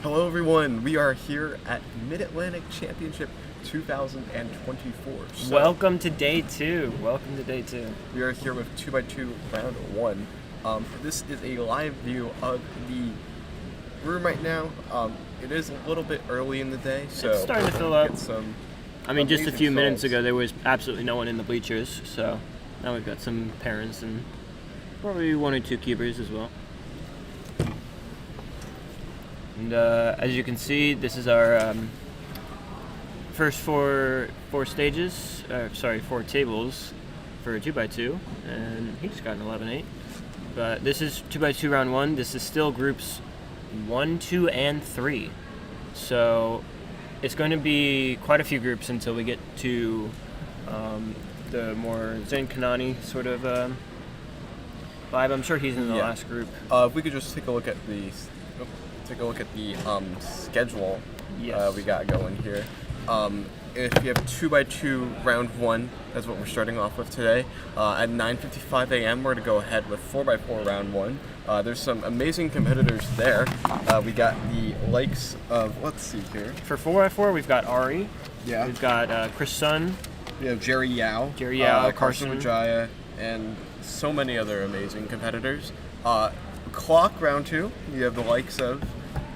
Hello everyone, we are here at Mid-Atlantic Championship 2024. So Welcome to day two. we are here with 2x2 round 1. This is a live view of the room right now. It is a little bit early in the day, so It's starting to fill up. get some I mean, just a amazing few minutes solves. ago, there was absolutely no one in the bleachers, so now we've got some parents and probably one or two keepers as well. And as you can see, this is our first four tables for a 2x2, and he just got an 11-8. But this is 2x2 round 1. This is still groups 1, 2, and 3. So it's going to be quite a few groups until we get to the more Zane Kanani sort of vibe. I'm sure he's in the last group. If we could just take a look at the schedule Yes. we got going here. If you have 2x2 round 1, that's what we're starting off with today. At 9:55 a.m., we're going to go ahead with 4x4 round 1. There's some amazing competitors there. We got the likes of, let's see here. For 4x4, we've got Ari. Yeah. We've got Chris Sun. We have Jerry Yao, Carson Carson. Vijaya, and so many other amazing competitors. Clock round 2, you have the likes of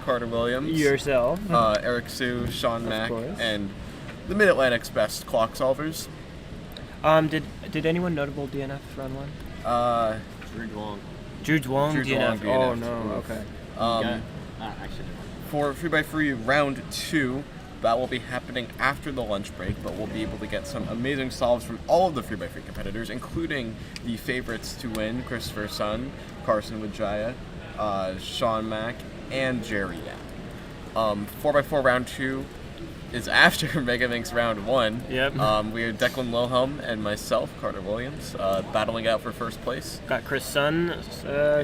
Carter Williams, Yourself. Eric Sue, Sean Mack, course. and the Mid-Atlantic's best clock solvers. Did anyone notable DNF round 1? Drew Duong. Drew Duong Drew DNF. Duong Oh DNF. no. Okay. Actually, For 3x3 round 2, that will be happening after the lunch break, but we'll be able to get some amazing solves from all of the 3x3 competitors, including the favorites to win, Christopher Sun, Carson Vijaya, Sean Mack, and Jerry Yao. 4x4 round 2 is after Megaminx Round 1. Yep. We are Declan Wilhelm and myself, Carter Williams, battling out for first place. Got Chris Sun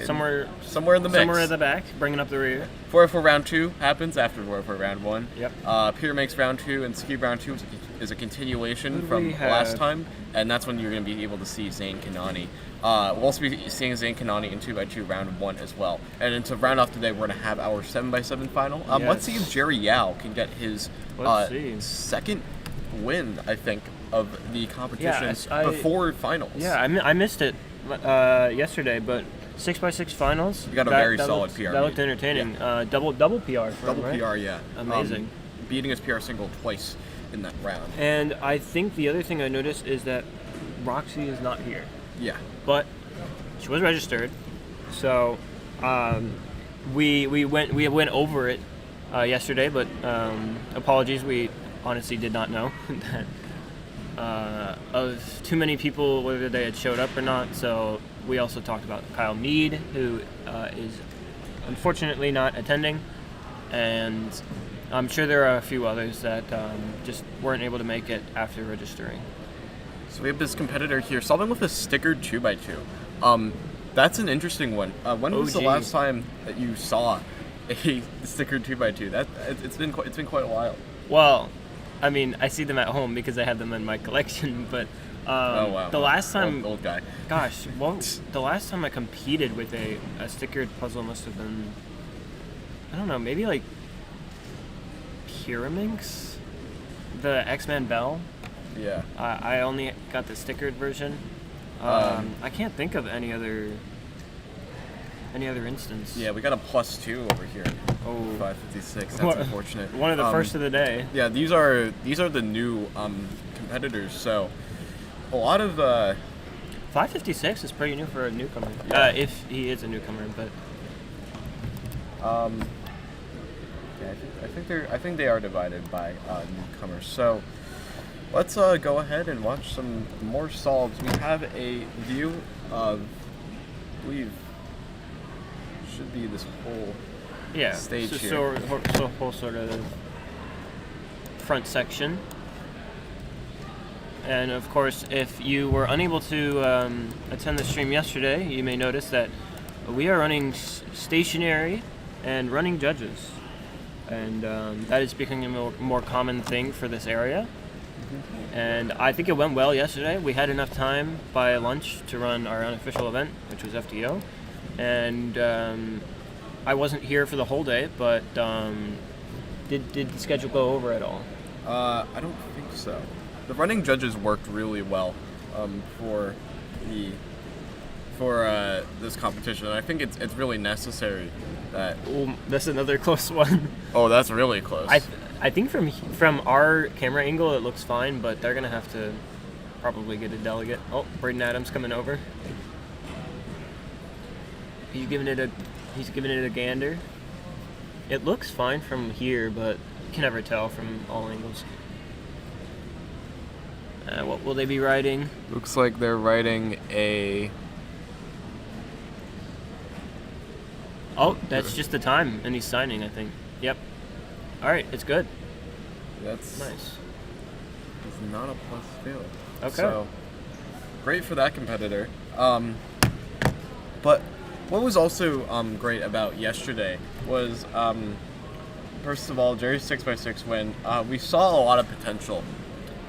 somewhere Somewhere in the mix. somewhere at the back, bringing up the rear. 4x4 round 2 happens after 4x4 round 1. Yep. Pyraminx Round 2 and Ski Round 2 is a continuation Who do from we have? last time, and that's when you're going to be able to see Zane Kanani. We'll also be seeing Zane Kanani in 2x2 round 1 as well. And then to round off today, we're going to have our 7x7 final. Let's see if Jerry Yao can get his Let's see. second win, I think, of the competition I- before finals. Yeah, I missed it yesterday, but 6x6 finals. You got a very solid PR That looked meet. entertaining. Double PR for him, Double right? PR, yeah. Amazing. Beating his PR single twice in that round. And I think the other thing I noticed is that Roxy is not here, Yeah. but she was registered. So we went over it yesterday, but apologies. We honestly did not know that of too many people whether they had showed up or not. So we also talked about Kyle Mead, who is unfortunately not attending, and I'm sure there are a few others that just weren't able to make it after registering. So we have this competitor here solving with a stickered 2x2. That's an interesting one. When was the OG. last time that you saw a stickered 2x2? It's been quite a while. Well, I mean, I see them at home because I have them in my collection, but Oh wow. the last time, old guy. gosh, the last time I competed with a stickered puzzle must have been, I don't know, maybe like Pyraminx, the X-Man Bell. Yeah. I only got the stickered version. I can't think of any other instance. Yeah, we got a +2 over here. Oh. 556. That's unfortunate. One of the first of the day. Yeah, these are the new competitors. So a lot of 556 is pretty new for a newcomer. Yeah. If he is a newcomer, but yeah, I think they are divided by newcomers. So let's go ahead and watch some more solves. We have a view of, I believe, should be this whole yeah. stage so, here. So whole sort of front section. And of course, if you were unable to attend the stream yesterday, you may notice that we are running stationary and running judges, and that is becoming a more common thing for this area. And I think it went well yesterday. We had enough time by lunch to run our unofficial event, which was FTO, and I wasn't here for the whole day, but did the schedule go over at all? I don't think so. The running judges worked really well for this competition, and I think it's really necessary that. Ooh, that's another close one. Oh, that's really close. I think from our camera angle it looks fine, but they're gonna have to probably get a delegate. Oh, Braden Adams coming over. He's giving it a gander. It looks fine from here, but you can never tell from all angles. What will they be riding? Looks like they're riding a. Oh, that's just the time, and he's signing, I think. Yep. All right, it's good. That's Nice. It's not a plus fail. Okay. So, great for that competitor. But what was also great about yesterday was, first of all, Jerry's 6x6 win. We saw a lot of potential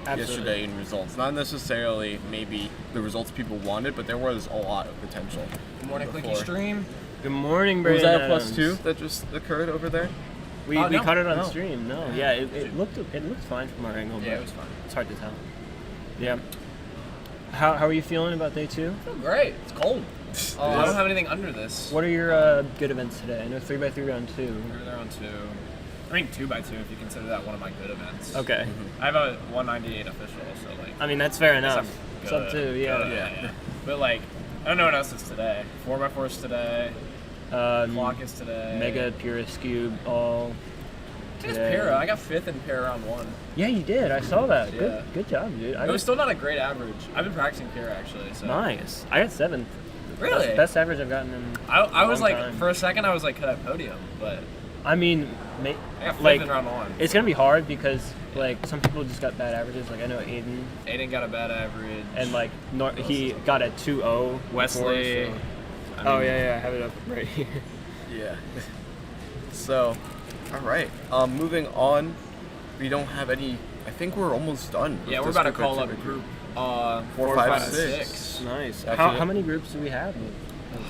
yesterday in results. Not necessarily maybe the results people wanted, but there was a lot of potential. Good morning, before. Clicky stream. Good morning, Was Braden that a Adams. +2 that just occurred over there? We no. caught it on No. stream. No, yeah, it looked fine from our angle. Yeah, but it was fine. It's hard to tell. Yeah. How are you feeling about day 2? I feel great. It's cold. I don't have anything under this. What are your good events today? I know 3x3 round 2. We're on 2. I think 2x2 if you consider that one of my good events. Okay. I have a 198 official, so like. I mean that's fair enough. I'm Sub 2, yeah. good, yeah. But like, I don't know what else is today. 4x4 is today. Clock is today. Mega Purist Cube all. I think it's today. Pyra. I got 5th in Pyra round 1. Yeah, you did. I saw that. Yeah. Good job, dude. It was still not a great average. I've been practicing Pyra actually. So. nice. I got 7th. Really? Best average I've gotten in. I was long like, time. for a second, I was like, could I podium? But I mean, I got 5th like in round 1. it's gonna be hard because like some people just got bad averages. Like I know Aiden, Aiden got a bad average. and like he got a 2-0. Wesley. Before, so. I have it up right here. Yeah. So, all right. Moving on. We don't have any. I think we're almost done. with Yeah, we're this about to group call up activity. group 4, 5, 6. Nice. Actually- How many groups do we have? Of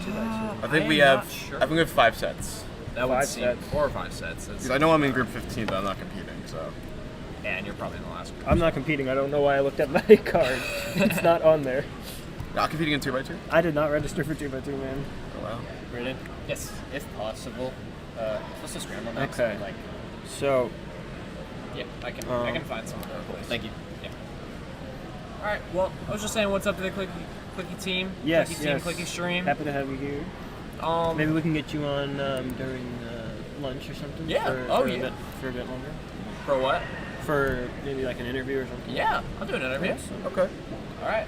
2x2? I think we am have. not sure. I think we have 5 sets. That would 5 seem sets. 4 or 5 sets. That's, I know I'm in group 15, but I'm not competing. So. yeah, and you're probably in the last group. I'm not competing. I don't know why I looked at my card. It's not on there. Not competing in 2x2. I did not register for 2x2, man. Oh wow. Brandon? Yes, if possible. What's the scramble next? Okay. Like, So, yeah, I can find some other place. Thank you. Yeah. All right. Well, I was just saying, what's up to the Clicky team? yes, Clicky team, yes. Clicky stream. Happy to have you here. Maybe we can get you on during lunch or something. Yeah. For a bit longer. For what? For maybe like an interview or something. Yeah, I'll do an interview. Okay. All right.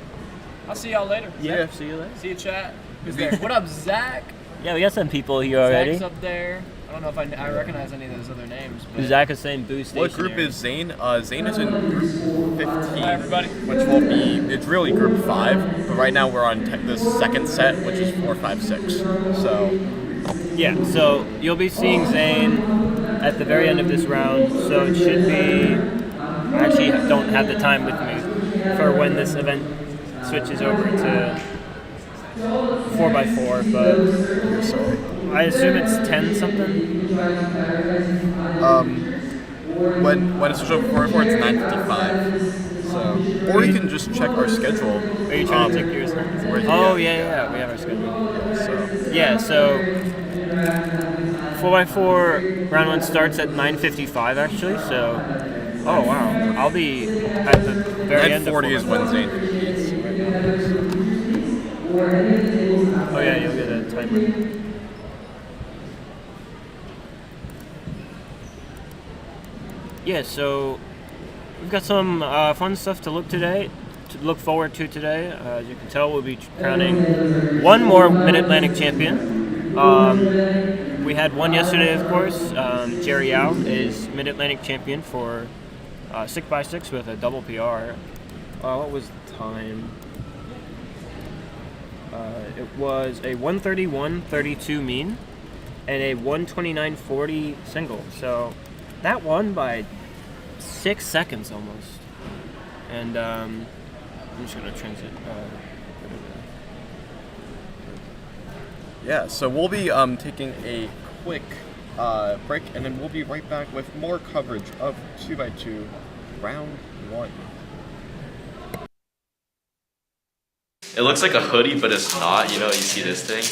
I'll see y'all later. Yeah. See you later. See you, chat. Who's there? What up, Zach? Yeah, we got some people here already. Zach's up there. I don't know if I recognize any of those other names. But Zach is saying boo stationary. What group is Zane? Zane is in group 15. Hi, everybody. Which will be. It's really group 5, but right now we're on the second set, which is 4, 5, 6. So. Yeah, so you'll be seeing Zane at the very end of this round, so it should be... I actually don't have the time with me for when this event switches over to 4x4, but I assume it's 10 something? When it's over 4, it's 9:55. So, or you can just check our schedule. Are you trying to check yours? Oh, yeah, we have our schedule. So. Yeah, so 4x4 round 1 starts at 9:55 actually, so oh wow, I'll be at the very end of 9:40 is 4x4. when Zane competes. Oh yeah, you'll get a timer. Yeah, so we've got some fun stuff to look forward to today. As you can tell, we'll be crowning one more Mid-Atlantic champion. We had one yesterday, of course. Jerry Yao is Mid-Atlantic champion for 6x6 with a double PR. What was the time? It was a 131.32 mean and a 129.40 single. So that won by 6 seconds almost. And I'm just gonna transit. Yeah, so we'll be taking a quick break, and then we'll be right back with more coverage of 2x2 round 1. It looks like a hoodie, but it's not. You know, you see this thing?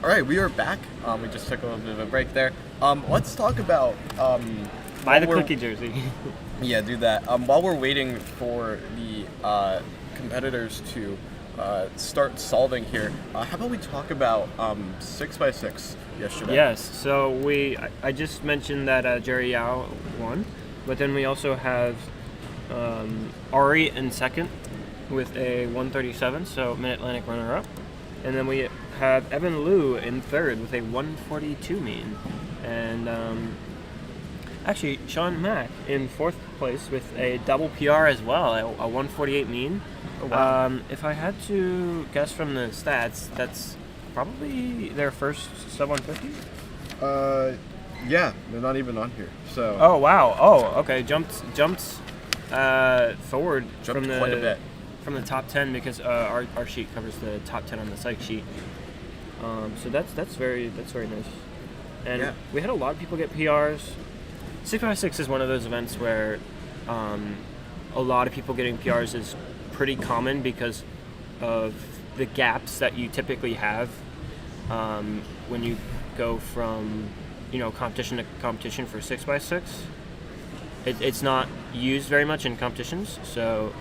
All right, we are back. We just took a little bit of a break there. Let's talk about Buy the while we're- Clicky jersey. Yeah, do that. While we're waiting for the competitors to start solving here, how about we talk about 6x6 yesterday? Yes. So I just mentioned that Jerry Yao won, but then we also have Ari in second with a 137, so Mid-Atlantic runner-up, and then we have Evan Liu in third with a 142 mean, and actually Sean Mack in fourth place with a double PR as well, a 148 mean. Oh, wow. If I had to guess from the stats, that's probably their first sub 150. Yeah, they're not even on here. So. Oh wow! Oh, okay. Jumped forward Jumped from the quite a bit. from the top 10 because our sheet covers the top 10 on the psych sheet. So that's very nice. And Yeah. we had a lot of people get PRs. 6x6 is one of those events where a lot of people getting PRs is pretty common because of the gaps that you typically have when you go from competition to competition for 6x6. It's not used very much in competitions, so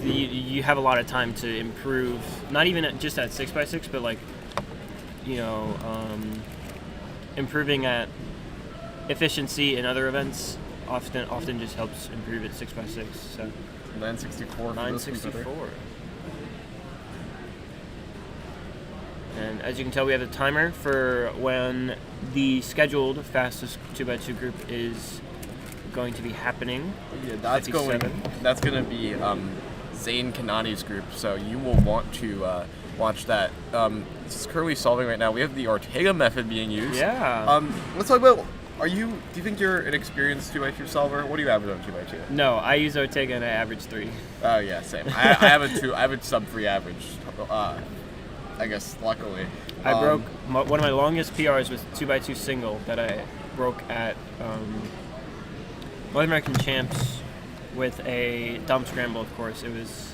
you have a lot of time to improve, not even just at 6x6, but improving at efficiency in other events often just helps improve at 6x6. So 964. 964. And as you can tell, we have a timer for when the scheduled fastest 2x2 group is going to be happening. Yeah, that's 57. That's going to be Zane Kanani's group, so you will want to watch that. This is currently solving right now. We have the Ortega method being used. Yeah. Let's talk about. Do you think you're an experienced 2x2 solver? What do you average on 2x2? No, I use Ortega and I average 3. Oh yeah, same. I have a sub 3 average. I guess luckily. I broke one of my longest PRs with 2x2 single that I broke at North American Champs with a dump scramble. Of course, it was.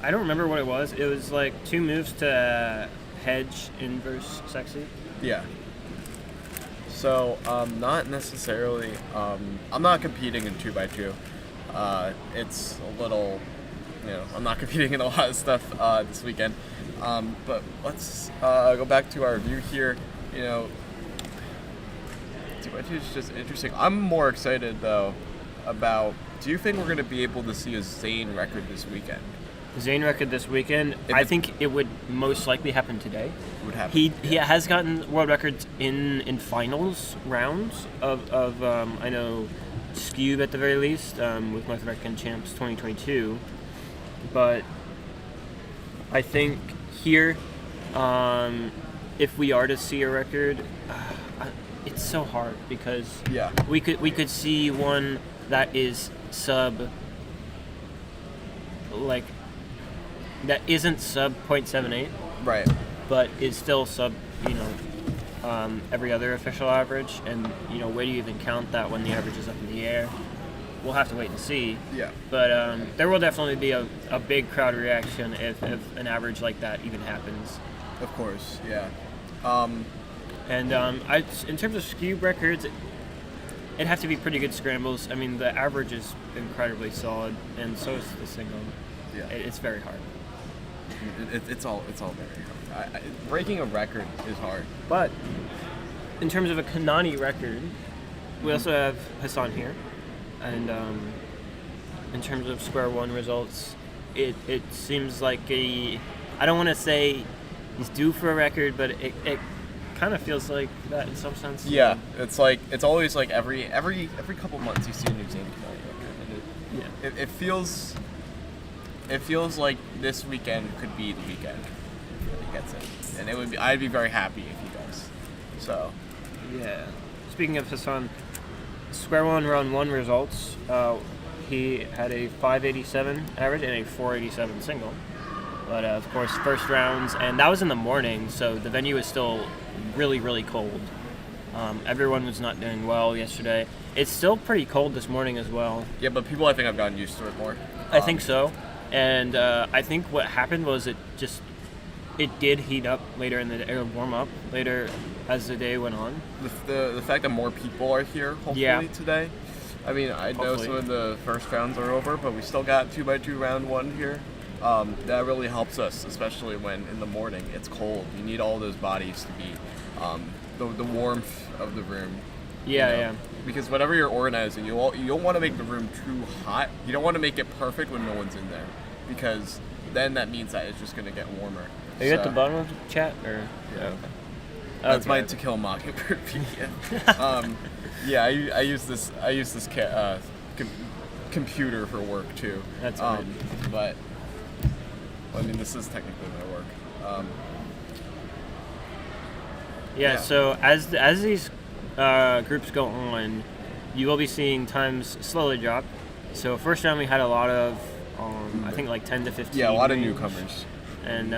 I don't remember what it was. It was like 2 moves to hedge inverse sexy. Yeah. So, not necessarily. I'm not competing in 2x2. It's a little, I'm not competing in a lot of stuff this weekend. But let's go back to our review here. 2x2 is just interesting. I'm more excited though about. Do you think we're going to be able to see a Zane record this weekend? Zane record this weekend. I think it would most likely happen today. Would happen. He has gotten world records in finals rounds of I know Skewb at the very least with North American Champs 2022, but I think here if we are to see a record, it's so hard because we could see one that is sub that isn't sub 0.78, right, but is still sub every other official average, and where do you even count that when the average is up in the air? We'll have to wait and see. Yeah. But there will definitely be a big crowd reaction if an average like that even happens. Of course, yeah. And in terms of SKU records, it'd have to be pretty good scrambles. I mean, the average is incredibly solid, and so is the single. Yeah. It's very hard. It's all very hard. Breaking a record is hard. But in terms of a Kanani record, we also have Hassan here. And in terms of square one results, it seems like I don't want to say he's due for a record, but it kind of feels like that in some sense. Yeah, it's always like every couple months you see a new Zane Kanani record, and it feels like this weekend could be the weekend that he gets it, and I'd be very happy if he does. So yeah. Speaking of Hassan, square one round one results. He had a 587 average and a 487 single. But of course, first rounds, and that was in the morning, so the venue was still really, really cold. Everyone was not doing well yesterday. It's still pretty cold this morning as well. yeah, but people I think have gotten used to it more. I think so. And I think what happened was it did heat up later in the day, or warm up later as the day went on. The fact that more people are here, hopefully, today. I mean, I know Hopefully. some of the first rounds are over, but we still got 2x2 round one here. That really helps us, especially when in the morning it's cold. You need all those bodies to be the warmth of the room. Yeah, you know? yeah. Because whenever you're organizing, you don't want to make the room too hot. You don't want to make it perfect when no one's in there, because then that means that it's just going to get warmer. Are you at the bottom of the chat, or? Yeah. Okay. That's Okay. my To Kill a Mockingbird PDF. Yeah, I use this computer for work too. That's right. But I mean, this is technically my work. Yeah, Yeah. so as these groups go on, you will be seeing times slowly drop. So first round we had a lot of, I think like 10 to 15. Yeah, a lot of range. newcomers. And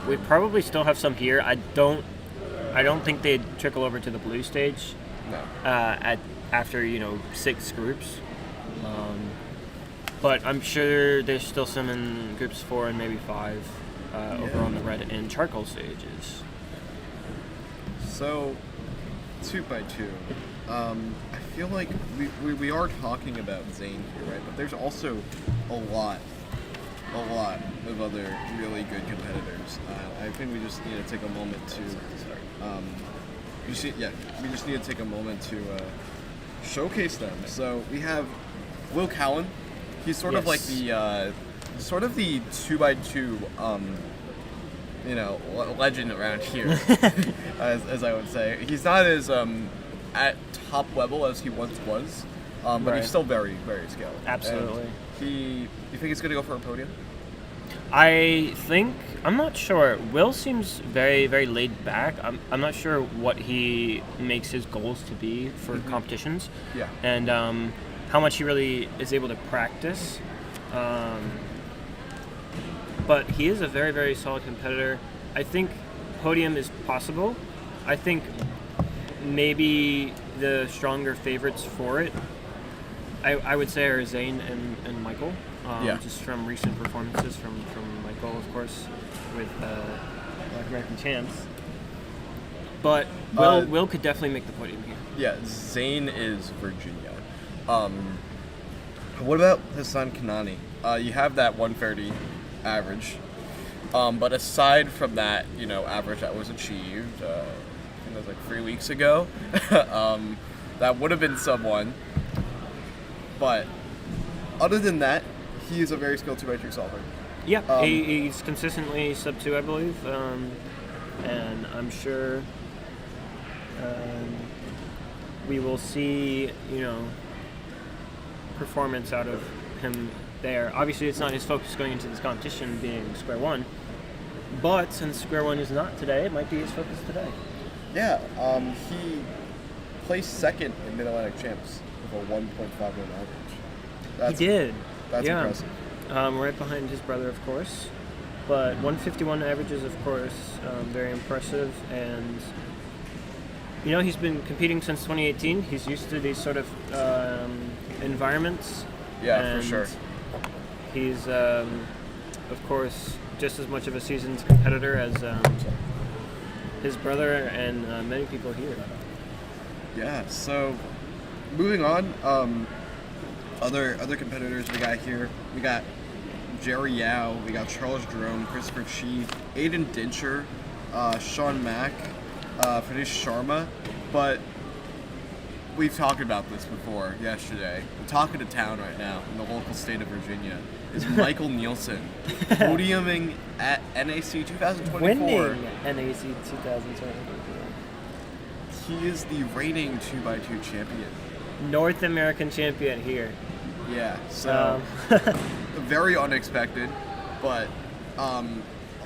we probably still have some here. I don't think they'd trickle over to the blue stage No. after 6 groups. But I'm sure there's still some in groups 4 and maybe 5 over on the red and charcoal stages. So, 2x2. I feel like we are talking about Zane here, right? But there's also a lot of other really good competitors. I think we just need to take a moment to. We just need to take a moment to showcase them. So we have Will Cowan. He's sort of like the 2x2 legend around here, as I would say. He's not as at top level as he once was, but Right. he's still very, very skilled. Absolutely. And you think he's going to go for a podium? I'm not sure. Will seems very, very laid back. I'm not sure what he makes his goals to be for competitions. Yeah. And how much he really is able to practice. But he is a very, very solid competitor. I think podium is possible. I think maybe the stronger favorites for it, I would say, are Zane and Michael. Just from recent performances from Michael, of course, with Black American champs. But Will could definitely make the podium here. Yeah, Zane is Virginia. What about Hassan Kanani? You have that 130 average, but aside from that, average that was achieved, I think it was like 3 weeks ago. That would have been sub 1. But other than that, he is a very skilled 2x2 solver. Yeah, he's consistently sub 2, I believe, and I'm sure we will see, performance out of him there. Obviously, it's not his focus going into this competition being square one, but since square one is not today, it might be his focus today. Yeah, he placed second in Mid-Atlantic Champs with a 1.51 average. He did. That's yeah. impressive. Right behind his brother, of course. But 151 averages, of course, very impressive. And, he's been competing since 2018. He's used to these sort of environments. Yeah, and for sure. He's, of course, just as much of a seasoned competitor as his brother and many people here. Yeah. So, moving on. Other competitors we got here. We got Jerry Yao. We got Charles Jerome, Christopher Chi, Aiden Dincher, Sean Mack, Pradesh Sharma. But we've talked about this before yesterday. The talk of the town right now in the local state of Virginia is Michael Nielsen, podiuming at NAC 2024. Winning NAC 2024. He is the reigning 2x2 champion. North American champion here. Yeah, so very unexpected, but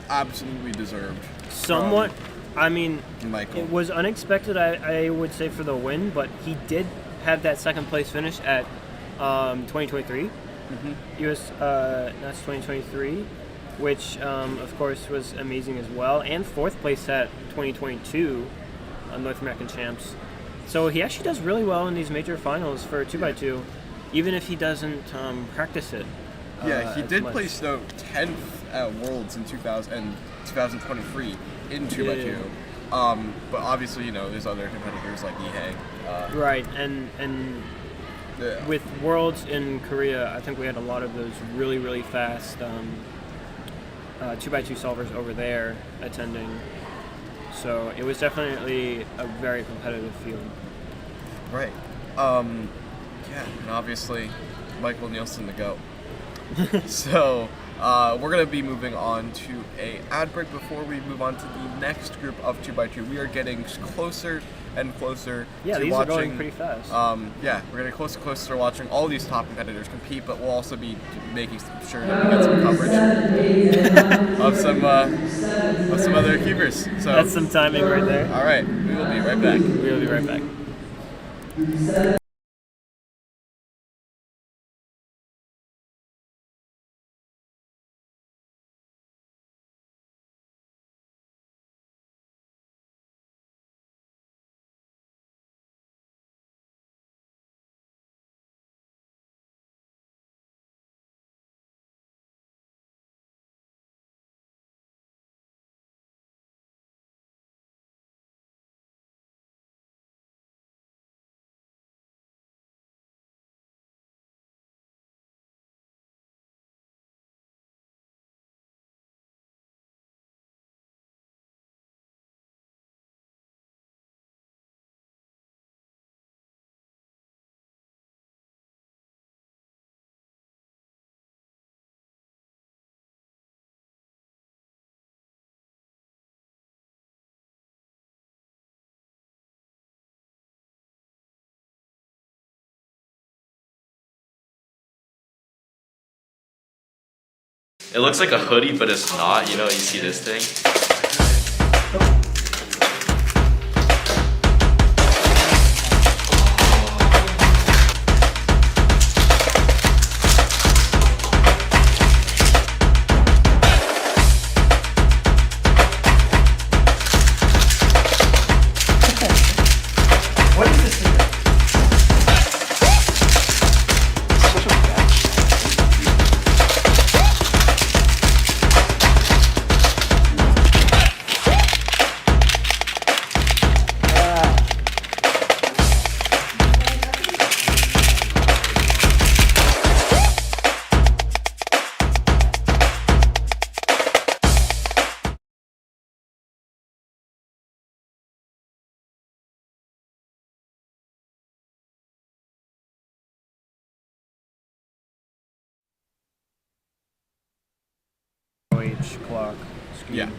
absolutely deserved. Somewhat. I mean, Michael. It was unexpected, I would say, for the win, but he did have that second place finish at 2023. US that's 2023, which of course was amazing as well, and fourth place at 2022 North American champs. So he actually does really well in these major finals for 2x2, even if he doesn't practice it. Yeah, he did much. place though 10th at Worlds in 2023 in 2x2. But obviously, there's other competitors like Ihei. Right, and Yeah. with Worlds in Korea, I think we had a lot of those really, really fast 2x2 solvers over there attending. So it was definitely a very competitive field. Right. And obviously, Michael Nielsen the GOAT. So we're going to be moving on to a ad break before we move on to the next group of 2x2. We are getting closer and closer Yeah, to these watching. are going pretty fast. We're getting closer and closer to watching all these top competitors compete, but we'll also be making sure that we get some coverage of some other keepers. So That's some timing right there. all right, we will be right back. We'll be right back. It looks like a hoodie, but it's not. You see this thing? Clock. Yeah.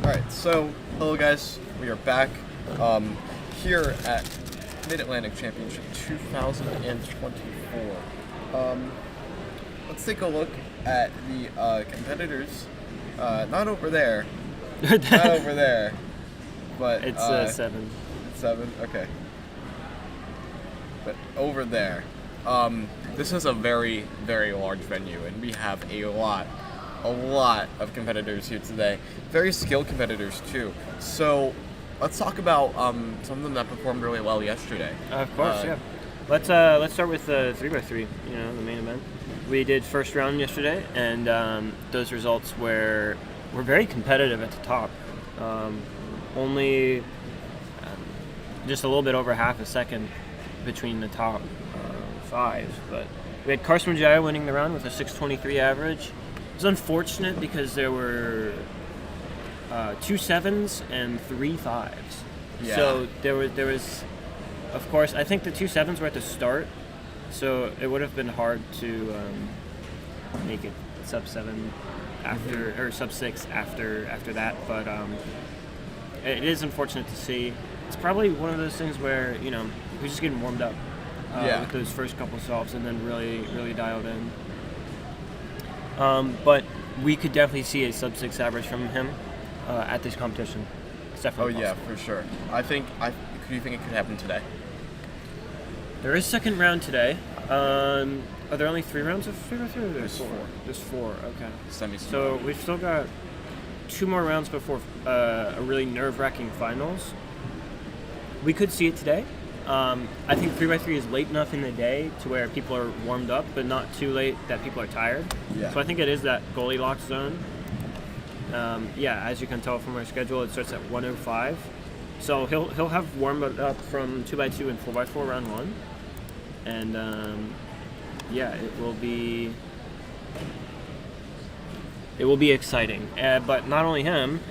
Alright, so hello guys, we are back here at Mid-Atlantic Championship 2024. Let's take a look at the competitors. Not over there. Not over there. But It's 7. It's 7? Okay. But over there. This is a very, very large venue, and we have a lot of competitors here today. Very skilled competitors too. So let's talk about some of them that performed really well yesterday. Of course, yeah. Let's start with the 3x3. The main event. We did first round yesterday, and those results were very competitive at the top. only just a little bit over half a second between the top fives. But we had Carson Jaya winning the round with a 6:23 average. It was unfortunate because there were 2 sevens and 3 fives. Yeah. So there was, of course, I think the 2 sevens were at the start, so it would have been hard to make it sub 7 after or sub 6 after that. But it is unfortunate to see. It's probably one of those things where he's just getting warmed up with those first couple solves and then really dialed in. But we could definitely see a sub 6 average from him at this competition. It's definitely possible. For sure. Do you think it could happen today? There is second round today. Are there only 3 rounds of free by 3? There's 4. There's 4. Okay. Semis. So we've still got 2 more rounds before a really nerve-wracking finals. We could see it today. I think 3x3 is late enough in the day to where people are warmed up, but not too late that people are tired. Yeah. So I think it is that Goldilocks zone. As you can tell from our schedule, it starts at 1:05. So he'll have warmed up from 2x2 and 4x4 round 1, and it will be exciting. But not only him,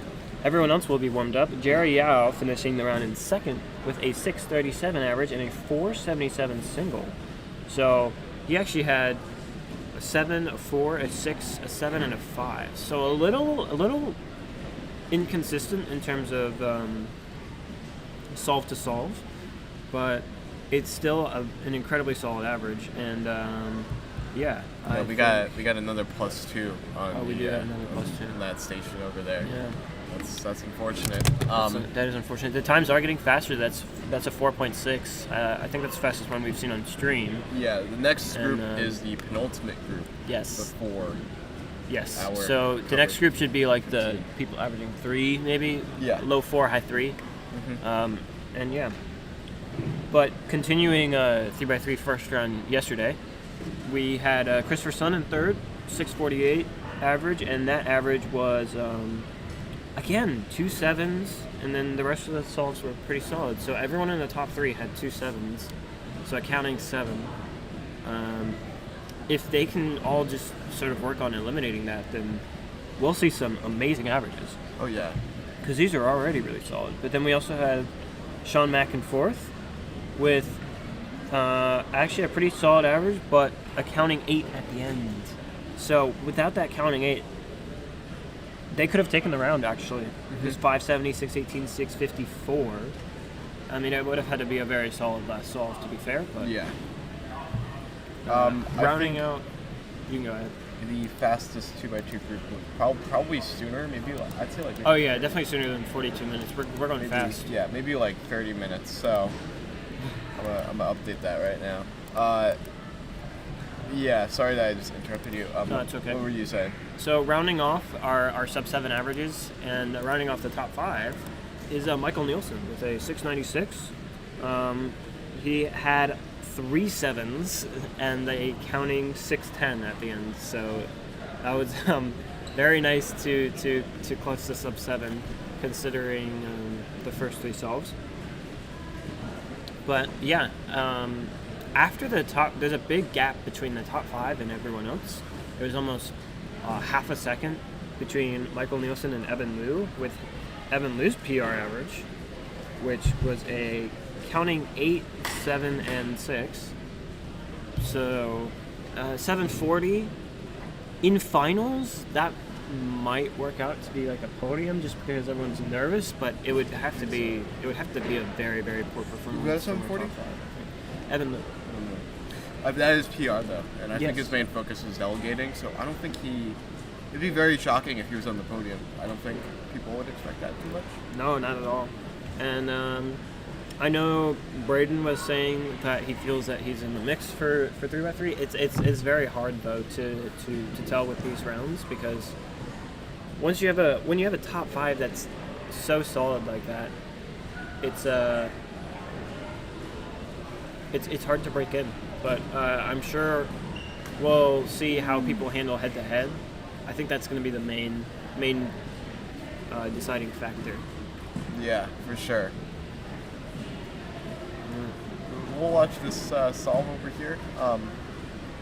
everyone else will be warmed up. Jerry Yao finishing the round in second with a 6:37 average and a 4:77 single. So he actually had a 7, a 4, a 6, a 7, and a 5. So a little inconsistent in terms of solve to solve, but it's still an incredibly solid average. And we got another +2 on we do have another +2 in that station over there. Yeah. That's unfortunate. That is unfortunate. The times are getting faster. That's a 4.6. I think that's the fastest one we've seen on stream. Yeah, the next group is the penultimate group. Yes. Before. Yes. Our So the next group should be like the people averaging 3, maybe. Yeah. Low 4, high 3. Mm-hmm. But continuing 3x3 first round yesterday, we had Christopher Sun in third, 6:48 average, and that average was. Again, 2 sevens, and then the rest of the solves were pretty solid. So everyone in the top 3 had 2 sevens, so accounting 7. If they can all just sort of work on eliminating that, then we'll see some amazing averages. Oh yeah. Because these are already really solid. But then we also had Sean Mack in fourth with actually a pretty solid average, but accounting 8 at the end. So without that counting 8, they could have taken the round, actually. It was 570, 618, 654. I mean, it would have had to be a very solid last solve, to be fair. But Yeah. rounding out, you can go ahead. The fastest 2x2 group was probably sooner, maybe I'd say like. Oh yeah, definitely sooner than 42 minutes. We're going maybe, fast. Yeah, maybe like 30 minutes. So I'm gonna update that right now. Yeah, sorry that I just interrupted you. No, it's okay. What were you saying? So rounding off our sub 7 averages and rounding off the top 5 is Michael Nielsen with a 696. He had 3 sevens and a counting 610 at the end. So that was very nice to clutch the sub 7 considering the first 3 solves. But yeah, after the top, there's a big gap between the top 5 and everyone else. There was almost half a second between Michael Nielsen and Evan Liu, with Evan Liu's PR average, which was a counting 8, 7, and 6. So 740 in finals. That might work out to be like a podium just because everyone's nervous, but it would have to be a very, very poor performance. You got a 740? Evan Liu. That is PR though, and I think Yes. his main focus is delegating. So I don't think it'd be very shocking if he was on the podium. I don't think people would expect that too much. No, not at all. And I know Braden was saying that he feels that he's in the mix for 3x3. It's very hard though to tell with these rounds, because when you have a top 5 that's so solid like that, it's hard to break in. But I'm sure we'll see how people handle head to head. I think that's going to be the main deciding factor. Yeah, for sure. We'll watch this solve over here.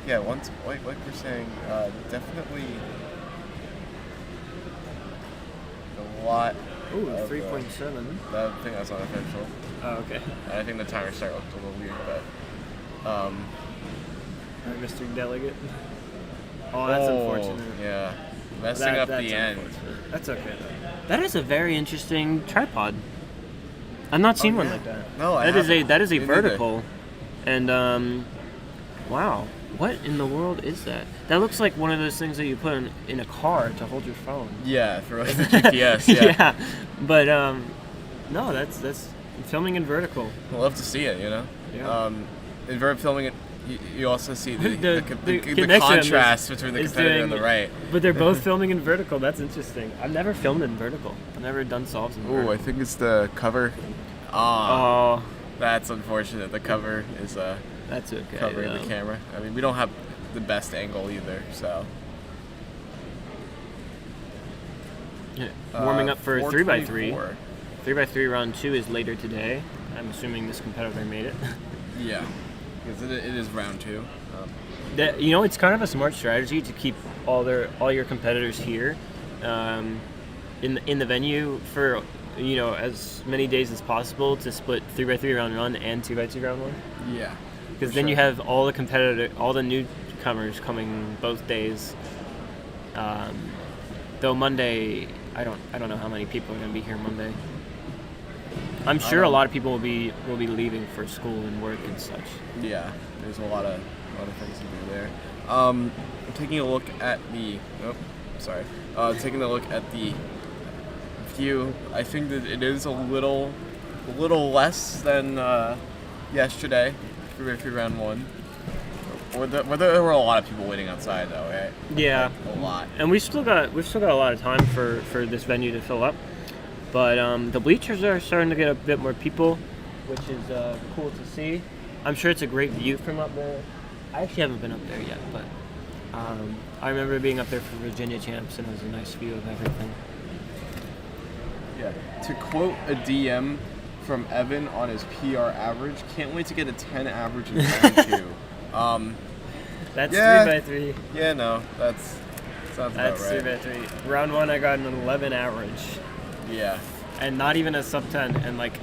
Yeah, once like we're saying, definitely a lot. Ooh, 3.7. I think that's unofficial. Oh, okay. I think the timer start looked a little weird, but All right, Mr. Delegate. Oh, that's unfortunate. Yeah, messing up That's the end. unfortunate. That's okay though. That is a very interesting tripod. I've not seen one yeah. like that. No, I that is haven't. a Me neither. vertical, and wow, what in the world is that? That looks like one of those things that you put in a car to hold your phone. Yeah, for like the GPS. Yeah. Yeah, but no, that's filming in vertical. I'd love to see it. You know. Yeah. In filming it, you also see the The connection is- contrast between the is competitor and doing- the right. But they're both filming in vertical. That's interesting. I've never filmed in vertical. I've never done solves in vertical. Ooh, I think it's the cover. Ah, Oh, that's unfortunate. The cover is that's okay. covering though. the camera. I mean, we don't have the best angle either, so. Yeah. Warming up for 3x3. 424. 3x3 round 2 is later today. I'm assuming this competitor made it. Yeah, because it is round 2. You know, it's kind of a smart strategy to keep all your competitors here, in the venue for as many days as possible to split 3x3 round 1 and 2x2 round 1. Yeah. Because then you have all the newcomers coming both days. Though Monday, I don't know how many people are going to be here Monday. I'm sure a lot of people will be leaving for school and work and such. Yeah, there's a lot of things to do there. Taking a look at the taking a look at the view, I think that it is a little less than yesterday for round 1. There were a lot of people waiting outside though, right? Yeah, Like, a lot. and we've still got a lot of time for this venue to fill up. But the bleachers are starting to get a bit more people, which is cool to see. I'm sure it's a great view from up there. I actually haven't been up there yet, but I remember being up there for Virginia Champs, and it was a nice view of everything. Yeah. To quote a DM from Evan on his PR average, can't wait to get a 10 average in round 2. That's Yeah. 3x3. Yeah, no, that's sounds about That's right. 3x3. Round 1, I got an 11 average, Yeah. and not even a sub 10. And like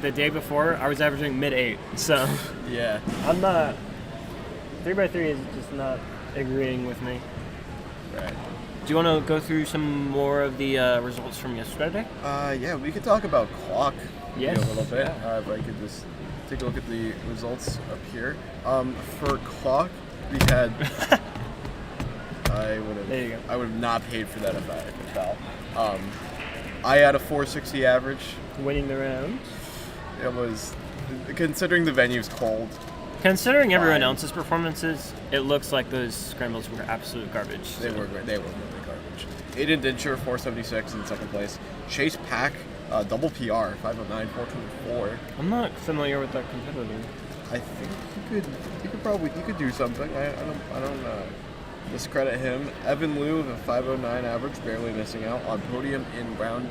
the day before, I was averaging mid 8. So Yeah. I'm not. 3x3 is just not agreeing with me. Right. Do you want to go through some more of the results from yesterday? Yeah, we could talk about clock Yes, a little bit. yeah. If I could just take a look at the results up here. For clock, we had. There you go. I would have not paid for that if I fell. I had a 460 average. Winning the round. It was, considering the venue's cold. Considering everyone Fine. else's performances, it looks like those scrambles were absolute garbage. They were really garbage. Aiden Dinsher, 476 in second place. Chase Pack, double PR, 509, 424. I'm not familiar with that competitor. I think you could do something. I don't discredit him. Evan Liu with a 509 average, barely missing out on podium in round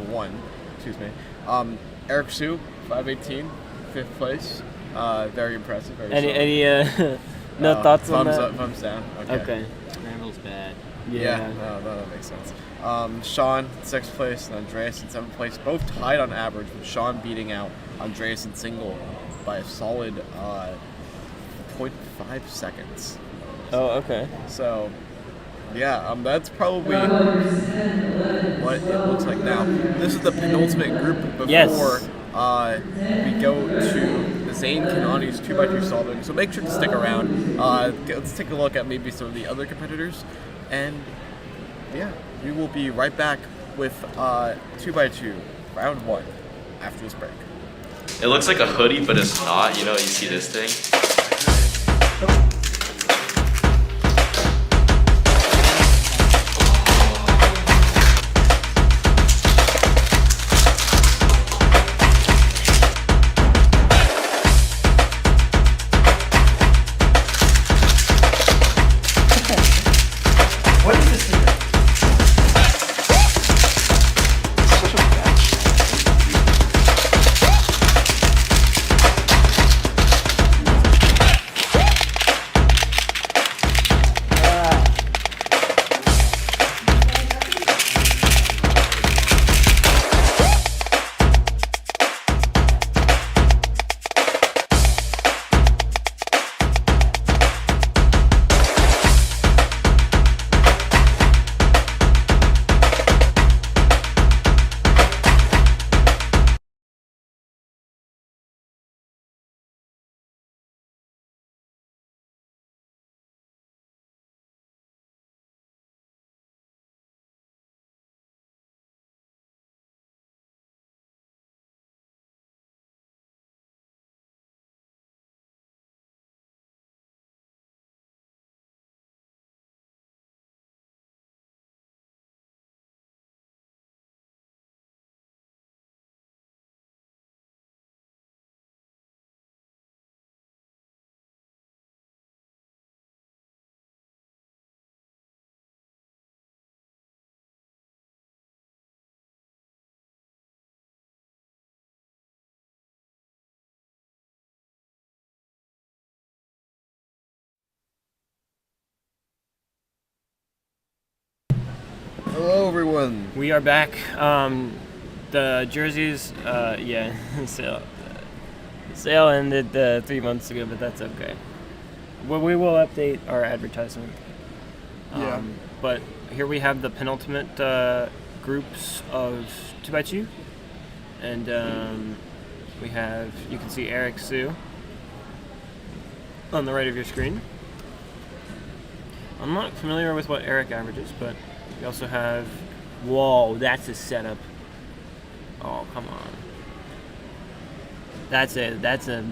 1. Excuse me. Eric Sue, 518, 5th place. Very impressive. Very solid. Any no thoughts on thumbs that? up, thumbs down. Okay. Scramble's bad. Yeah, no, that makes sense. Sean, 6th place, and Andreas in 7th place, both tied on average, with Sean beating out Andreas in single by a solid 0.5 seconds. Oh, okay. So, yeah, that's probably what it looks like now. This is the penultimate group before Yes. We go to Zane Kanani's 2x2 solving. So make sure to stick around. Let's take a look at maybe some of the other competitors. And yeah, we will be right back with 2x2 round 1 after this break. It looks like a hoodie, but it's not. You see this thing? everyone. We are back. The jerseys, yeah, sale ended 3 months ago, but that's okay. Well, we will update our advertisement. Yeah. But here we have the penultimate groups of 2x2, and we have, you can see Eric Sue on the right of your screen. I'm not familiar with what Eric averages, but we also have, whoa, that's a setup. Oh, come on. That's a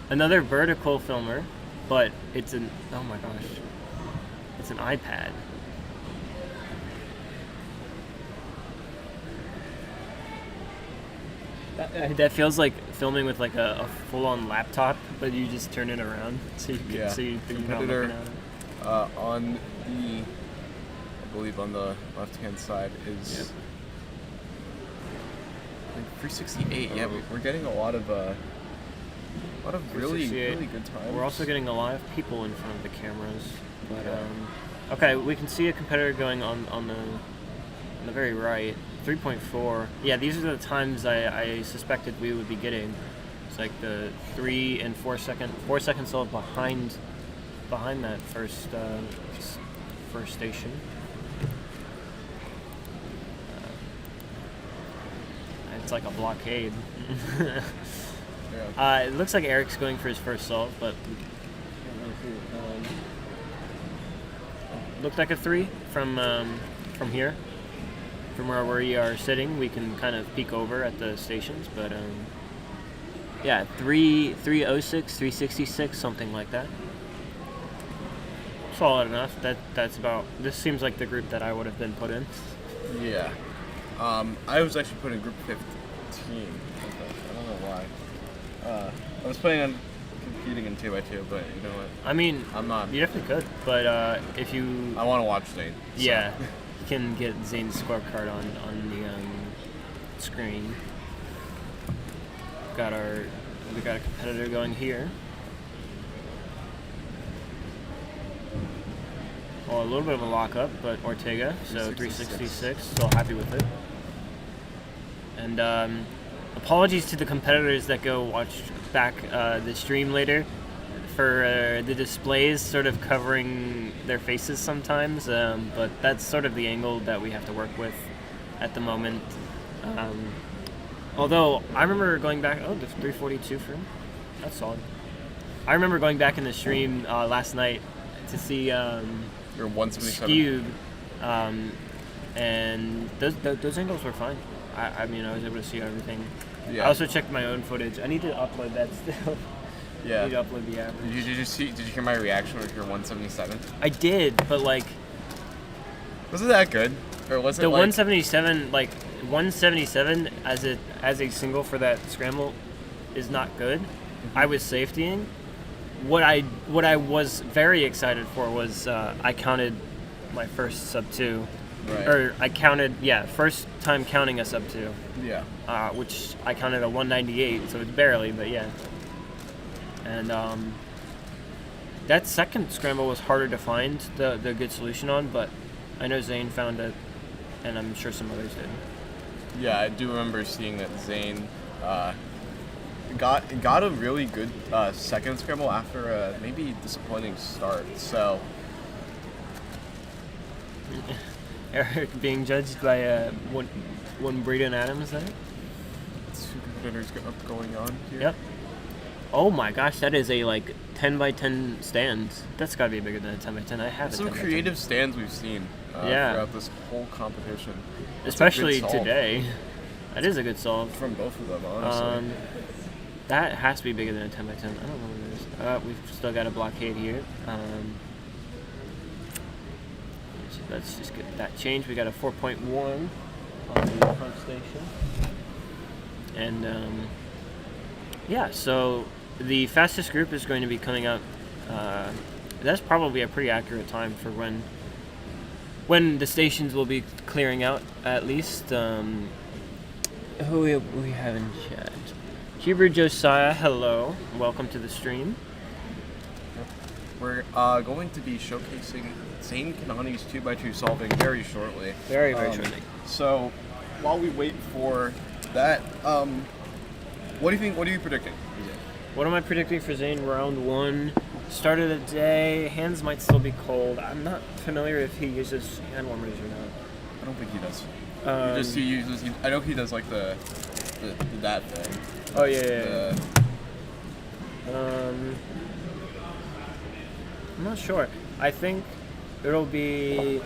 another vertical filmer, but it's an, oh my gosh, it's an iPad. That feels like filming with like a full-on laptop, but you just turn it around so you can see you're not looking at it. On the, I believe on the left-hand side is 368. Yeah, we're getting a lot of really good times. We're also getting a lot of people in front of the cameras. But okay, we can see a competitor going on the very right, 3.4. Yeah, these are the times I suspected we would be getting. It's like the 3 and 4 seconds off behind that first station. It's like a blockade. It looks like Eric's going for his first solve, but looked like a 3 from here, from where we are sitting. We can kind of peek over at the stations, but yeah, 306, 366, something like that. Solid enough. That's about. This seems like the group that I would have been put in. Yeah. I was actually put in group 15. I don't know why. I was planning on competing in 2x2, but you know what? I mean, I'm not. You definitely could, but if you... I want to watch Zane. So. Yeah, you can get Zane's scorecard on the screen. We got a competitor going here. Well, a little bit of a lockup, but Ortega, so 366, still happy with it. And apologies to the competitors that go watch back the stream later for the displays sort of covering their faces sometimes, but that's sort of the angle that we have to work with at the moment. Although I remember going back, the 342 for him, that's solid. I remember going back in the stream last night to see You're 177. skewed, and those angles were fine. I mean, I was able to see everything. Yeah. I also checked my own footage. I need to upload that still. Yeah. I need to upload the average. Did you hear my reaction with your 177? I did, but like Was it that good? Or was it the like 177, like 177 as a single for that scramble is not good. I was safetying. What I was very excited for was I counted my first sub 2. Right. Or I counted, first time counting a sub 2. Yeah. Which I counted a 198, so it's barely, but yeah. And that second scramble was harder to find the good solution on, but I know Zane found it, and I'm sure some others did. Yeah, I do remember seeing that Zane got a really good second scramble after a maybe disappointing start. So Eric being judged by one Braden Adams there. 2 competitors going on here. Yep. Oh my gosh, that is a like 10 by 10 stand. That's got to be bigger than a 10 by 10. I have Some creative stands we've seen throughout this whole competition. Especially today. That is a good solve. From both of them, honestly. That has to be bigger than a 10 by 10. I don't know what it is. We've still got a blockade here. So let's just get that changed. We got a 4.1 on the front station. And yeah, so the fastest group is going to be coming up. That's probably a pretty accurate time for when the stations will be clearing out, at least. Who we have in chat? Huber Josiah, hello. Welcome to the stream. we're going to be showcasing Zane Kanani's 2x2 solving very shortly. Very shortly. So, while we wait for that, what do you think? What are you predicting? What am I predicting for Zane round 1? Start of the day. Hands might still be cold. I'm not familiar if he uses hand warmers or not. I don't think he does. He uses. I know he does like the that thing. Oh yeah. I'm not sure. I think it'll be.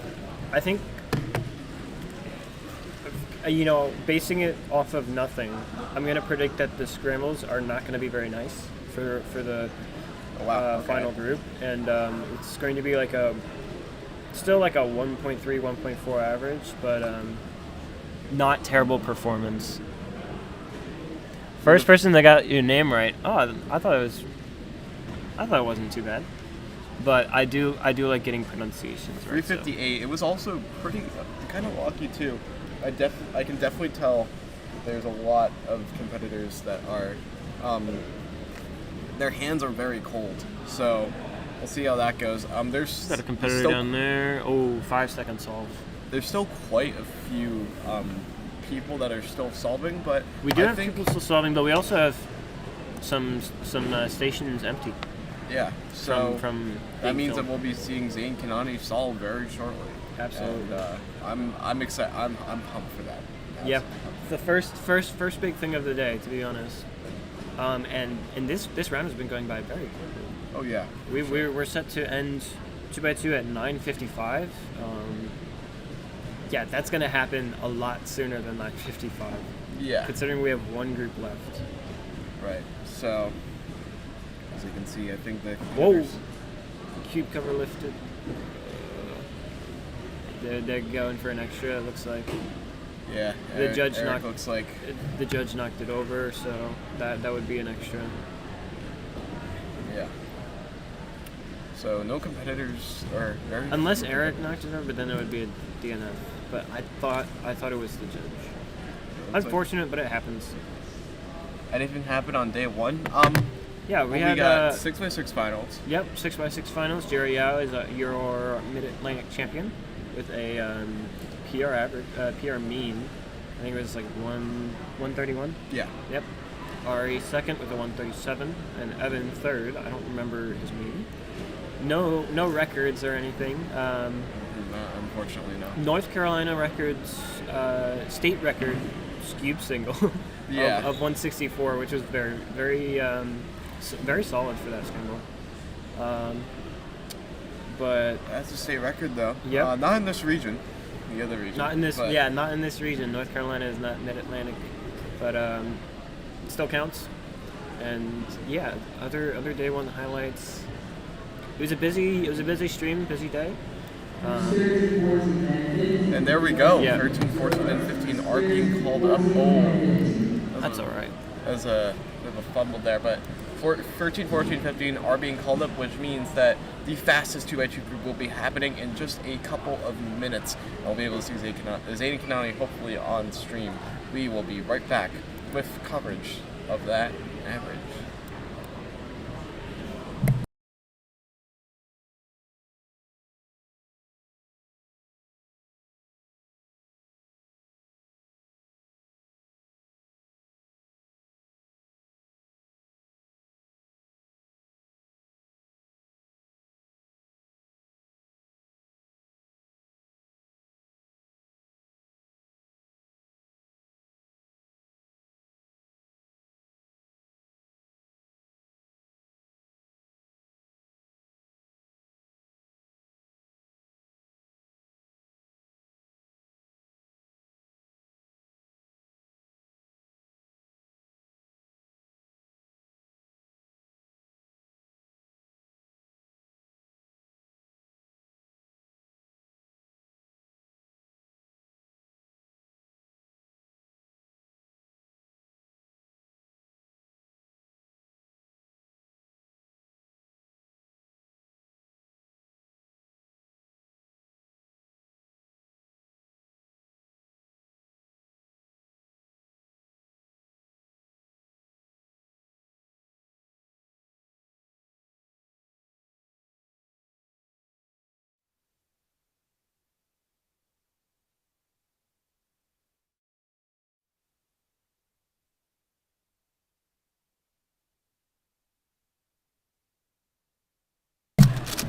I think. Basing it off of nothing, I'm gonna predict that the scrambles are not gonna be very nice for the final group, and it's going to be still like a 1.3, 1.4 average, but not terrible performance. First person that got your name right. Oh, I thought it wasn't too bad, but I do like getting pronunciations right. 358. It was also pretty kind of lucky too. I can definitely tell there's a lot of competitors that are their hands are very cold. So we'll see how that goes. There's got a competitor down there. Oh, 5-second solve. There's still quite a few people that are still solving, but we do have people still solving, but we also have some stations empty. Yeah. So from that means that we'll be seeing Zane Kanani solve very shortly. Absolutely. And I'm excited. I'm pumped for that. Yep. The first big thing of the day, to be honest. And this round has been going by very quickly. Oh yeah. We're set to end 2x2 at 9:55. Yeah, that's gonna happen a lot sooner than 9:55. Yeah. Considering we have one group left. Right. So as you can see, I think the whoa, cube cover lifted. They're going for an extra. It looks like. Yeah. The judge knocked it over, so that would be an extra. Yeah. So no competitors are very. Unless Eric knocked it over, but then it would be a DNF. But I thought it was the judge. Unfortunate, but it happens. Anything happen on day 1? Yeah, we got 6x6 finals. Yep, 6x6 finals. Jerry Yao is your Mid-Atlantic champion with a PR average, PR mean. I think it was like 131. Yeah. Yep. Ari second with a 137, and Evan third. I don't remember his mean. No records or anything. Unfortunately, no. North Carolina records, state record, cube single of 164, which was very solid for that scramble. But that's a state record though. Yeah. Not in this region. The other region. Not in this. Not in this region. North Carolina is not Mid-Atlantic, but it still counts. And yeah, other day 1 highlights. It was a busy stream, busy day. And there we go. Yeah. 13, 14, and 15 are being called up. Oh, That's all right. There's a bit of a fumble there, but 13, 14, 15 are being called up, which means that the fastest 2x2 group will be happening in just a couple of minutes. I'll be able to see Zane Kanani hopefully on stream. We will be right back with coverage of that average.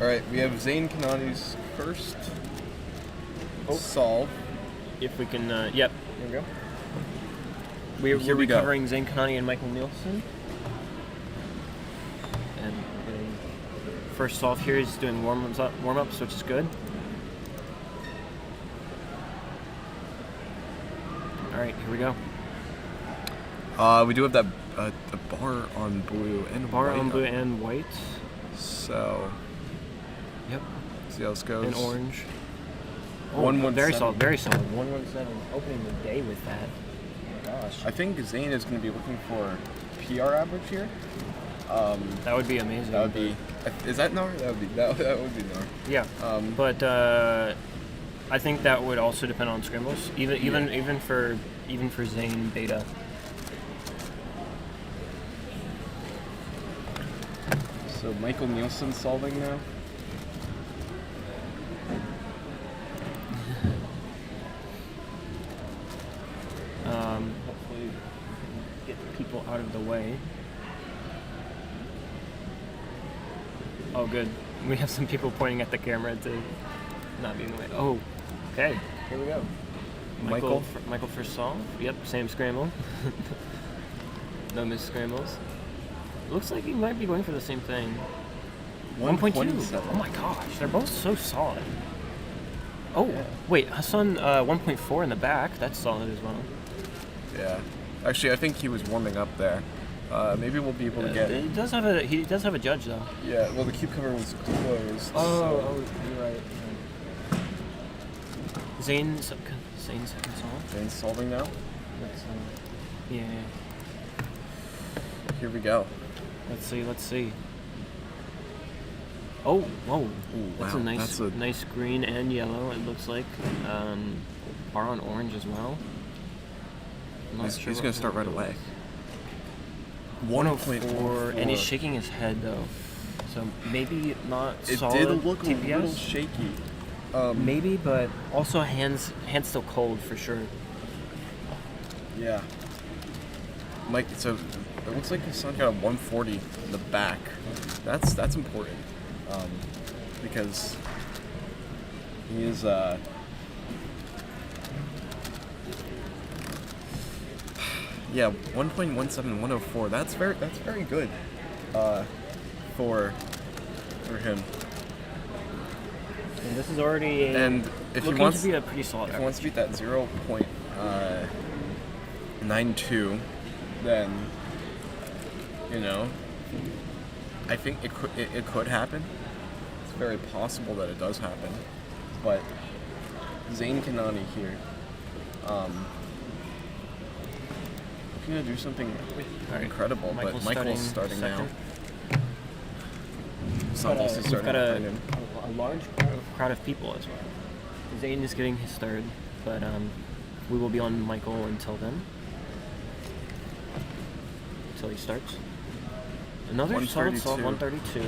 All right, we have Zane Kanani's first solve. If we can, yep. There we go. We're Here we go. covering Zane Kanani and Michael Nielsen. And first solve here is doing warm-ups, which is good. All right, here we go. We do have that the bar on blue and Bar white. on blue and white. So, Yep. see how this goes. And orange. Oh, 117. very solid, very solid. 117. Opening the day with that. Oh my gosh. I think Zane is going to be looking for PR average here. That would be amazing. That would be. Is that NAR? That would be. That would be NAR. Yeah. But I think that would also depend on scrambles. Even for Zane beta. So Michael Nielsen solving now. Hopefully get people out of the way. Oh, good. We have some people pointing at the camera to not be in the way. Oh, okay. Here we go. Michael Michael first solve. Yep, same scramble. No missed scrambles. Looks like he might be going for the same thing. 1.2. Oh my gosh, they're both so solid. Oh, Yeah. wait, Hassan 1.4 in the back. That's solid as well. Yeah. Actually, I think he was warming up there. Maybe we'll be able to get. He does have a judge though. Yeah. Well, the cube cover was closed. You're right. Zane's second solve. Zane's solving now. Yeah. Here we go. Let's see. Oh, whoa. Ooh, That's wow, a nice, that's a- nice green and yellow. It looks like. Bar on orange as well. I'm not He's sure going to start right away. 104, and he's shaking his head though. So maybe not It solid did look TPS. a little shaky. Maybe, but also hands still cold for sure. Yeah. Mike, so it looks like his son got a 140 in the back. That's important, because he is yeah, 1.17, 104. That's very good for him. And this is already And if he looking wants to be a pretty solid if he wants to beat that 0.92, then I think it could happen. It's very possible that it does happen, but Zane Kanani here, looking to do something incredible, but Michael's starting now. Santos is We've starting got behind him. a large crowd of people as well. Zane is getting his third, but we will be on Michael until then. Until he starts. Another solid solve, 132.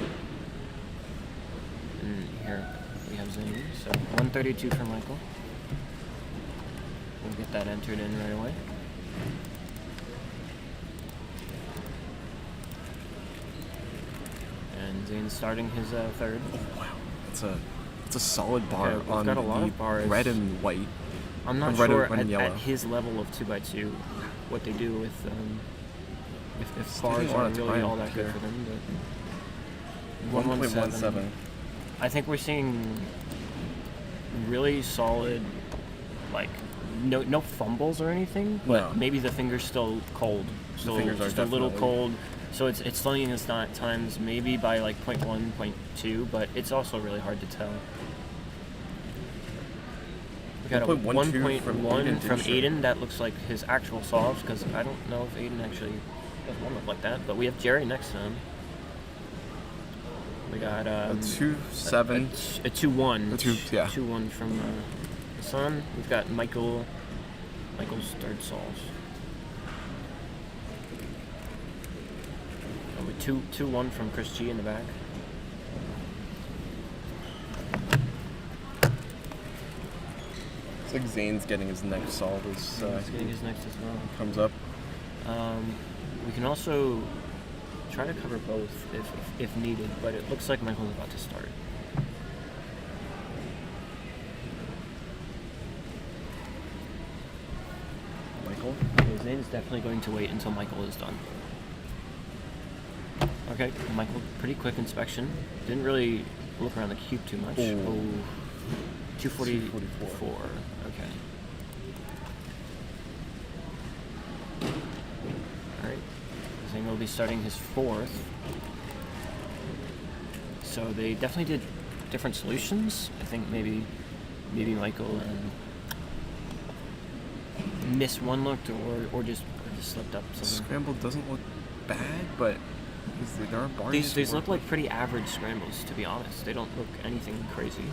And here we have Zane, so 132 for Michael. We'll get that entered in right away. And Zane's starting his third. Oh wow, it's a solid bar Okay, we've on got a lot the of bars. red and white. I'm not red sure and at yellow. his level of 2x2 what they do with if It's bars taking a lot aren't of really time all that good here. for them. But 1.17. I think we're seeing really solid, like no fumbles or anything, but No. maybe the finger's still cold, still fingers are just a little definitely- cold. So it's slowing us down at times, maybe by like 0.1, 0.2, but it's also really hard to tell. We got a 1.12 1.1 from Disher. Aiden. That looks like his actual solves, because I don't know if Aiden actually does one up like that. But we have Jerry next to him. We got A 2-7. a 2-1. A two- yeah. 2-1 from Hassan. We've got Michael's third solves. And with 2-1 from Chris G in the back. It's like Zane's getting his next solve as He's getting his next as well. comes up. We can also try to cover both if needed, but it looks like Michael's about to start. Michael. Okay, Zane is definitely going to wait until Michael is done. Okay, Michael, pretty quick inspection. Didn't really look around the cube too much. Oh, 244. Okay. Alright. Zane will be starting his 4th. So they definitely did different solutions. I think maybe Michael missed one look or just slipped up something. Scramble doesn't look bad, but there are bars. These look like pretty average scrambles, to be honest. They don't look anything crazy.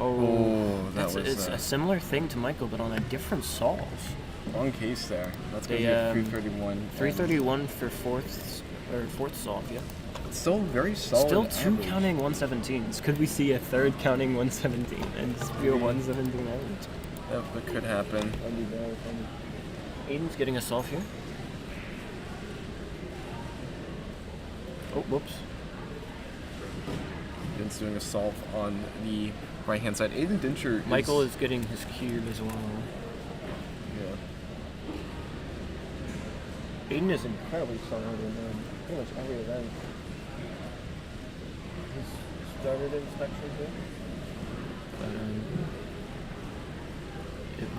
Oh, it's a similar thing to Michael, but on a different solve. Wrong case there. That's going to be a 331. 331 for fourth solve, yeah. It's still very solid. Still 2 average. counting 117s. Could we see a 3rd counting 117 and just be a 117 average? Yep, that could happen. That'd be very funny. Aiden's getting a solve here. Oh, whoops. Aiden's doing a solve on the right-hand side. Aiden Dincher Michael is getting his cube as well. Yeah. Aiden is incredibly solid in pretty much every event. He's started inspection here.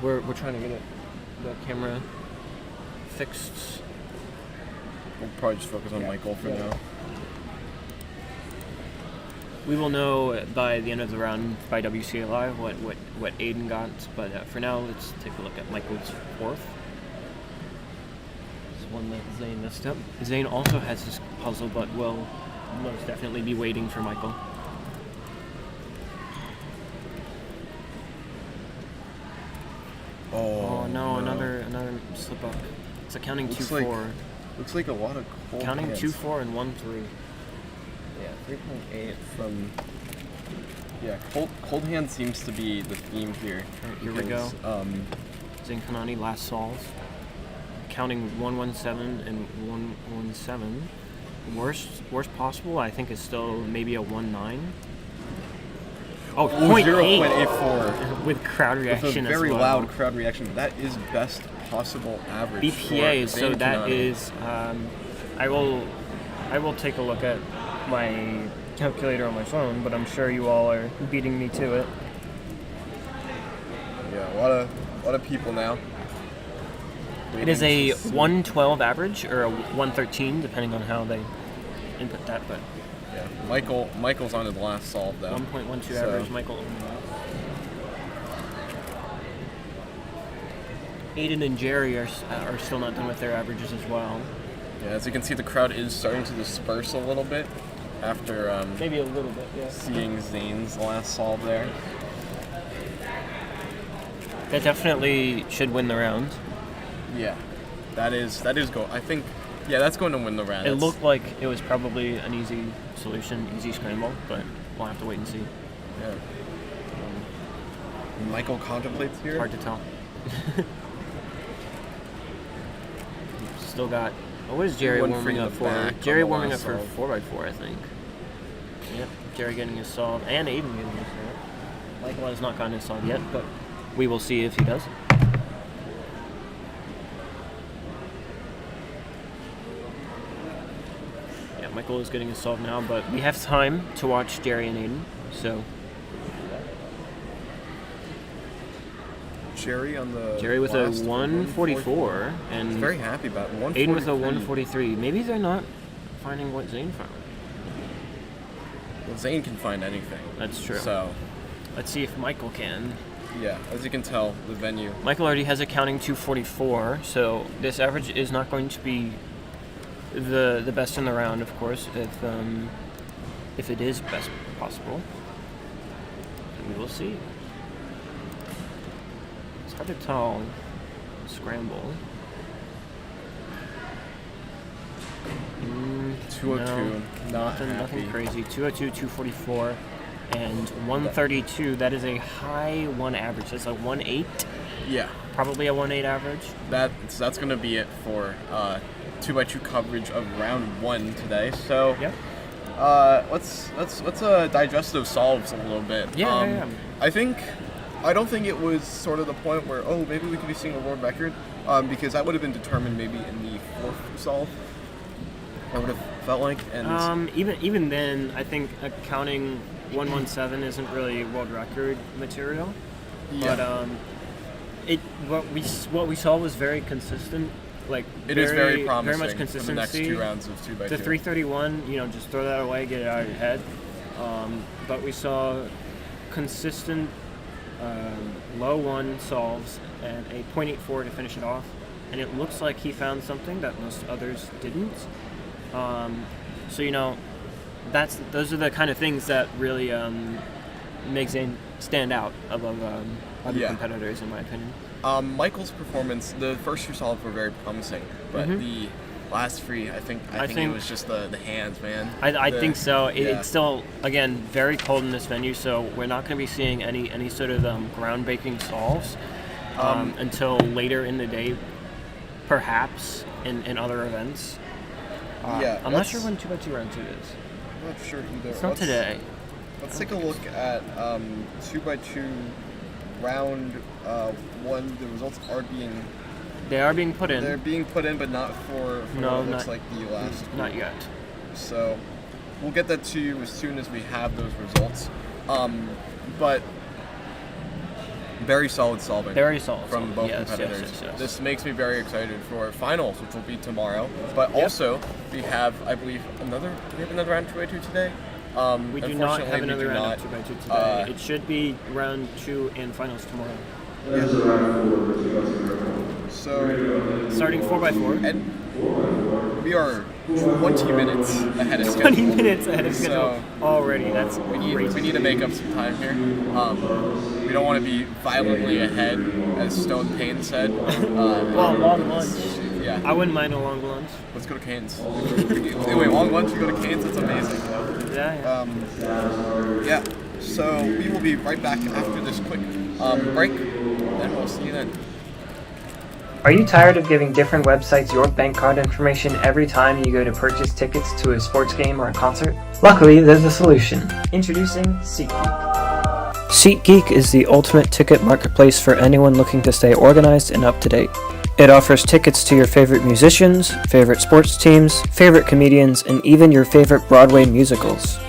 We're trying to get the camera fixed. We'll probably just focus on Michael for now. We will know by the end of the round by WCA Live what Aiden got, but for now, let's take a look at Michael's 4th. This is one that Zane messed up. Zane also has his puzzle, but will most definitely be waiting for Michael. Oh no, another slip up. It's a counting 2-4. Looks like a lot of cold Counting hands. 2-4 and 1-3. Yeah, 3.8 from. Yeah, cold hand seems to be the theme here. Alright, here we go. Zane Kanani, last solve. Counting 117 and 117. Worst possible, I think, is still maybe a 19. Oh, 0.84. With crowd reaction With a very as well. loud crowd reaction. That is best possible average. BPA, for so Zane that Kanani. is. I will take a look at my calculator on my phone, but I'm sure you all are beating me to it. Yeah, a lot of people now. It is a 112 average or a 113, depending on how they input that. But yeah, Michael's on his last solve though. 1.12 average, Michael. Aiden and Jerry are still not done with their averages as well. Yeah, as you can see, the crowd is starting to disperse a little bit after Maybe a little bit, yeah. seeing Zane's last solve there. That definitely should win the round. Yeah, that is go. I think, yeah, that's going to win the round. It looked like it was probably an easy solution, easy scramble, but we'll have to wait and see. Yeah. Michael contemplates here. Hard to tell. Still got. What is Jerry One warming free up the for? back Jerry on the warming up last for solve. 4x4, I think. Yep, Jerry getting his solve, and Aiden getting his solve. Michael has not gotten his solve yet, but we will see if he does. Yeah, Michael is getting his solve now, but we have time to watch Jerry and Aiden, so. Jerry with a last 144, and he's very happy about it. Aiden with a 143. Maybe they're not finding what Zane found. Well, Zane can find anything. That's true. So, Let's see if Michael can. yeah, as you can tell, the venue. Michael already has a counting 244, so this average is not going to be the best in the round, of course, if it is best possible. We will see. It's hard to tell. Scramble. 202. Not Nothing happy. crazy. 202, 244, and 132. That is a high 1 average. That's a 1.8. Yeah, Probably a 1.8 average. that's gonna be it for 2x2 coverage of round 1 today. So, Yep. let's digest those solves a little bit. Yeah. I think I don't think it was sort of the point where, oh, maybe we could be seeing a world record, because that would have been determined maybe in the 4th solve. I would have felt like, and even then, I think counting 117 isn't really world record material. yeah. But what we saw was very consistent. Like It is very promising very much for consistency. the next 2 rounds of 2x2. The 331, just throw that away, get it out of your head. But we saw consistent low 1 solves and a .84 to finish it off, and it looks like he found something that most others didn't. So those are the kind of things that really make Zane stand out above other competitors, in my opinion. Michael's performance, the first 2 solves were very promising, but the last 3, I think it was just the hands, man. I think so. It's still, again, very cold in this venue, so we're not going to be seeing any sort of ground-breaking solves until later in the day, perhaps in other events. I'm not sure when 2x2 round 2 is. I'm not sure either. It's not today. Let's take a look at 2x2 round 1. The results are being... They are being put in. They're being put in, but not for no, what looks like the last group. Not yet. So we'll get that to you as soon as we have those results. But very solid solving. Very solid from both competitors. Yes. This makes me very excited for finals, which will be tomorrow. But also, we have, I believe, another round 2x2 today. We do not have another round of 2x2 today. It should be round 2 and finals tomorrow. So starting 4x4, and we are 20 minutes ahead of schedule. 20 minutes ahead of schedule already. That's we need to make up some time here. We don't want to be violently ahead, as Stone Payne said. Well, long lunch. Yeah. I wouldn't mind a long lunch. Let's go to Cane's. Anyway, long lunch, we go to Cane's. That's amazing. Yeah. So we will be right back after this quick break, and we'll see you then. Are you tired of giving different websites your bank card information every time you go to purchase tickets to a sports game or a concert? Luckily, there's a solution. Introducing SeatGeek. SeatGeek is the ultimate ticket marketplace for anyone looking to stay organized and up to date. It offers tickets to your favorite musicians, favorite sports teams, favorite comedians, and even your favorite Broadway musicals.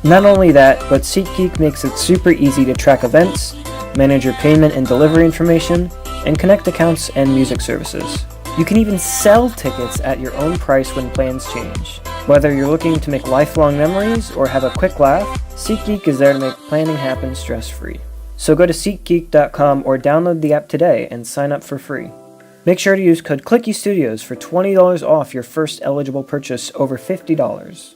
Not only that, but SeatGeek makes it super easy to track events, manage your payment and delivery information, and connect accounts and music services. You can even sell tickets at your own price when plans change. Whether you're looking to make lifelong memories or have a quick laugh, SeatGeek is there to make planning happen stress-free. So go to SeatGeek.com or download the app today and sign up for free. Make sure to use code Clicky Studios for $20 off your first eligible purchase over $50.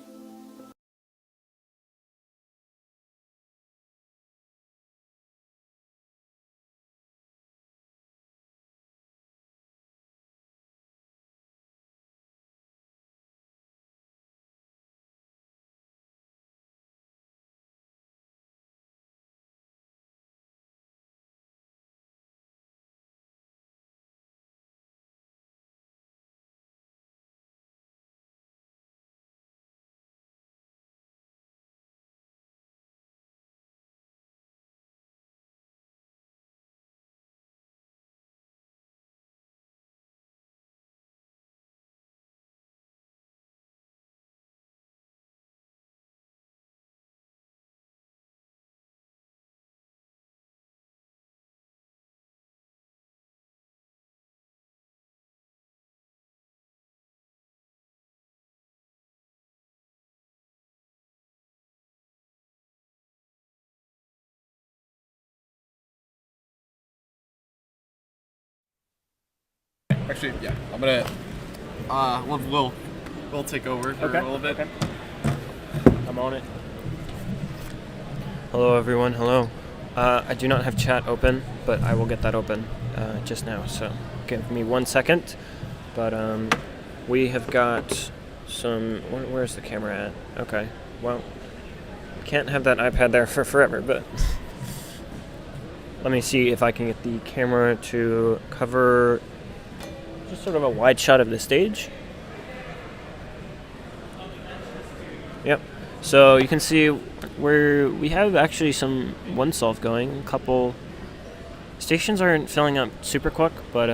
Actually, yeah, I'm gonna we'll take over for a little bit. Okay. I'm on it. Hello everyone, hello. I do not have chat open, but I will get that open just now, so give me 1 second. But we have got some, where's the camera at? Okay, well, can't have that iPad there for forever, but let me see if I can get the camera to cover just sort of a wide shot of the stage. Yep. So you can see we have actually some one solve going, a couple Stations aren't filling up super quick, but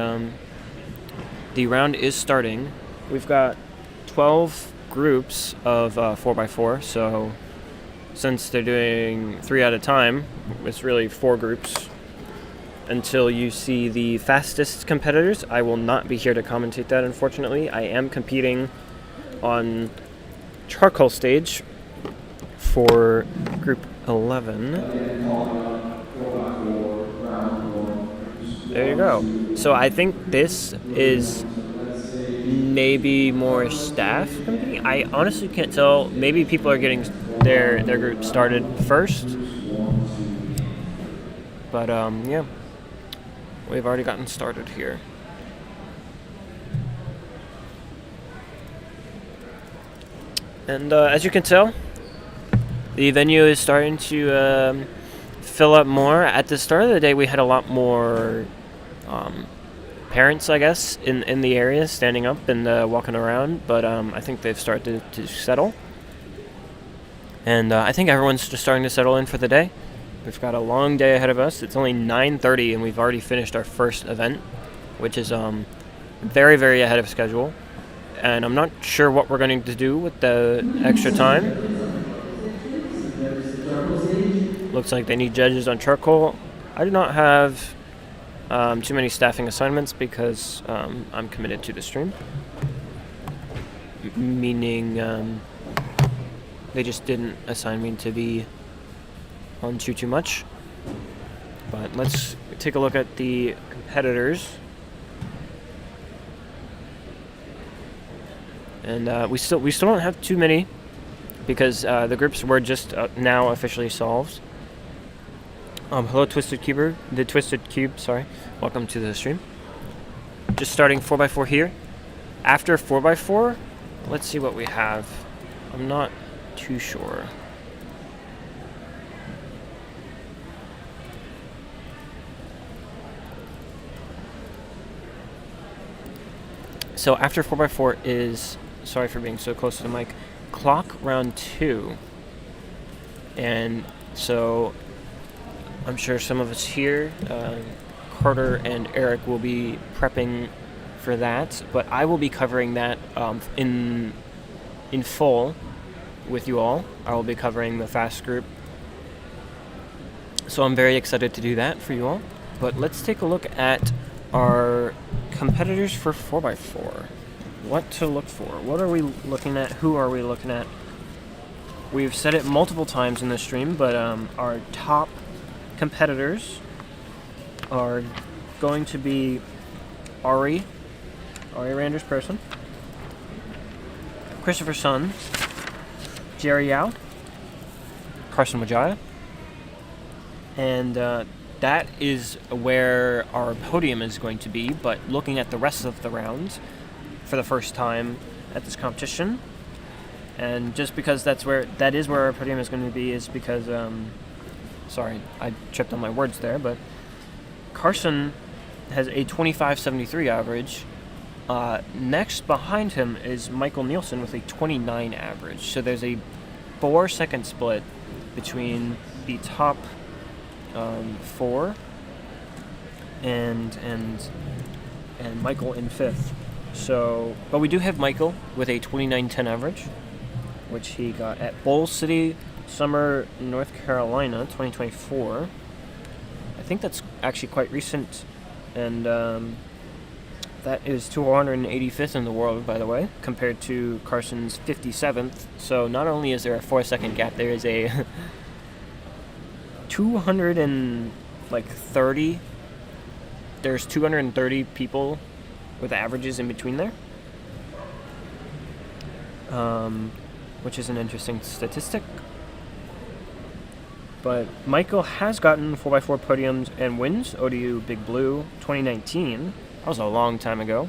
the round is starting. We've got 12 groups of 4x4, so since they're doing 3 at a time, it's really 4 groups. Until you see the fastest competitors, I will not be here to commentate that, unfortunately. I am competing on charcoal stage for group 11. There you go. So I think this is maybe more staff competing. I honestly can't tell. Maybe people are getting their group started first. But yeah. We've already gotten started here. And as you can tell, the venue is starting to fill up more. At the start of the day, we had a lot more parents, I guess, in the area standing up and walking around. But I think they've started to settle. And I think everyone's just starting to settle in for the day. We've got a long day ahead of us. It's only 9:30 and we've already finished our first event, which is very, very ahead of schedule. And I'm not sure what we're going to do with the extra time. Looks like they need judges on charcoal. I do not have too many staffing assignments because I'm committed to the stream. Meaning they just didn't assign me to be on too much. But let's take a look at the competitors. And we still don't have too many because the groups were just now officially solved. Hello, Twisted Cuber, the Twisted Cube. Sorry, welcome to the stream. Just starting 4x4 here. After 4x4, let's see what we have. I'm not too sure. So after 4x4 is, sorry for being so close to the mic, clock round 2. And so I'm sure some of us here, Carter and Eric, will be prepping for that, but I will be covering that in full with you all. I will be covering the fast group. So I'm very excited to do that for you all. But let's take a look at our competitors for 4x4. What to look for? What are we looking at? Who are we looking at? We've said it multiple times in the stream, but our top competitors are going to be Ari Randers Person, Christopher Sun, Jerry Yao, Carson Majaya, and that is where our podium is going to be. But looking at the rest of the rounds for the first time at this competition, and just because that is where our podium is going to be, is because sorry, I tripped on my words there, but Carson has a 25.73 average. Next behind him is Michael Nielsen with a 29 average. So there's a 4-second split between the top 4 and Michael in 5th. So, but we do have Michael with a 29.10 average, which he got at Bowl City Summer, North Carolina, 2024. I think that's actually quite recent, and that is 285th in the world, by the way, compared to Carson's 57th. So not only is there a 4-second gap, there is a 230. There's 230 people with averages in between there, which is an interesting statistic. But Michael has gotten 4x4 podiums and wins. ODU Big Blue 2019. That was a long time ago,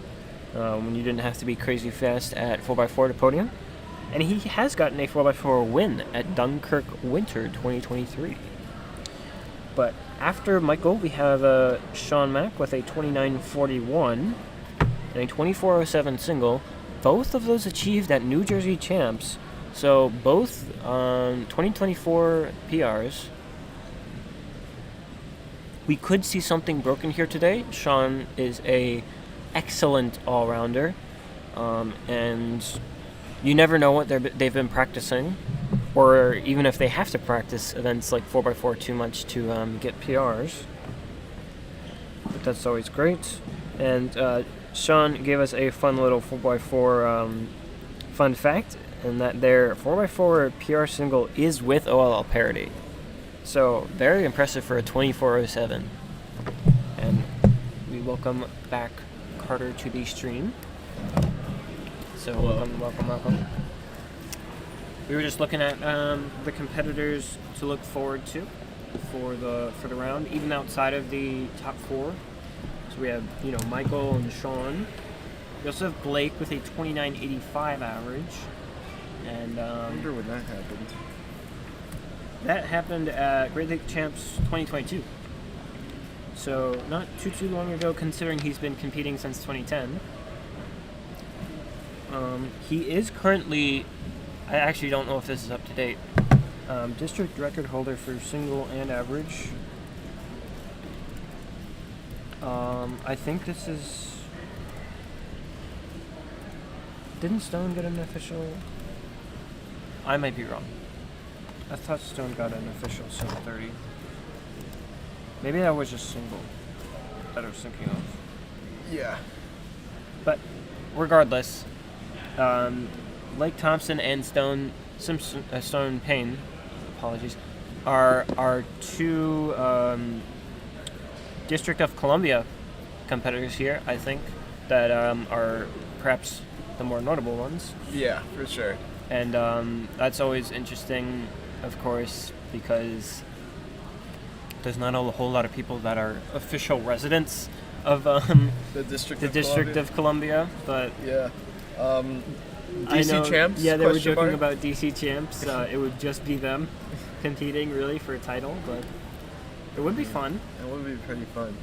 when you didn't have to be crazy fast at 4x4 to podium. And he has gotten a 4x4 win at Dunkirk Winter 2023. But after Michael, we have Sean Mack with a 29.41 and a 24.07 single. Both of those achieved at New Jersey Champs. So both 2024 PRs. we could see something broken here today. Sean is a excellent all-rounder, and you never know what they've been practicing, or even if they have to practice events like 4x4 too much to get PRs. But that's always great. And Sean gave us a fun little 4x4 fun fact, and that their 4x4 PR single is with OLL parity. So very impressive for a 2407. And we welcome back Carter to the stream. So welcome. We were just looking at the competitors to look forward to for the round, even outside of the top 4. So we have Michael and Sean. We also have Blake with a 29.85 average. And I wonder when that happened. That happened at Great Lake Champs 2022. So not too long ago, considering he's been competing since 2010. He is currently, I actually don't know if this is up to date, district record holder for single and average. I think this is... Didn't Stone get an official... I might be wrong. I thought Stone got an official 730. Maybe that was just single that I was thinking of. Yeah. But regardless, Lake Thompson and Stone Payne, apologies, are two District of Columbia competitors here, I think, that are perhaps the more notable ones. Yeah, for sure. And that's always interesting, of course, because there's not a whole lot of people that are official residents of The District of Columbia, but yeah. I DC know, champs? Yeah, they were Question joking mark? about DC champs. It would just be them competing really for a title, but it would be fun. It would be pretty fun.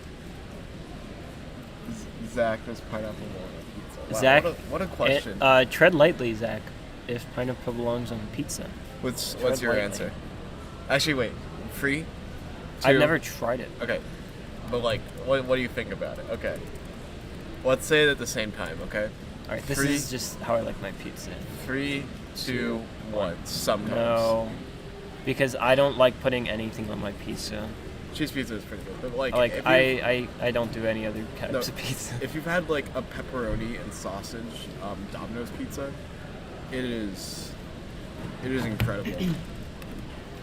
Zach, does pineapple belong on pizza? Wow, Zach, what a question. Tread lightly, Zach. If pineapple belongs on pizza. What's tread your lightly. answer? Actually, wait. Free? I've Two? never tried it. Okay. But like, what do you think about it? Okay. Let's say it at the same time, okay? All right, this Three. is just how I like my pizza. 3, 2, 1. Sometimes. No, because I don't like putting anything on my pizza. Cheese pizza is pretty good. But like if I don't do any other types No, of pizza. if you've had like a pepperoni and sausage Domino's pizza, it is incredible.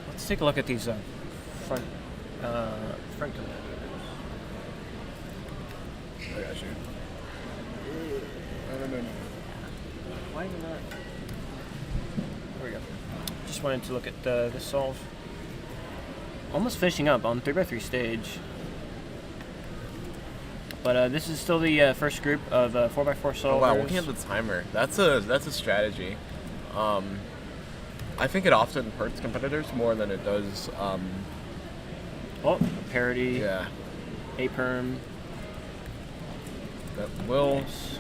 Let's take a look at these front competitors. I got you. I don't know. Why not? There we go. Just wanted to look at the solve. Almost finishing up on 3x3 stage. But this is still the first group of 4x4 solvers. Oh, wow, looking at the timer, that's a strategy. I think it often hurts competitors more than it does. Oh, parity. Yeah, A-perm. that will. Nice.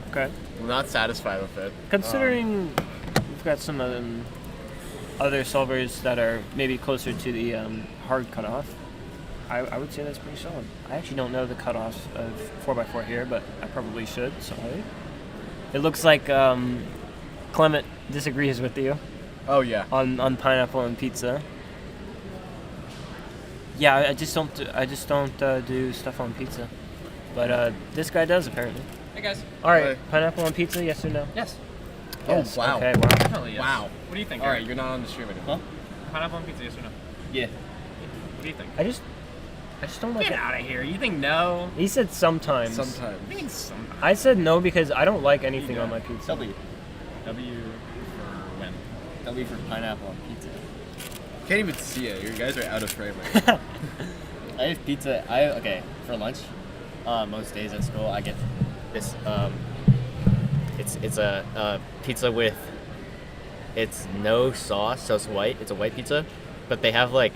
Okay. I'm not satisfied with it. Considering we've got some other solvers that are maybe closer to the hard cutoff, I would say that's pretty solid. I actually don't know the cutoffs of 4x4 here, but I probably should. Sorry. It looks like Clement disagrees with you Oh yeah. on pineapple and pizza. Yeah, I just don't do stuff on pizza, but this guy does apparently. Hey guys. All right, Hey. pineapple on pizza, yes or no? Yes. Oh Yes. wow. Okay. Wow. Definitely yes. Wow. What do you think? All right, Eric? you're not on the stream anymore. Pineapple on pizza, yes or no? Yeah. What do you think? I just don't like Get it. out of here. You think no? He said sometimes. Sometimes. You think sometimes? I said no because I don't like anything on my pizza. W. W for when? W for pineapple on pizza. Can't even see it. You guys are out of frame right now. I have pizza. Okay, for lunch. Most days at school, I get this. It's a pizza with. It's no sauce, so it's white. It's a white pizza, but they have like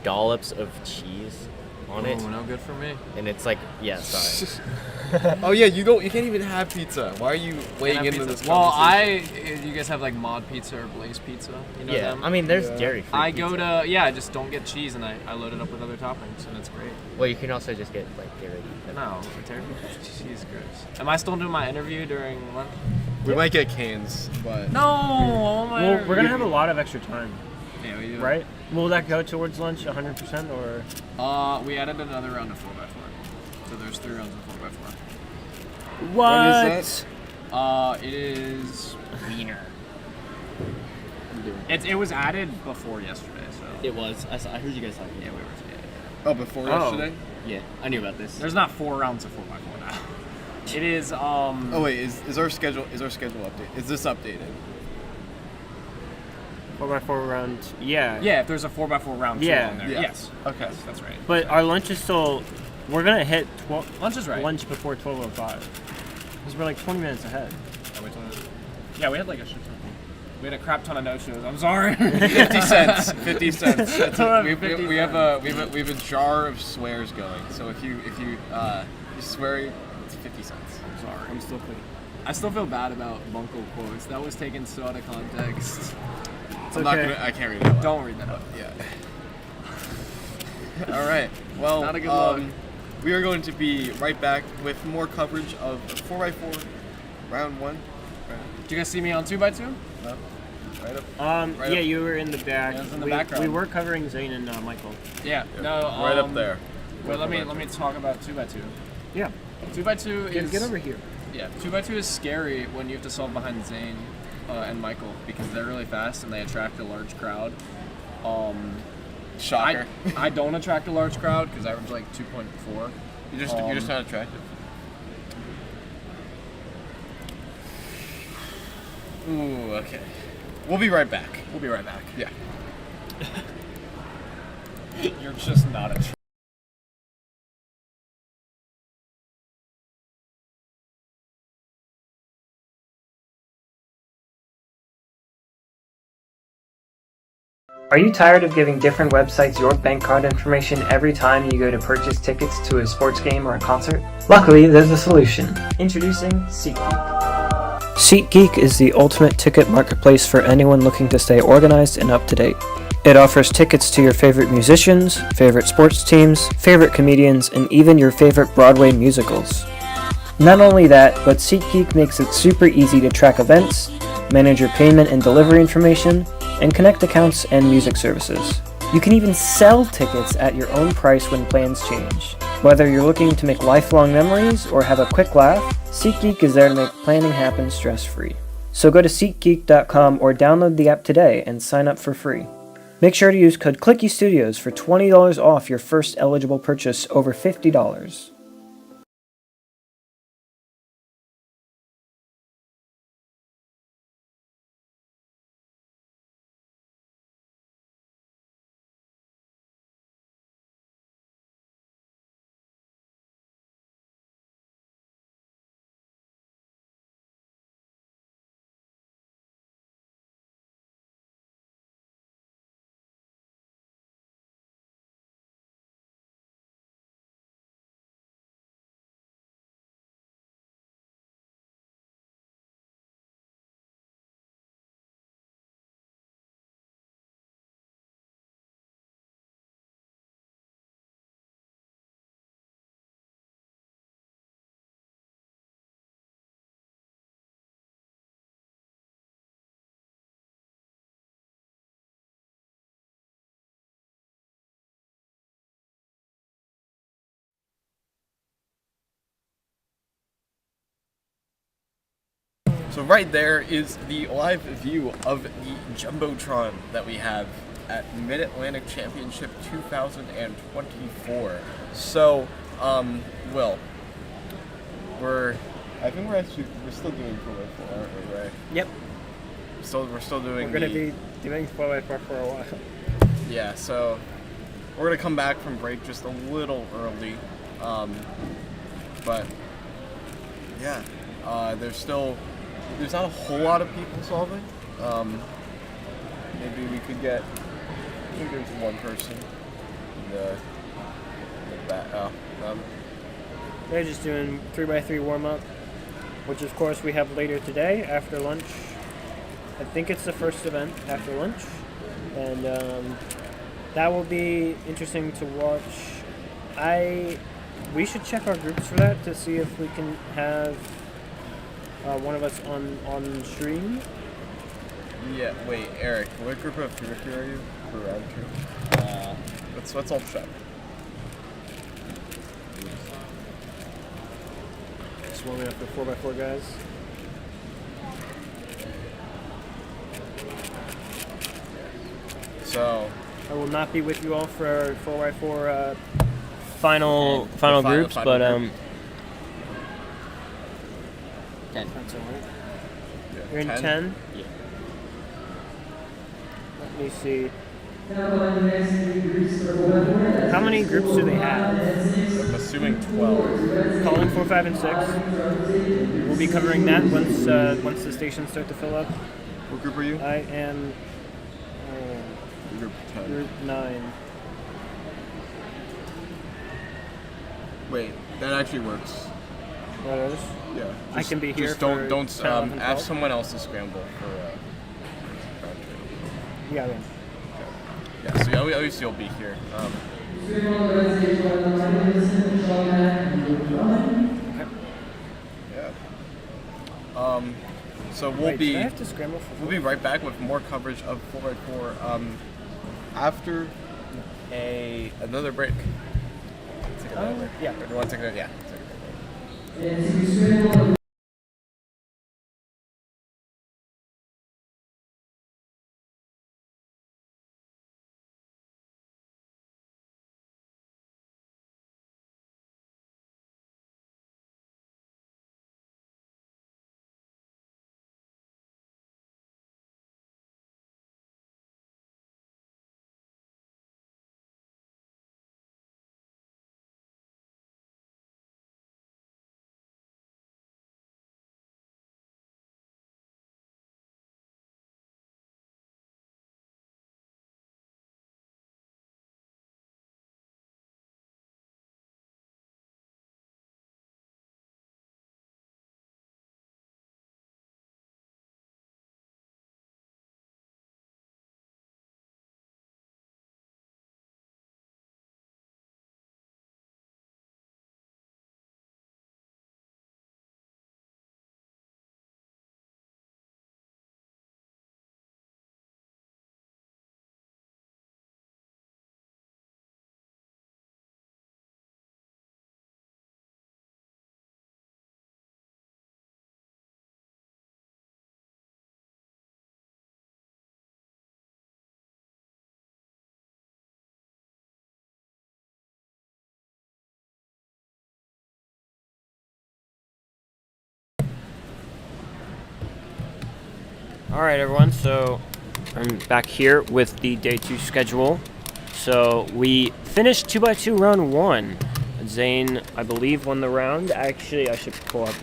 dollops of cheese on it, no good for me. and it's like, yeah, sorry. Oh yeah, you can't even have pizza. Why are you weighing into this? Well, conversation? you guys have like Mod Pizza or Blaze Pizza. You know Yeah, them? I mean, there's dairy-free I pizza. go to I just don't get cheese and I load it up with other toppings and it's great. Well, you can also just get like dairy. No, cheese gross. Am I still doing my interview during lunch? We might get cans, but No. Oh my. Well, we're gonna have a lot of extra time, Yeah, we do. right? Will that go towards lunch 100% or? We added another round of 4x4, so there's 3 rounds of 4x4. What? When is that? It is wiener. It was added before yesterday, so It was. I heard you guys talking. yeah, we were. Oh, before Oh. yesterday. Yeah, I knew about this. There's not 4 rounds of 4x4 now. It is Oh wait, is our schedule updated? Is this updated? 4x4 round. Yeah. Yeah, if there's a 4x4 round 2 Yeah. on there. Yeah. Yes. Okay. Yes, that's right. But our lunch is still. We're gonna hit 12. Lunch is right. Lunch before 12:05. Because we're like 20 minutes ahead. Yeah, we had like a shit ton. We had a crap ton of no-shows. I'm sorry. 50 cents. 50 cents. That's Hold on, we 50 have a jar of swears going. So if you swear, it's 50 cents. I'm sorry. I'm still clean. I still feel bad about Bunko quotes. That was taken so out of context. I'm not okay. gonna. I can't read it out loud. Don't read that out. Yeah. All right. Well, Not a good look. we are going to be right back with more coverage of 4x4 round 1. Did you guys see me on 2x2? No. Right up. Right Yeah, up. you were in the back. Yeah, I was in the we, background. we were covering Zane and Michael. Yeah. No. Right up there. Well, let me talk about 2x2. Yeah. 2x2 is Get over here. Yeah, 2x2 is scary when you have to solve behind Zane and Michael because they're really fast and they attract a large crowd. Shocker. I don't attract a large crowd because I average like 2.4. You're just not attractive. Ooh. Okay. We'll be right back. Yeah. You're just not attractive. Are you tired of giving different websites your bank card information every time you go to purchase tickets to a sports game or a concert? Luckily, there's a solution. Introducing SeatGeek. SeatGeek is the ultimate ticket marketplace for anyone looking to stay organized and up to date. It offers tickets to your favorite musicians, favorite sports teams, favorite comedians, and even your favorite Broadway musicals. Not only that, but SeatGeek makes it super easy to track events, manage your payment and delivery information, and connect accounts and music services. You can even sell tickets at your own price when plans change. Whether you're looking to make lifelong memories or have a quick laugh, SeatGeek is there to make planning happen stress-free. So go to SeatGeek.com or download the app today and sign up for free. Make sure to use code Clicky Studios for $20 off your first eligible purchase over $50. So right there is the live view of the Jumbotron that we have at Mid-Atlantic Championship 2024. So, Will, I think we're still doing 4x4, aren't we, right? Yep. We're still doing We're going to be doing 4x4 for a while. Yeah, so we're gonna come back from break just a little early, but yeah, there's not a whole lot of people solving. Maybe we could get. I think there's one person They're just doing 3x3 warm-up, which of course we have later today after lunch. I think it's the first event after lunch, and that will be interesting to watch. We should check our groups for that to see if we can have one of us on stream. Yeah, wait, Eric, what group of Clicky are you for round 2? Let's all check. Just warming up for 4x4 guys. So I will not be with you all for our 4x4 final groups, final but group. 10. you're in 10. Yeah. Let me see. How many groups do they have? I'm assuming 12. Calling 4, 5, and 6. We'll be covering that once the stations start to fill up. What group are you? I am Group 10. group 9. Wait, that actually works. What is? Yeah. I can be here Just for don't 10, 11, ask 12. someone else to scramble for round 2. Yeah. Yeah, so at least you'll be here. Yeah. So Wait, do I have to scramble for we'll be right back with more coverage of 4x4 after another break. Take another break. yeah. Or do you want to take a take a break. Alright everyone, so I'm back here with the day 2 schedule. So we finished 2x2 round 1. Zane, I believe, won the round. Actually, I should pull up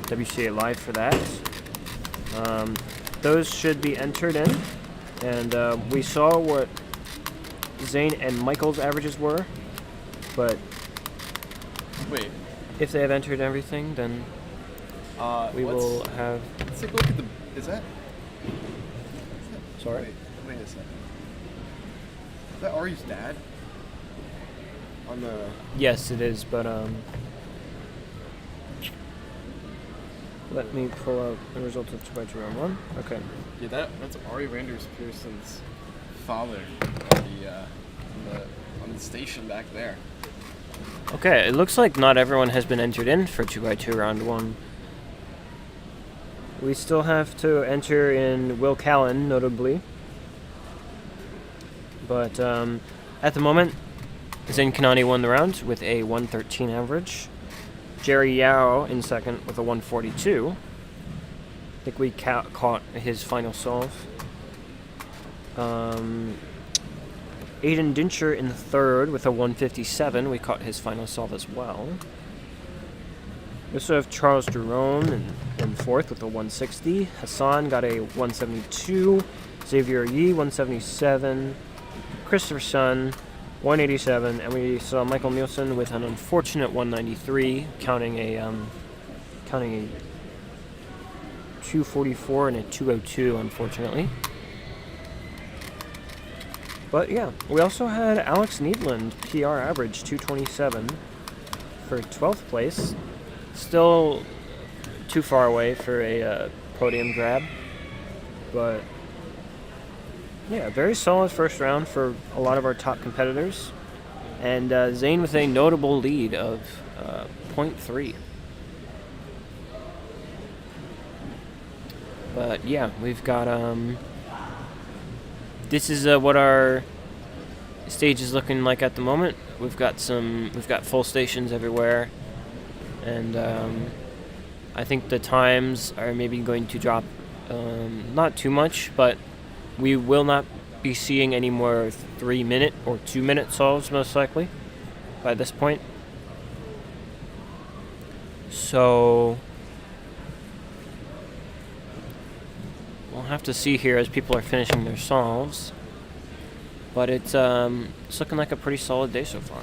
WCA Live for that. Those should be entered in. And we saw what Zane and Michael's averages were. But Wait. if they have entered everything, then we will have... Let's take a look at the... Is that... Sorry? Wait a second. Is that Ari's dad? On the... Yes, it is, but let me pull out the results of 2x2 round 1. Okay. Yeah, that's Ari Randers Pearson's father on the station back there. Okay, it looks like not everyone has been entered in for 2x2 round 1. We still have to enter in Will Callan, notably. But at the moment, Zane Kanani won the round with a 113 average. Jerry Yao in second with a 142. I think we caught his final solve. Aiden Dincher in third with a 157. We caught his final solve as well. We also have Charles Jerome in fourth with a 160. Hassan got a 172. Xavier Yi, 177. Christopher Sun 187, and we saw Michael Nielsen with an unfortunate 193, counting a 244 and a 202, unfortunately. But yeah, we also had Alex Needland, PR average 227 for 12th place. Still too far away for a podium grab, but yeah, very solid first round for a lot of our top competitors. And Zane with a notable lead of 0.3. But yeah, we've got this is what our stage is looking like at the moment. We've got full stations everywhere, and I think the times are maybe going to drop not too much, but we will not be seeing any more 3-minute or 2-minute solves most likely by this point. So we'll have to see here as people are finishing their solves, but it's looking like a pretty solid day so far.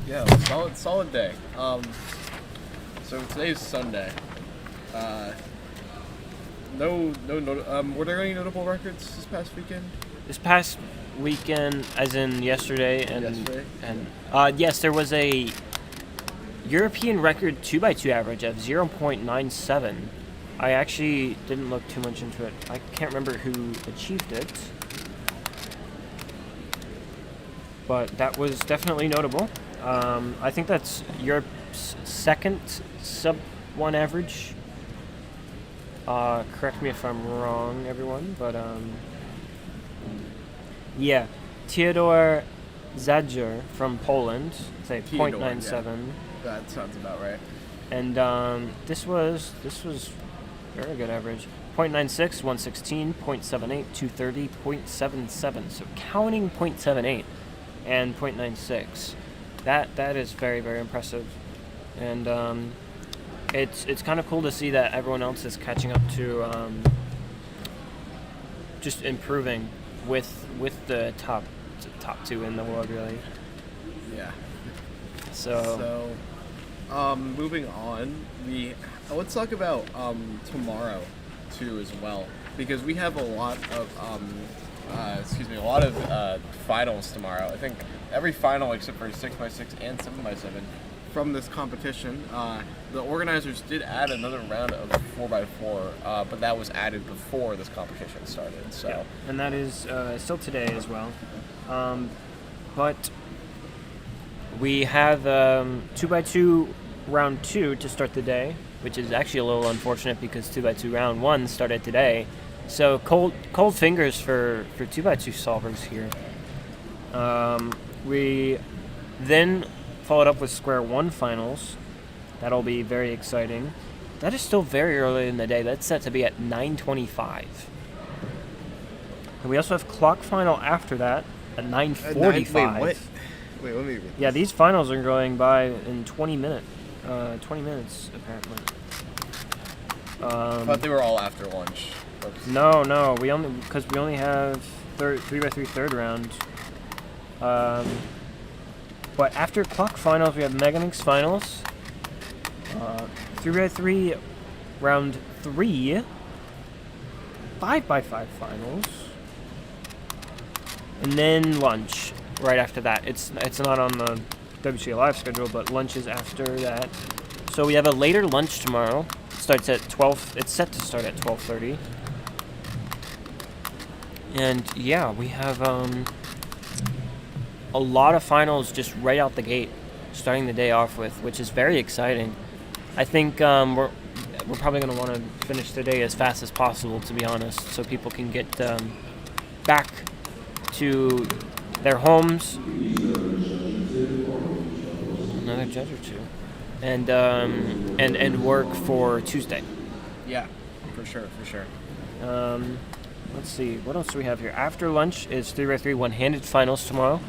Yeah, solid day. So today's Sunday. Were there any notable records this past weekend? This past weekend, as in yesterday, yes, there was a European record 2x2 average of 0.97. I actually didn't look too much into it. I can't remember who achieved it, but that was definitely notable. I think that's Europe's second sub-1 average. Correct me if I'm wrong, everyone, but yeah, Theodor Zadger from Poland, say 0.97. Yeah. That sounds about right. And this was very good average. 0.96, 116, 0.78, 230, 0.77. So counting 0.78 and 0.96, that is very, very impressive. And it's kind of cool to see that everyone else is catching up to just improving with the top two in the world, really. Yeah. So moving on, let's talk about tomorrow too as well, because we have a lot of finals tomorrow. I think every final except for 6x6 and 7x7 from this competition. The organizers did add another round of 4x4, but that was added before this competition started. So, yeah. And that is still today as well. But we have 2x2 round 2 to start the day, which is actually a little unfortunate because 2x2 round 1 started today. So cold fingers for 2x2 solvers here. We then followed up with square 1 finals. That'll be very exciting. That is still very early in the day. That's set to be at 9:25. And we also have clock final after that at 9:45. Wait, let me read this. Yeah, these finals are going by in 20 minutes apparently. I thought they were all after lunch. No, we only have 3x3 third round. But after clock finals, we have Megaminx finals, 3x3 round 3, 5x5 finals, and then lunch right after that. It's not on the WCA Live schedule, but lunch is after that. So we have a later lunch tomorrow. It starts at 12. It's set to start at 12:30. And yeah, we have a lot of finals just right out the gate, starting the day off with, which is very exciting. I think we're probably going to want to finish the day as fast as possible, to be honest, so people can get back to their homes. Another judge or two, and work for Tuesday. Yeah, for sure. Let's see, what else do we have here? After lunch is 3x3 one-handed finals tomorrow.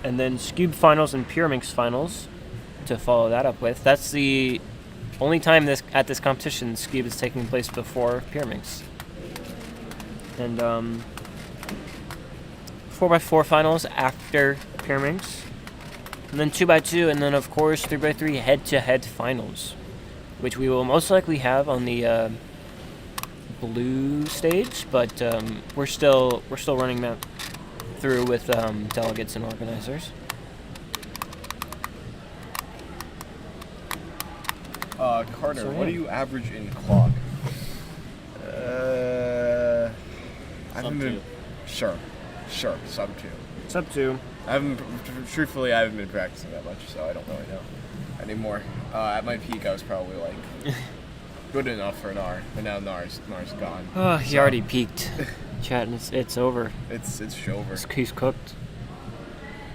And then Scube finals and Pyraminx finals to follow that up with. That's the only time at this competition Scube is taking place before Pyraminx. And 4x4 finals after Pyraminx. And then 2x2, and then of course 3x3 head-to-head finals, which we will most likely have on the blue stage, but we're still running that through with delegates and organizers. Carter, So, what yeah. do you average in clock? I Sub haven't been. 2. Sure, sub 2. Sub 2. Truthfully, I haven't been practicing that much, so I don't really know anymore. At my peak, I was probably like good enough for Nar, but now Nar's gone. Oh, he already peaked. Chat, and it's over. It's over. He's cooked.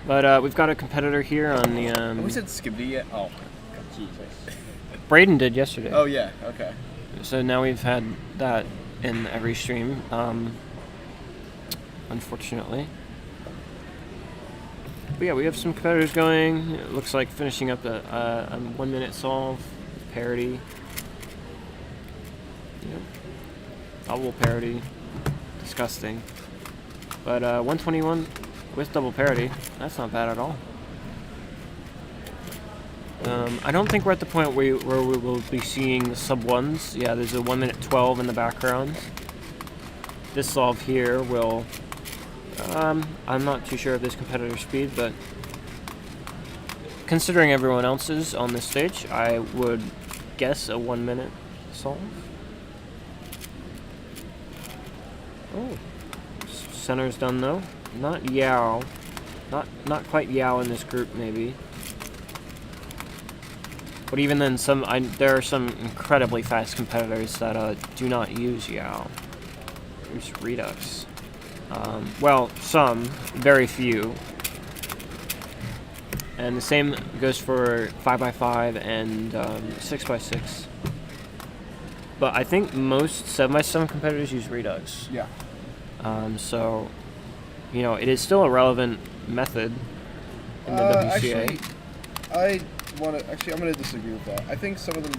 But we've got a competitor here on the. Have we said Skibidi yet? Oh, Jesus. Braden did yesterday. Oh yeah. Okay. So now we've had that in every stream. Unfortunately. But yeah, we have some competitors going. It looks like finishing up a 1 minute solve with parity. Yep. Double parity. Disgusting. But 121 with double parity. That's not bad at all. I don't think we're at the point where we will be seeing the sub ones. Yeah, there's a 1 minute 12 in the background. This solve here will. I'm not too sure of this competitor speed, but considering everyone else's on this stage, I would guess a 1 minute solve. Oh, center's done though. Not Yao. Not quite Yao in this group, maybe. But even then, there are some incredibly fast competitors that do not use Yao. Use Redux. Well, some, very few. And the same goes for 5x5 and 6x6. But I think most 7x7 competitors use Redux. Yeah. So, you know, it is still a relevant method in the WCA. I'm gonna disagree with that. I think some of them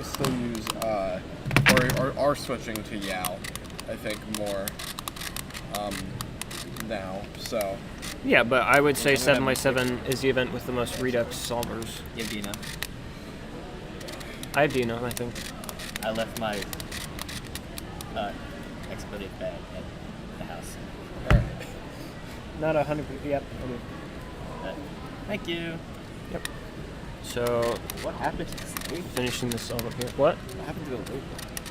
still use, or are switching to Yao. I think more, now. So. Yeah, but I would say 7x7 is the event with the most Redux solvers. You have Dino. I have Dino, I think. I left my expletive bag at the house. Alright. Not 100%. Yep. Thank you. Yep. So, What happened to this loop? finishing this solve up here. What? What happened to the loop?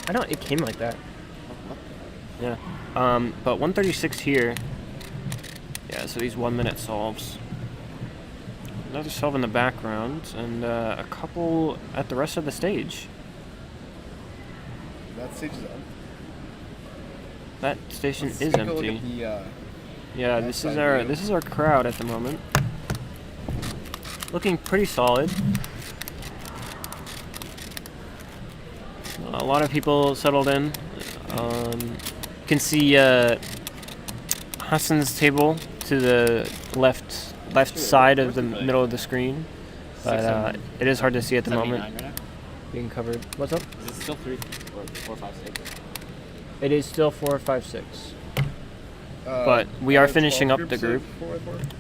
I don't. It came like that. What? Yeah. But 136 here. Yeah. So these 1 minute solves. Another solve in the background, and a couple at the rest of the stage. That stage is empty. That station Let's is take a look empty. at the, Yeah, that this is side view. our crowd at the moment. Looking pretty solid. A lot of people settled in. You can see Hassan's table to the left side of the middle of the screen, but it is hard to see at the moment. Right now? Being covered. What's up? Is it still 3 or 4, 5, 6? It is still 4, 5, 6. But we are finishing up the group.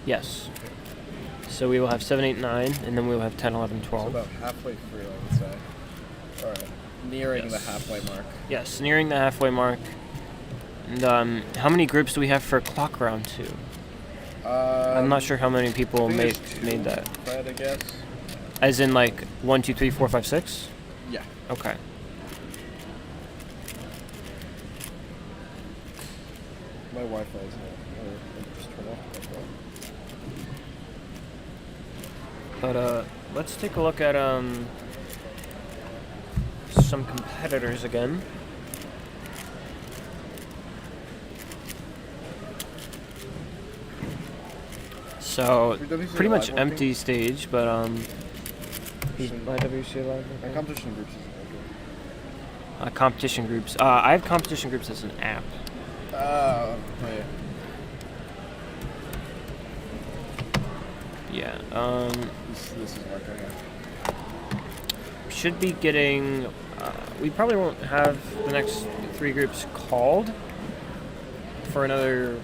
Yes. So we will have 7, 8, 9, and then we will have 10, 11, 12. About halfway through, I would say. Alright. Nearing the halfway mark. Yes, nearing the halfway mark. And how many groups do we have for clock round 2? I'm not sure how many people made that. I guess. As in like 1, 2, 3, 4, 5, 6? Yeah. Okay. My Wi-Fi is just turn off. But let's take a look at some competitors again. So pretty much empty stage, but is my WCA live? My competition groups is Competition groups. I have competition groups as an app. Wait. Yeah. This is working. Should be getting. We probably won't have the next 3 groups called for another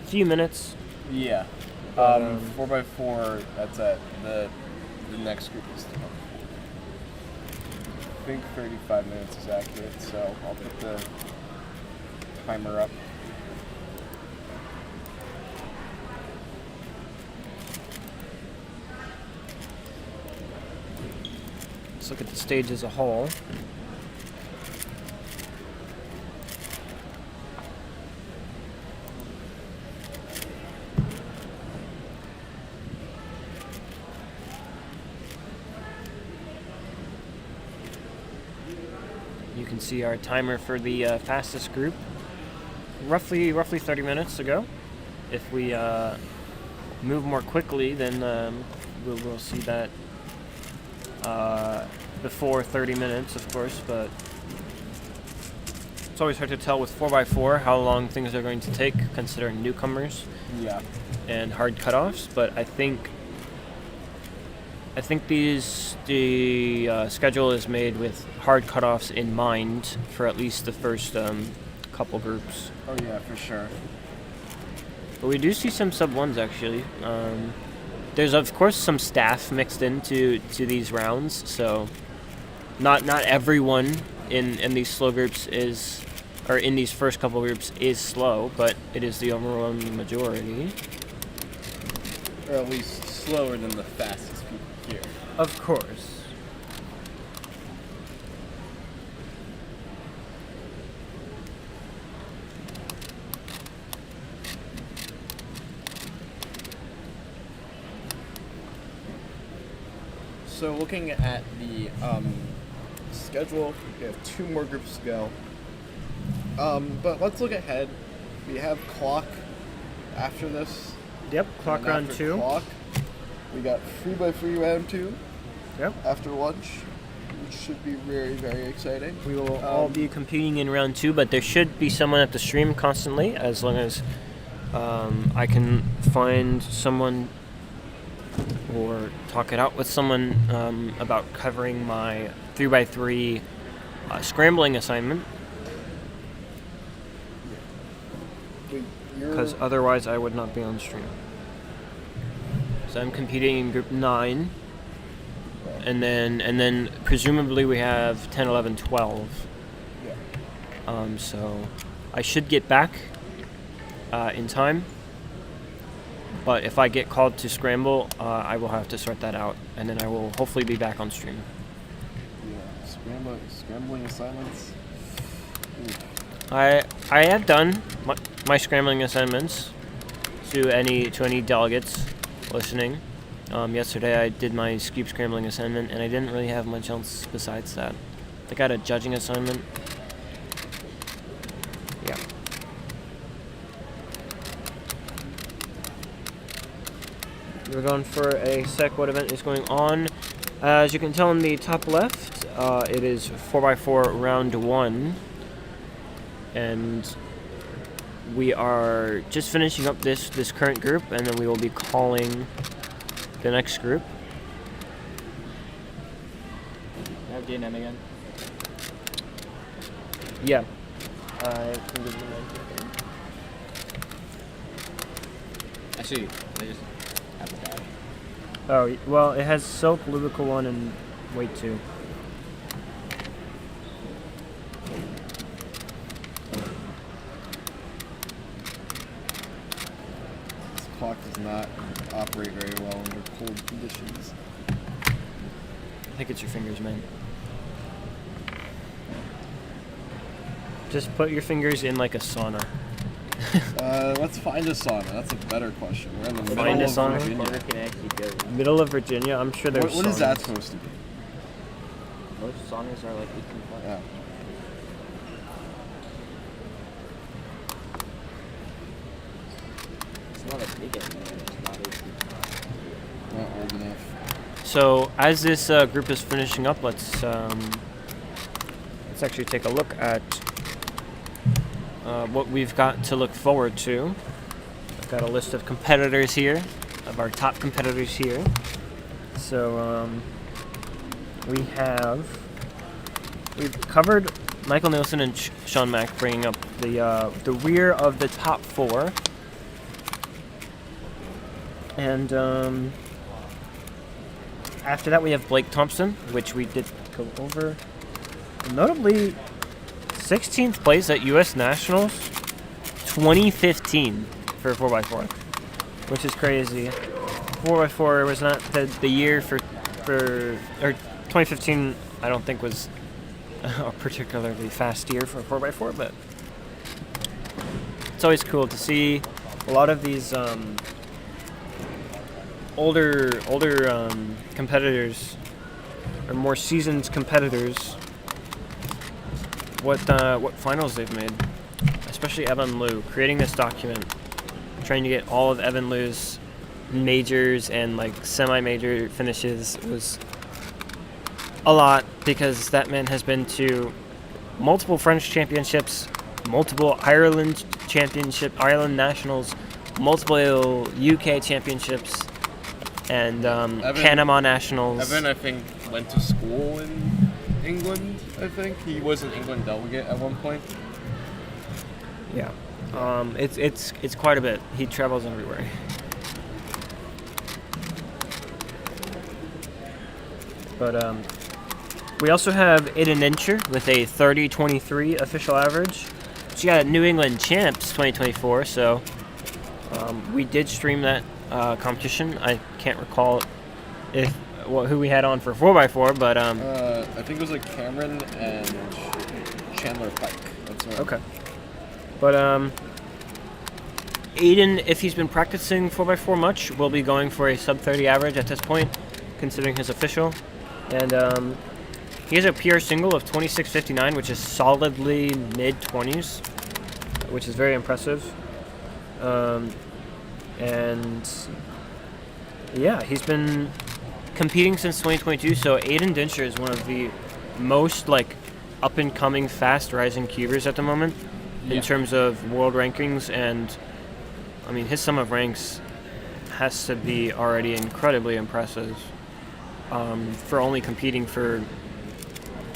few minutes. Yeah. Um, 4x4, that's it. The next group is 12. I think 35 minutes is accurate, so I'll put the timer up. Let's look at the stage as a whole. You can see our timer for the fastest group. Roughly 30 minutes to go. If we move more quickly, then we'll see that before 30 minutes, of course, but it's always hard to tell with 4x4 how long things are going to take, considering newcomers Yeah. and hard cutoffs. But I think the schedule is made with hard cutoffs in mind for at least the first couple groups. Oh yeah, for sure. But we do see some sub ones actually. There's of course some staff mixed into these rounds, so not everyone in these slow groups is, or in these first couple groups is slow, but it is the overwhelming majority. Or at least slower than the fastest people here. Of course. So looking at the schedule, we have 2 more groups to go. But let's look ahead. We have clock after this. Yep, clock And round after 2. Clock, we got 3x3 round 2 Yep. after lunch, which should be very, very exciting. We will all be competing in round 2, but there should be someone at the stream constantly, as long as I can find someone or talk it out with someone about covering my 3x3 scrambling assignment, because otherwise I would not be on stream. So I'm competing in group 9. And then presumably we have 10, 11, 12. Yeah. So I should get back in time. But if I get called to scramble, I will have to sort that out, and then I will hopefully be back on stream. Yeah, scrambling assignments. I have done my scrambling assignments to any delegates listening. Yesterday I did my scoop scrambling assignment, and I didn't really have much else besides that. I think I had a judging assignment. Yeah. We're going for a sec. What event is going on? As you can tell in the top left, it is 4x4 round 1, and we are just finishing up this current group, and then we will be calling the next group. I have D&M again. Yeah. I can give you Actually, they just have a bad. Oh, well, it has Silk, Lubical 1, and Weight 2. This clock does not operate very well under cold conditions. I think it's your fingers, man. Just put your fingers in like a sauna. Let's find a sauna. That's a better question. We're in the middle Find a of sauna? Virginia. Middle of Virginia? I'm sure there's What is that saunas. supposed to be? Most saunas are like 18+. Yeah. It's not a big anymore. It's not 18+. Not old enough. So as this group is finishing up, let's actually take a look at what we've got to look forward to. I've got a list of competitors here, of our top competitors here. So we've covered Michael Nielsen and Sean Mack, bringing up the rear of the top 4. And after that, we have Blake Thompson, which we did go over. Notably, 16th place at U.S. Nationals 2015 for 4x4, which is crazy. 4x4 was not the year for 2015, I don't think was a particularly fast year for 4x4, but it's always cool to see a lot of these older competitors or more seasoned competitors what finals they've made, especially Evan Liu. Creating this document, trying to get all of Evan Liu's majors and like semi-major finishes was a lot, because that man has been to multiple French championships, multiple Ireland nationals, multiple UK championships, and Panama nationals. Evan, I think, went to school in England. I think he was an England delegate at one point. Yeah, it's quite a bit. He travels everywhere. But we also have Aiden Incher with a 30.23 official average. She got a New England Champs 2024, so we did stream that competition. I can't recall who we had on for 4x4, but I think it was like Cameron and Chandler Pike. That's right. Okay. But Aiden, if he's been practicing 4x4 much, will be going for a sub 30 average at this point, considering his official. And he has a PR single of 26.59, which is solidly mid 20s, which is very impressive. And yeah, he's been competing since 2022. So Aiden Dincher is one of the most like up and coming, fast rising cubers at the moment in terms of world rankings. And I mean, his sum of ranks has to be already incredibly impressive. For only competing for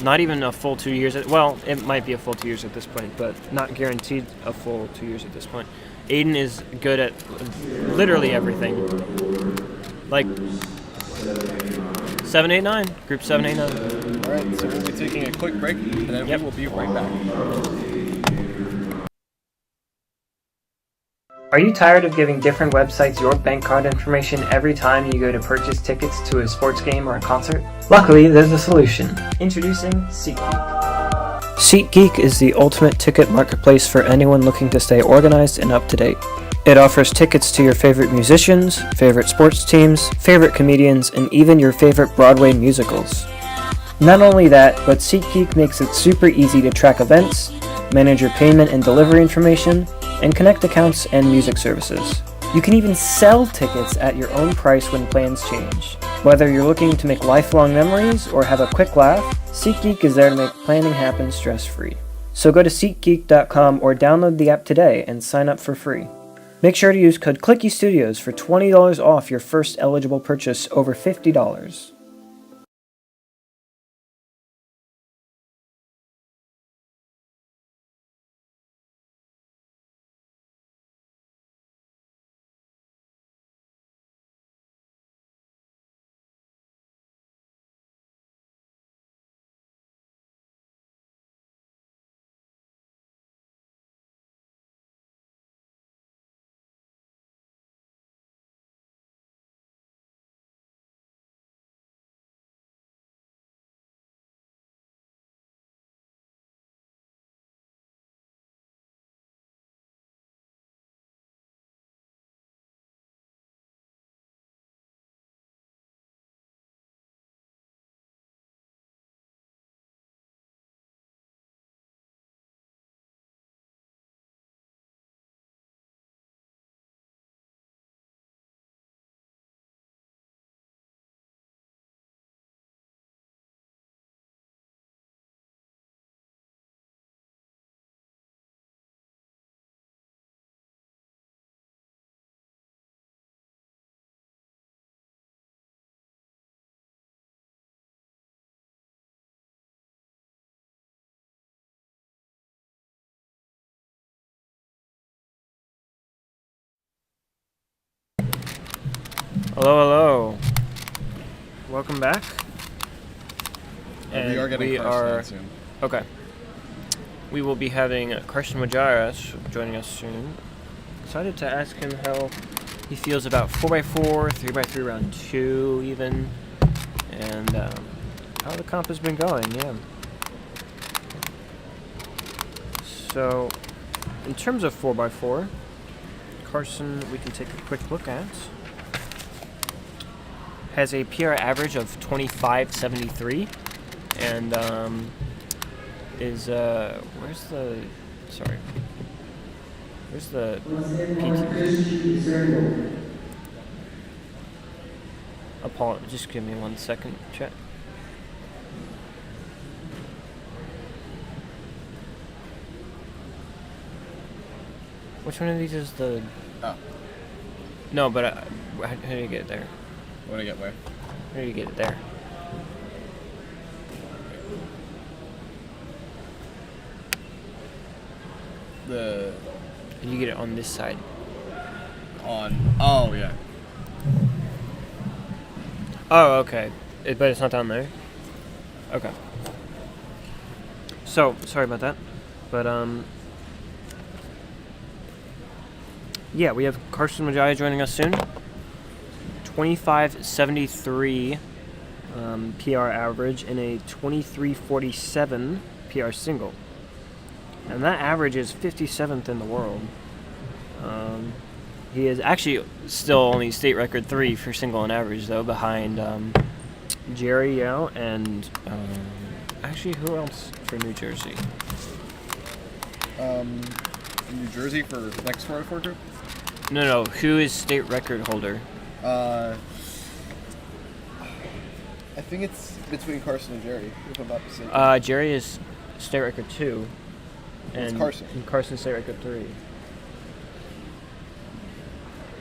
not even a full 2 years. Well, it might be a full 2 years at this point, but not guaranteed a full 2 years at this point. Aiden is good at literally everything. Like 789, group 789. All right, so we'll be taking a quick break, and then we will be right back. Are you tired of giving different websites your bank card information every time you go to purchase tickets to a sports game or a concert? Luckily, there's a solution. Introducing SeatGeek. SeatGeek is the ultimate ticket marketplace for anyone looking to stay organized and up to date. It offers tickets to your favorite musicians, favorite sports teams, favorite comedians, and even your favorite Broadway musicals. Not only that, but SeatGeek makes it super easy to track events, manage your payment and delivery information, and connect accounts and music services. You can even sell tickets at your own price when plans change. Whether you're looking to make lifelong memories or have a quick laugh, SeatGeek is there to make planning happen stress-free. So go to SeatGeek.com or download the app today and sign up for free. Make sure to use code Clicky Studios for $20 off your first eligible purchase over $50. Hello, hello. Welcome back. We are getting Carson soon. Okay. We will be having Carson Majaras joining us soon. Excited to ask him how he feels about 4x4, 3x3 round 2 even, and how the comp has been going, yeah. So, in terms of 4x4, Carson, we can take a quick look at, has a PR average of 25.73, and is where's the PT? Just give me 1 second, chat. Which one of these is the? Oh. No, but how do you get it there? What do I get where? How do you get it there? You get it on this side. Oh, yeah. Oh, okay. But it's not down there? Okay. So, sorry about that. But, yeah, we have Carson Majaya joining us soon. 25.73 PR average and a 23.47 PR single. And that average is 57th in the world. He is actually still only state record 3 for single and average, though, behind Jerry Yao and actually, who else for New Jersey? New Jersey for next 4x4 group? No. Who is state record holder? I think it's between Carson and Jerry, if I'm not mistaken. Jerry is state record 2. It's And Carson. Carson's state record 3.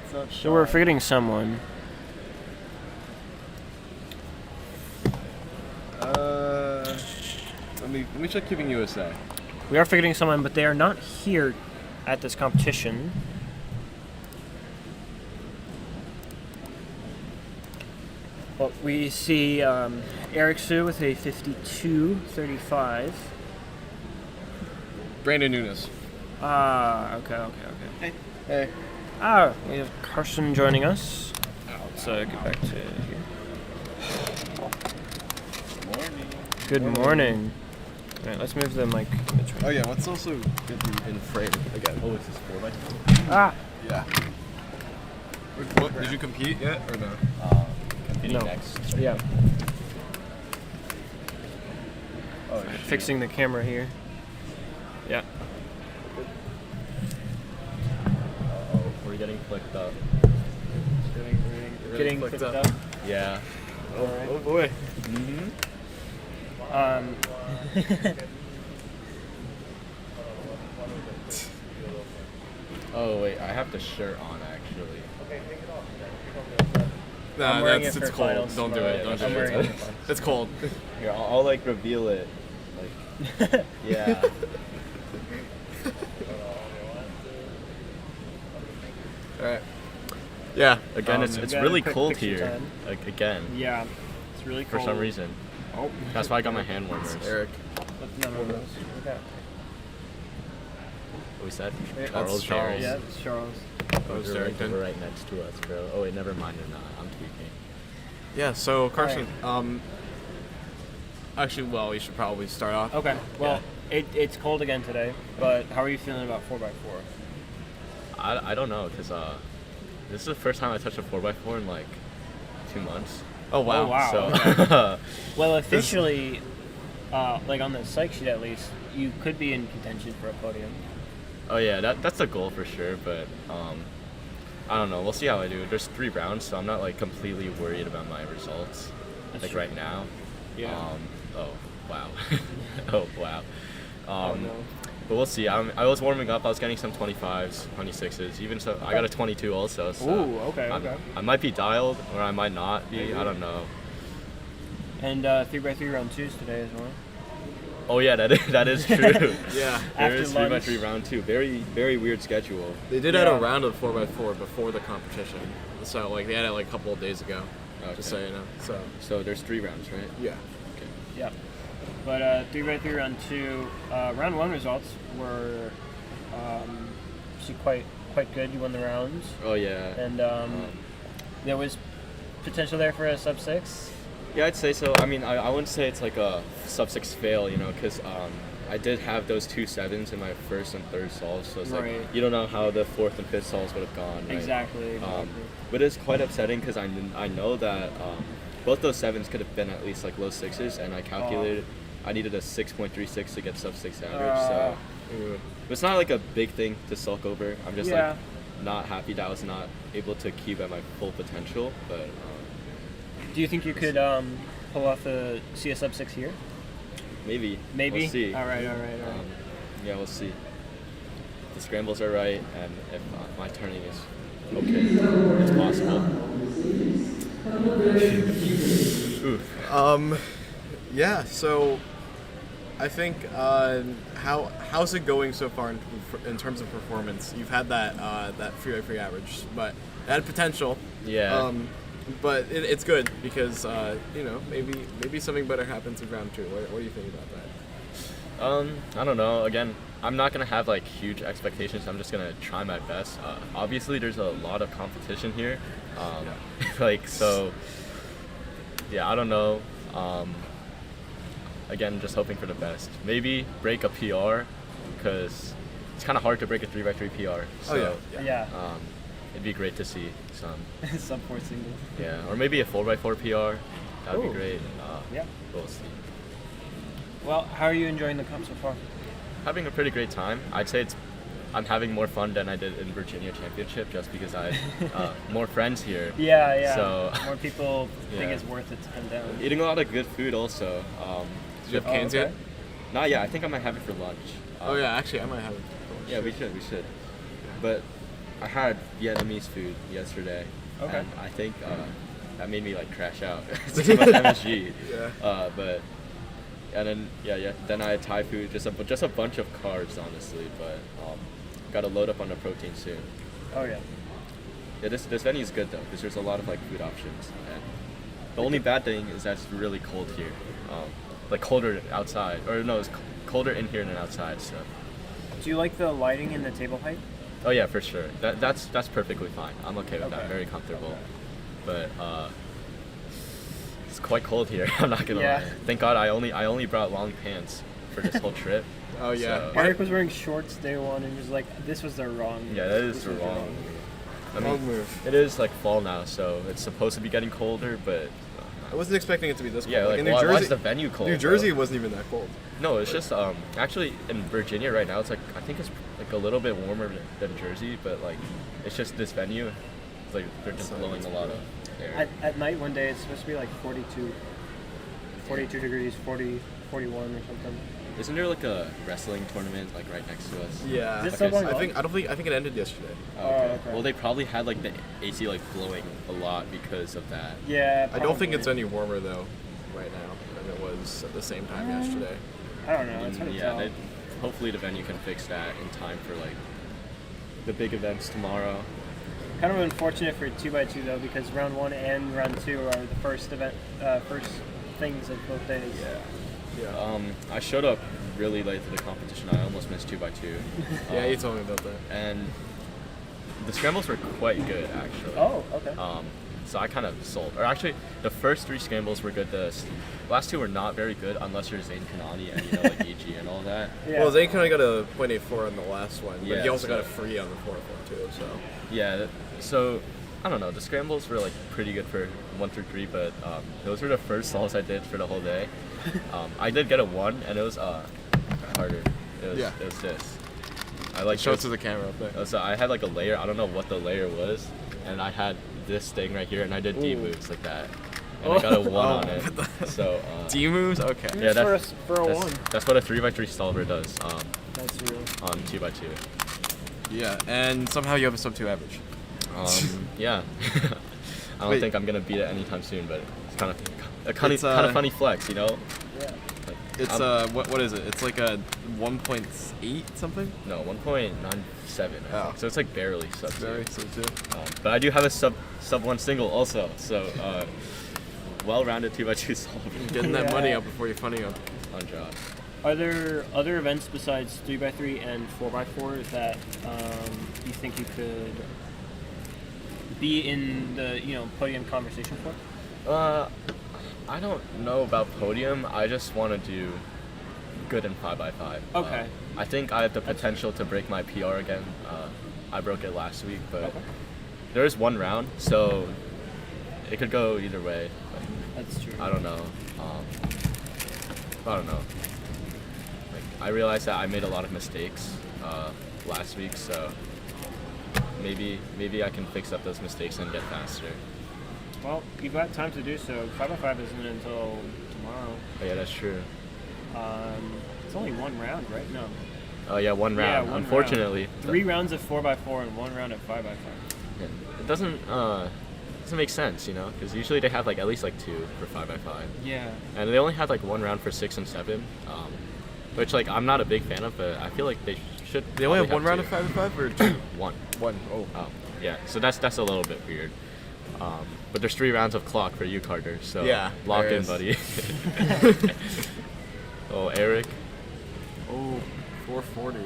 It's not So we're forgetting someone. Let me check Giving USA. We are forgetting someone, but they are not here at this competition. Well, we see Eric Sue with a 52.35. Brandon Nunes. Okay. Hey. We have Carson joining us. Let's get back to here. Good morning. All right, let's move the mic. Oh yeah, let's also get you in frame again. Oh, is this 4x4? Yeah. What, did you compete yet or no? Competing No. next. Yeah. Oh, Fixing the camera here. Yeah. Oh, we're getting clicked up. Getting clicked clicked up. up. Yeah. Oh boy. Mm-hmm. Oh wait, I have the shirt on actually. Nah, wearing it it's for cold. finals Don't do tomorrow. it. Don't I'm do wearing it. it for It's cold. Here, I'll like reveal it. Like, yeah. Alright. Yeah. Again, it's got really a quick cold picture here. time. Like again, Yeah. It's really for cold. some reason. Oh. That's why I got my hand warmers. Eric. None of those. Okay. We said That's Charles. Charles. Yeah, it's Charles. Oh, They're Darrington. right next to us, bro. Oh wait, never mind. They're not. I'm tweaking. Yeah. So Carson. Actually, well, we should probably start off. Okay. Well, it's cold again today, but how are you feeling about 4x4? I don't know, cause this is the first time I touched a 4x4 in like 2 months. Oh wow. Oh, wow. So Well, officially, like on the psych sheet at least, you could be in contention for a podium. oh yeah, that's the goal for sure. But I don't know. We'll see how I do. There's 3 rounds, so I'm not like completely worried about my results. That's like true. right now. Yeah. Oh wow. Oh wow. Oh, no. But we'll see. I was warming up. I was getting some 25s, 26s. Even so, I got a 22 also. So Ooh, okay. I might be dialed, or I might not be. I don't know. And 3x3 round 2s today as well. Oh yeah, that is true. Yeah. There After is lunch. 3x3 round 2. Very, very weird schedule. They did add Yeah. a round of 4x4 before the competition. So like they had it like a couple of days ago. Okay. Just so you know. So there's 3 rounds, right? Yeah. Yeah. But 3x3 round 2, round 1 results were actually quite good. You won the rounds, Oh yeah. and there was potential there for a sub 6. Yeah, I'd say so. I mean, I wouldn't say it's like a sub 6 fail, you know, because I did have those 2 sevens in my first and third solves, so it's Right. like you don't know how the fourth and fifth solves would have gone. Right? Exactly. But it's quite upsetting because I know that both those sevens could have been at least like low sixes, and I calculated I needed a 6.36 to get sub 6 average. So it's not like a big thing to sulk over. I'm just Yeah. like not happy that I was not able to keep at my full potential, but. Do you think you could pull off a CS sub 6 here? Maybe. Maybe. We'll see. All right. Yeah, we'll see. The scrambles are right, and if my turning is okay, it's possible. Yeah. So I think how's it going so far in terms of performance? You've had that free average, but it had potential. Yeah. But it's good because maybe something better happens in round 2. What do you think about that? I don't know. Again, I'm not gonna have like huge expectations. I'm just gonna try my best. Obviously, there's a lot of competition here. Like so. Yeah, I don't know. Again, just hoping for the best. Maybe break a PR, because it's kind of hard to break a 3x3 PR. So, Yeah. it'd be great to see some. Sub 4 single. Yeah, or maybe a 4x4 PR. That'd Ooh. be great. Yeah. We'll see. Well, how are you enjoying the comp so far? Having a pretty great time. I'd say I'm having more fun than I did in Virginia Championship, just because I have more friends here. Yeah. So- more people think Yeah. it's worth it to come down. Eating a lot of good food also. Did you have cans yet? Not yet. I think I might have it for lunch. Oh yeah, actually I might have it. Yeah, we should. But I had Vietnamese food yesterday. Okay. And I think that made me like crash out. It's too much MSG. Yeah. But and then then I had Thai food, just a bunch of carbs honestly. But gotta load up on the protein soon. Oh yeah. Yeah, this venue is good though because there's a lot of like food options. And the only bad thing is that it's really cold here. Like colder outside, or no, it's colder in here than outside. So. Do you like the lighting and the table height? Oh yeah, for sure. That's perfectly fine. I'm okay with that. Okay. Very comfortable. But it's quite cold here. I'm not gonna Yeah. lie. Thank God I only brought long pants for this whole trip. Oh yeah. So- Eric was wearing shorts day 1 and was like, "This was the wrong." Yeah, that this is was the wrong. I Wrong mean, move. it is like fall now, so it's supposed to be getting colder, but I wasn't expecting it to be this cold. yeah, like in New why Jersey, is the venue cold? New bro? Jersey wasn't even that cold. No, it's just actually in Virginia right now. It's like I think it's like a little bit warmer than Jersey, but like it's just this venue. It's like they're just blowing a lot of air. At night one day it's supposed to be like 42 degrees, 41 or something. Isn't there like a wrestling tournament like right next to us? Yeah. Is it Okay, still going so on? I think it ended yesterday. Oh, okay. Well, they probably had like the AC like blowing a lot because of that. Yeah. I don't think probably. it's any warmer though, right now, than it was at the same time yesterday. I don't know. It's hard to Yeah, tell. hopefully the venue can fix that in time for like the big events tomorrow. Kind of unfortunate for 2x2 though, because round 1 and round 2 are the first things of both days. Yeah. I showed up really late to the competition. I almost missed 2x2. Yeah, you told me about that. And the scrambles were quite good actually. Oh, okay. So I kind of sold. Or actually, the first 3 scrambles were good. The last 2 were not very good unless you're Zane Kanani and like EG and all that. Yeah. Well, Zane kind of got a .84 on the last one, but Yeah, he also so- got a free on the 404 too. So Yeah, so I don't know. The scrambles were like pretty good for 1 through 3, but those were the first solves I did for the whole day. I did get a 1, and it was harder. It was this. I like show it this- to the camera up there. So I had like a layer. I don't know what the layer was, and I had this thing right here, and I did D moves like that, and I got a 1 on it. So D moves, okay. yeah, for a 1. that's what a 3x3 solver does That's real. on 2x2. Yeah, and somehow you have a sub 2 average. Yeah. I don't Wait. think I'm gonna beat it anytime soon, but it's kind of It's, funny flex, you know. Yeah. Like, It's what is it? It's like a 1.8 something. No, 1.97. Oh. So it's like barely sub 2. Very so too. But I do have a sub 1 single also. So well-rounded 2x2 solver. Getting that money up before you're funding up. On job. Are there other events besides 3x3 and 4x4 that you think you could be in the podium conversation for? I don't know about podium. I just want to do good in 5x5. Okay. I think I have the potential to break my PR again. I broke it last week, but Okay. there is one round, so it could go either way. But That's true. I don't know. I don't know. Like, I realized that I made a lot of mistakes last week, so maybe I can fix up those mistakes and get faster. Well, you've got time to do so. 5x5 isn't until tomorrow. Oh, yeah, that's true. It's only one round, right? No. Oh yeah, one round. one Unfortunately, round. 3 rounds of 4x4 and 1 round of 5x5. Yeah, it doesn't make sense, because usually they have like at least like 2 for 5x5. Yeah. And they only had like 1 round for 6 and 7, which like I'm not a big fan of, but I feel like they should. They only have probably 1 round two. of 5x5 or 2? One. Oh. Yeah, so that's a little bit weird. But there's 3 rounds of clock for you, Carter. So Yeah, lock there in, is. buddy. Oh, Eric. Oh, 440.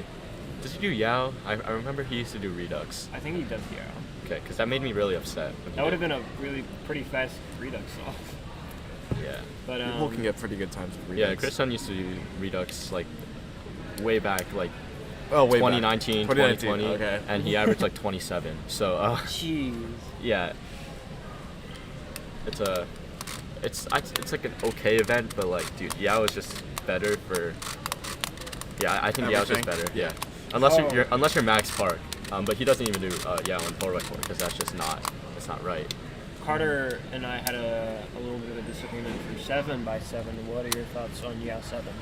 Did you do Yao? I remember he used to do Redux. I think he does, yeah. Okay, because that made me really upset. when he That would have did. been a really pretty fast Redux solve. Yeah. But People can get pretty good times with Yeah, Redux. Chris Sun used to do Redux like way back, like Oh, way 2019, back. 2020, Okay. and he averaged like 27. So Jeez. yeah, it's like an okay event, but like, dude, Yao is just better for. Yeah, I think Yao's just Everything? better. Yeah, unless Oh. you're Max Park, but he doesn't even do Yao on 4x4 because that's just not right. Carter and I had a little bit of a disagreement for 7x7. What are your thoughts on Yao 7?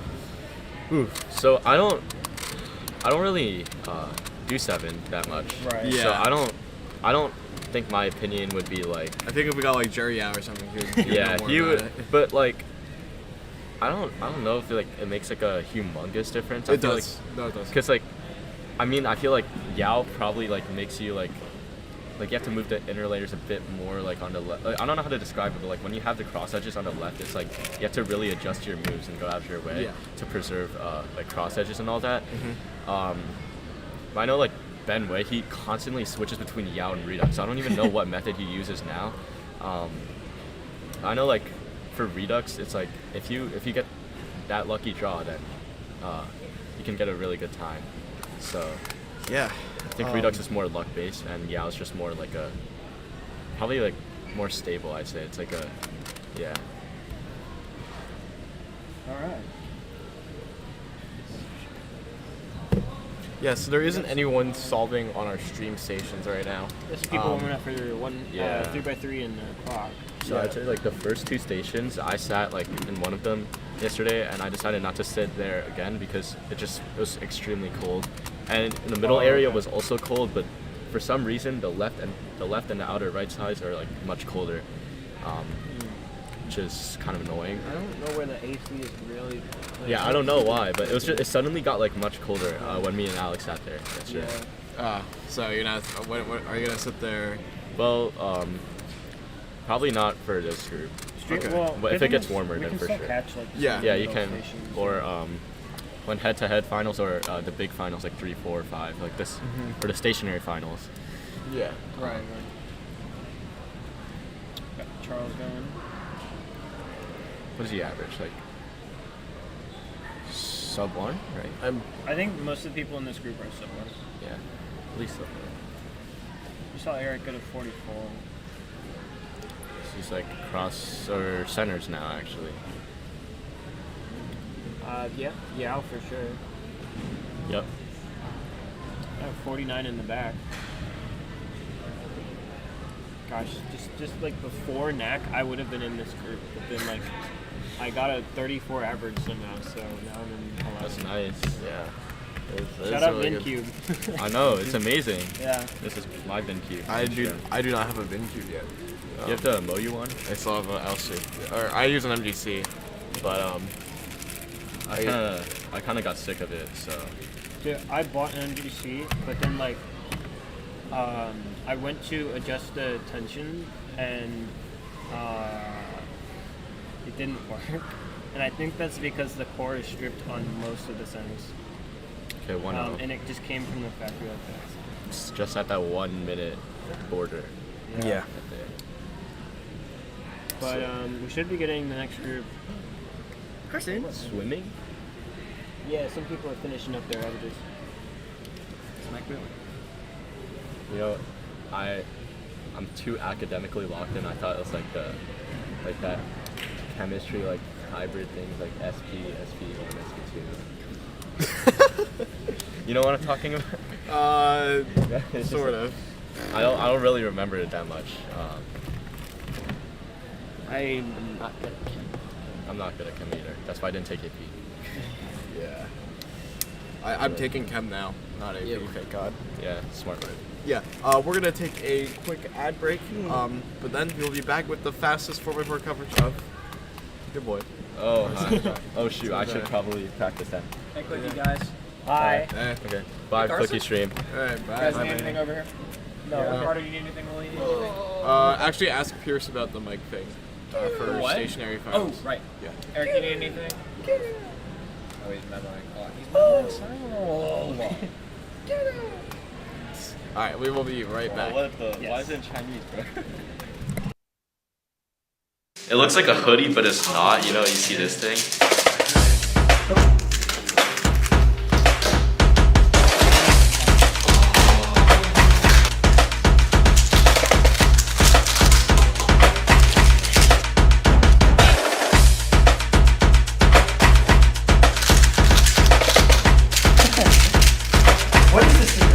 So I don't really do 7 that much. Right. Yeah. So I don't think my opinion would be like. I think if we got like Jerry Yao or something, he would Yeah, know more he about would. it. But like, I don't know if like it makes like a humongous difference. It does. No, it does. Because like, I mean, I feel like Yao probably like makes you like you have to move the inner layers a bit more like on the left. Like, I don't know how to describe it, but like when you have the cross edges on the left, it's like you have to really adjust your moves and go out of your way Yeah. to preserve like cross edges and all that. Mm-hmm. But I know like Ben Wei, he constantly switches between Yao and Redux. So I don't even know what method he uses now. I know like for Redux, it's like if you get that lucky draw, then you can get a really good time. So Yeah. I think Redux is more luck based, and Yao is just more like probably like more stable. I'd say it's like yeah. All right. Yeah, so there isn't anyone solving on our stream stations right now. There's people warming up for one yeah. 3x3 and clock. So I'd say like the first 2 stations, I sat like in one of them yesterday, and I decided not to sit there again because it was extremely cold, and in the middle area was also cold, but for some reason the left and the outer right sides are like much colder, which is kind of annoying. I don't know where the AC is really. Yeah, I don't know why, but it suddenly got like much colder when me and Alex sat there yesterday. Yeah. So you're not. What are you gonna sit there? Well, probably not for this group. Street, Okay. well, But if good it gets thing is warmer, we then can for still sure. Catch, like, Yeah. Yeah, you middle can. stations. Or when head-to-head finals or the big finals, like 3, 4, or 5, like this, or the stationary finals. Yeah. Right. Got Charles going. What does he average? Like sub 1, right? I think most of the people in this group are sub 1. Yeah, at least sub 1. We saw Eric go to 44. He's like cross or centers now, actually. Yeah, for sure. Yep. I have 49 in the back. Gosh, just like before NAC, I would have been in this group, but then like I got a 34 average somehow, so now I'm in 11. That's nice. Yeah. Shout out really good. VinCube. I know, it's amazing. Yeah. This is my VinCube. I do not have a VinCube yet. You have the Moyu one? I still have an LC, or I use an MGC, but I kind of got sick of it, so. Dude, I bought an NGC, but then like, I went to adjust the tension and it didn't work. And I think that's because the core is stripped on most of the settings. Okay, 1-0. And it just came from the factory like that. It's just at that 1 minute border. Yeah. Right there. But we should be getting the next group. Carson. Swimming? Yeah, some people are finishing up their averages. You know, I'm too academically locked in. I thought it was like that chemistry, like hybrid things like SP, SP1, SP2. You know what I'm talking about? Sort of. I don't really remember it that much. I'm not good at chem. I'm not good at chem either. That's why I didn't take AP. Yeah. I'm taking chem now, not AP, thank God. Yeah, smart move. Yeah, we're gonna take a quick ad break, but then we'll be back with the fastest 4x4 coverage of your boy. Oh, hi. Oh shoot, I should probably practice that. Hey, Clicky guys. Hi. Okay. Bye, Carson? Clicky stream. Alright, You bye. guys Bye, need bye. anything over here? No. Ricardo, you need anything? Will you need anything? Actually, ask Pierce about the mic thing for What? stationary Oh, files. right. Yeah. Eric, you need anything? Oh, he's memoing. Oh, he's memoing. Alright, we will be right back. Why is it in Chinese, bro? It looks like a hoodie, but it's not. You know, you see this thing? What is this here?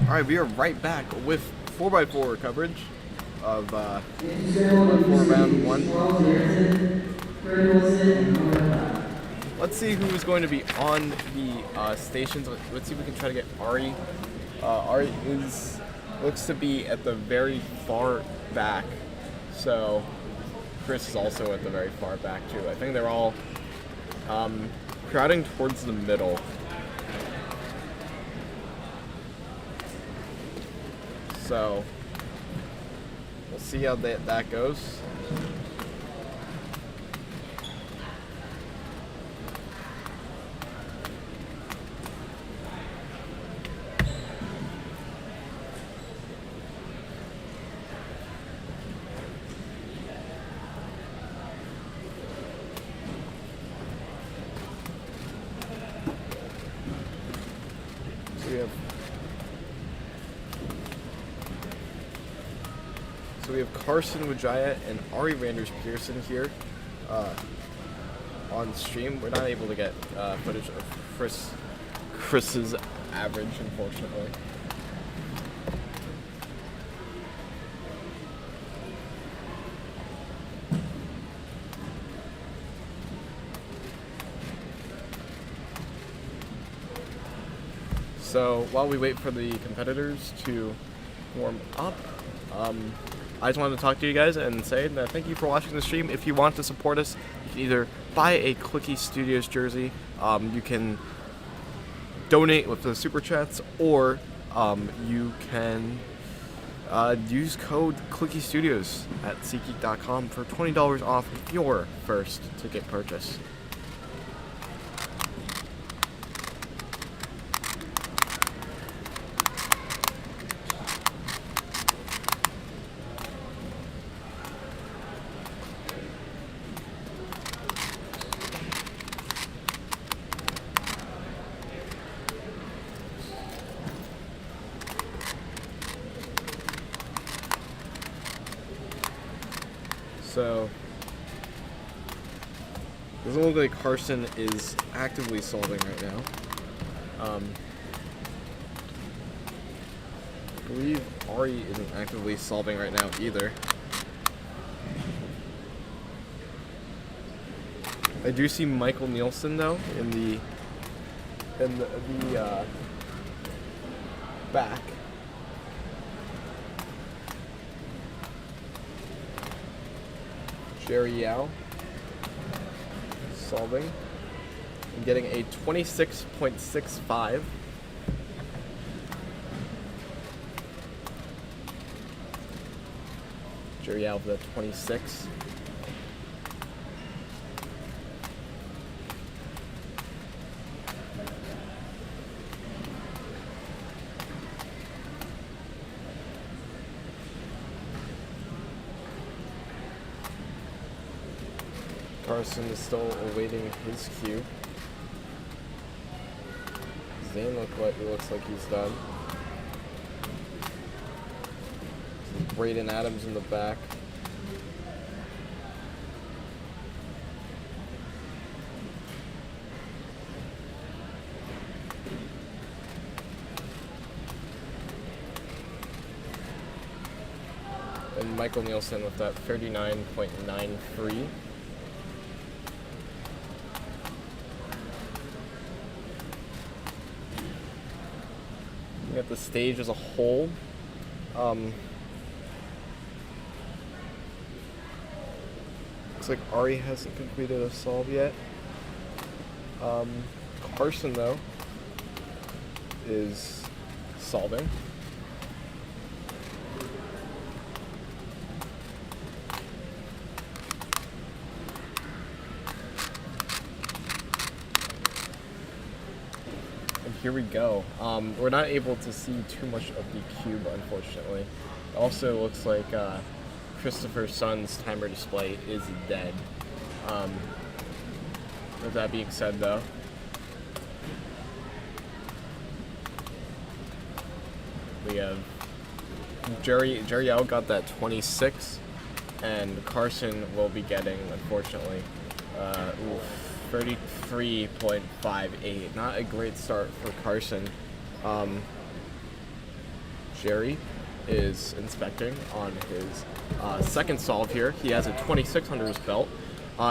All right, we are right back with 4x4 coverage of 4x4 round 1. Let's see who is going to be on the stations. Let's see if we can try to get Ari. Ari looks to be at the very far back, so Chris is also at the very far back too. I think they're all crowding towards the middle. So we'll see how that goes. So we have Carson Wijaya and Ari Randers Pearson here on stream. We're not able to get footage of Chris's average, unfortunately. So while we wait for the competitors to warm up, I just wanted to talk to you guys and say that thank you for watching the stream. If you want to support us, you can either buy a Clicky Studios jersey, you can donate with the super chats, or you can use code Clicky Studios at SeatGeek.com for $20 off your first ticket purchase. So, doesn't look like Carson is actively solving right now. I believe Ari isn't actively solving right now either. I do see Michael Nielsen though in the back. Jerry Yao solving and getting a 26.65. Jerry Yao with a 26. Carson is still awaiting his cue. Zane looks like he's done. Braden Adams in the back. And Michael Nielsen with that 39.93. At the stage as a whole, looks like Ari hasn't completed a solve yet. Carson though is solving. Here we go. We're not able to see too much of the cube, unfortunately. It also looks like Christopher Sun's timer display is dead. With that being said, though, we have Jerry Yao got that 26, and Carson will be getting, unfortunately, 33.58. Not a great start for Carson. Jerry is inspecting on his second solve here. He has a 26 under his belt.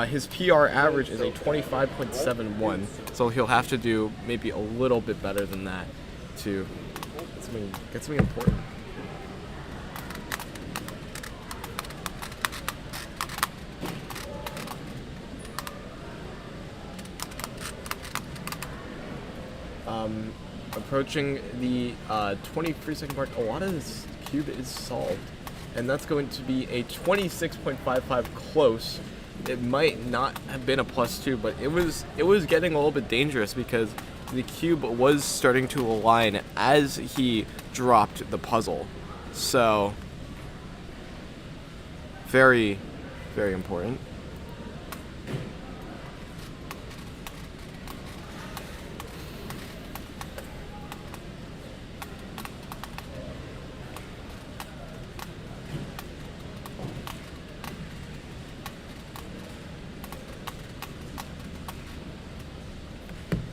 His PR average is a 25.71, so he'll have to do maybe a little bit better than that to get something important. Approaching the 23-second mark, a lot of this cube is solved, and that's going to be a 26.55 close. It might not have been a +2, but it was getting a little bit dangerous because the cube was starting to align as he dropped the puzzle. So very, very important.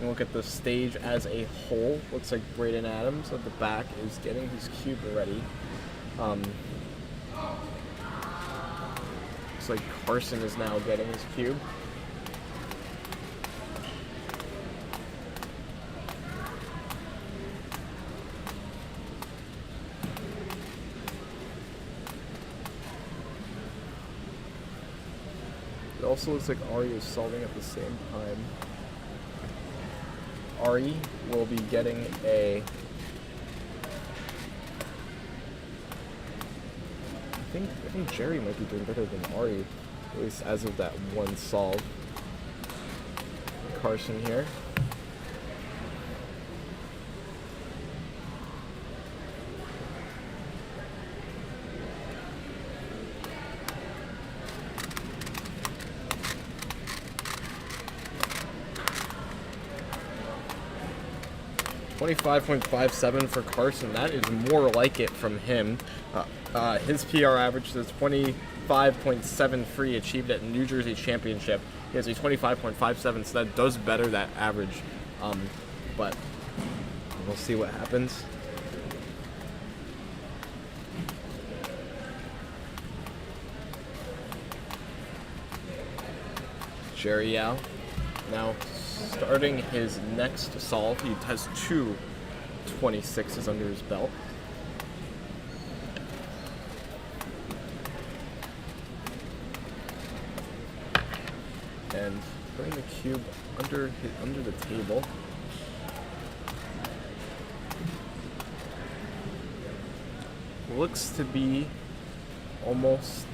Look at the stage as a whole. Looks like Braden Adams at the back is getting his cube ready. Looks like Carson is now getting his cube. It also looks like Ari is solving at the same time. Ari will be getting I think Jerry might be doing better than Ari, at least as of that one solve. Carson here. .57 for Carson. That is more like it from him. His PR average is 25.73 achieved at New Jersey Championship. He has a 25.57, so that does better that average. But we'll see what happens. Jerry Yao now starting his next solve. He has two 26s under his belt. And putting the cube under the table. Looks to be almost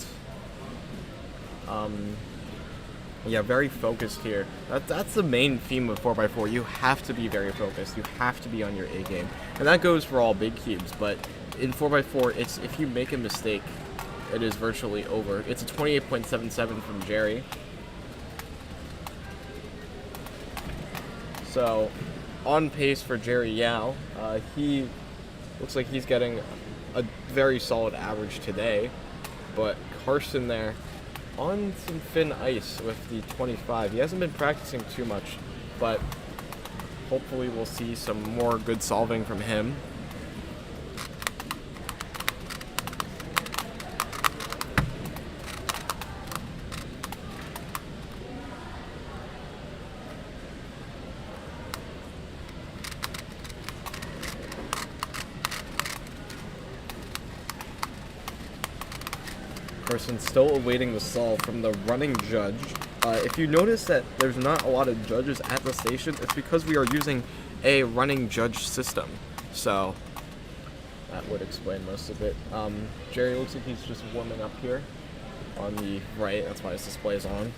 very focused here. That's the main theme of 4x4. You have to be very focused. You have to be on your A game. And that goes for all big cubes, but in 4x4, it's if you make a mistake, it is virtually over. It's a 28.77 from Jerry. So, on pace for Jerry Yao. He looks like he's getting a very solid average today, but Carson there on some thin ice with the 25. He hasn't been practicing too much, but hopefully we'll see some more good solving from him. Carson still awaiting the solve from the running judge. If you notice that there's not a lot of judges at the station, it's because we are using a running judge system. So that would explain most of it. Jerry looks like he's just warming up here on the right. That's why his display is on.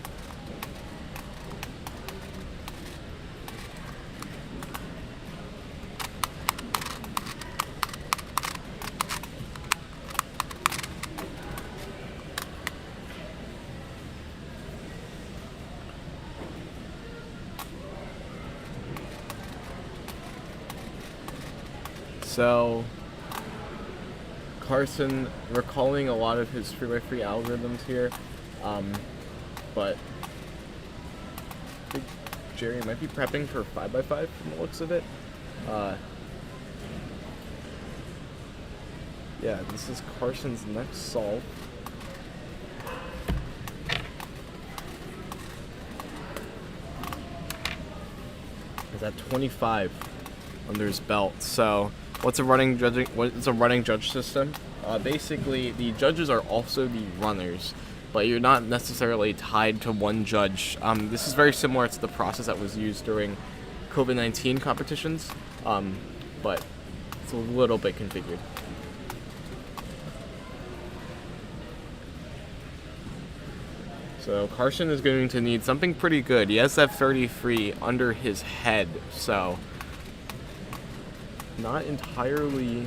So, Carson recalling a lot of his 3x3 algorithms here, but I think Jerry might be prepping for 5x5 from the looks of it. Yeah, this is Carson's next solve. He's at 25 under his belt. So, what's a running judge system? Basically, the judges are also the runners, but you're not necessarily tied to one judge. This is very similar to the process that was used during COVID-19 competitions, but it's a little bit configured. So Carson is going to need something pretty good. He has that 33 under his head, so not entirely,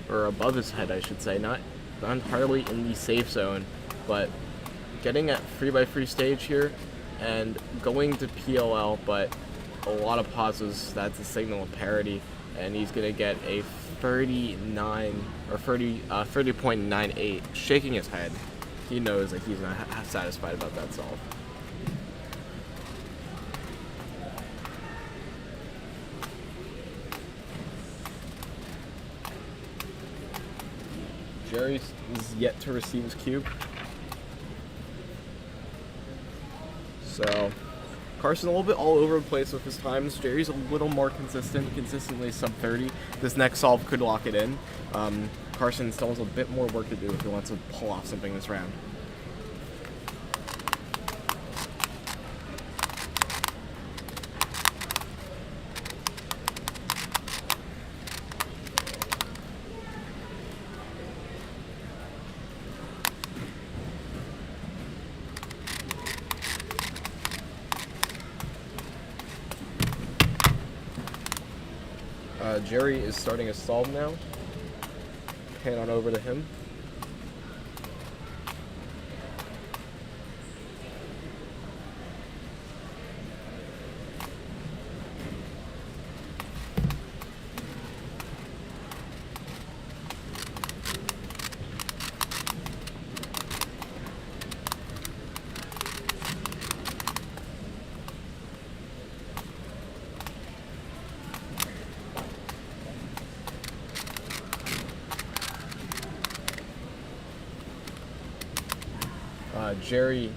or above his head, I should say, not entirely in the safe zone, but getting at 3x3 stage here and going to PLL, but a lot of pauses. That's a signal of parity, and he's gonna get a 39 or 30.98, shaking his head. He knows that he's not satisfied about that solve. Jerry is yet to receive his cube. So Carson's a little bit all over the place with his times. Jerry's a little more consistently sub 30. This next solve could lock it in. Carson still has a bit more work to do if he wants to pull off something this round. Jerry is starting a solve now. Hand on over to him. Jerry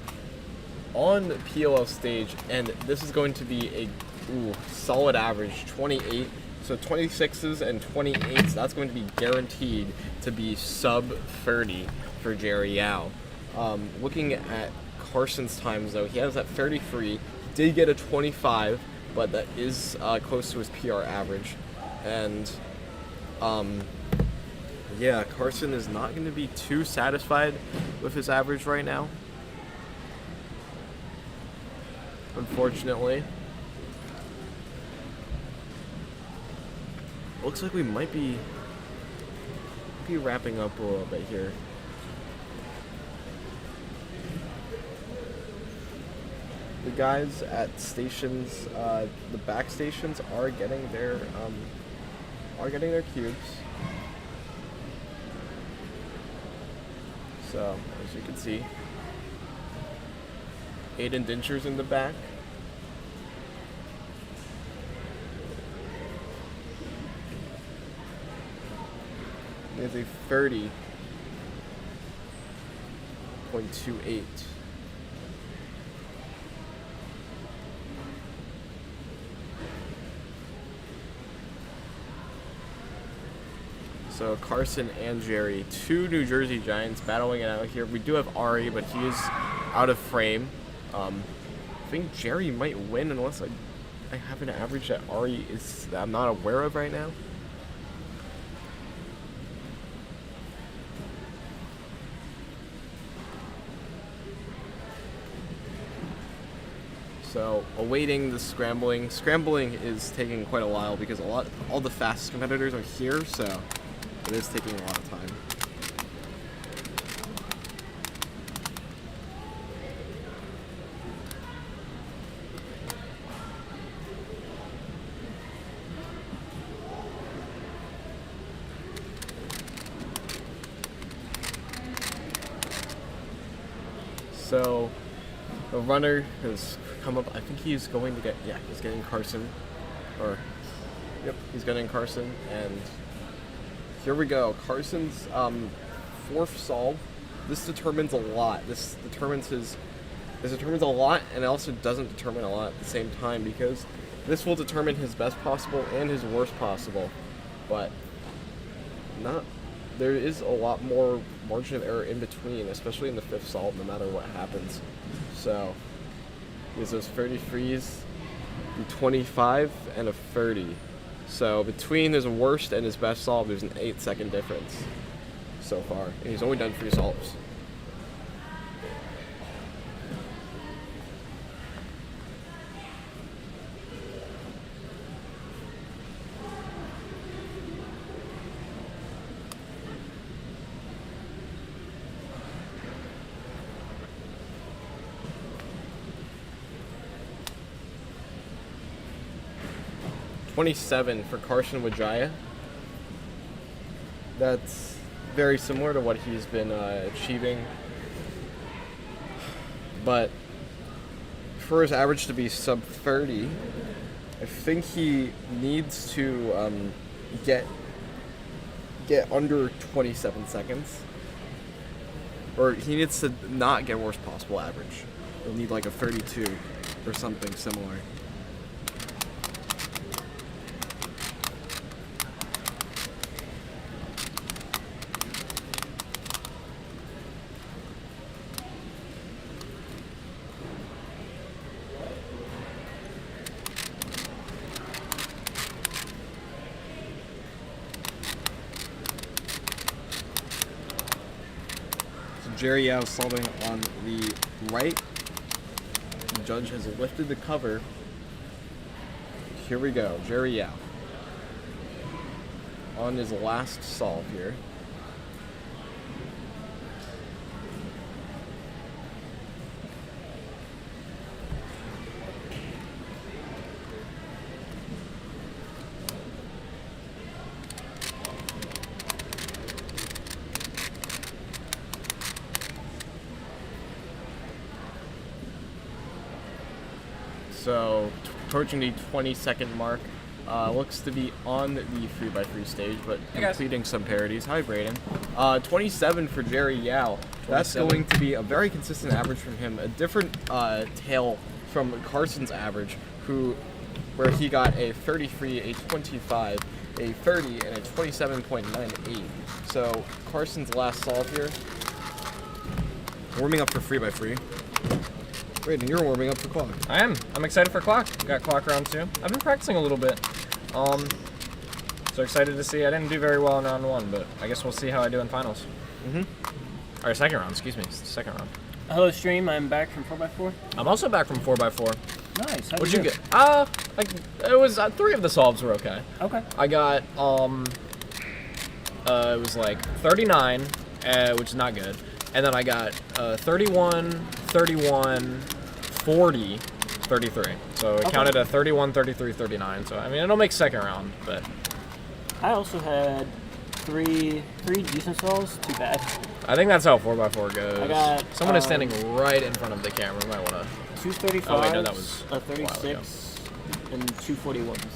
on PLL stage, and this is going to be a solid average, 28. So 26s and 28s, that's going to be guaranteed to be sub 30 for Jerry Yao. Looking at Carson's times though, he has that 33, did get a 25, but that is close to his PR average. And yeah, Carson is not going to be too satisfied with his average right now, unfortunately. Looks like we might be wrapping up a little bit here. The guys at stations, the back stations, are getting their cubes. So as you can see, 8 indentures in the back. There's a 30.28. So Carson and Jerry, 2 New Jersey Giants battling it out here. We do have Ari, but he is out of frame. I think Jerry might win unless I have an average that Ari is that I'm not aware of right now. So awaiting the scrambling. Scrambling is taking quite a while because all the fastest competitors are here, so it is taking a lot of time. So the runner has come up. I think he's going to get, he's getting Carson, or yep, he's getting Carson, and Here we go. Carson's fourth solve. This determines a lot. This determines a lot, and it also doesn't determine a lot at the same time, because this will determine his best possible and his worst possible. But there is a lot more margin of error in between, especially in the fifth solve, no matter what happens. So, there's those 33s, the 25, and a 30. So between his worst and his best solve, there's an 8-second difference so far. And he's only done 3 solves. $27 for Carson Wijaya. That's very similar to what he's been achieving. But for his average to be sub 30, I think he needs to get under 27 seconds. Or he needs to not get worst possible average. He'll need like a 32 or something similar. Jerry Yao solving on the right. The judge has lifted the cover. Here we go, Jerry Yao on his last solve here. So, approaching the 20-second mark, looks to be on the 3x3 stage, but completing some parodies. Hi, Brayden. 27 for Jerry Yao. That's going to be a very consistent average from him. A different tail from Carson's average, where he got a 33, a 25, a 30, and a 27.98. So, Carson's last solve here. Warming up for 3x3. Brayden, you're warming up for clock. I am. I'm excited for clock. Got clock round 2. I've been practicing a little bit. So excited to see. I didn't do very well in round 1, but I guess we'll see how I do in finals. Or second round, excuse me. Second round. Hello, stream. I'm back from 4x4. I'm also back from 4x4. Nice. What'd you get? It was 3 of the solves were okay. Okay. I got it was like 39, which is not good. And then I got 31, 31, 40, 33. So it counted a 31, 33, 39. So, I mean, it'll make second round, but... I also had three decent solves. Too bad. I think that's how 4x4 goes. I got... Someone is standing right in front of the camera. Might want to... 2 35s, oh, wait, no, that was a 36, and 2 41s.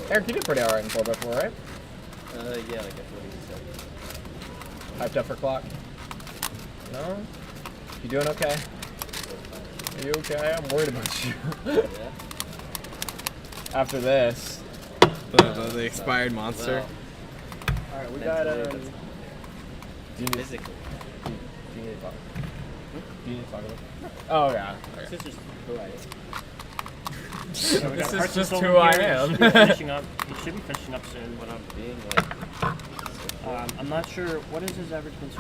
Eric, you did pretty alright in 4x4, right? Yeah, like a 47. Hyped up for clock? No? You doing okay? Are you okay? I'm worried about you. Yeah. After this. The expired monster. Alright, we got Do you need, Physically. do you need to talk? Do you need to talk about it? Oh, yeah. Okay. This is just who I am. So we got This is Carson just Silver who I here. am. He should be finishing up. He should be finishing up soon, but Being like... I'm not sure. What has his average been so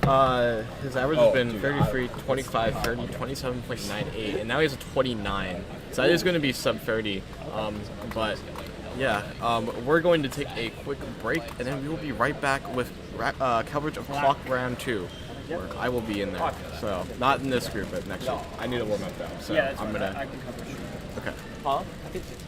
far? His average has been dude, 33, 25, 30, 27.98, and now he has a 29. So that is going to be sub 30. But yeah, we're going to take a quick break, and then we will be right back with coverage of Clock Round 2. Where I will be in there. So not in this group, but next week. I need to warm up though. So Yeah, that's I'm fine. gonna. I can cover it. Okay. Huh? I could just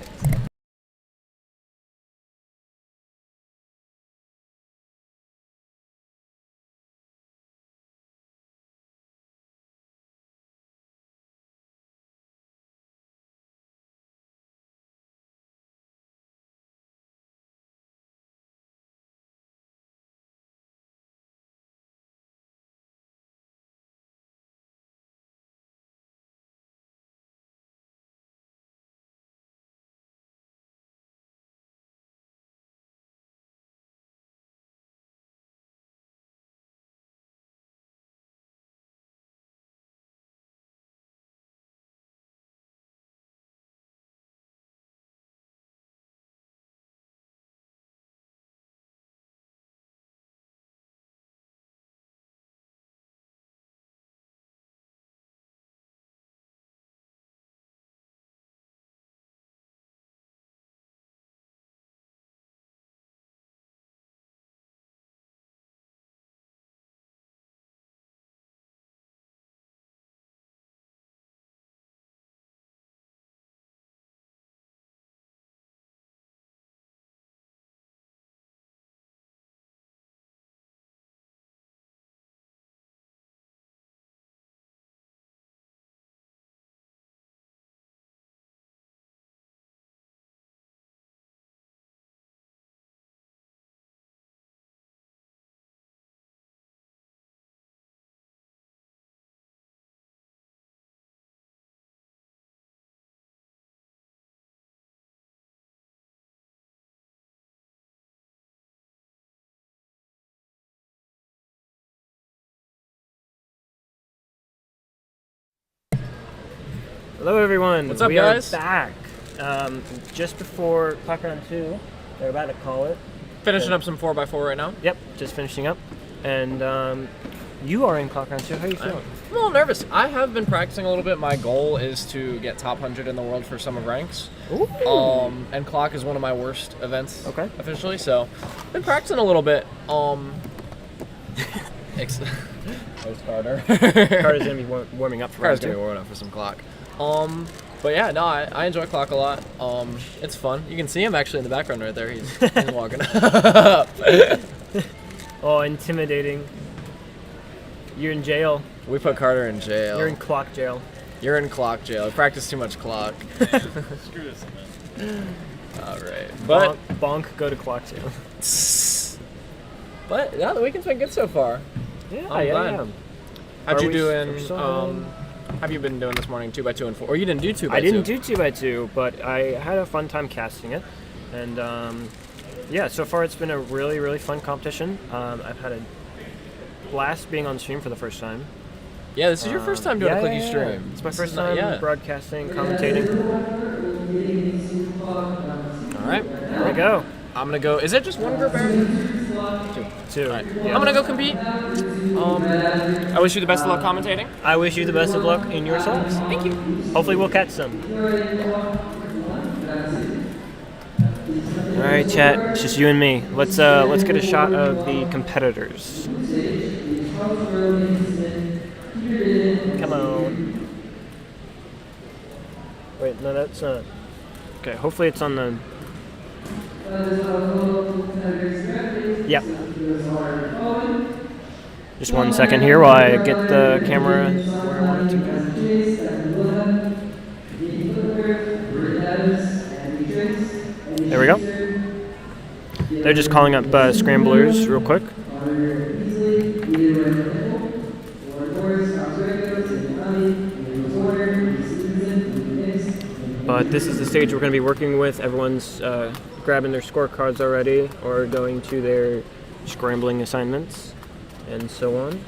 Hello, everyone. What's up, we guys? are back. Just before Clock Round 2, they're about to call it. Finishing up some 4x4 right now. Yep, just finishing up. And you are in Clock Round 2. How are you feeling? I'm a little nervous. I have been practicing a little bit. My goal is to get top 100 in the world for Summer Ranks. Ooh. And Clock is one of my worst events officially, so been practicing a little bit. There's Carter. Carter's going to be warming up for Carter's round going to be 2. warming up for some Clock. But yeah, no, I enjoy Clock a lot. It's fun. You can see him actually in the background right there. He's walking up. Oh, intimidating. You're in jail. We put Carter in jail. You're in Clock jail. You're in Clock jail. Practice too much Clock. Screw this, man. All right. But Bonk, go to Clock jail. But yeah, the weekend's been good so far. Yeah, I'm glad. How'd Are you we doing? still Have you been doing this morning 2x2 and 4? Or you didn't do 2x2? I didn't do 2x2, but I had a fun time casting it. And yeah, so far it's been a really, really fun competition. I've had a blast being on stream for the first time. Yeah, this is your first time doing a Clicky stream. It's my first time broadcasting, commentating. All right. There we go. I'm going to go. Is it just one group, Eric? Two. All right. Yeah. I'm going to go compete. I wish you the best of luck commentating. I wish you the best of luck in your songs. Thank you. Hopefully we'll catch some. All right, chat. It's just you and me. Let's get a shot of the competitors. Come on. Wait, no, that's not. Okay, hopefully it's on the. Yep. Just 1 second here while I get the camera where I want it to go. There we go. They're just calling up scramblers real quick. But this is the stage we're going to be working with. Everyone's grabbing their scorecards already or going to their scrambling assignments and so on.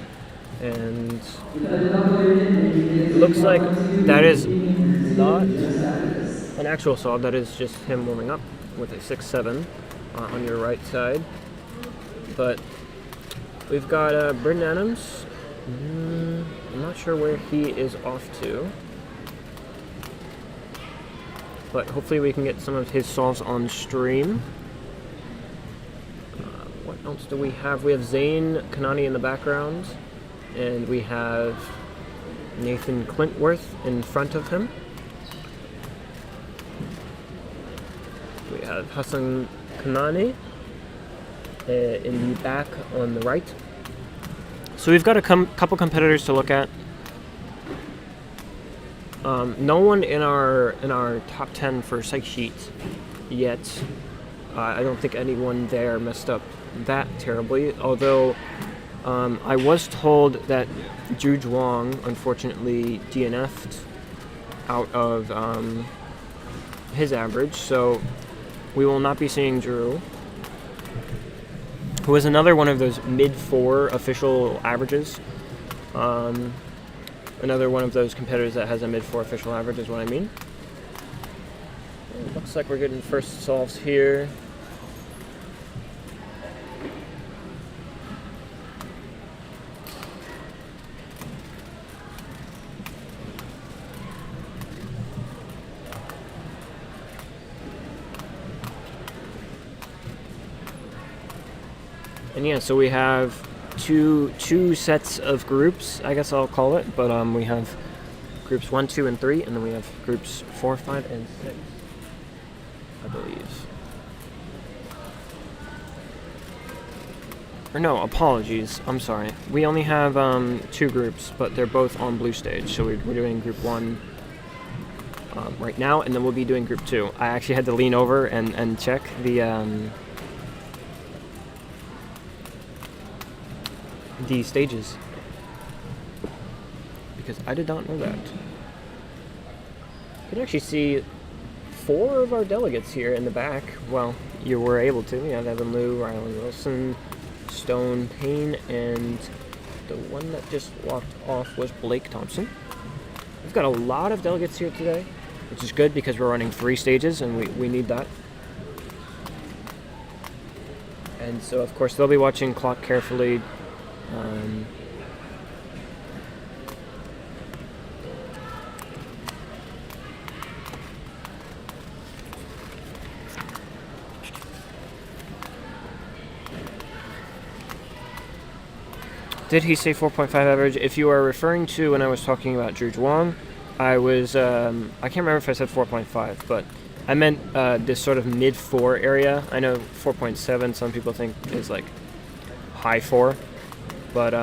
And it looks like that is not an actual solve, that is just him warming up with a 6-7 on your right side. But we've got Britton Adams. I'm not sure where he is off to, but hopefully we can get some of his solves on stream. What else do we have? We have Zane Kanani in the background, and we have Nathan Clintworth in front of him. We have Hassan Kanani in the back on the right. So we've got a couple competitors to look at. No one in our top 10 for psych sheet yet. I don't think anyone there messed up that terribly, although I was told that Juge Wong unfortunately DNF'd out of his average, so we will not be seeing Drew, who is another one of those mid-4 official averages. Another one of those competitors that has a mid-4 official average is what I mean. It looks like we're getting first solves here. And yeah, so we have two sets of groups, I guess I'll call it, but we have groups 1, 2, and 3, and then we have groups 4, 5, and 6, I believe. Or no, apologies, I'm sorry. We only have 2 groups, but they're both on blue stage, so we're doing group 1 right now, and then we'll be doing group 2. I actually had to lean over and check the stages, because I did not know that. You can actually see 4 of our delegates here in the back. Well, you were able to. We have Evan Liu, Riley Wilson, Stone Payne, and the one that just walked off was Blake Thompson. we've got a lot of delegates here today, which is good because we're running 3 stages and we need that. And so, of course, they'll be watching clock carefully. Did he say 4.5 average? If you are referring to when I was talking about Drew Wong, I was, I can't remember if I said 4.5, but I meant this sort of mid-4 area. I know 4.7 some people think is like high 4, but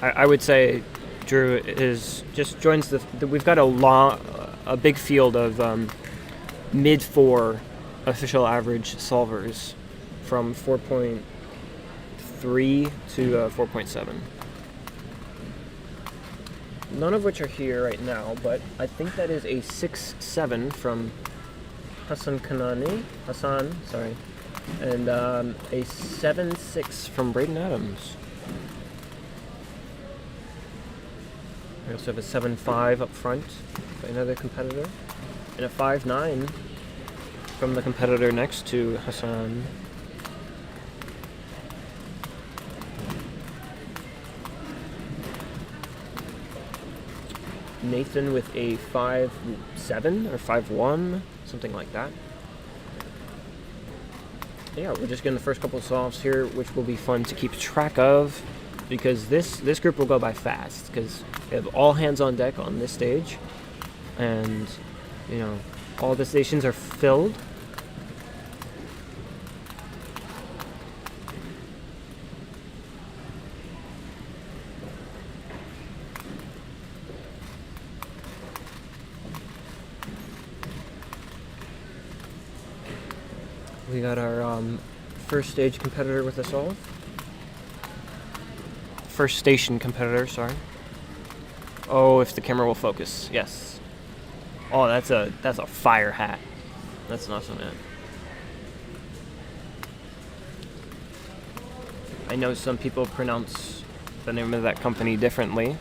I would say Drew is just joins we've got a big field of mid-4 official average solvers from 4.3 to 4.7. None of which are here right now, but I think that is a 6.7 from Hassan, sorry, and a 7.6 from Braden Adams. We also have a 7.5 up front by another competitor, and a 5.9 from the competitor next to Hassan. Nathan with a 5.7 or 5.1, something like that. Yeah, we're just getting the first couple of solves here, which will be fun to keep track of, because this group will go by fast, because we have all hands on deck on this stage, and you know, all the stations are filled. We got our first stage competitor with us all. First station competitor, sorry. Oh, if the camera will focus, yes. Oh, that's a fire hat. That's an awesome hat. I know some people pronounce the name of that company differently.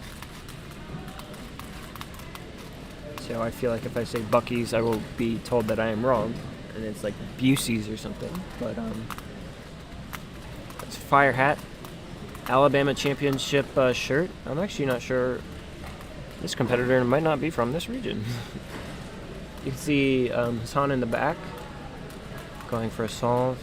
So I feel like if I say Buc-ee's, I will be told that I am wrong. And it's like Busey's or something, but it's a fire hat, Alabama championship shirt. I'm actually not sure. This competitor might not be from this region. You can see Hassan in the back, going for a solve.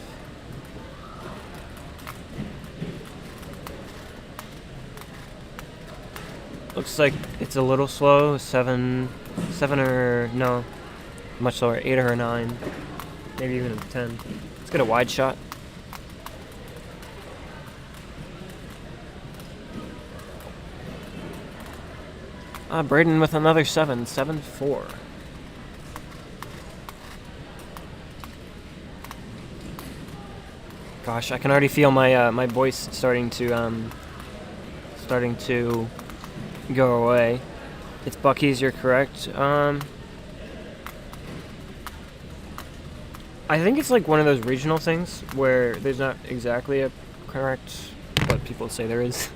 Looks like it's a little slow. 7 or no, much slower. 8 or a 9. Maybe even a 10. Let's get a wide shot. Braden with another 7.4. Gosh, I can already feel my my voice starting to go away. It's Buc-ee's, you're correct. I think it's like one of those regional things where there's not exactly a correct, but people say there is,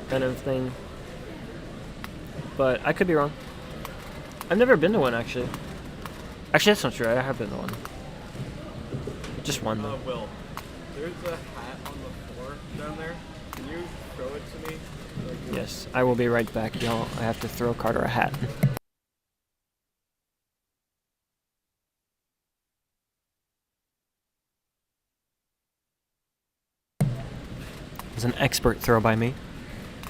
kind of thing. But I could be wrong. I've never been to one, actually. Actually, that's not true. I have been to one. Just one, though. Will, there's a hat on the floor down there. Can you throw it to me? Yes, I will be right back, y'all. I have to throw Carter a hat. It's an expert throw by me.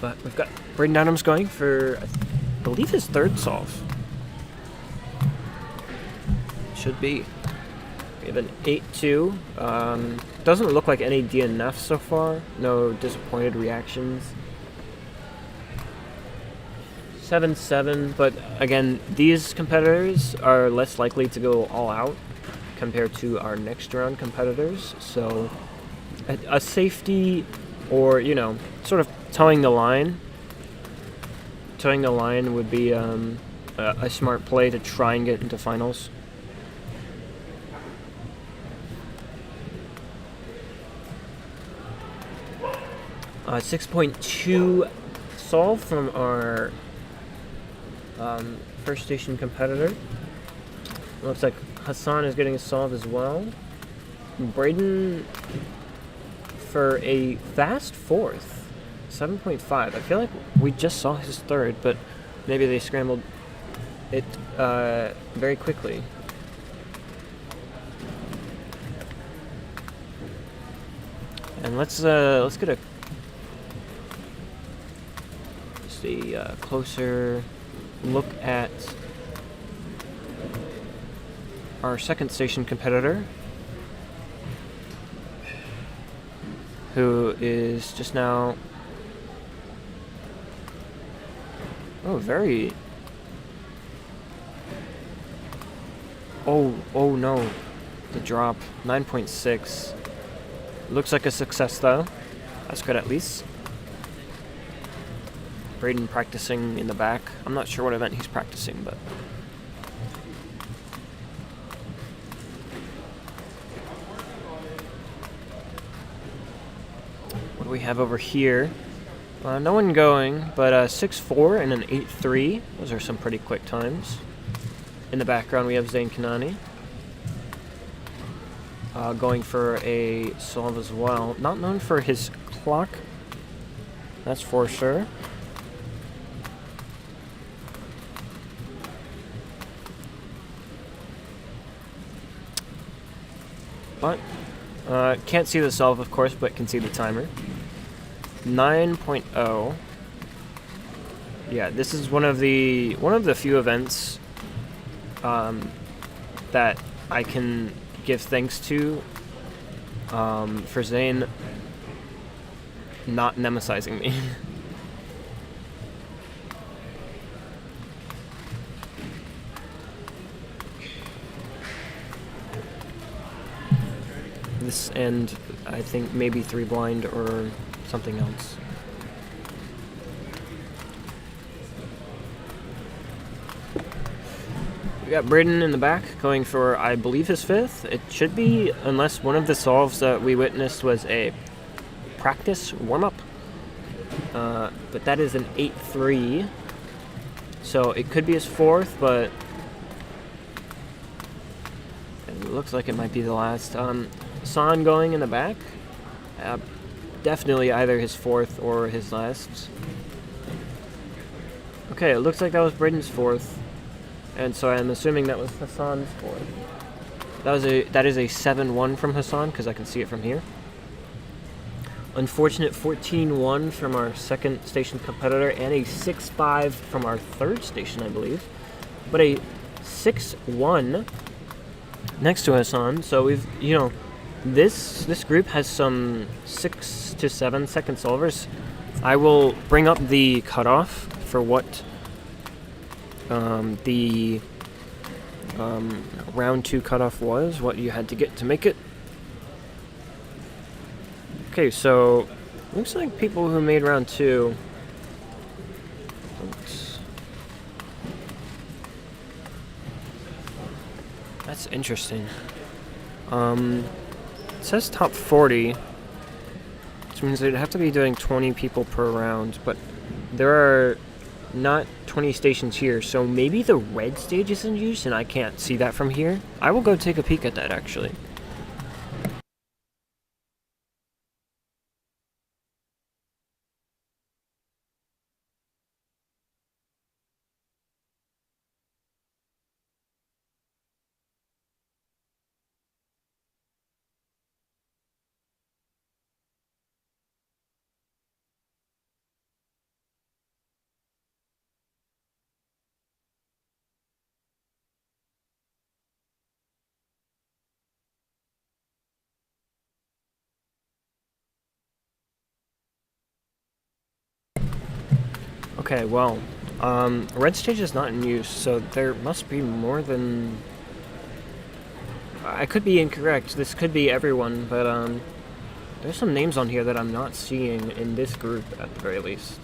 But we've got Braden Adams going for, I believe, his 3rd solve. Should be. We have an 8.2. Doesn't look like any DNFs so far. No disappointed reactions. 7.7, but again, these competitors are less likely to go all out compared to our next round competitors. So a safety, or, you know, sort of towing the line would be a smart play to try and get into finals. Uh, 6.2 solve from our first station competitor. Looks like Hassan is getting a solve as well. Braden for a fast fourth, 7.5. I feel like we just saw his third, but maybe they scrambled it very quickly. And let's get a closer look at our second station competitor, who is just now very oh no, the drop 9.6. Looks like a success though. That's good at least. Braden practicing in the back. I'm not sure what event he's practicing, but what do we have over here? No one going, but 6.4 and an 8.3. Those are some pretty quick times. In the background, we have Zayn Kanani going for a solve as well. Not known for his clock, that's for sure. But can't see the solve, of course, but can see the timer. 9.0. Yeah, this is one of the few events that I can give thanks to for Zayn not nemesizing me. This and I think maybe 3 blind or something else. We got Braden in the back going for, I believe, his 5th. It should be, unless one of the solves that we witnessed was a practice warm-up. But that is an 8.3. So it could be his 4th, but it looks like it might be the last. San going in the back. Definitely either his 4th or his last. Okay, it looks like that was Braden's 4th. And so I'm assuming that was Hassan's 4th. That is a 7-1 from Hassan, because I can see it from here. Unfortunate 14-1 from our second station competitor, and a 6-5 from our third station, I believe. But a 6-1 next to Hassan. So we've, this group has some 6 to 7 second solvers. I will bring up the cutoff for what the round 2 cutoff was, what you had to get to make it. Okay, so looks like people who made round 2. Oops. That's interesting. It says top 40, which means they'd have to be doing 20 people per round, but there are not 20 stations here, so maybe the red stage is in use and I can't see that from here. I will go take a peek at that, actually. Okay, well, red stage is not in use, so there must be more than... I could be incorrect, this could be everyone, but there's some names on here that I'm not seeing in this group, at the very least.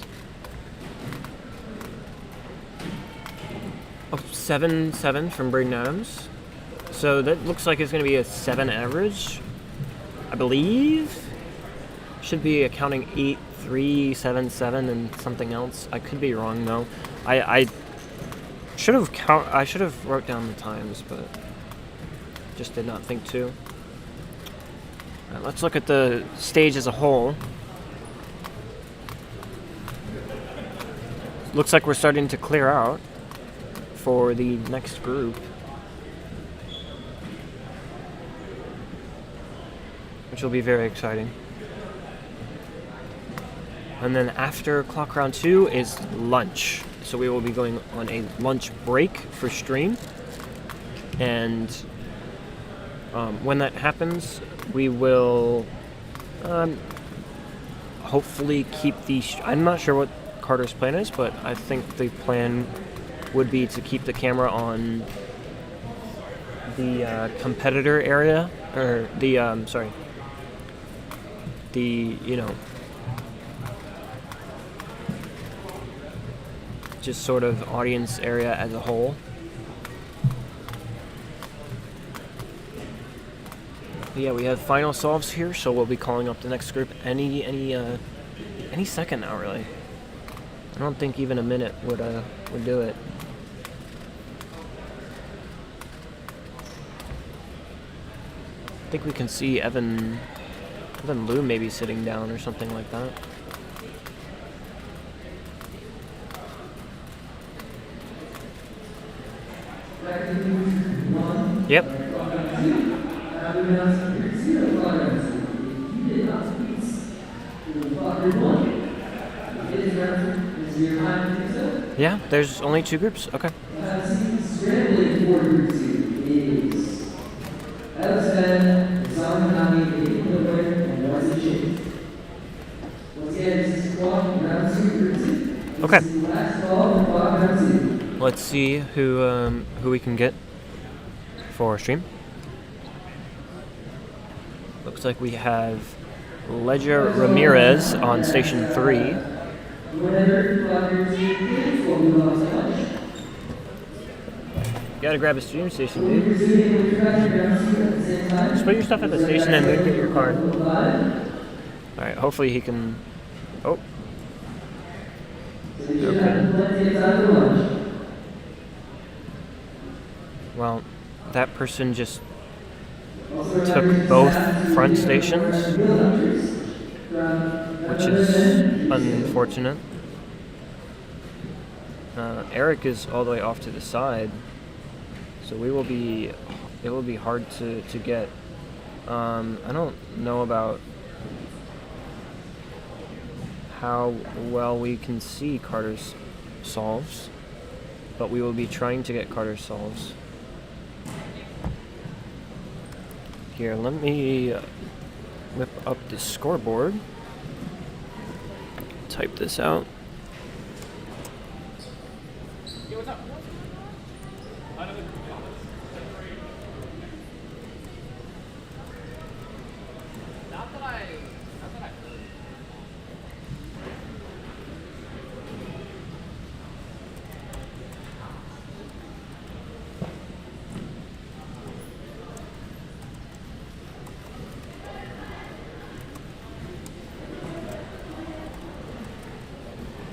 Oh, 7-7 from Braden Adams. So that looks like it's going to be a 7 average, I believe. Should be accounting 377 and something else. I could be wrong though. I should have wrote down the times, but just did not think to. All right, let's look at the stage as a whole. Looks like we're starting to clear out for the next group, which will be very exciting. And then after clock round 2 is lunch. So we will be going on a lunch break for stream. And when that happens, we will hopefully keep the... I'm not sure what Carter's plan is, but I think the plan would be to keep the camera on the competitor area, or the, just sort of audience area as a whole. But yeah, we have final solves here, so we'll be calling up the next group any second now, really. I don't think even a minute would do it. I think we can see Evan Lou maybe sitting down or something like that. Yep. Yeah, there's only 2 groups. Okay. Okay. Let's see who we can get for stream. Looks like we have Ledger Ramirez on station 3. You gotta grab a stream station, dude. Just put your stuff at the station and then get your card. Alright, hopefully he can... Oh. Okay. Well, that person just took both front stations, which is unfortunate. Eric is all the way off to the side, so it will be hard to get. I don't know about how well we can see Carter's solves, but we will be trying to get Carter's solves. Here, let me whip up the scoreboard. Type this out.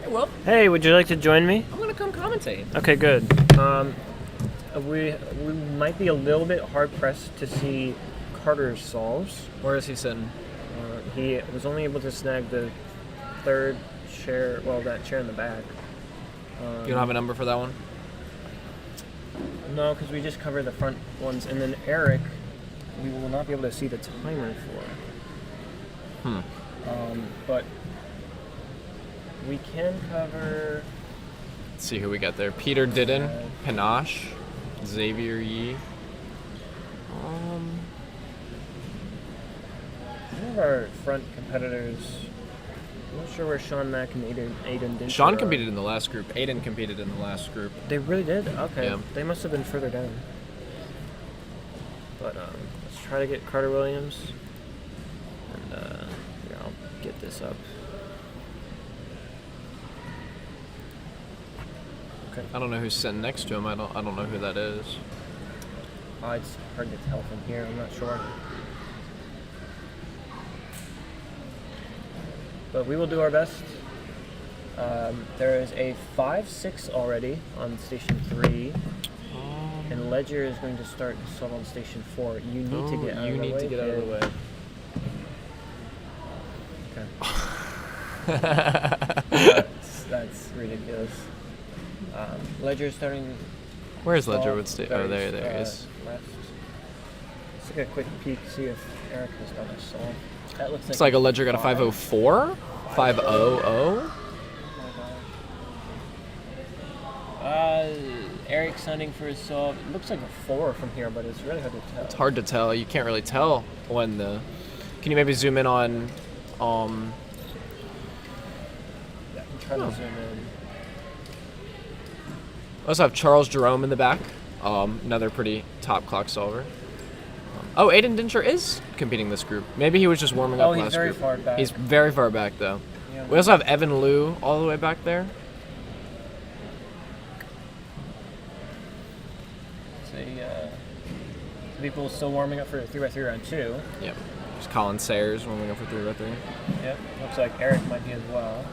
Well, hey, would you like to join me? I'm gonna come commentate. Okay, good. We might be a little bit hard pressed to see Carter's solves. Where is he sitting? He was only able to snag the 3rd chair, well, that chair in the back. You don't have a number for that one? No, because we just covered the front ones, and then Eric, we will not be able to see the timer for. But we can cover... Let's see who we got there. Peter Didden, Panache, Xavier Yee. One of our front competitors, I'm not sure where Sean Mack and Aiden did. Sean competed in the last group. Aiden competed in the last group. They really did? Okay. Yeah. They must have been further down. But let's try to get Carter Williams. And here, I'll get this up. Okay. I don't know who's sitting next to him. I don't know who that is. It's hard to tell from here. I'm not sure. but we will do our best. There is a 5-6 already on station 3, and Ledger is going to start to solve on station 4. You need to get out of the way. You need to get out of the way. Okay. That's ridiculous. Ledger is starting. Where's Ledger solve would stay? very, Oh, there he is. Left. Let's take a quick peek, see if Eric has got a solve. That looks It's like a Ledger got a 504? 500? Eric's hunting for his solve. It looks like a 4 from here, but it's really hard to tell. It's hard to tell. You can't really tell when the. Can you maybe zoom in on? Yeah, I'm trying to zoom in. We also have Charles Jerome in the back. Another pretty top clock solver. Oh, Aiden Dincher is competing this group. Maybe he was just warming up he's last very group. far back. He's very far back though. Yeah. We also have Evan Liu all the way back there. People still warming up for 3x3 round 2. Yep. There's Colin Sayers warming up for 3x3. Yep. Looks like Eric might be as well.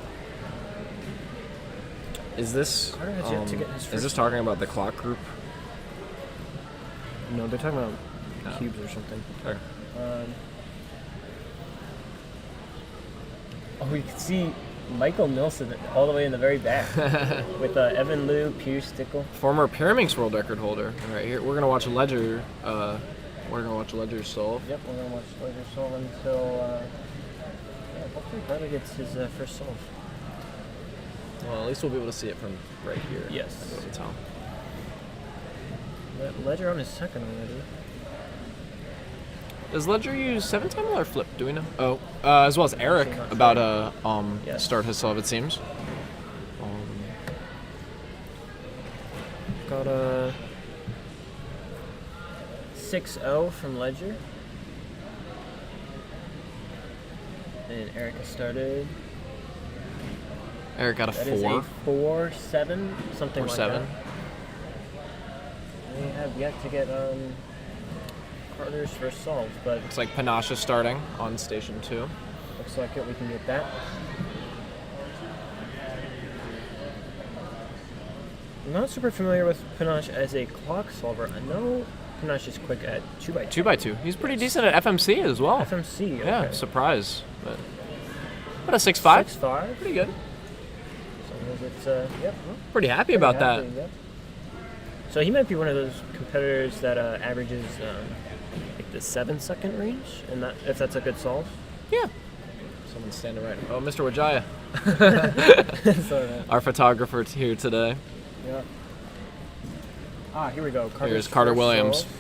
Is this? Carter has yet to get his Is first this talking about the clock group? No, they're talking about cubes or something. Okay. We can see Michael Nilsson all the way in the very back with Evan Liu, Pierce Stickle. Former Pyraminx World Record holder. All right, here we're gonna watch Ledger. We're gonna watch Ledger solve. Yep, we're gonna watch Ledger solve until hopefully Carter gets his first solve. Well, at least we'll be able to see it from right here. Yes. I'll be able to tell. Ledger on his second already. Does Ledger use 7-time or flip? Do we know? Oh, as well as Eric Actually not about sure. to Yes. start his solve. It seems. Got a 6-0 from Ledger. And Eric has started. Eric got a That is 4 a 4-7, something or like 7. that. We have yet to get Carter's first solve, but Looks like Panache is starting on station 2. looks like we can get that. I'm not super familiar with Panache as a clock solver. I know Panache is quick at 2x2. 2x2. He's pretty decent at FMC as well. FMC, okay. Yeah, surprise. But a 6.5. 6.5. Pretty good. As long as it's, yep. Pretty happy about happy, that. Yep. So he might be one of those competitors that averages like the 7-second range, and that if that's a good solve. Yeah. Someone's standing right. Oh, Mr. Wajaya. So, Our photographer here today. yeah. Here we go. Here's Carter first Williams. solve.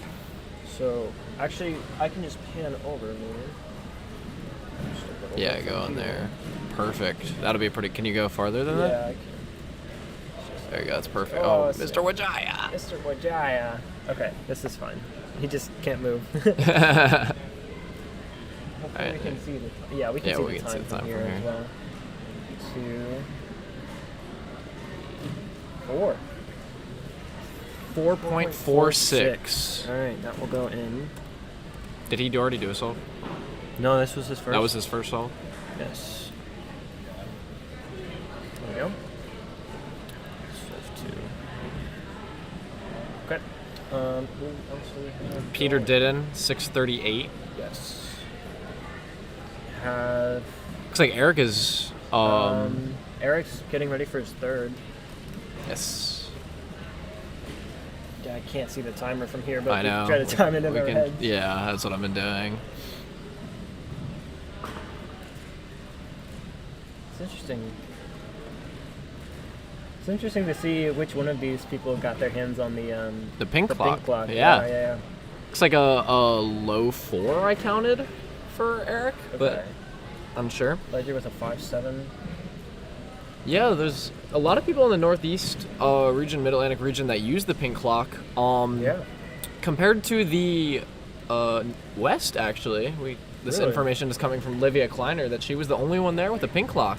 So actually, I can just pan over maybe. Yeah, go on there. Perfect. That'll be pretty. Can you go farther than that? Yeah, I can. There you go. That's perfect. Oh, Oh, sick. Mr. Wajaya. Mr. Wajaya. Okay, this is fine. He just can't move. Hopefully we can see the yeah, we can see the time from here as well. 2, 4. 4.46. All right, that will go in. Did he already do a solve? No, this was his first. That was his first solve? Yes. There we go. Solve 2. Okay. Who else do we have? Peter Didden, 638. Yes. Have Looks like Eric is. Eric's getting ready for his third. Yes. Yeah, I can't see the timer from here, but I know. we try to time it in We our can- heads. Yeah, that's what I've been doing. It's interesting. It's interesting to see which one of these people got their hands on The pink clock. pink clock. Yeah. Yeah. Looks like a low 4 I counted for Eric, but Okay. unsure. Ledger with a 5-7. Yeah, there's a lot of people in the Northeast region, Mid-Atlantic region that use the pink clock. Yeah. Compared to the West, actually, this Really? information is coming from Livia Kleiner that she was the only one there with a pink clock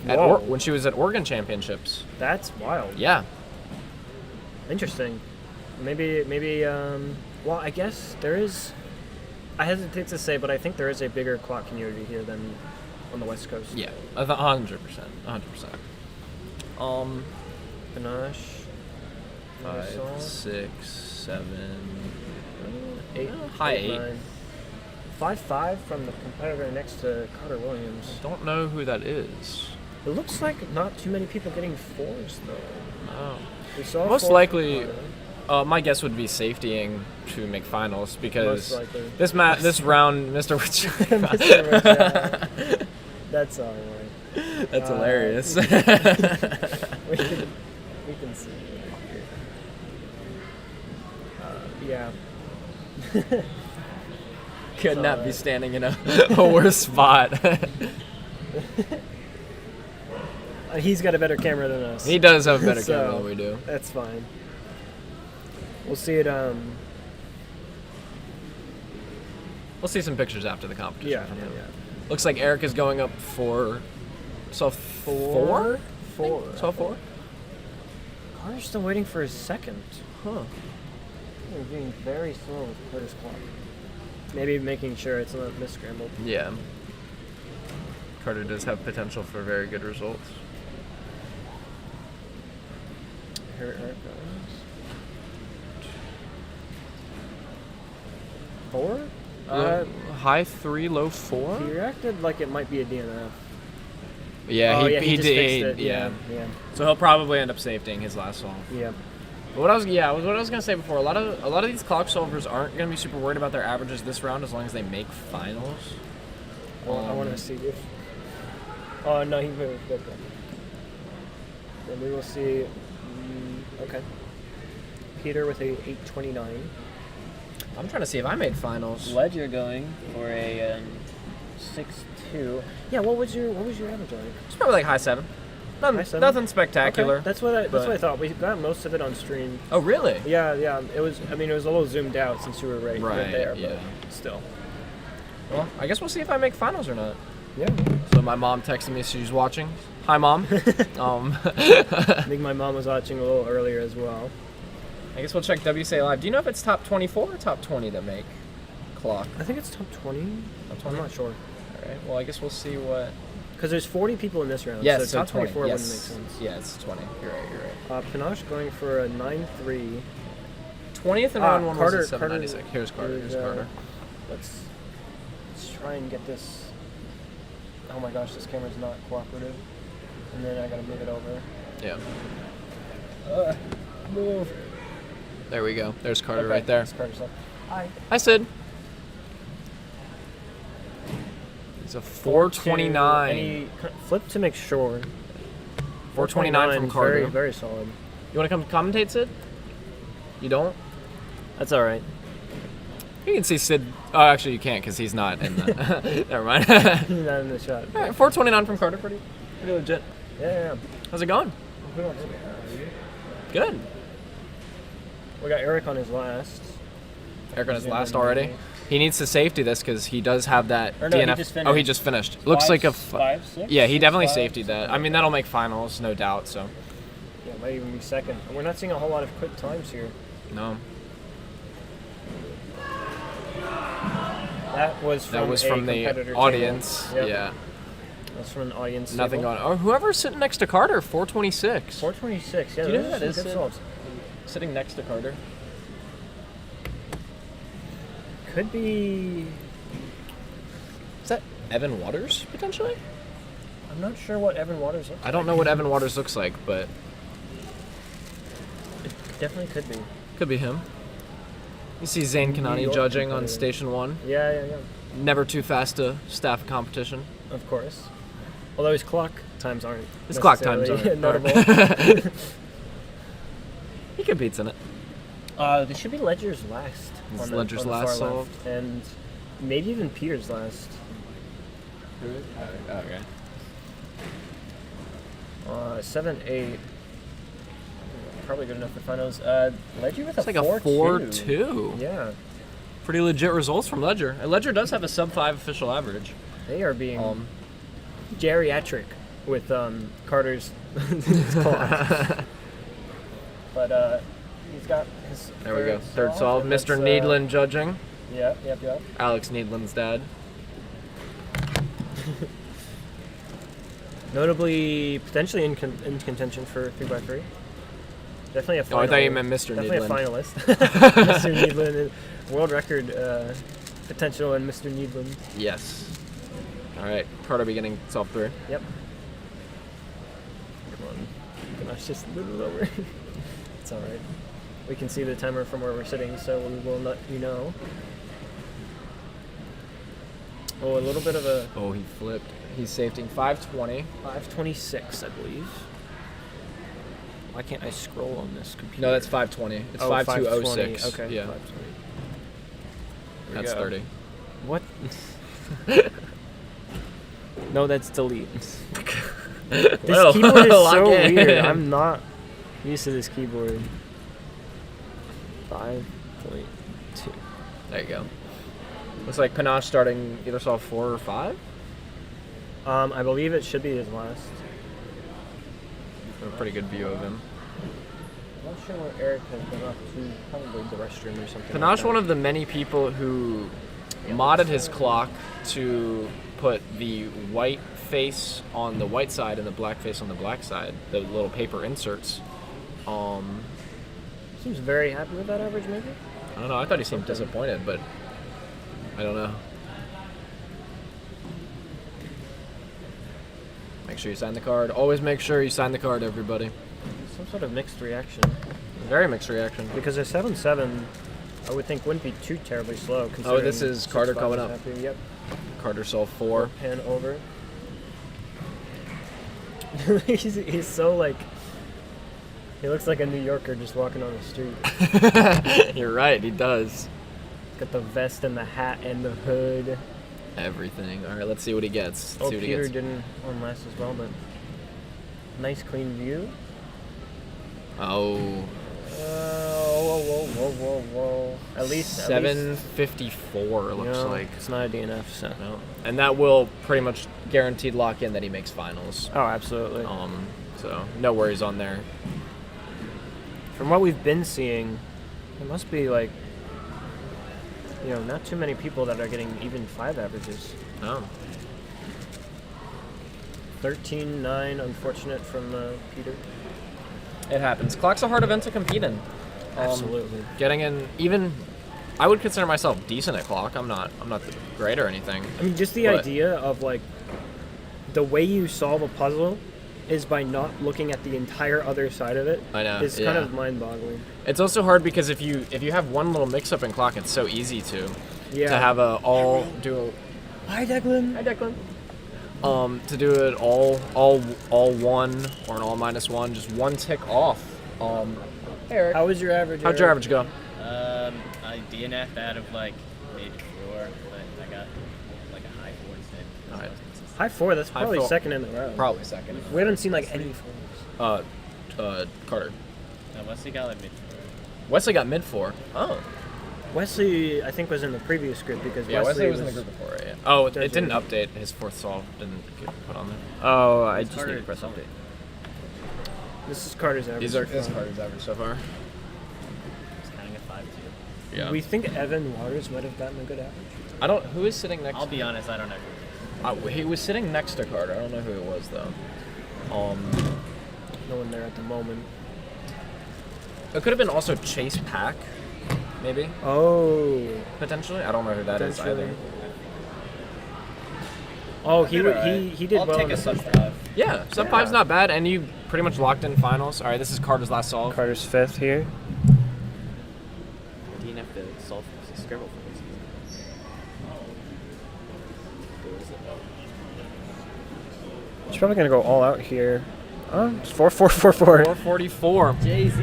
Whoa. when she was at Oregon Championships. That's wild. Yeah. Interesting. Maybe. Well, I guess there is. I hesitate to say, but I think there is a bigger clock community here than on the West Coast. Yeah, 100%. 100%. Panache. 5, 6, 7, 8, high 8. 5-5 from the competitor next to Carter Williams. Don't know who that is. It looks like not too many people getting 4s though. Oh. We saw Most 4 likely, from Carter. my guess would be safetying to make finals because Most likely. this round, Mr. Witch. Mr. Witch, that's alright. That's hilarious. We can see it here. Yeah. Could not be standing in a worse spot. He's got a better camera than us. He does have a better So, camera than we do. That's fine. We'll see it. We'll see some pictures after the competition. Yeah, from him. yeah. Looks like Eric is going up for. So 4? 4. So 4? Carter's still waiting for his second. Huh. He's being very slow with Carter's clock. Maybe making sure it's not mis-scrambled. Yeah. Carter does have potential for very good results. Here it goes. 4? High 3, low 4? He reacted like it might be a DNF. Yeah, he just did. fixed it. Yeah. Yeah. So he'll probably end up safetying his last solve. Yeah. But what I was gonna say before, a lot of these clock solvers aren't gonna be super worried about their averages this round as long as they make finals. Well, I want to see if. Oh no, he moved. Okay. Then we will see. Okay. Peter with a 829. I'm trying to see if I made finals. Ledger going for a 6-2. Yeah. What was your average on it? It's probably like high 7. High 7? Nothing spectacular. Okay. That's what I thought. We got most of it on stream. Oh really? Yeah. It was. I mean, it was a little zoomed out since you were right there. Yeah. But still. Well, I guess we'll see if I make finals or not. Yeah. So my mom texted me she's watching. Hi, Mom. I think my mom was watching a little earlier as well. I guess we'll check WCA Live. Do you know if it's top 24 or top 20 that make clock? I think it's top 20. Top 20? I'm not sure. All right. Well, I guess we'll see what. Because there's 40 people in this round. Yes, so top 20. 24 Yes. wouldn't make sense. Yeah, it's 20. You're right. Panache going for a 9-3. 20th and round one Carter, was at 796. Here's Carter. is, Here's Carter. Let's try and get this. Oh my gosh, this camera's not cooperative. And then I gotta move it over. Yeah. Move. There we go. There's Carter Okay, right there. that's Carter's up. Hi. Hi, Sid. It's a 429. Any flip to make sure. 429 from Carter. Very, very solid. You want to come commentate, Sid? You don't? That's all right. You can see Sid. Oh, actually, you can't because he's not in the. Never mind. Not in the shot. All right, 429 from Carter. Pretty legit. Yeah. How's it going? Good. We got Eric on his last. Eric on his last already. He needs to safety this because he does have that Or no, he DNF. just Oh, he just finished. Looks like a. 5, 6? Yeah, he definitely 5, safetied that. I mean, that'll make finals, no doubt. So. Yeah, might even be second. And we're not seeing a whole lot of quick times here. No. That was from the competitor audience. table. Yep. Yeah. That's from an audience. Nothing table. going on. Oh, whoever's sitting next to Carter, 426. 426. Yeah, Do you know those who are that is, some good Sid? solves. Sitting next to Carter. Could be. Is that Evan Waters, potentially? I'm not sure what Evan Waters looks like. I don't know what Evan Waters looks like, but It definitely could be. could be him. You see Zane New Kanani York judging on competitor. Station 1. Yeah. Never too fast to staff a competition. Of course. Although his clock times aren't. His clock times necessarily aren't. notable. He competes in it. This should be Ledger's last. This is on Ledger's the last far solve. left, and maybe even Peter's last. Okay. 7-8. Probably good enough for finals. Ledger with It's like a 4-2. 4-2. Yeah, Pretty legit results from Ledger. And Ledger does have a sub-5 official average. they are being geriatric with Carter's clock. But he's got his. There we go. Third solve. and Mr. that's, Needland judging. Yep. Alex Needland's dad. Notably, potentially in contention for 3x3. Definitely a final. Oh, I thought you meant Mr. Definitely Needland. a finalist. Mr. Needland, world record potential in Mr. Needland. Yes. All right, Carter beginning solve 3. Yep. Come on. Gosh, just a little lower. It's all right. We can see the timer from where we're sitting, so we will let you know. Oh, a little bit of a Oh, he flipped. He's safetying 520. 526, I believe. Why can't I scroll on this computer? No, that's 520. It's Oh, 5206. 520. Okay. Yeah, 520. There we that's go. 30. What? No, that's delete. This Well, keyboard is lock so in. weird. I'm not used to this keyboard. 5.2. There you go. Looks like Panache starting either solve 4 or 5. I believe it should be his last. A pretty good view of him. I'm not sure where Eric has been up to. Probably the restroom or something. Panache, one of the many people who modded his clock to put the white face on the white side and the black face on the black side, the little paper inserts. Seems very happy with that average, maybe. I don't know. I thought he seemed disappointed, but I don't know. Make sure you sign the card. Always make sure you sign the card, everybody. Some sort of mixed reaction. Very mixed reaction. Because a 7-7, I would think wouldn't be too terribly slow. Considering this is Carter 6-5 coming is up. happy. Yep. Carter solve 4. Pan over. he's so like. He looks like a New Yorker just walking on the street. You're right, he does. Got the vest and the hat and the hood. Everything. All right, let's see what he gets. Oh, See what he Peter gets. didn't on last as well, but nice clean view. Oh, Whoa. At least 754 looks like. it's not a DNF, so. No. And that will pretty much guaranteed lock in that he makes finals. Oh, absolutely. So no worries on there. From what we've been seeing, it must be like, not too many people that are getting even 5 averages. No. 13-9, unfortunate from Peter. It happens. Clock's a hard event to compete in. Absolutely. Getting in, even I would consider myself decent at clock. I'm not great or anything. I mean, just the But- idea of like the way you solve a puzzle is by not looking at the entire other side of it. I know, It's yeah. kind of mind-boggling. It's also hard because if you have one little mix up in clock, it's so easy to have a all do Hi, Declan. to do it all one or an all -1, just one tick off. Eric, How was your average? how'd your Eric? average go? I DNF'd out of like mid-4, but I got like a high 4 instead. All right. High 4. That's probably 4. second in the row. Probably second. We haven't seen like any 4s. Carter. No, Wesley got like mid-4. Wesley got mid-4. Oh. Wesley, I think, was in the previous group because Yeah, Wesley was in the was- group before, right? Yeah. Oh, it Judging. didn't update. His 4th solve didn't get put on there. Oh, I just Carter need to press solved update. This is Carter's average. This is Carter's average so far. It's counting at 5-2. Yeah. We think Evan Waters might have gotten a good average. Who is sitting next I'll be honest, I don't know. He was sitting next to Carter. I don't know who it was though. No one there at the moment. It could have been also Chase Pack, maybe Oh. potentially. I don't know who that is Potentially. either. Oh, he did I'll well take in a the sub sub 5. Yeah, sub 5's not bad, and you pretty much locked in finals. All right, this is Carter's last solve. Carter's 5th here. DNF to solve Scribble for this. He's probably gonna go all out here. Oh, it's 4-4-4-4. 444. Jay-Z.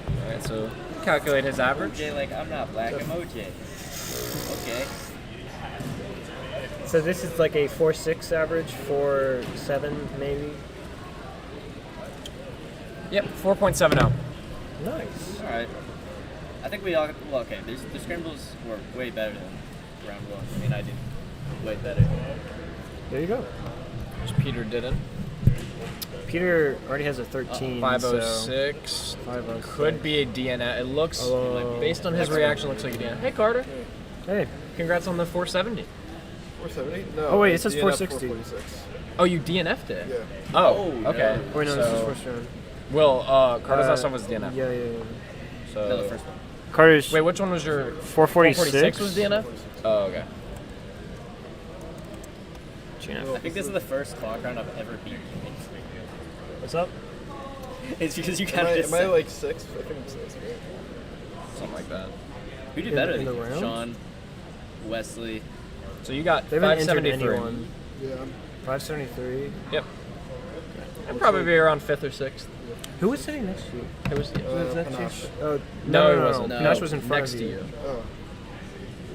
All right, so calculate his average. OJ, like, I'm not black, I'm OJ. Okay. So this is like a 4-6 average, 4-7 maybe. Yep, 4.70. Nice. Alright. I think we all, well, okay, the scrambles were way better than round 1. I mean, I did way better. There you go. Which Peter didn't. Peter already has a 13. 506. So 506. Could be a DNF. It looks Oh. like, based on his reaction, looks like a DNF. Hey, Carter. Hey, congrats on the 470. 470? No. Oh, wait, it says DNF 460. 446. Oh, you DNF'd it? Yeah. Oh, okay. Wait, no, this is So- first round. Well, Carter's last one was DNF. Yeah. So No, the first one. Carter's Wait, which one was your 446 was DNF? Oh, okay. I think this is the first clock round I've ever beaten. What's up? It's because you Am kind of just I said- like 6? I think I'm 6, right? Something like that. Who did in better? the- in the round? Sean, Wesley. So you got They haven't entered 573. anyone. Yeah. 573. Yep. I'd probably be around 5th or 6th. Who was sitting next to you? It was Panache. Oh, No, he wasn't. No. Panache was in front next of to you. you. Oh.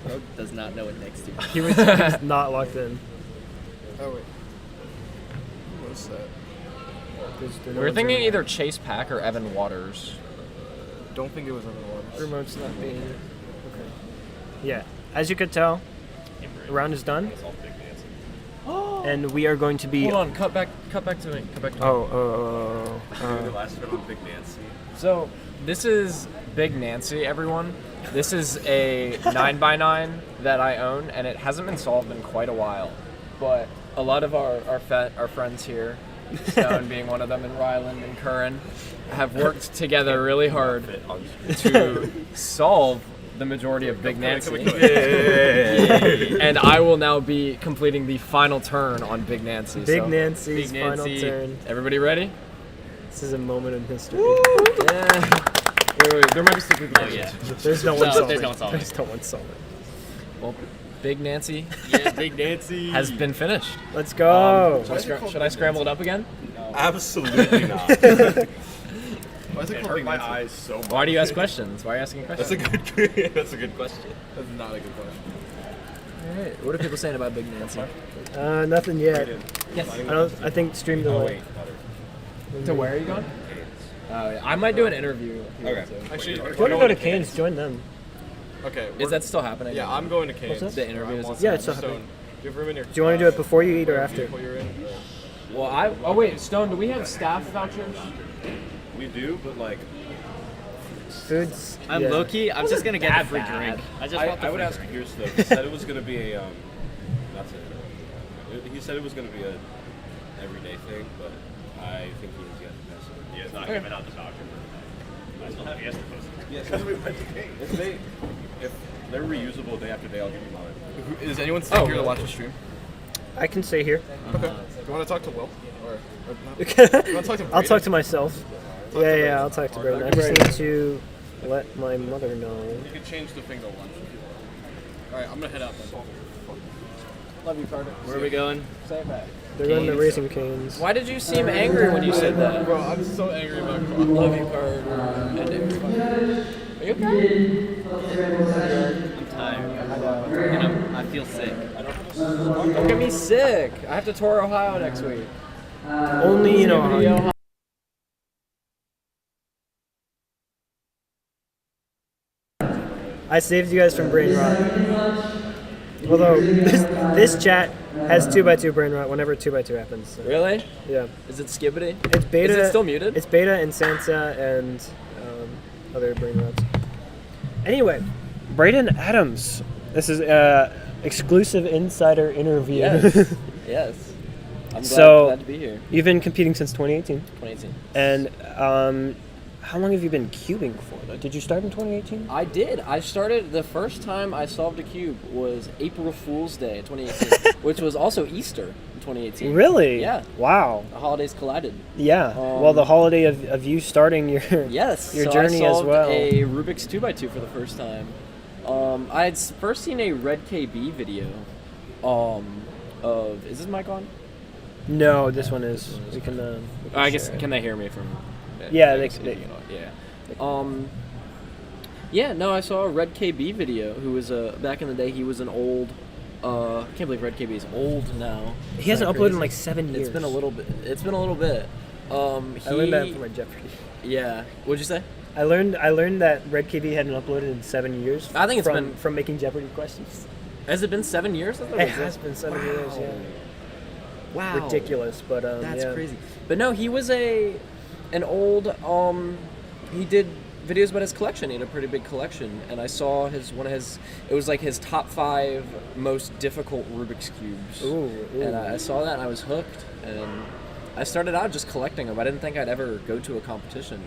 Bro does not know what next to. He was not locked in. Oh, wait. What is that? We were thinking either Chase Pack or Evan Waters. Don't think it was other ones. Remote's not being. Okay. Yeah, as you could tell, the round is done, and we are going to be. Hold on, cut back to me. Oh. The last one on Big Nancy. So this is Big Nancy, everyone. This is a 9x9 that I own, and it hasn't been solved in quite a while. But a lot of our friends here, Stone being one of them, and Ryland and Curran, have worked together really hard to solve the majority of Big Nancy. And I will now be completing the final turn on Big Nancy. Big So, Nancy's Big final Nancy. turn. Everybody ready? This is a moment in history. Yeah. Wait, there might be some people. Oh yeah. There's no one solving. There's no one solving. There's no one solving. Well, Big Nancy Yeah, Big Nancy. has been finished. Let's go. Should I scramble it up again? Absolutely not. Why is it It called hurt Big my Nancy? eyes so much. Why do you ask questions? Why are you asking questions? That's a good. That's a good question. That's not a good question. Alright, what are people saying about Big Nancy? Nothing yet. Yes. I think stream Oh delay. wait. To where are you going? I might do an interview. Here, Okay. too. Actually, If you want to go to Canes, join them. Okay. Is that still happening? Yeah, I'm going to Canes. What's that? The interview is Yeah, it's still Stone. happening. Do you have room in your? Do you want to do it before you eat or after? Before you're in? Well, oh wait, Stone, do we have staff vouchers? We do, but like, Foods. I'm yeah. low key. I'm just gonna get That a free bad. drink. I just want the I would free ask drink. Pierce though. He said it was gonna be a That's it. He said it was gonna be a everyday thing, but I think he was getting messed up. Yeah, it's not giving out the voucher. I still have Yes, because we went to Canes. If they're reusable day after day, I'll give you mine. Is anyone still here to watch the stream? I can stay here. Okay. Do you want to talk to Will? Or not? I'll Brayden? talk to myself. Talk to Yeah, Brayden. I'll talk to Alright, Brayden. I just need to let my mother know. You can change the thing to lunch if you want. Alright, I'm gonna head out then. Love you, Carter. Where are we going? Say it back. They're going to Raising Canes. Why did you seem angry when you said that? Bro, I'm so angry about Carl. Love you, Carter. Are you okay? I'm tired. And I feel sick. Don't get me sick. I have to tour Ohio next week. Only in Ohio. I saved you guys from brain rot. Although this chat has 2x2 brain rot whenever 2x2 happens. So, Really? yeah, Is it skibbity? it's beta. Is it still muted? It's beta and Sansa and other brain rots. Anyway, Brayden Adams. This is exclusive insider interview. Yes. Yes. I'm glad to be here. You've been competing since 2018, 2018. and how long have you been cubing for? Did you start in 2018? I did. I started, the first time I solved a cube was April Fool's Day 2018, which was also Easter in 2018. Really? Yeah. Wow. The holidays collided. Yeah. Well, the holiday of you starting your Yes. your so journey I as solved well. a Rubik's 2x2 for the first time. I had first seen a Red KB video of, is this mic on? No, this one is. We can. I guess, can they hear me from? Yeah, I they- guess, they- you know, yeah. Yeah, no, I saw a Red KB video who was back in the day. He was an old. I can't believe Red KB is old now. He hasn't Isn't that uploaded in crazy? like 7 years. It's been a little bit. It's been a little bit. I learned that from my Jeopardy. Yeah. What'd you say? I learned that Red KB hadn't uploaded in 7 years. I think it's from, been- from making Jeopardy questions. Has it been 7 years? I thought It was has been 7 years. Yeah. Wow. Ridiculous, but That's yeah. crazy. But no, he was an old. He did videos about his collection. He had a pretty big collection, and I saw it was like his top 5 most difficult Rubik's cubes. Ooh. And I saw that and I was hooked, and I started out just collecting them. I didn't think I'd ever go to a competition,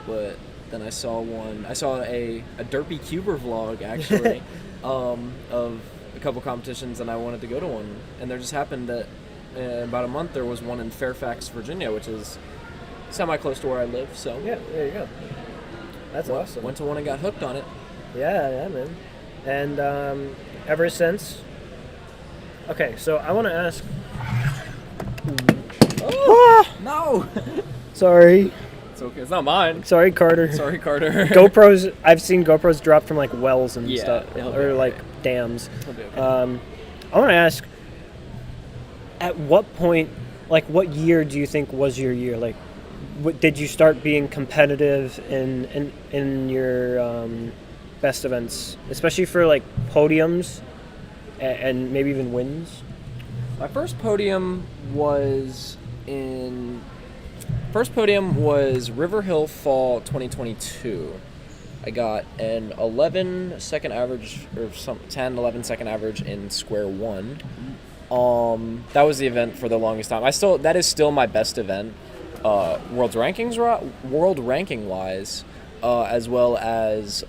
but then I saw a Derpy Cuber vlog actually of a couple competitions, and I wanted to go to one. And there just happened that in about a month there was one in Fairfax, Virginia, which is semi close to where I live. So Yeah, there you go. That's awesome. Went to one and got hooked on it. Yeah, man. And ever since. Okay, so I want to ask. No, Sorry, it's okay. It's not mine. sorry, Carter. Sorry, Carter. GoPros. I've seen GoPros drop from like wells and Yeah, stuff, it'll be or okay. like dams. It'll be okay. I want to ask. At what point, like, what year do you think was your year? Like, did you start being competitive in your best events, especially for like podiums and maybe even wins? My first podium was River Hill Fall 2022. I got an 11 second average, or 11 second average in square one. That was the event for the longest time. That is still my best event, world ranking wise, as well as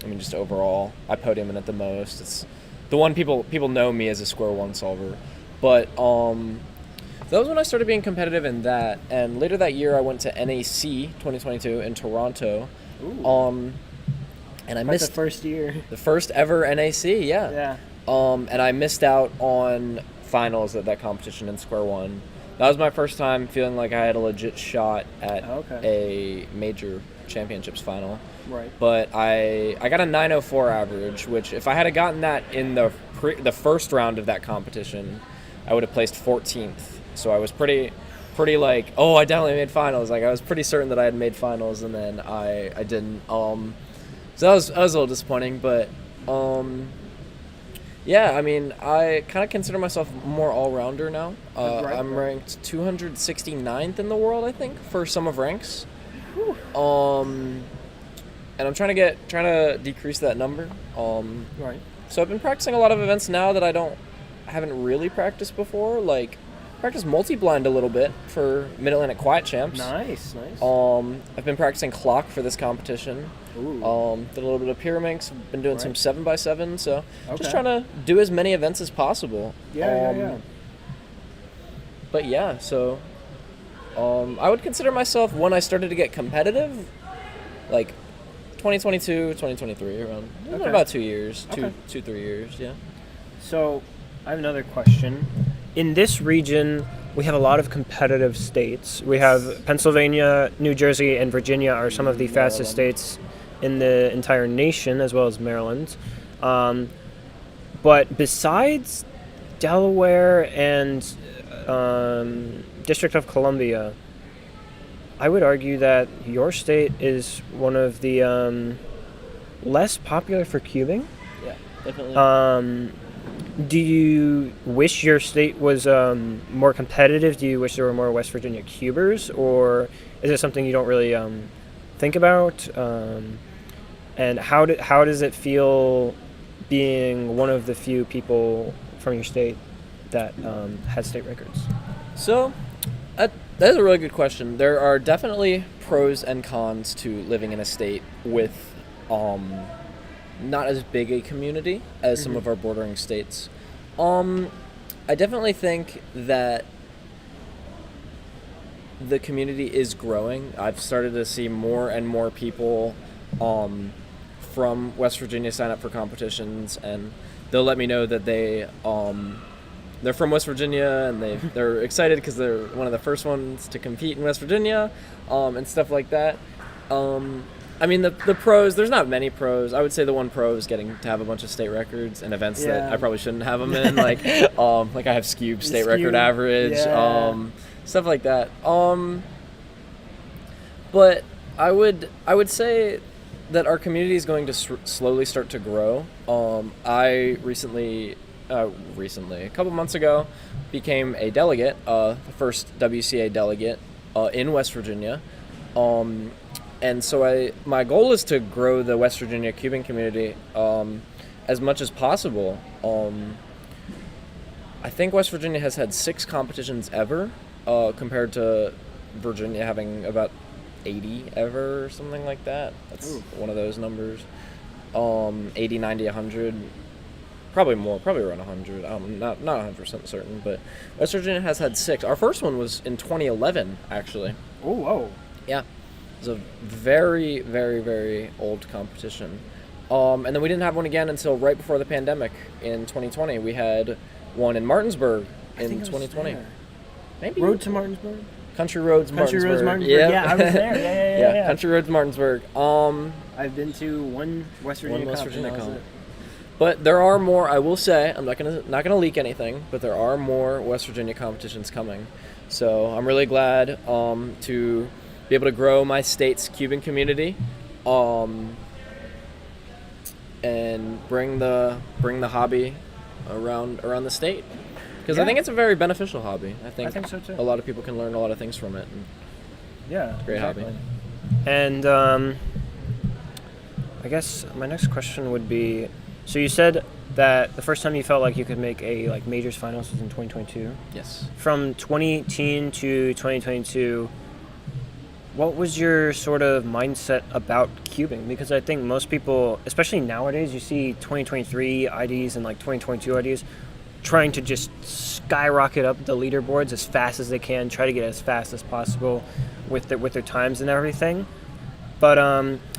just overall. I podium in it the most. It's the one people know me as a square one solver, but that was when I started being competitive in that. And later that year, I went to NAC 2022 in Toronto. And I missed the first year. the first ever NAC. Yeah. And I missed out on finals at that competition in square one. That was my first time feeling like I had a legit shot at a major championships final. Right. But I got a 904 average, which if I had gotten that in the first round of that competition, I would have placed 14th. So I was pretty like, oh, I definitely made finals. Like I was pretty certain that I had made finals, and then I didn't. So that was a little disappointing, but yeah, I mean, I kind of consider myself more all-rounder now. I'm ranked 269th in the world, I think, for sum of ranks. And I'm trying to decrease that number. Right. So I've been practicing a lot of events now that I haven't really practiced before. Like, practiced multi-blind a little bit for Mid-Atlantic Quiet Champs. Nice. I've been practicing clock for this competition. Ooh. Did a little bit of Pyraminx. Been doing some 7x7. So just Okay. trying to do as many events as possible. Yeah. But yeah, so I would consider myself, when I started to get competitive, like 2022, 2023, around Okay. about 2 years, Okay. 3 years, yeah. So I have another question. In this region, we have a lot of competitive states. We have Pennsylvania, New Jersey, and Virginia are some of the fastest states in the entire nation, as well as Maryland. But besides Delaware and District of Columbia, I would argue that your state is one of the less popular for cubing. Yeah, definitely. Do you wish your state was more competitive? Do you wish there were more West Virginia cubers, or is it something you don't really think about? And how does it feel being one of the few people from your state that has state records? So, that is a really good question. There are definitely pros and cons to living in a state with not as big a community as some of our bordering states. I definitely think that the community is growing. I've started to see more and more people from West Virginia sign up for competitions, and they'll let me know that they're from West Virginia, and they're excited because they're one of the first ones to compete in West Virginia, and stuff like that. I mean, the pros, there's not many pros. I would say the one pro is getting to have a bunch of state records in events that I probably shouldn't have them in. Like I have Scube state record average, stuff like that. But I would say that our community is going to slowly start to grow. I recently, a couple months ago, became a delegate, the first WCA delegate in West Virginia. and so my goal is to grow the West Virginia cubing community as much as possible. I think West Virginia has had 6 competitions ever, compared to Virginia having about 80 ever or something like that. That's one of those numbers. 80, 90, 100, probably more, probably around 100. I'm not 100% certain, but West Virginia has had 6. Our first one was in 2011, actually. Oh, whoa. Yeah, it was a very, very, very old competition. And then we didn't have one again until right before the pandemic in 2020. We had one in Martinsburg in 2020. Maybe Road to Martinsburg? Country Roads, Martinsburg. Country Roads, Martinsburg. Yep. Yeah, I was there. Yeah. Country Roads, Martinsburg. I've been to one West Virginia West comp, Virginia and that was comp. it. But there are more. I will say, I'm not gonna leak anything, but there are more West Virginia competitions coming. So I'm really glad to be able to grow my state's cubing community, and bring the hobby around the state. Because I think it's a very beneficial hobby. I think so too. a lot of people can learn a lot of things from it. And Yeah, great hobby. And I guess my next question would be, so you said that the first time you felt like you could make a majors finals was in 2022. Yes. From 2018 to 2022, what was your sort of mindset about cubing? Because I think most people, especially nowadays, you see 2023 IDs and 2022 IDs trying to just skyrocket up the leaderboards as fast as they can, try to get as fast as possible with their times and everything. But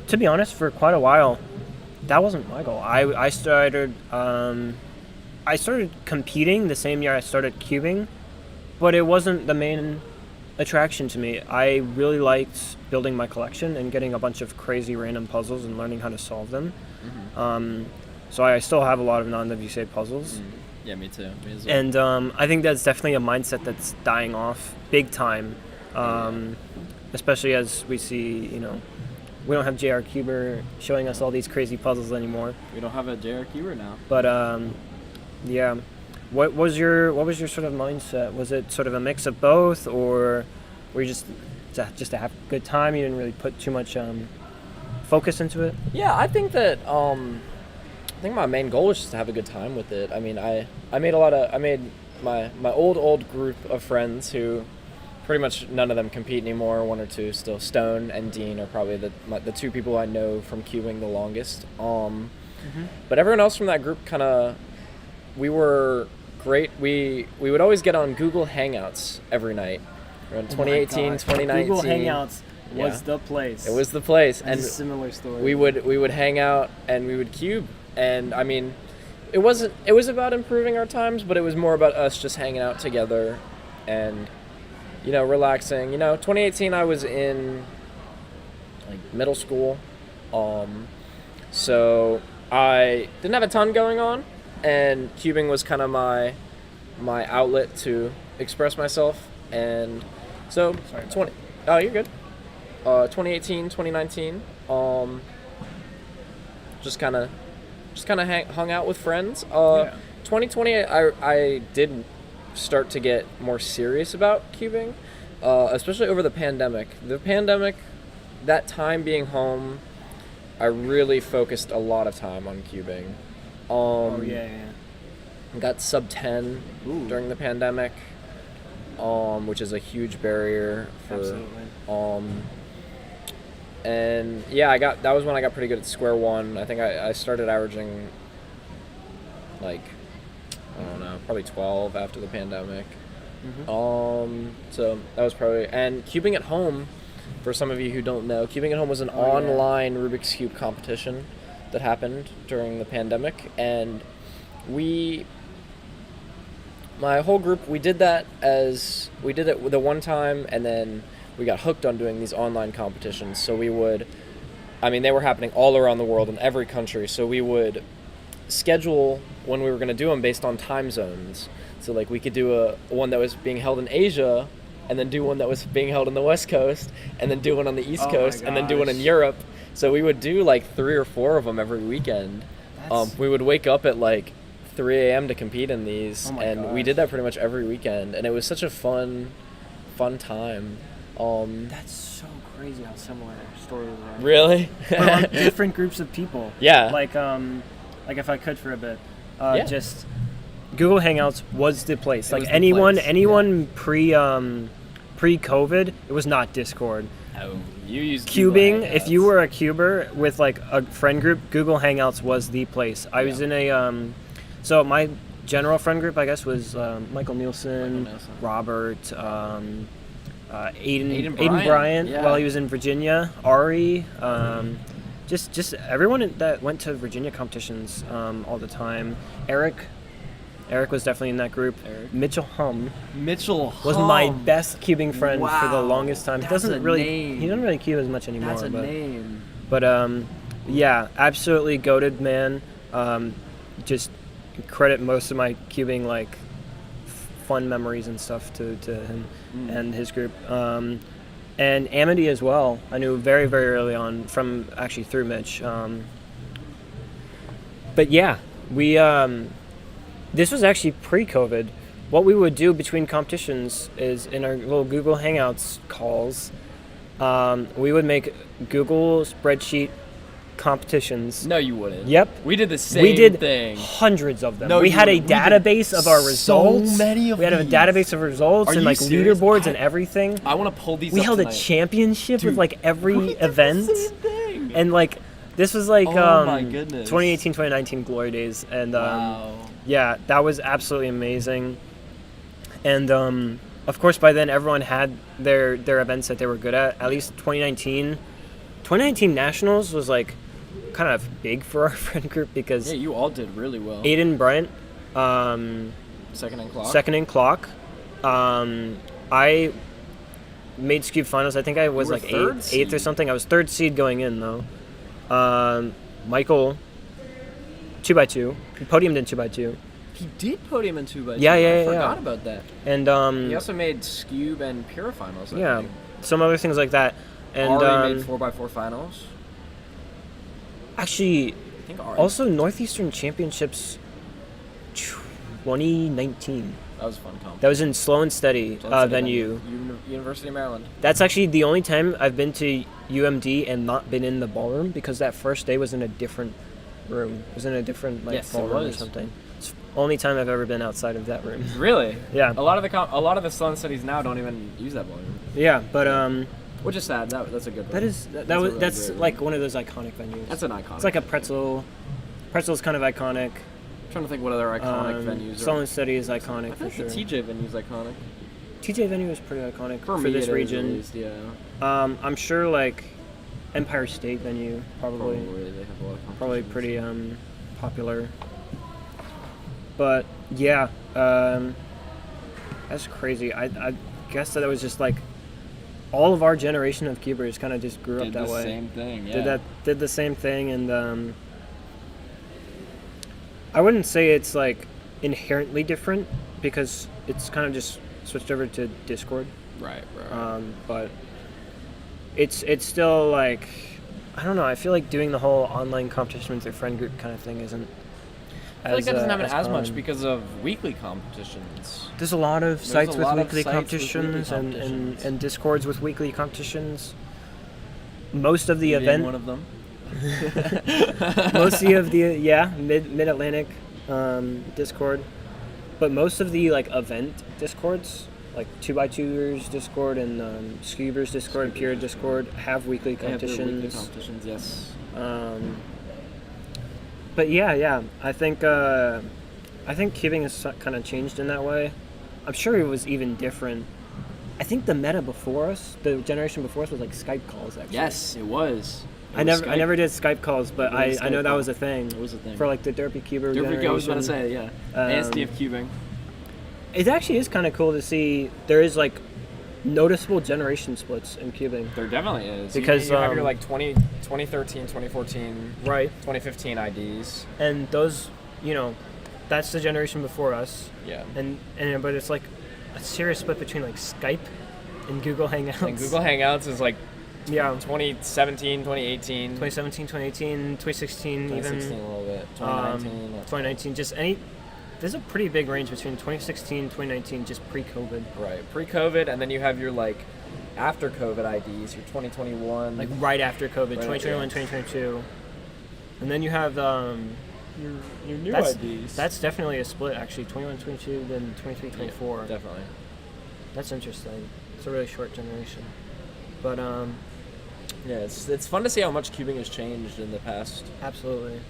to be honest, for quite a while, that wasn't my goal. I started competing the same year I started cubing, but it wasn't the main attraction to me. I really liked building my collection and getting a bunch of crazy random puzzles and learning how to solve them. Mm-hmm. So I still have a lot of non-WCA puzzles. Mm. Yeah, me too. Me as well. And I think that's definitely a mindset that's dying off big time, especially as we see, we don't have JR Cuber showing us all these crazy puzzles anymore. We don't have a JR Cuber now. But yeah, what was your sort of mindset? Was it sort of a mix of both, or were you just to have a good time? You didn't really put too much focus into it. Yeah, I think that I think my main goal was just to have a good time with it. I mean, I made my old group of friends who pretty much none of them compete anymore. 1 or 2 still. Stone and Dean are probably the 2 people I know from cubing the longest. But everyone else from that group we were great. We would always get on Google Hangouts every night. Around 2018, 2019. Google Hangouts was the place. It was the place. And a similar story. We would hang out and we would cube. And I mean, it was about improving our times, but it was more about us just hanging out together and relaxing. 2018 I was in middle school, so I didn't have a ton going on, and cubing was kind of my outlet to express myself. And so you're good. 2018, 2019, just kind of hung out with friends. 2020, I did start to get more serious about cubing, especially over the pandemic. That time being home, I really focused a lot of time on cubing. Got sub 10 during the pandemic, which is a huge barrier for. Absolutely. And yeah, that was when I got pretty good at square one. I think I started averaging probably 12 after the pandemic. Mm-hmm. So that was probably, and cubing at home, for some of you who don't know, cubing at home was an online Rubik's Cube competition that happened during the pandemic, and my whole group, we did it the one time, and then we got hooked on doing these online competitions. So they were happening all around the world in every country. So we would schedule when we were going to do them based on time zones. So we could do one that was being held in Asia, and then do one that was being held on the West Coast, and then do one on the East Coast, and then do one in Europe. So we would do 3 or 4 of them every weekend. We would wake up at 3 a.m. to compete in these, we did that pretty much every weekend, and it was such a fun time. That's so crazy how similar stories are. Really? But on different groups of people. Yeah. Like if I could for a bit, Yeah. just Google Hangouts was the place. It Like was the anyone place, pre-COVID, it was not Discord. Oh, you used Google Cubing, Hangouts. if you were a cuber with like a friend group, Google Hangouts was the place. I was in a so my general friend group, I guess, was Michael Nielsen, Robert, Aiden Bryant yeah. while he was in Virginia, Ari, just everyone that went to Virginia competitions all the time. Eric was definitely in that group. Mitchell Hum was my best cubing friend for the longest time. He doesn't really cube as much anymore. That's a name. But yeah, absolutely goated man. Just credit most of my cubing like fun memories and stuff to him and his group. And Amity as well. I knew very, very early on through Mitch. But yeah, we this was actually pre-COVID. What we would do between competitions is in our little Google Hangouts calls, we would make Google spreadsheet competitions. No, you wouldn't. Yep. We did the same We did thing. hundreds of them. No, we you had a wouldn't. We did database of our results. so many of we had a these. database of results Are and you like serious? leaderboards and everything. I want to pull these We up held tonight. a championship with Dude, like every we did the event. same thing. And like this was like Oh my goodness. 2018, 2019 glory days, and Wow. yeah, that was absolutely amazing. And of course, by then everyone had their events that they were good at. At least 2019 nationals was like kind of big for our friend group because Yeah, you all did really well. Aiden Bryant, Second and clock. second in clock. I made Scube finals. I think I was were like third eighth or seed. something. I was third seed going in though. Michael, 2x2. He podiumed in 2x2. He did podium in 2x2. Yeah, yeah, I yeah, forgot yeah. about that. And He also made Scube and Pure finals. I yeah, think. some other things like that. And Ari made 4x4 finals. actually, I think Ari. also Northeastern Championships 2019. That was a fun comp. That was in Slow and Steady venue. University of Maryland. That's actually the only time I've been to UMD and not been in the ballroom because that first day was in a different room. It was in a different like Yes, it ballroom or was. something. It's the only time I've ever been outside of that room. Really? Yeah. A lot of the Slow and Studies now don't even use that volume, Yeah, but which is sad. That's a good. that room. is That's that a was really that's great like room. one of those iconic venues. That's an iconic. It's like a pretzel. Pretzel's kind of iconic. I'm trying to think what other iconic venues. Slow are. and Steady is iconic I for think sure. the TJ venue's iconic. TJ venue is pretty iconic for me, this it is, region. at least, yeah. I'm sure like Empire State venue probably They have a lot of probably competitions. pretty popular. But yeah, that's crazy. I guess that it was just like all of our generation of cubers kind of just grew up Did that the way. same thing. Yeah. Did the same thing, and I wouldn't say it's like inherently different because it's kind of just switched over to Discord. Right. But it's still like I don't know. I feel like doing the whole online competition with your friend group kind of thing isn't. I feel like that doesn't happen as much fun. because of weekly competitions. There's a lot of There's sites a with lot of weekly sites with weekly competitions, competitions. and Discords with weekly competitions. Most of the You being event, one of them. mostly of the Mid Atlantic Discord, but most of the like event Discords, like 2x2ers Discord and Scubers Discord and Pure Discord have weekly They have their competitions. weekly competitions. Yes. But yeah, I think cubing has kind of changed in that way. I'm sure it was even different. I think the meta before us, the generation before us, was like Skype calls. Actually, Yes, it was. I never did Skype calls, but It was I know Skype that call. was a thing. It was a thing. For like the Derpy Cuber generation. I was about to say, yeah. ASDF cubing. It actually is kind of cool to see there is like noticeable generation splits in cubing. There definitely is. Because, you have your like 2013, 2014, Right. 2015 IDs. And those, that's the generation before us. Yeah. And but it's like a serious split between like Skype and Google Hangouts. And Google Hangouts is like Yeah. 2017, 2018, 2017, 2018, 2016, 2016 even a little bit, 2019. 2019. There's a pretty big range between 2016 and 2019, just pre-COVID. Right, pre-COVID, and then you have your like after COVID IDs, your 2021. like right after COVID, Right, 2021, yeah. 2022, and then you have your new that's, IDs. That's definitely a split actually. 21, 22, then 23, 24. Yeah, definitely. That's interesting. It's a really short generation, but Yeah, it's fun to see how much cubing has changed in the past absolutely,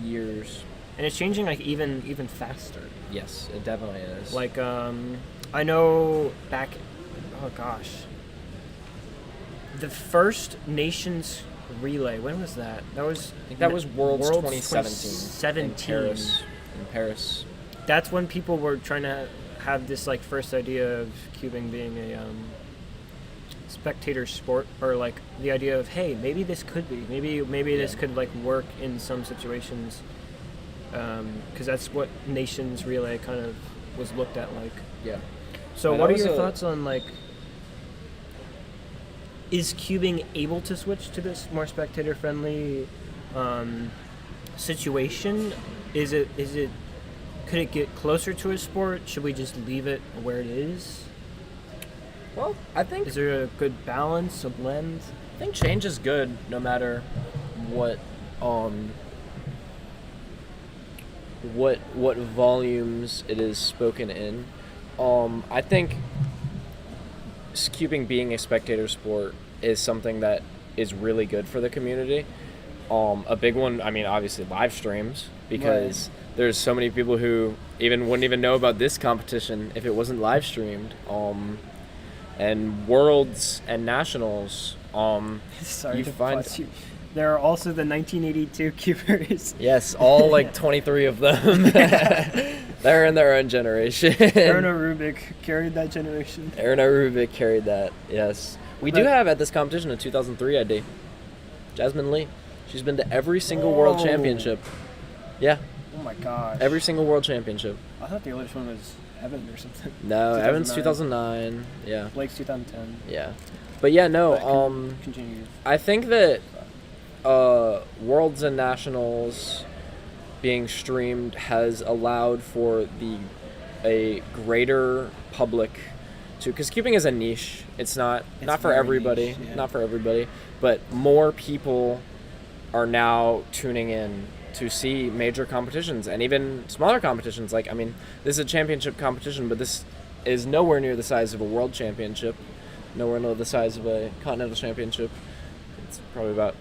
years. and it's changing like even faster. Yes, it definitely is. Like I know back, oh gosh, the first Nations relay. When was that? That was I think that was Worlds 2017 2017. in Paris. That's when people were trying to have this like first idea of cubing being a spectator sport, or like the idea of, hey, maybe this could be, maybe this could like work in some situations, because that's what Nations relay kind of was looked at like. Yeah. So Yeah, what that are was your a- thoughts on like, is cubing able to switch to this more spectator friendly situation? Is it could it get closer to a sport? Should we just leave it where it is? Well, I think Is there a good balance, a blend? change is good no matter what what volumes it is spoken in. I think cubing being a spectator sport is something that is really good for the community. A big one, I mean, obviously live streams, because there's so many people who wouldn't even know about this competition if it wasn't live streamed. And Worlds and Nationals, Sorry you to find pause you. There are also the 1982 cubers. yes, all like 23 of them. They're in their own generation. Erno Rubik carried that generation. Erno Rubik carried that. Yes, we do But- have at this competition a 2003 ID. Jasmine Lee. She's been to every single world Whoa. championship. Yeah, Oh my gosh. every single world championship. I thought the oldest one was Evan or something. No, Evans 2009. 2009. Yeah, Blake's 2010. yeah. But yeah, no. But continue. I think that Worlds and Nationals being streamed has allowed for a greater public to, because cubing is a niche. It's not for very everybody, niche, yeah. not for everybody, but more people are now tuning in to see major competitions and even smaller competitions. Like, I mean, this is a championship competition, but this is nowhere near the size of a world championship, nowhere near the size of a continental championship. It's probably about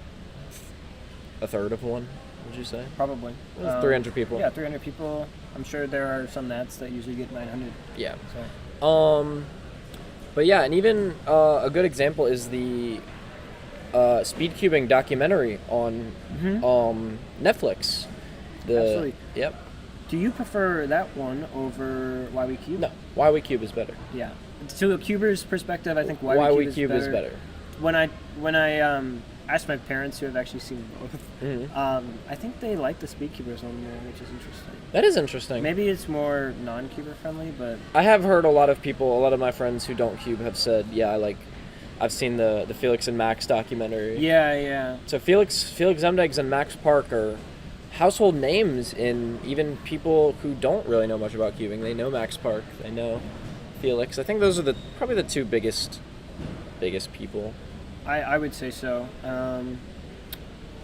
a third of one, would you say? Probably. It was 300 people. Yeah, 300 people. I'm sure there are some nats that usually get 900. Yeah. So. But yeah, and even a good example is the speed cubing documentary on Netflix. Absolutely. Yep. Do you prefer that one over Why We Cube? No, Why We Cube is better. Yeah. To a cuber's perspective, I think Why We Cube is better. When I asked my parents who have actually seen both, Mhm. I think they like the speed cubers one more, which is interesting. That is interesting. Maybe it's more non-cuber friendly, but I have heard a lot of my friends who don't cube have said, yeah, I've seen the Felix and Max documentary. yeah. So Felix Zemdegs and Max Park are household names in even people who don't really know much about cubing. They know Max Park, they know Felix. I think those are probably the two biggest people. I would say so.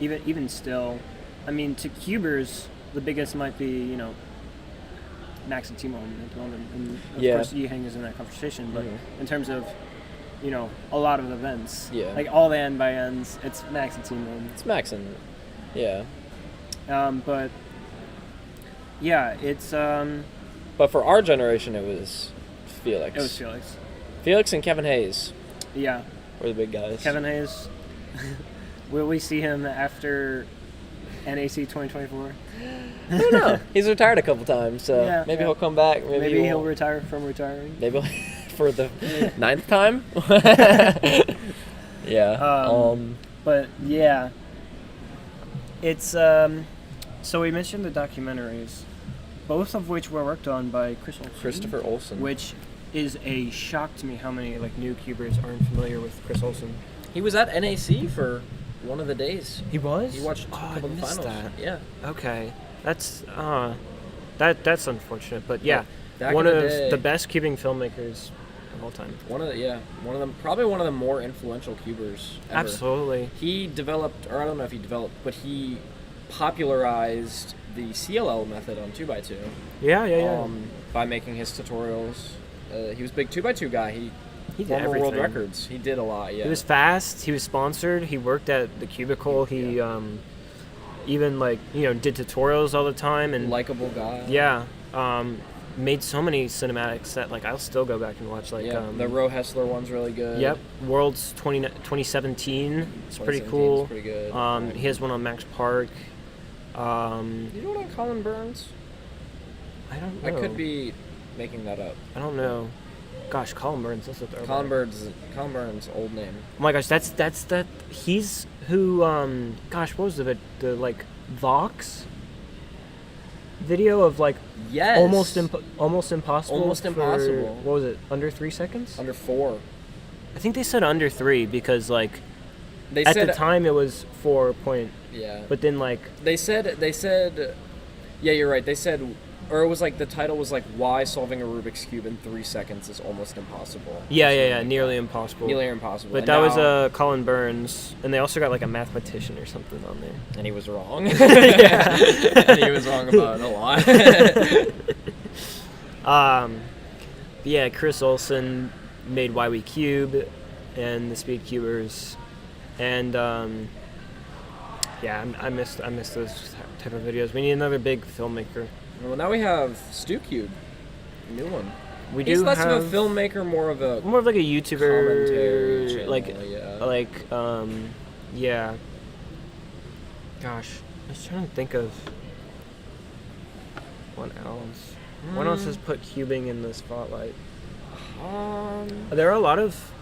Even still, I mean, to cubers, the biggest might be, Max and Timo at the moment, and of Yeah. course Yiheng is in that conversation. But Mhm. in terms of, a lot of events, Yeah. like all the end by ends, it's Max and Timo. It's Max and yeah. But yeah, it's But for our generation, it was Felix. it was Felix. Felix and Kevin Hayes Yeah, were the big guys. Kevin Hayes. Will we see him after NAC 2024? I don't know. He's retired a couple times, so Yeah, maybe yeah. he'll come back. Maybe he'll won't. retire from retiring. Maybe for the 9th time. Yeah. But yeah, it's so we mentioned the documentaries, both of which were worked on by Christopher Olsen. which is a shock to me how many new cubers aren't familiar with Chris Olsen. He was at NAC for one of the days. He was. He watched a couple of the finals. That. Yeah. Okay, that's that's unfortunate, but yeah, Back one in the of day. the best cubing filmmakers of all time. Probably one of the more influential cubers ever. Absolutely. He developed, or I don't know if he developed, but he popularized the CLL method on 2x2. Yeah. By making his tutorials. He was a big 2x2 guy. He did won world everything. records. He did a lot. Yeah. He was fast. He was sponsored. He worked at the cubicle. He even did tutorials all the time and likable guy. Yeah. Made so many cinematics that I'll still go back and watch. The Roe Hessler one's really good. Yep. World's 2017. It's pretty 2017 cool. is pretty good. He has one on Max Park. You know one on Colin Burns? I don't know. I could be making that up. I don't know. Gosh, Colin Burns. That's a throwback. Colin Burns' old name. Oh my gosh, that's that. He's who. Gosh, what was the Vox video of yes, almost impossible. Almost impossible. What was it? Under 3 seconds? Under 4. I think they said under 3 because They at said the time it was 4 point. Yeah. But then they said. Yeah, you're right. They said. Or it was the title was why solving a Rubik's Cube in 3 seconds is almost impossible. Yeah, nearly impossible. Nearly impossible. But And that now- was Colin Burns, and they also got a mathematician or something on there. And he was wrong. Yeah. And he was wrong about a lot. Yeah, Chris Olsen made Why We Cube and the Speed Cubers, and I miss those type of videos. We need another big filmmaker. Well, now we have Stu Cube, a new one. He's less have of a filmmaker, more of a a YouTuber, commentary channel, yeah. Gosh, I was trying to think of what else. What else has put cubing in the spotlight? There are a lot of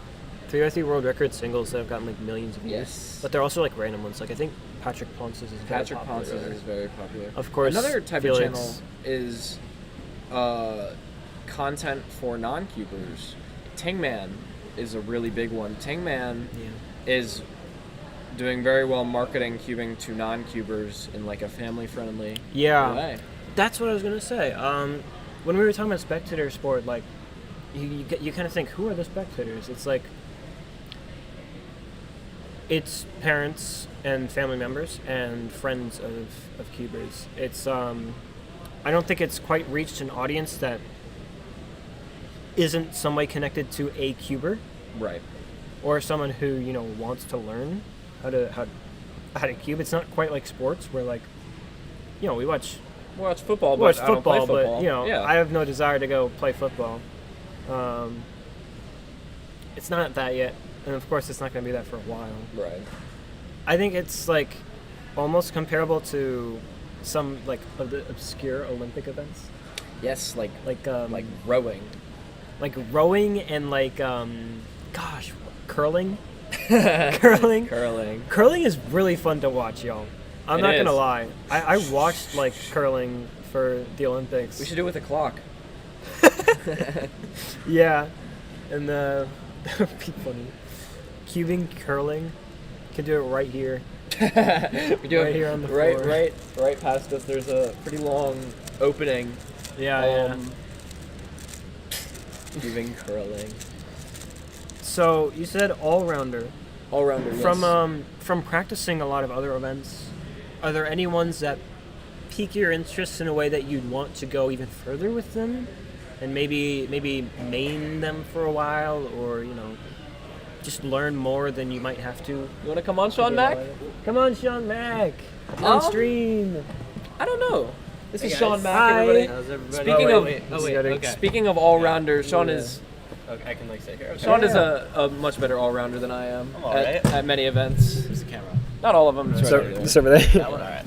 3x3 world record singles that have gotten millions of views. Yes. But they're also random ones. I think Patrick Ponce's is very popular. is very popular. Of course, Another type Felix. of channel is content for non-cubers. Tangman is a really big one. Tangman is doing very well marketing cubing to non-cubers in a family-friendly way. That's what I was gonna say. When we were talking about spectator sport, you kind of think, who are the spectators? It's parents and family members and friends of cubers. It's I don't think it's quite reached an audience that isn't somebody connected to a cuber, Right. or someone who wants to learn how to cube. It's not quite like sports where we watch football, watch but I don't play football, football. but I have no desire to go play football. It's not that yet, and of course it's not going to be that for a while. Right. I think it's almost comparable to some of the obscure Olympic events, Yes, like rowing, and gosh, curling. Curling is really fun to watch, y'all. I'm not gonna lie. I watched curling for the Olympics. We should do it with a clock. Yeah, and that would be funny. Cubing, curling, can do it right here. We do Right it here on the floor. right past us. There's a pretty long opening. Yeah. Cubing, curling. So you said all-rounder. All-rounder, yes. From practicing a lot of other events, are there any ones that pique your interest in a way that you'd want to go even further with them, and maybe main them for a while, or just learn more than you might have to? You want to come on, Sean Mack? Come on, Sean Mack. On stream. I don't know. This is guys. Sean Mack, Hi. everybody. How's everybody? Speaking of speaking of all-rounders, Sean is Okay, I can sit here. Okay. Sean is a much better all-rounder than I am I'm alright. at many events. Where's the camera? Not all of them. It's right It's over there. That one, alright.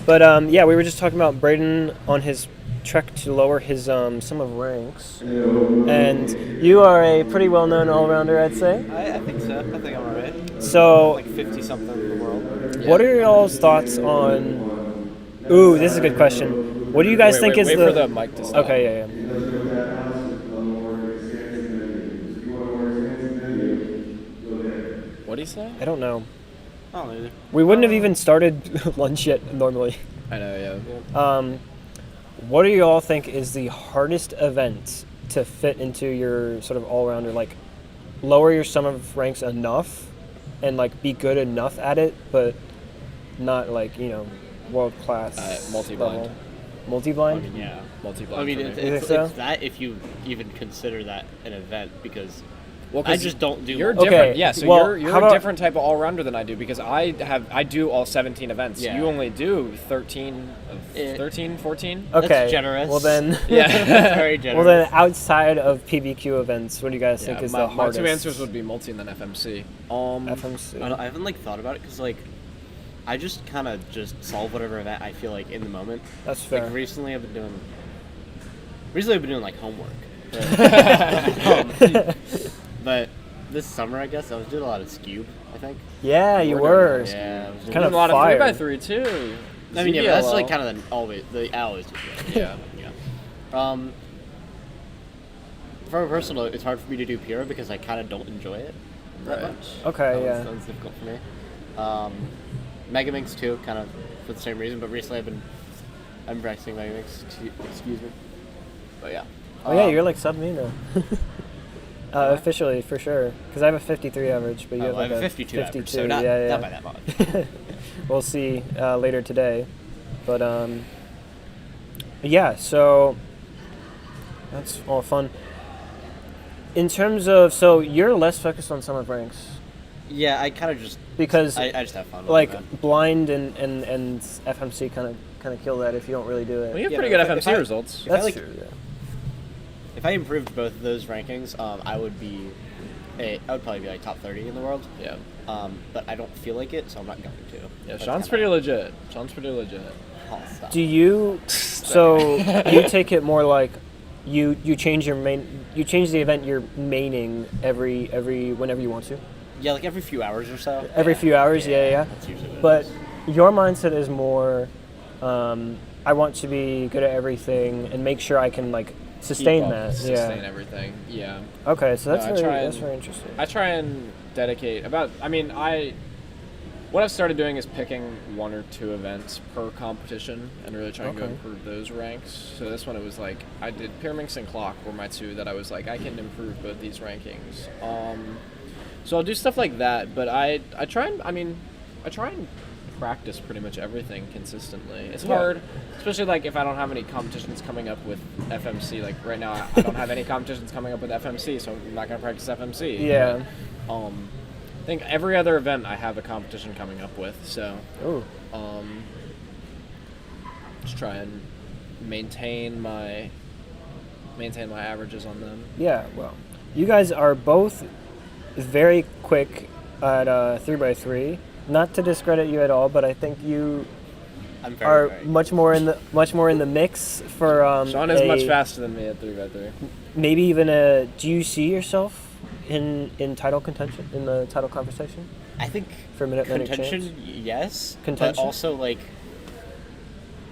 But we were just talking about Braden on his trek to lower his sum of ranks, and you are a pretty well-known all-rounder, I'd say. I think so. I think I'm alright. So, 50 something in the world. what are y'all's thoughts on? Ooh, this is a good question. What do you guys think is wait the? for the mic to stop. Okay, yeah. What do you say? I don't know. I don't either. We wouldn't have even started lunch yet normally. I know, yeah. What do you all think is the hardest event to fit into your sort of all-rounder, like lower your sum of ranks enough and like be good enough at it, but not like, you know, world class multi-blind. level. Multi-blind? Yeah. Multi-blind. I mean, for me. it's, You think it's, so? it's that if you even consider that an event, because Well, I just don't do. You're multi- different. Okay, Yeah, so well, you're how a about- different type of all-rounder than I do because I do all 17 events. Yeah. You only do 13, 14? Okay. That's generous. Well then, Yeah. That's very generous. well then, outside of PBQ events, what do you guys think is my, the my hardest? two answers would be multi and then FMC. FMC. I haven't like thought about it because like I just kind of just solve whatever event I feel like in the moment. That's fair. Like recently I've been doing like homework. But, but this summer I guess I was doing a lot of Scube. I think. Yeah, you We're were. doing Yeah. I was doing Kind Doing of a lot fire. of 3x3 too. I mean, yeah, but that's ZBLL. like kind of I always do that. Yeah. Yeah. For a personal note, it's hard for me to do Pyra because I kind of don't enjoy it that Right. much. Okay, yeah. That was difficult for me. Megaminx too, kind of for the same reason. But recently I'm practicing Megaminx. Excuse me. But yeah. Oh yeah, you're like sub me now. Officially, for sure. Because I have a 53 average, but you have I like have a 52 average, so 52, not yeah. by that much. We'll see later today. But yeah, so that's all fun. In terms of, so you're less focused on summer ranks Yeah, I kind of just because I just have fun with like it. blind and FMC kind of kill that if you don't really do it. Well, you have Yeah, pretty good but if FMC I- results. That's like- true. Yeah. If I improved both of those rankings, I would probably be like top 30 in the world. Yeah. But I don't feel like it, so I'm not going to. Yeah, That's Sean's kinda- pretty legit. Sean's pretty legit. Oh, stop. Do you? So you take it more like you change your you change the event you're maining every whenever you want to. Yeah, like every few hours or so. Every few hours, yeah. That's usually what it But is. your mindset is more, I want to be good at everything and make sure I can like sustain Keep up, that. Sustain Yeah. everything. Yeah. Okay, so that's No, I try that's and- very interesting. I try and dedicate what I've started doing is picking 1 or 2 events per competition and really trying to Okay. improve those ranks. So this one it was like I did Pyraminx and Clock were my 2 that I was like I can improve both these rankings. So I'll do stuff like that, but I try and practice pretty much everything consistently. It's hard, especially like if I don't have any competitions coming up with FMC. Like right now, I don't have any competitions coming up with FMC, so I'm not gonna practice FMC. Yeah. I think every other event I have a competition coming up with, so Ooh. just try and maintain my averages on them. Yeah. Well, you guys are both very quick at 3x3. Not to discredit you at all, but I think you I'm very, are very much more in the mix for Sean is much faster than me at 3x3. maybe even a. Do you see yourself in title contention, in the title conversation I think for minute contention, chance? yes. Contention? But also like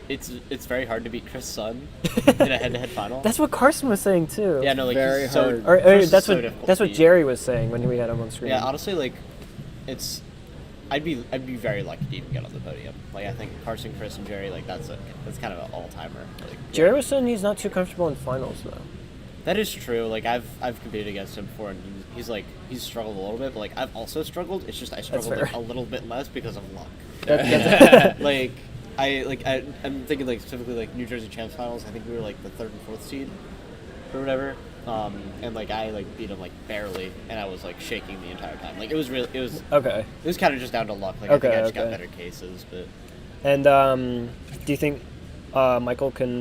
it's very hard to beat Chris Sun in a head-to-head final. That's what Carson was saying too. yeah, no, like very he's so, hard. Or Chris is that's so what difficult that's to what beat. Jerry was saying when we had him on screen. Yeah, honestly, like it's. I'd be very lucky to even get on the podium. Like I think Carson, Chris, and Jerry, like that's kind of an all-timer. Like, Jerry was saying he's not too comfortable in finals though. that is true. Like I've competed against him before, and he's struggled a little bit. But like I've also struggled. It's just I struggled fair. a little bit less because of luck. That's Like I'm thinking like specifically like New Jersey Champs finals. I think we were like the 3rd and 4th seed or whatever. And like I like beat him like barely, and I was like shaking the entire time. Like it was okay. kind of just down to luck. Like I think I just got Okay. better cases, but And do you think Michael can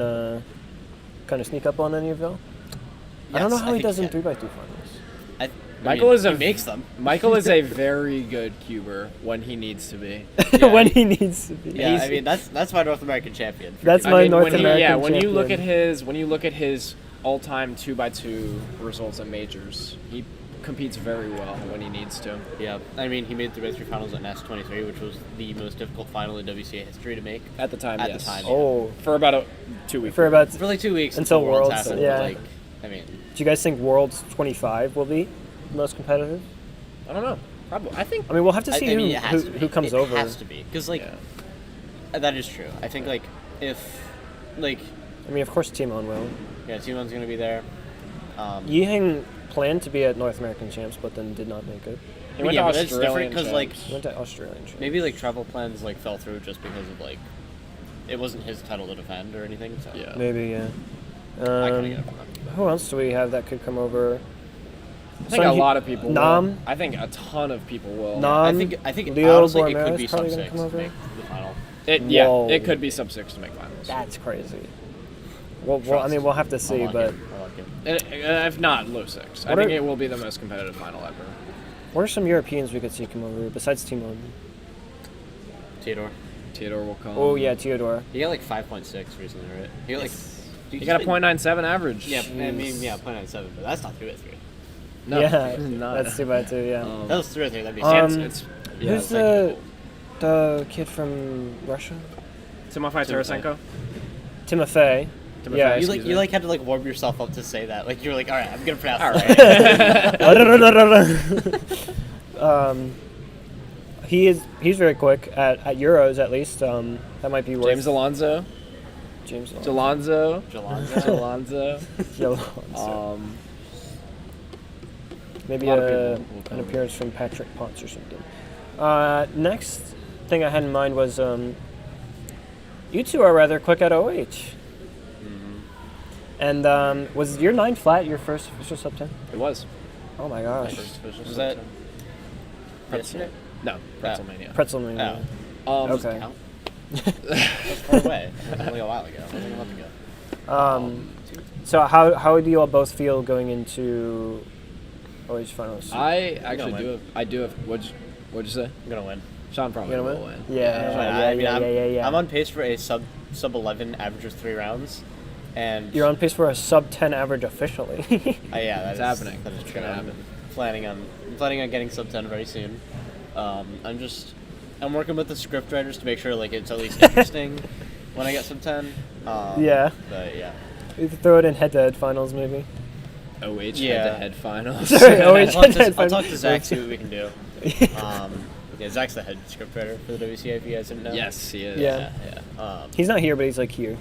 kind of sneak up on any of y'all? I don't know yes, how he think does in can. 3x3 finals. I Michael mean, is he a makes them. Michael is a very good cuber when he needs to be. When he needs to be. Yeah, I mean that's my North American champion. That's I my mean, North when he- American Yeah, when champion. you look at his all-time 2x2 results at majors, he competes very well when he needs to. Yeah, I mean he made the 3x3 finals at NAS 23, which was the most difficult final in WCA history to make. At the time, At the yes. time, Oh, For about 2 weeks. for about. For like 2 weeks Until Worlds, happened. yeah. Like, I mean, Do you guys think Worlds 25 will be the most competitive? I don't know. Probably. I think. I mean, we'll have to see I mean, it has to be. who comes it over. It has to be because like that is true. I think like if like I mean, of course, Timon will. yeah, Timon's gonna be there. Yiheng planned to be at North American Champs, but then did not make it. He went Yeah, to but it's Australian different 'cause, like, champs. He went to Australian Champs. maybe like travel plans like fell through just because of like it wasn't his title to defend or anything. So Yeah. Maybe, yeah. I kind of get it from that. Who else do we have that could come over? I think a lot of people Nam. will. I think a ton of people will. Nam. I think Leo honestly it Bormera could be is sub probably gonna 6 come to over. make the final. Whoa. It could be sub 6 to make finals. That's crazy. Well, I mean, we'll have to see, I like but him. I like him. If not, low 6. I What think are- it will be the most competitive final ever. what are some Europeans we could see come over besides Timon? Theodore. Theodore will come. Oh yeah, Theodore. He got like 5.6 recently, right? He got like. He got a .97 average. Yeah, I mean, yeah, 0.97, but that's not 3 by 3. No, yeah, it's not. that's 2x2. Yeah. That was 3 by 3. That'd be It's Who's the kid from Russia? Timofey Tarasenko? Timofey. Timofey, Yeah. You excuse me. had to like warm yourself up to say that. Like you were like, all right, I'm gonna pronounce All this. right. He's very quick at Euros at least. That might be worth. James Alonso. James Jalonzo. Jalonzo. Jalonzo. Maybe A lot of people will an come. appearance from Patrick Ponce or something. Next thing I had in mind was you two are rather quick at OH. And was your 9 flat your first official sub 10? It was. Oh my gosh. Was that yesterday? No, Pretzelmania. Pretzelmania. Okay. Count? That's far away. It was only a while ago. It was like a month ago. So how do you all both feel going into OH finals? I actually win. do have. What'd you say? I'm gonna win. Sean probably You gonna will win? win. Yeah. I'm on pace for a sub 11 average of 3 rounds, and You're on pace for a sub 10 average officially. yeah, that's happening. That is It's true. gonna I'm happen. planning on getting sub 10 very soon. I'm working with the script writers to make sure like it's at least interesting when I get sub 10. Yeah. But yeah. You could throw it in head-to-head finals maybe. OH Yeah. head-to-head finals. Sorry, OH I'll head-to-head talk finals. to Zach, see what we can do. Yeah, Zach's the head script writer for the WCA, if you guys didn't know. Yes, he is. Yeah. Yeah. He's not here, but he's like here.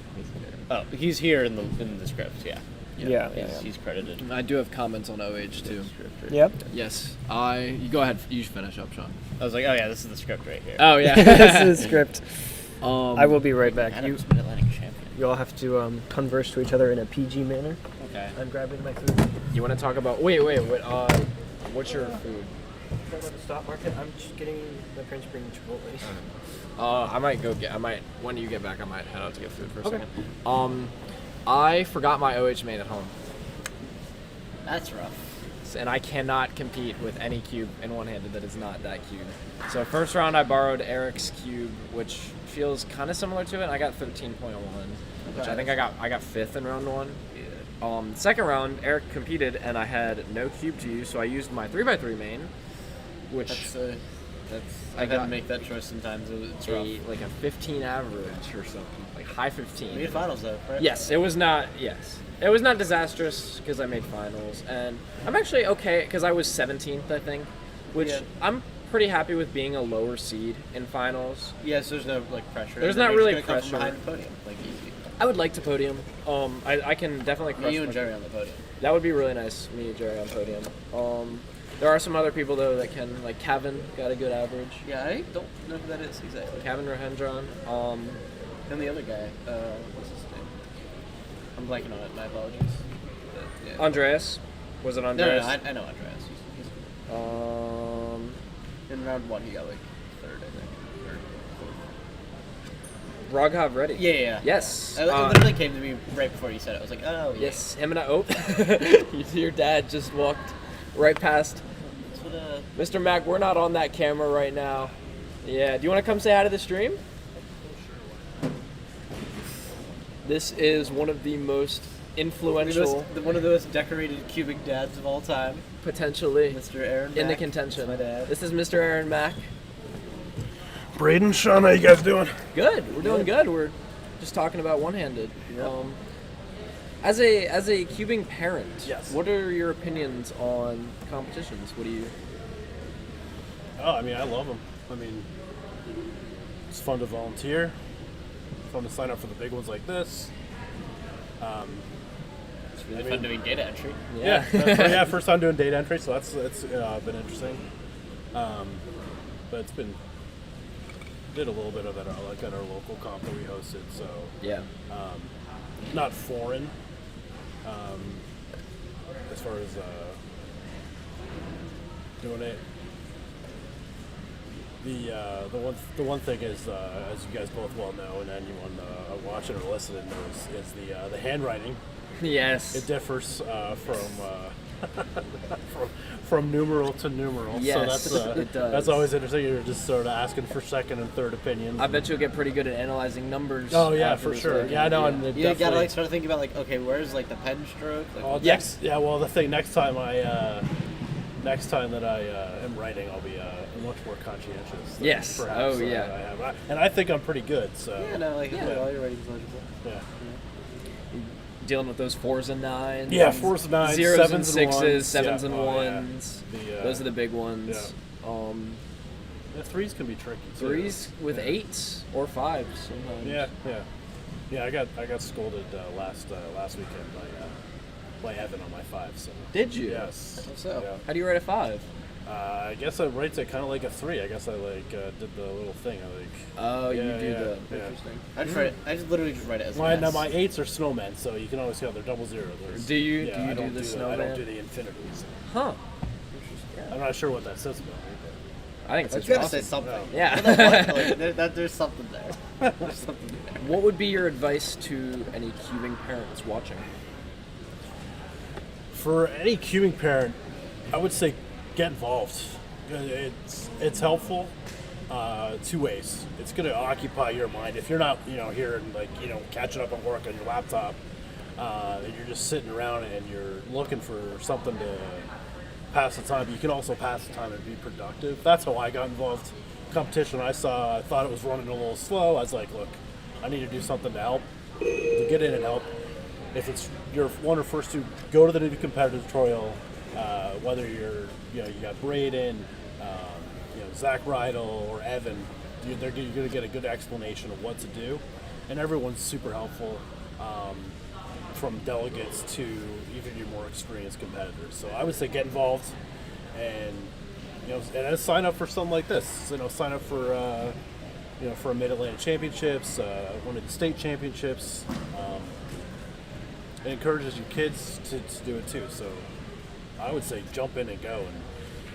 He's here in the script, yeah. Yeah. He's credited. I do have comments on OH too. Yep. Yes. You go ahead. You finish up, Sean. I was like, oh yeah, this is the script right here. Oh yeah. This is the script. Um, I will be right back. Adam's Mid-Atlantic champion. You all have to converse to each other in a PG manner. Okay. I'm grabbing my food. You want to talk about? Wait. What's your food? Talk about the stock market. I'm just getting my parents bringing Chipotle. I might when you get back. I might head out to get food for a Okay. second. I forgot my OH main at home, That's rough. and I cannot compete with any cube in one-handed that is not that cube. So first round I borrowed Eric's cube, which feels kind of similar to it. And I got 13.1, which I think I got fifth in round 1. Second round, Eric competed, and I had no cube to use, so I used my 3x3 main, which I I gotta got make that choice sometimes. It's rough. like a 15 average or something, like high 15. We made finals though, right? Yes, it was not. Yes, it was not disastrous because I made finals, and I'm actually okay because I was 17th, I think, which Yeah. I'm pretty happy with being a lower seed in finals. Yes, there's no like pressure. There's And then not you're really just gonna come from pressure. behind the podium, like easy. I would like to podium. I can definitely crush You and my- Jerry on the podium. That would be really nice. Me and Jerry on podium. There are some other people though that can, like Kevin got a good average. Yeah, I don't know who that is exactly. Kevin Rohendron. And the other guy, what's his name? I'm blanking on it. My apologies. Yeah. Andreas. Was it No, Andreas? I know Andreas. He's in round 1, he got like third, I think. Raghov Reddy. Yeah. Yes. It literally came to me right before you said it. I was like, oh, yeah. Yes, him and I. Oh, your dad just walked right past. That's what, Mr. Mac, we're not on that camera right now. Yeah, do you want to come say hi to the stream? This is one of the most influential, one of the most decorated cubic dads of all time, potentially, Mr. Aaron in the Mack. contention. That's my dad. This is Mr. Aaron Mack. Braden, Sean, how you guys doing? Good. We're doing good. We're just talking about one-handed. As a cubing parent, Yes. what are your opinions on competitions? What do you? Oh, I mean, I love them. I mean, it's fun to volunteer, fun to sign up for the big ones like this. It's really fun doing data entry. Yeah, first time doing data entry, so that's been interesting. But it's been did a little bit of it like at our local comp that we hosted, so Yeah. not foreign as far as doing it. The one thing is, as you guys both well know, and anyone watching or listening knows, is the handwriting. Yes. It differs from numeral to numeral. Yes, so it does. That's always interesting. You're just sort of asking for second and third opinions. I bet you'll get pretty good at analyzing numbers. Oh yeah, after for this sure. weekend. Yeah, I know. And You definitely, gotta like start thinking about like, okay, where's like the pen stroke? Like, Yes. Yeah. Well, the thing next time that I am writing, I'll be much more conscientious. Than Yes. Perhaps, Oh, yeah. I have. And I think I'm pretty good. So. yeah, no, like Yeah. all your writing's logical. Yeah. Dealing with those 4s and 9s. Yeah, 4s and 9s, 0s 7s and and 6s, 1s. 7s Yeah. and Oh, yeah. 1s. The, Those are the big ones. Yeah, 3s can be tricky too. 3s with 8s or 5s sometimes. Yeah. I got scolded last weekend by Evan on my 5. So. Did you? Yes. What's up? Yeah. How do you write a 5? I guess I write it kind of like a 3. I guess I did the little thing. Oh, you do the. Yeah. Interesting. I just write it. I just literally just write it as Now an S. my 8s are snowmen, so you can always tell they're double zero. Do you- Yeah, do you I do don't the I snowman? don't do the infinities. Huh. I'm not sure what that says about me. I think it's You gotta say awesome. something. Yeah. There's something there. There's something there. What would be your advice to any cubing parents watching? For any cubing parent, I would say get involved. It's helpful 2 ways. It's going to occupy your mind. If you're not, here and catching up on work on your laptop, and you're just sitting around and you're looking for something to pass the time, but you can also pass the time and be productive. That's how I got involved. Competition I thought it was running a little slow. I was like, look, I need to do something to help, to get in and help. If it's your one or first to go to the new competitive tutorial, whether you got Braden, Zach Rydell or Evan, you're going to get a good explanation of what to do, and everyone's super helpful, from delegates to even your more experienced competitors. So I would say get involved, and and then sign up for something like this. Sign up for for a Mid-Atlantic Championships, one of the state championships. It encourages your kids to do it too. So I would say jump in and go,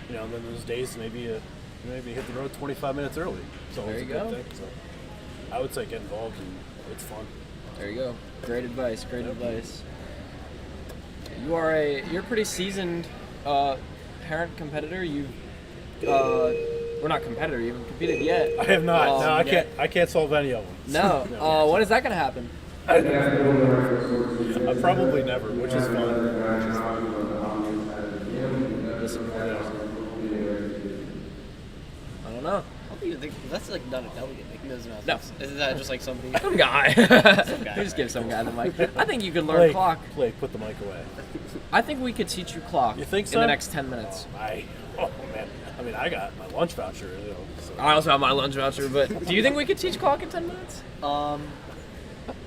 and and then those days maybe hit the road 25 minutes early. So There it's you a good go. thing. So I would say get involved, and it's fun. There you go. Great advice. Great advice. You're a pretty seasoned parent competitor. We're not competitor. You haven't competed yet. I have not. No, I yeah. can't. I can't solve any of them. No. When is that gonna happen? Probably never, which is fun. I don't know. How do you think that's like not a delegate making those No. announcements? Isn't that just like somebody? Some guy. guy. We just give some guy the mic. I think you could learn clock. Blake, put the mic away. I think we could teach you clock. You think in so? the next 10 minutes. Oh man. I mean, I got my lunch voucher. So. I also have my lunch voucher, but do you think we could teach clock in 10 minutes?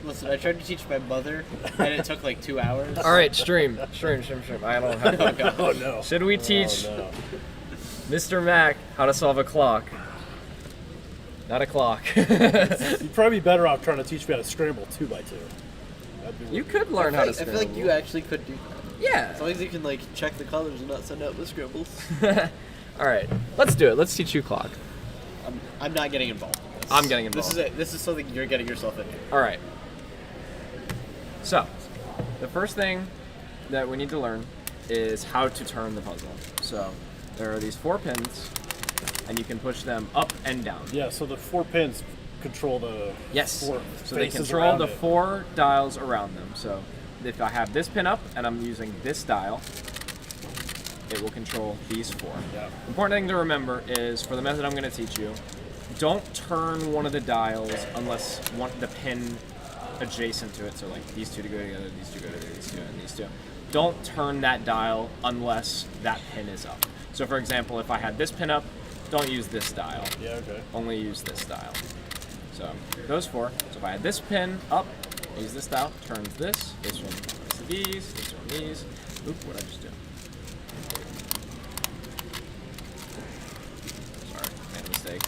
Listen, I tried to teach my mother, and it took like 2 hours. All right, stream. I don't have. Oh no. Should we teach Oh, no. Mr. Mac how to solve a clock? Not a clock. You'd probably be better off trying to teach me how to scramble 2x2. That'd be You could learn how to I scramble. feel like you actually could do that. Yeah. As long as you can like check the colors and not send out the scribbles. All right, let's do it. Let's teach you clock. I'm not getting involved in this. I'm getting involved. This is something you're getting yourself into. All right. So, the first thing that we need to learn is how to turn the puzzle. So, there are these 4 pins, and you can push them up and down. Yeah, so the 4 pins control the Yes. 4 So they faces control around the it. 4 dials around them. So, if I have this pin up and I'm using this dial, it will control these 4. Yeah. Important thing to remember is, for the method I'm going to teach you, don't turn one of the dials unless the pin adjacent to it, so like these 2 to go together, these 2 go together, these 2 and these 2. Don't turn that dial unless that pin is up. So for example, if I had this pin up, don't use this dial. Yeah, okay. Only use this dial. So those 4. So if I had this pin up, use this dial, turns this one, of these, two on these. Oop, what did I just do? Sorry, made a mistake.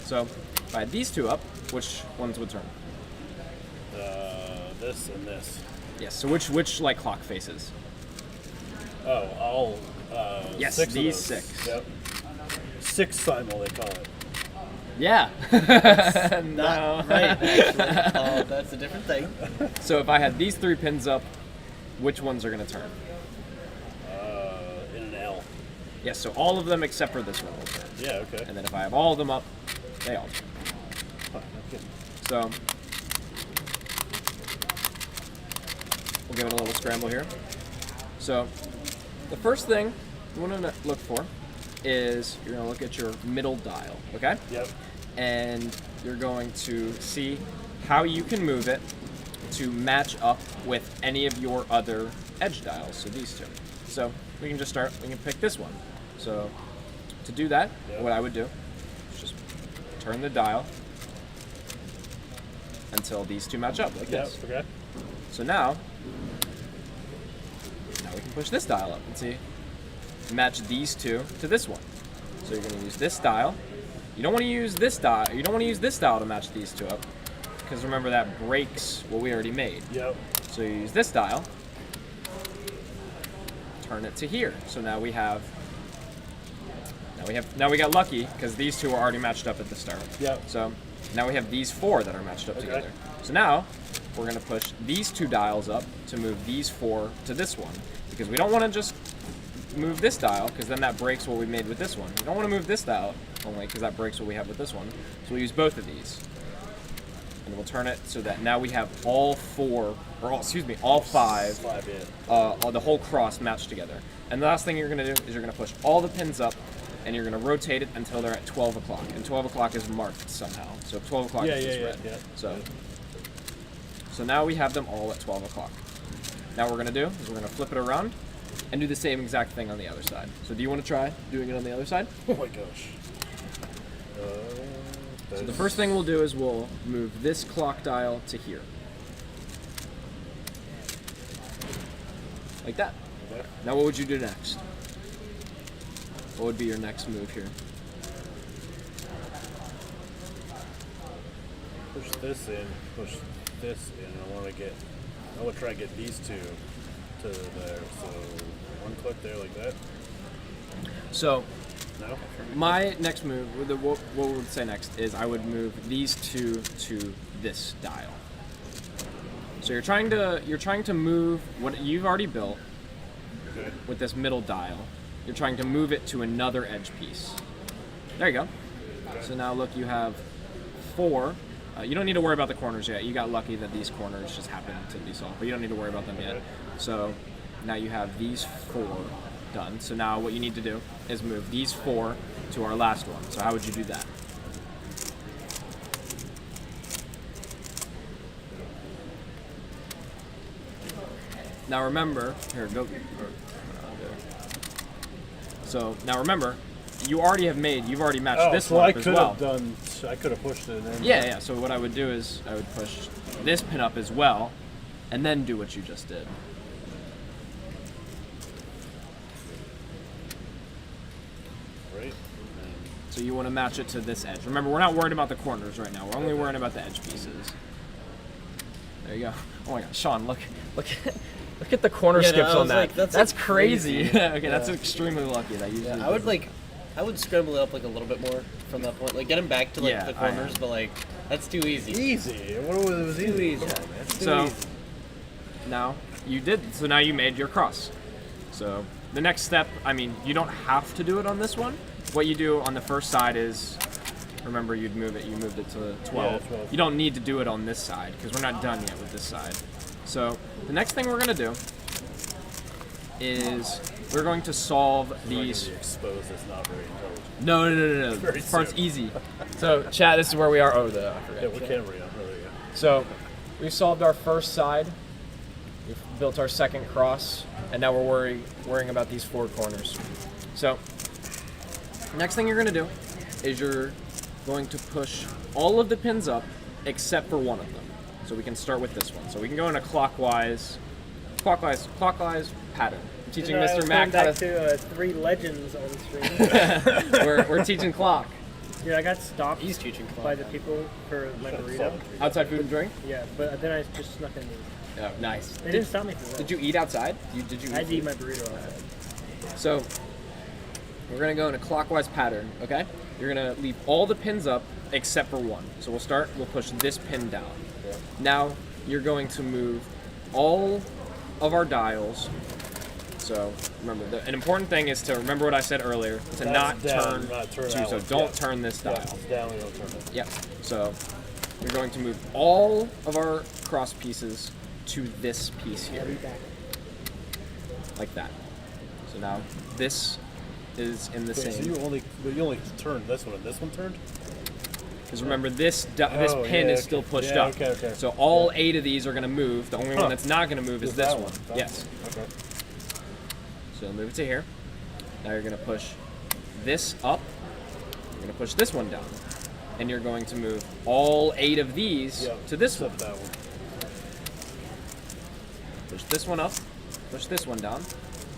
So, if I had these two up, which ones would turn? This and this. Yes, so which like clock faces? Oh, all Yes, 6 these of those. 6. Yep. 6 simul, they call it. Yeah. Not right, actually. That's a different thing. So if I had these 3 pins up, which ones are going to turn? In an L. Yes, so all of them except for this one will turn. Yeah, okay. And then if I have all of them up, they all turn. Huh, okay. So we'll give it a little scramble here. So the first thing you want to look for is you're going to look at your middle dial, okay? Yep. And you're going to see how you can move it to match up with any of your other edge dials, so these two. So we can just start, we can pick this one. So to do that, what I would do is just turn the dial until these two match up like this. Okay. So now we can push this dial up and see, match these two to this one. So you're going to use this dial. You don't want to use this dial. You don't want to use this dial to match these two up, because remember that breaks what we already made. Yep. So you use this dial, turn it to here. So now we got lucky because these two are already matched up at the start. Yep. So now we have these 4 that are matched up Okay. together. So now we're going to push these 2 dials up to move these 4 to this one, because we don't want to just move this dial, because then that breaks what we made with this one. We don't want to move this dial only because that breaks what we have with this one. So we'll use both of these. And we'll turn it so that now we have all 5, the whole cross matched together. And the last thing you're going to do is you're going to push all the pins up, and you're going to rotate it until they're at 12 o'clock. And 12 o'clock is marked somehow. So 12 o'clock is just red. Yeah. So now we have them all at 12 o'clock. Now what we're going to do is we're going to flip it around and do the same exact thing on the other side. So do you want to try doing it on the other side? Oh my gosh. So the first thing we'll do is we'll move this clock dial to here. Like that. Okay. Now what would you do next? What would be your next move here? Push this in, push this in. I want to try to get these 2 to there. So one click there like that. So No? my next move, what we would say next is I would move these 2 to this dial. So you're trying to move what you've already built Okay. with this middle dial. You're trying to move it to another edge piece. There you go. So now look, you have 4. You don't need to worry about the corners yet. You got lucky that these corners just happened to be solved, but you don't need to worry about them yet. So now you have these 4 done. So now what you need to do is move these 4 to our last one. So how would you do that? Now remember, here, go. So now remember, you've already matched this so one I up as could well. I could have pushed it in. Yeah. So what I would do is I would push this pin up as well, and then do what you just did. Right. So you want to match it to this edge. Remember, we're not worried about the corners right now. We're only worrying about the edge pieces. There you go. Oh my God, Sean, look at the corner Yeah, no, skips I on was that. like, that's that's like crazy. crazy. Okay, that's extremely lucky. That usually. Yeah, I would scramble it up like a little bit more from that point. Like get him back to like Yeah, the I corners, but like that's too easy. Easy. What was it? Was Too easy. easy. That's too So easy. now you did. So now you made your cross. So the next step, I mean, you don't have to do it on this one. What you do on the first side is, remember you moved it to 12. Yeah, 12. You don't need to do it on this side because we're not done yet with this side. So the next thing we're gonna do is we're going to solve these. Exposed. It's not very intelligent. No. Very This part's soon. easy. So chat, this is where we are. Oh, I forgot. Yeah, what camera are you on? Oh, there you go. So we've solved our first side. We've built our second cross, and now we're worrying about these 4 corners. So next thing you're going to do is you're going to push all of the pins up except for one of them. So we can start with this one. So we can go in a clockwise pattern. I'm teaching Mr. Mac how back to. to 3 legends on stream. we're teaching clock. Dude, I got stopped He's teaching by the people for my burrito. Outside food and drink. Yeah, but then I just snuck in. Oh, nice. They didn't stop me for that. Did you eat outside? Did you? I had to eat my burrito outside. So we're gonna go in a clockwise pattern. Okay. You're gonna leave all the pins up except for one. So we'll start. We'll push this pin down. Now you're going to move all of our dials. So remember, an important thing is to remember what I said earlier, to not turn two. So don't turn this dial. It's down, we don't turn it. Yep. So we're going to move all of our cross pieces to this piece here, like that. So now this is in the Wait, same. so you only turned this one, and this one turned? Because remember, this Oh, pin yeah, is still okay. pushed Yeah, up. okay. So all 8 of these are going to move. The only one that's not going to move is Just this that one. That Yes. one. Okay. So move it to here. Now you're going to push this up. You're going to push this one down. And you're going to move all 8 of these Yeah, to this one. except that one. Push this one up. Push this one down.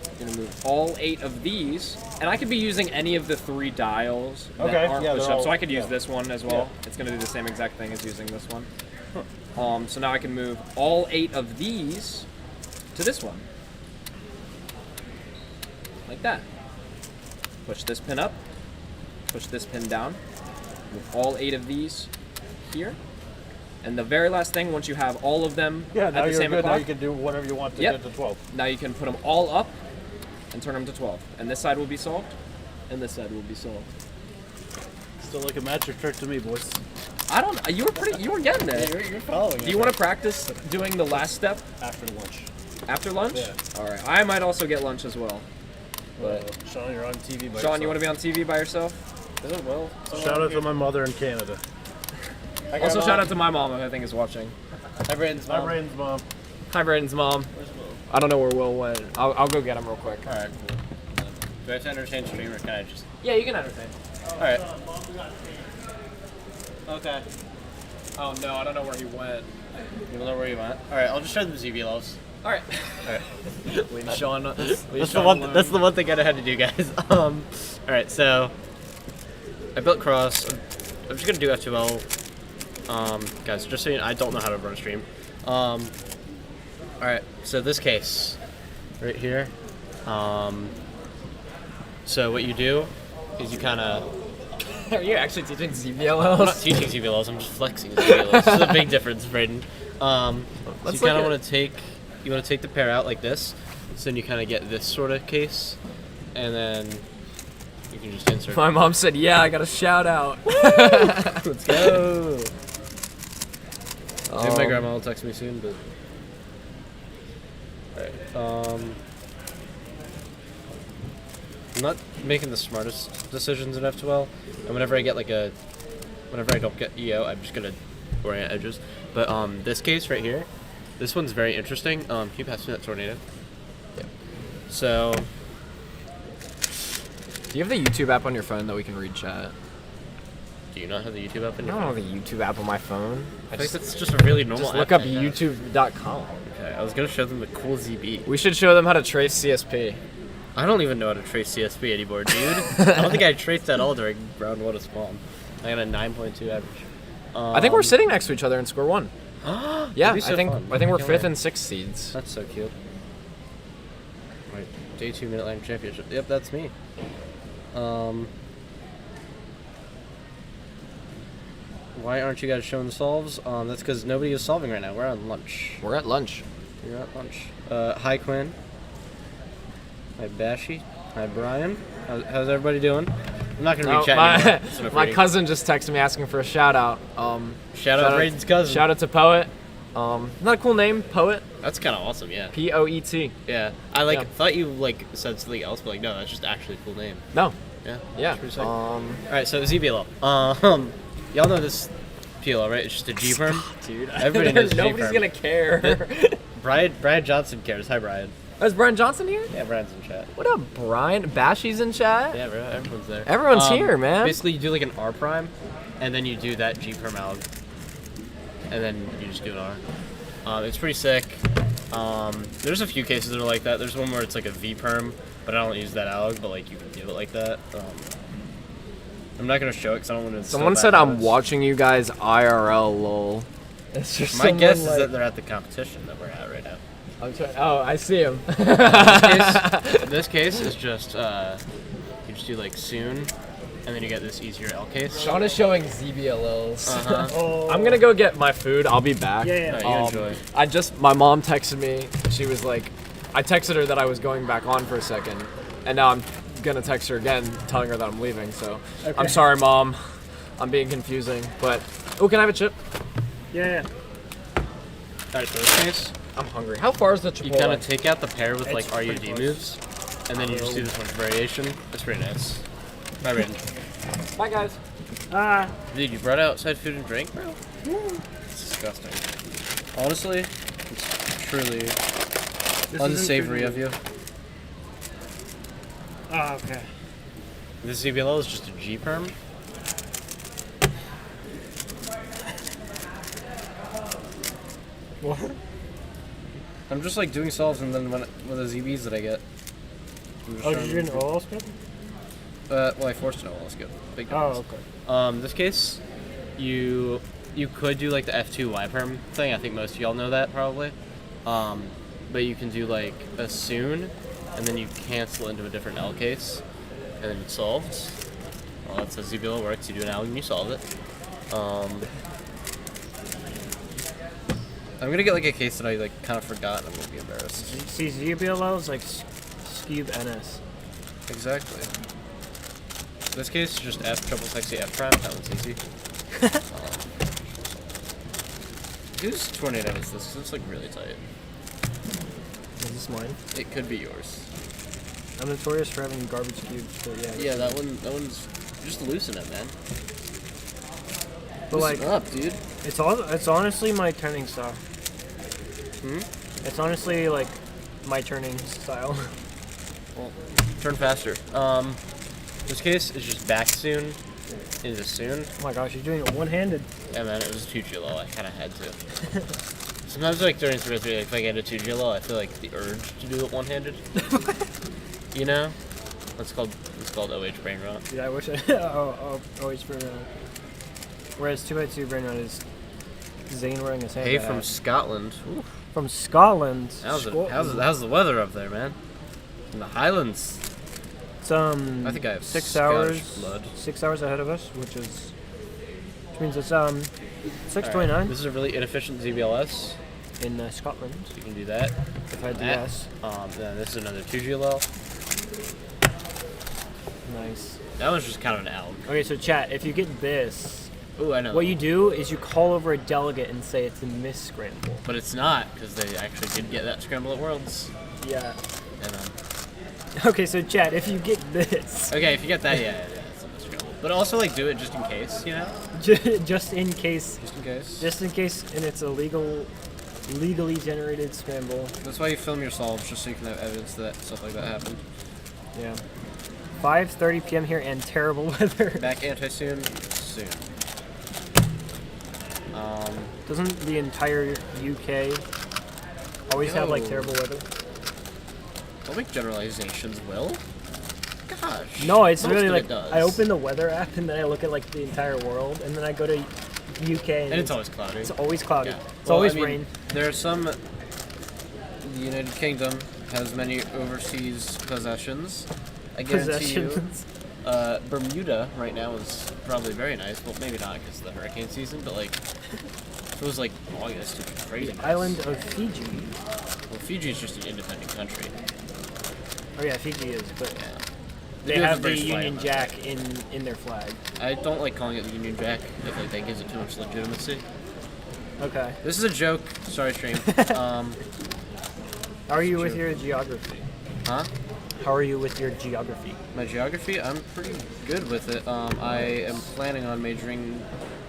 You're going to move all 8 of these. And I could be using any of the 3 dials that Okay, aren't yeah, pushed they're up. So all- I could use yeah. this one as well. It's going to do the same exact thing as using this one. So now I can move all 8 of these to this one. Like that. Push this pin up. Push this pin down. Move all 8 of these here. And the very last thing, once you have all of them Yeah, at now the you're same good. Now o'clock, you can do whatever you want to Yep. get to 12. now you can put them all up and turn them to 12. And this side will be solved, and this side will be solved. Still like a magic trick to me, boys. I don't. You were getting there. You're following. Do you want to practice doing the last step After lunch. after lunch? Yeah. All right. I might also get lunch as well. But Sean, you're on TV by Sean, you want to be on TV by yourself? Shout out to my mother in Canada. Also, shout out to my mom, who I think is watching. Hi, Brandon's My mom. brain's mom. Hi, Braden's mom. I don't know where Will went. I'll go get him real quick. All right, cool. Do I have to entertain stream or can I just? Yeah, you can entertain. All right. Okay. Oh no, I don't know where he went. You don't know where you went. All right, I'll just show them the ZB loves. All right. All right. Leave Sean. That's the one. That's the one thing I had to do, guys. All right, so I built cross. I'm just gonna do F2L. Guys, just so you know, I don't know how to run a stream. All right, so this case, right here. So what you do is you kind of. Are you actually teaching I'm ZBLLs? not teaching ZBLs. I'm just flexing ZBLs. There's a big difference, Braden. So you kind of want to take the pair out like this. So then you kind of get this sort of case, and then you can just insert. My mom said, "Yeah, I got a shout out." Let's go. Maybe my grandma will text me soon, but. Alright, I'm not making the smartest decisions in F2L, and whenever I don't get EO, I'm just gonna orient edges. But this case right here, this one's very interesting. Can you pass me that tornado? Yeah. So. Do you have the YouTube app on your phone that we can read chat? Do you not have the YouTube app in your I don't phone? have the YouTube app on my phone. I think that's just a really normal Just app look up to have. youtube.com. Okay, I was gonna show them the cool ZB. We should show them how to trace CSP. I don't even know how to trace CSP anymore, dude. I don't think I traced at all during round 1 of Spawn. I got a 9.2 average. I think we're sitting next to each other in score 1. Yeah, That'd be so fun. I think we're Can't 5th wait. and 6th seeds. That's so cute. Right, day 2 Minute Line Championship. Yep, that's me. Why aren't you guys showing solves? That's because nobody is solving right now. We're on lunch. We're at lunch. You're at lunch. Hi Quinn. Hi Bashy. Hi Brian. How's everybody doing? I'm not gonna read chat anymore. It's enough my reading. cousin just texted me asking for a shout out. Shout out Braden's cousin. Shout out to Poet. Not a cool name, Poet. That's kind of awesome, yeah. P-O-E-T. Yeah, I Yeah. thought you said something else, but no, that's just actually a cool name. No. Yeah. Yeah. That's pretty sick. All right, so ZBLL. Y'all know this PLL, right? It's just a G perm. Dude, Everybody knows nobody's G-perm. gonna care. Brian Johnson cares. Hi, Brian. Is Brian Johnson here? Yeah, Brian's in chat. What up, Brian? Bashy's in chat? Yeah, bro, everyone's there. Everyone's here, man. Basically, you do like an R prime, and then you do that G perm alg. and then you just do an R. It's pretty sick. There's a few cases that are like that. There's one where it's like a V perm, but I don't use that alg, but like you can do it like that. I'm not gonna show it because I don't want to. Someone said I'm watching you guys IRL, lol. It's just My guess is that they're at the competition that we're at right now. I'm sorry. Oh, I see him. This case is just you just do like soon, and then you get this easier L case. Sean is showing ZBLLs. Oh. I'm gonna go get my food. I'll be back. Yeah, yeah. You enjoy. My mom texted me. She was like, I texted her that I was going back on for a second, and now I'm gonna text her again, telling her that I'm leaving. So Okay. I'm sorry, Mom. I'm being confusing, but can I have a chip? Yeah. Alright, so this case, I'm hungry. How far is the Chipotle? you kind of take out the pair with like It's pretty RUD close. moves, and then you just do this much variation. It's pretty nice. Bye, Raiden. Bye, guys. Dude, you brought outside food and drink, bro? It's disgusting. Honestly, it's truly unsavory of you. Oh, okay. This ZBL is just a G perm. What? I'm just like doing solves and then with the ZBs that I get. Oh, did you do an OL spin? Well, I forced an OL skip. Big Oh, difference. okay. This case, you could do like the F2 Y perm thing. I think most of y'all know that probably. But you can do like a soon, and then you cancel into a different L case, and then it's solved. Well, that's how ZBL works. You do an L and you solve it. I'm gonna get like a case that I like kind of forgot, and I'm gonna be embarrassed. See, ZBLL is like Skewb NS. Exactly. This case is just F triple sexy F prime. That one's easy. Whose tornado is this? 'Cause it's like really tight. Is this mine? It could be yours. I'm notorious for having garbage cubes, but yeah. Yeah, that one's just loosen it, man. But Loosen like, up, dude. it's honestly my turning style. Hmm? It's honestly like my turning style. Well, turn faster. This case is just back soon into soon. Oh my gosh, you're doing it one-handed. Yeah, man, it was 2 GLO. I kind of had to. Sometimes, like during 3 if I get a 2 GLO, I feel like the urge to do it one-handed. You know? It's called OH brain rot. Dude, I wish I always for whereas 2x2 brain rot is Zane wearing his hand. Hey, from Scotland. Ooh. From Scotland. How's the weather up there, man? In the Highlands. It's I think I have 6 Scottish hours. blood. 6 hours ahead of us, which means it's 6:29 Alright, this is a really inefficient ZBLS. in Scotland. So you can do that. If I had to That. guess. Then this is another 2 GLL. Nice. That was just kind of an L. Okay, so chat, if you get this, Ooh, I know. what you do is you call over a delegate and say it's a miss scramble. But it's not, because they actually did get that scramble at Worlds. Yeah. And, Okay, so chat, if you get this, okay, if you get that, yeah, it's a scramble. But also, like, do it just in case, you know? just in case, Just in case. and it's a legally generated scramble. That's why you film your solves, just so you can have evidence that stuff like that happened. Yeah. 5:30 p.m. here and terrible weather. Back anti-soon, soon. Doesn't the entire UK always have like Yo. terrible weather? Don't make generalizations, Will. Gosh. No, it's most really of like it does. I open the weather app and then I look at like the entire world and then I go to UK And it's always cloudy. it's always cloudy. Yeah. It's Well, always I mean, rain. There are some. The United Kingdom has many overseas possessions. I guarantee you, Possessions. Bermuda right now is probably very nice. Well, maybe not because of the hurricane season, but like, if it was like August, it'd be crazy. nice. Island of Fiji. Well, Fiji is just an independent country. Oh yeah, Fiji is, but Yeah. they do have the British flag Union on that Jack in their flag. I don't like calling it the Union Jack. I feel like that gives it too much legitimacy. Okay. This is a joke. Sorry, stream. How are you with your geography? Huh? How are you with your geography? My geography, I'm pretty good with it. I am planning on majoring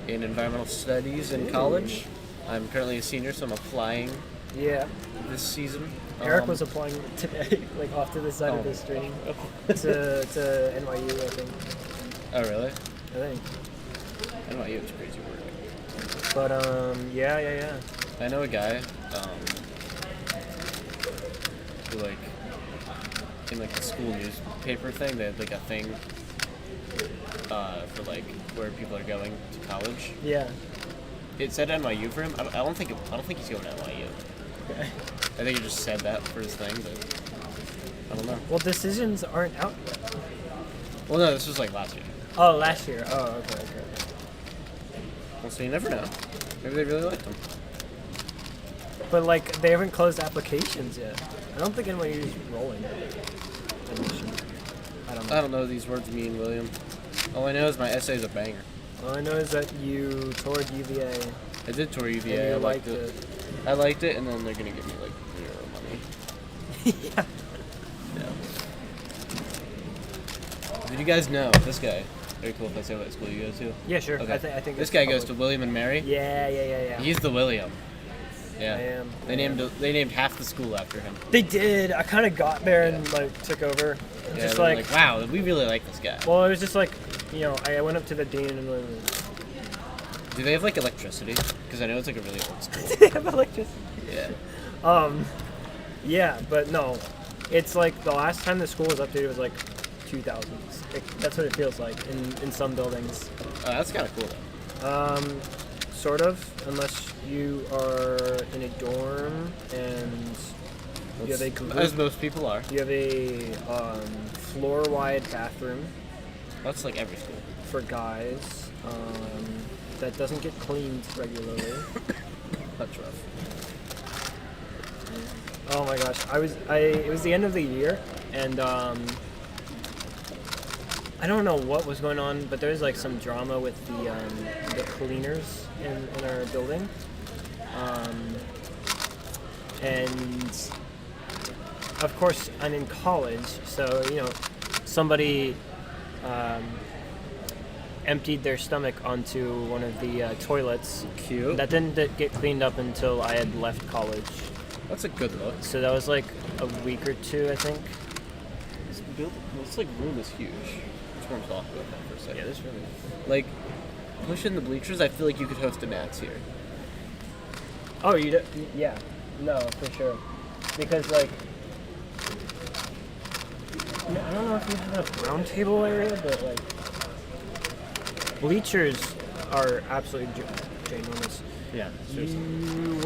in environmental studies in college. I'm currently a senior, so I'm applying Yeah. this season. Eric was applying today, like off to the side of the stream, to NYU, I think. Oh, really? I think. NYU is crazy work. But yeah. I know a guy who like in like the school newspaper thing. They had like a thing for like where people are going to college. Yeah. It said NYU for him. I don't think he's going to NYU. Okay. I think he just said that for his thing, but I don't know. Well, decisions aren't out yet. Well, no, this was like last year. Oh, last year. Oh, okay. Well, so you never know. Maybe they really liked him. But like, they haven't closed applications yet. I don't think anybody's rolling admissions. I don't know. I don't know what these words mean, William. All I know is my essay is a banger. All I know is that you toured UVA. I did tour UVA. And you I liked liked it. I liked it, and then they're gonna give me like zero money. Yeah. Yeah. Did you guys know this guy? Very cool if I say what school you go to. Yeah, sure. Okay. I think this it's guy goes to public. William and Mary. Yeah. He's the William. Yeah. I am. They named half the school after him. They did. I kind of got there and like took over. Yeah, Just they're like, wow, we really like this guy. well, it was just like, I went up to the dean and was, Do they have like electricity? Because I know it's like a really old school. they have electricity. Yeah. Yeah, but no, it's like the last time the school was updated was like 2000s. That's what it feels like in some buildings. That's kind of cool though. Sort of, unless you are in a dorm and you have a group, As most people are. you have a floor-wide bathroom That's like every school. for guys that doesn't get cleaned regularly. That's rough. Oh my gosh, it was the end of the year, and I don't know what was going on, but there was like some drama with the cleaners in our building, and of course I'm in college, so somebody emptied their stomach onto one of the toilets. Cute. That didn't get cleaned up until I had left college. That's a good look. So that was like a week or two, I think. This like room is huge. Just want to talk about that for a second. Yeah, this really. Like, push in the bleachers. I feel like you could host a Nats here. Oh, yeah. No, for sure. Because like, I don't know if you have a round table area, but like, bleachers are absolutely ginormous. Yeah. You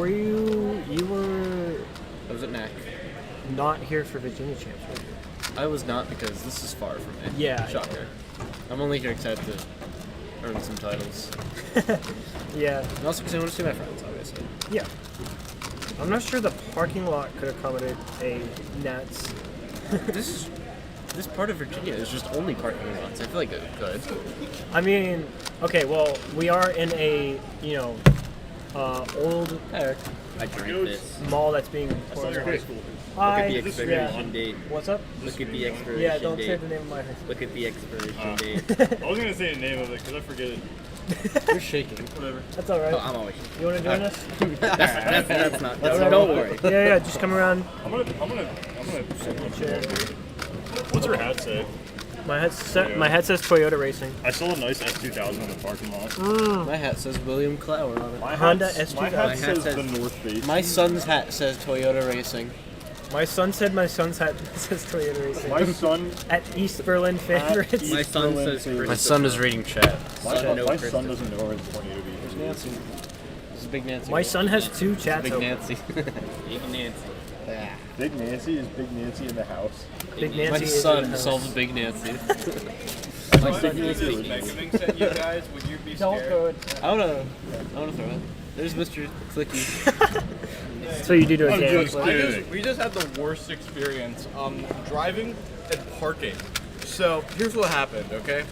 were I was at NAC. not here for Virginia Champs, were you? I was not because this is far from me. Yeah. Shocker. I'm only here excited to earn some titles. Yeah. And also because I want to see my friends, obviously. Yeah. I'm not sure the parking lot could accommodate a Nats. This part of Virginia is just only parking lots. I feel like it could. I mean, okay, well, we are in a, old I drank this. mall that's being Look at the Hi. expiration date. What's up? Look at the expiration Yeah, don't date. say the name of my high school. Look at the expiration date. I was gonna say the name of it because I forget it. You're shaking. Whatever. That's all right. Oh, I'm always. You want to join us? That's not. Whatever. Don't worry. Yeah, just come around. I'm gonna. What's your hat say? My head says Toyota Racing. I saw a nice S2000 in the parking lot. My hat says William Clower on it. My Honda hat S2000. says the North Face. My son's hat says Toyota Racing. My son said my son's hat says Toyota Racing. My son. At East Berlin favorites. My son says. My son is reading chat. My son doesn't know where it's pointing to be. There's Nancy. This is Big Nancy. My son has two chats Big open. Nancy. Big Nancy. Yeah. Big Nancy is Big Nancy in the house. Big My Nancy is in the son house. solves Big Nancy. My son is Megaminx at you guys. Would you be Don't throw it. I wanna throw it. There's Mr. Clicky. That's what you do to a game. We just had the worst experience driving and parking. So here's what happened, okay?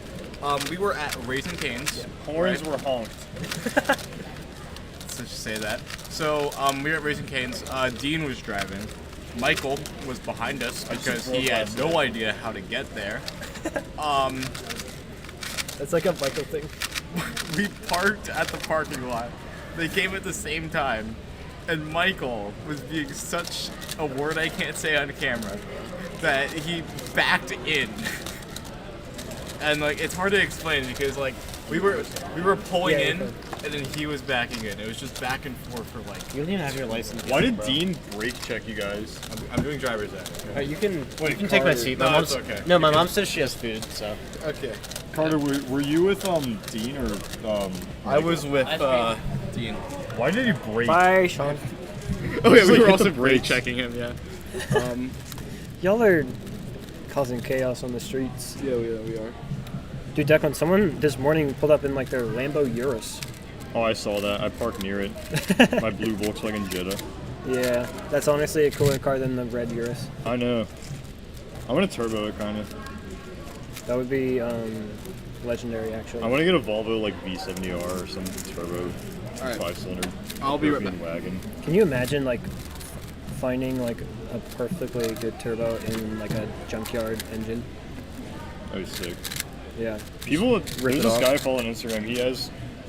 We were at Raising Cane's. Horns were honked. Let's just say that. So we were at Raising Cane's. Dean was driving. Michael was behind us because he had no idea how to get there. That's like a Michael thing. We parked at the parking lot. They came at the same time. And Michael was being such a word I can't say on camera that he backed in. And like it's hard to explain because like We were pulling Yeah, in, you're and then he was backing in. It was just back and forth for like. You don't even have your license. Why yet, did bro. Dean brake check you guys? I'm doing driver's ed. You can Wait, take my Carter- seat. no, My it's mom's okay. No, my mom says she has food, so. Okay. Carter, were you with Dean or I was with Dean. Why did you brake? Bye, Sean. Oh yeah, Just, we like, were hit also the brake brakes. checking him. Yeah. Y'all are causing chaos on the streets. Yeah, we are. Dude, Declan, someone this morning pulled up in like their Lambo Urus. Oh, I saw that. I parked near it. My blue Volkswagen Jetta. Yeah, that's honestly a cooler car than the red Urus. I know. I want to turbo it, kind of. That would be legendary, actually. I want to get a Volvo like V70R or some turbo All right. 5-cylinder. I'll be right European back. wagon. Can you imagine like finding like a perfectly good turbo in like a junkyard engine? That was sick. Yeah. People, Rip there's it this off. guy I follow on Instagram.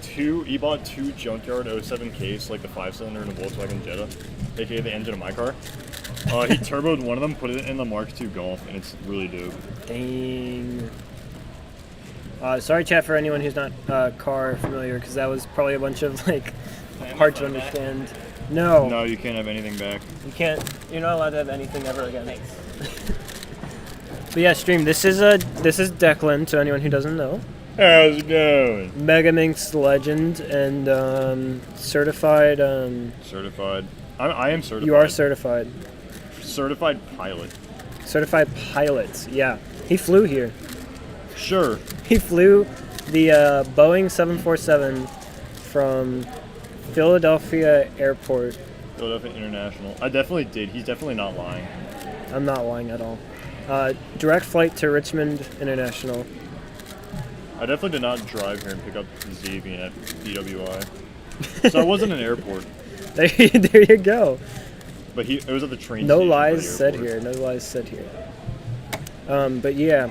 He bought two junkyard 07Ks, like the 5-cylinder in a Volkswagen Jetta, aka the engine of my car. He turboed one of them, put it in the Mark II Golf, and it's really dope. Dang. Sorry, chat, for anyone who's not car familiar, because that was probably a bunch of like hard to understand. No, No, you can't have anything back. you can't. You're not allowed to have anything ever again. But yeah, stream. This is Declan. To anyone who doesn't know, How's it going? Megaminx legend and certified. Certified. I am certified. You are certified. Certified pilot. Certified pilot. Yeah, he flew here. Sure. He flew the Boeing 747 from Philadelphia Airport. Philadelphia International. I definitely did. He's definitely not lying. I'm not lying at all. Direct flight to Richmond International. I definitely did not drive here and pick up Xavier at BWI. So I wasn't in an airport. There you go. But it was at the train No station by the lies said airport. here. No lies said here. But yeah,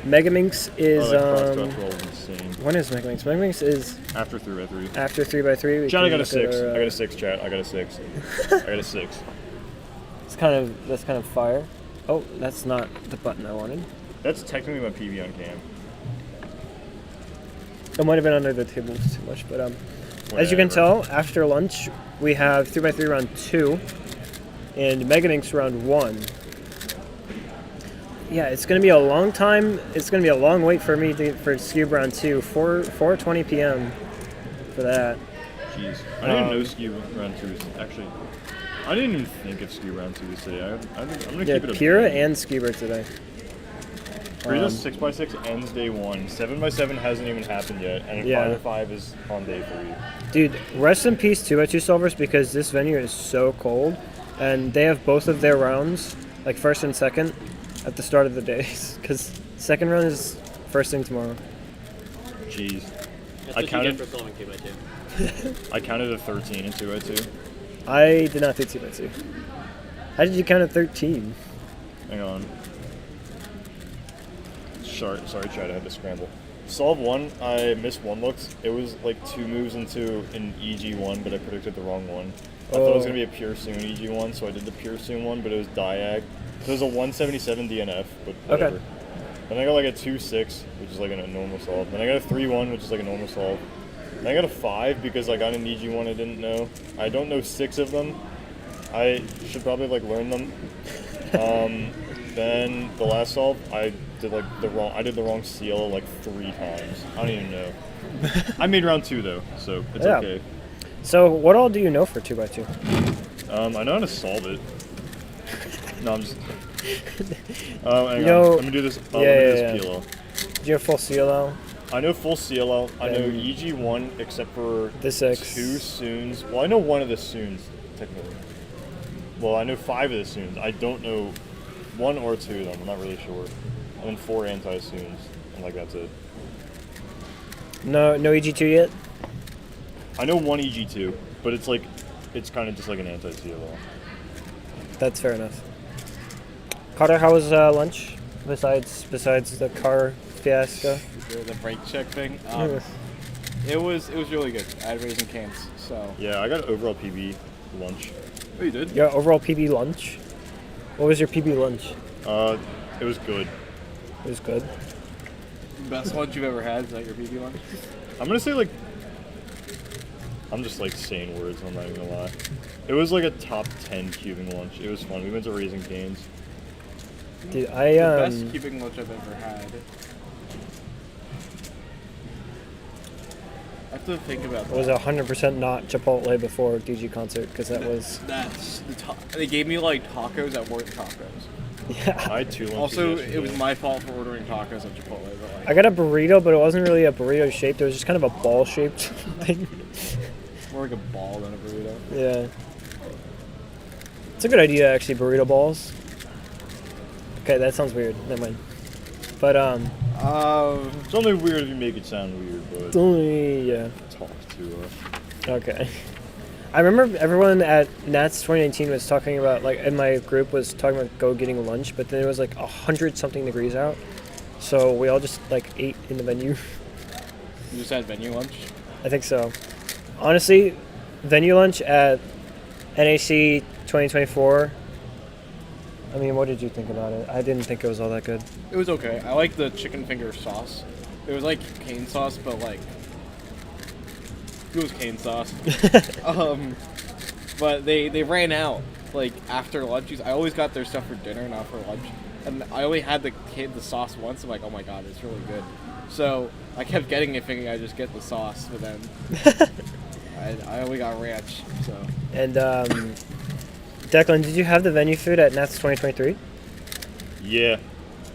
Megaminx is. Oh, that cross control was insane. When is Megaminx? Megaminx is After 3x3. after 3x3. Chat, I got a 6. I got a 6, chat. I got a 6. I got a 6. That's kind of fire. Oh, that's not the button I wanted. That's technically my PV on cam. It might have been under the table too much, but as you can Whatever. tell, after lunch we have 3x3 round 2 and Megaminx round 1. Yeah, it's gonna be a long time. It's gonna be a long wait for me for Cube round 2. 4:20 p.m. for that. Jeez. I didn't know ski round 2 was actually. I didn't even think of ski round 2 was today. I'm gonna Yeah, keep it a Pura and Skiber today. Frida's 6x6 ends day 1. 7x7 hasn't even happened yet, and Yeah. 5x5 is on day 3. Dude, rest in peace 2x2 solvers, because this venue is so cold, and they have both of their rounds, like first and second, at the start of the days. Because second round is first thing tomorrow. Jeez. That's I what counted. you get for solving 2x2. I counted a 13 in 2x2. I did not do 2x2. How did you count at 13? Hang on. Sorry, Chad, I had to scramble. Solve 1, I missed 1 looks. It was like 2 moves into an EG1, but I predicted the wrong one. I thought it was Oh. going to be a pure soon EG1, so I did the pure soon one, but it was diag. So it was a 177 DNF, but whatever. Okay. Then I got like a 2-6, which is like a normal solve. Then I got a 3-1, which is like a normal solve. Then I got a 5 because I got an EG1 I didn't know. I don't know 6 of them. I should probably like learn them. Then the last solve, I did the wrong seal like 3 times. I don't even know. I made round 2 though, so it's Yeah. okay. So what all do you know for 2x2? I know how to solve it. No, I'm just. Hang You know- on. Let me do this. yeah, Let me do yeah. this PLL. Do you have full CLL? I know full CLL. I know Then- EG1 except for The 6. 2 soons. Well, I know 1 of the soons technically. Well, I know 5 of the soons. I don't know 1 or 2 of them. I'm not really sure. And then 4 anti-soons. And like that's it. No EG2 yet? I know 1 EG2, but it's kind of just like an anti-CLL. That's fair enough. Carter, how was lunch? Besides the car fiasco? The brake check thing. It was really good. I had Raisin Canes, so. Yeah, I got overall PB lunch. Oh, you did? Your overall PB lunch? What was your PB lunch? It was good. It was good. Best lunch you've ever had? Is that your PB lunch? I'm gonna say like. I'm just like saying words. I'm not even gonna lie. It was like a top 10 cubing lunch. It was fun. We went to Raising Cane's. Dude, The best cubing lunch I've ever had. I have to think about that. It was 100% not Chipotle before DG concert because that was. They gave me like tacos that weren't tacos. Yeah. I had 2 lunches Also, yesterday. it was my fault for ordering tacos at Chipotle. But like, I got a burrito, but it wasn't really a burrito shaped. It was just kind of a ball shaped thing. more like a ball than a burrito. Yeah. It's a good idea, actually, burrito balls. Okay, that sounds weird. Never mind. But, it's only weird if you make it sound weird, but. It's only, yeah. Talk to us. Okay. I remember everyone at Nats 2019 was talking about, like, in my group was talking about go getting lunch, but then it was like 100-something degrees out. So we all just, like, ate in the venue. You just had venue lunch? I think so. Honestly, venue lunch at NAC 2024, I mean, what did you think about it? I didn't think it was all that good. It was okay. I like the chicken finger sauce. It was like cane sauce, but like it was cane sauce. But they ran out like after lunch. I always got their stuff for dinner, not for lunch. And I only had the sauce once. I'm like, oh my god, it's really good. So I kept getting it, thinking I just get the sauce, but then I only got ranch. So. And Declan, did you have the venue food at Nats 2023? Yeah.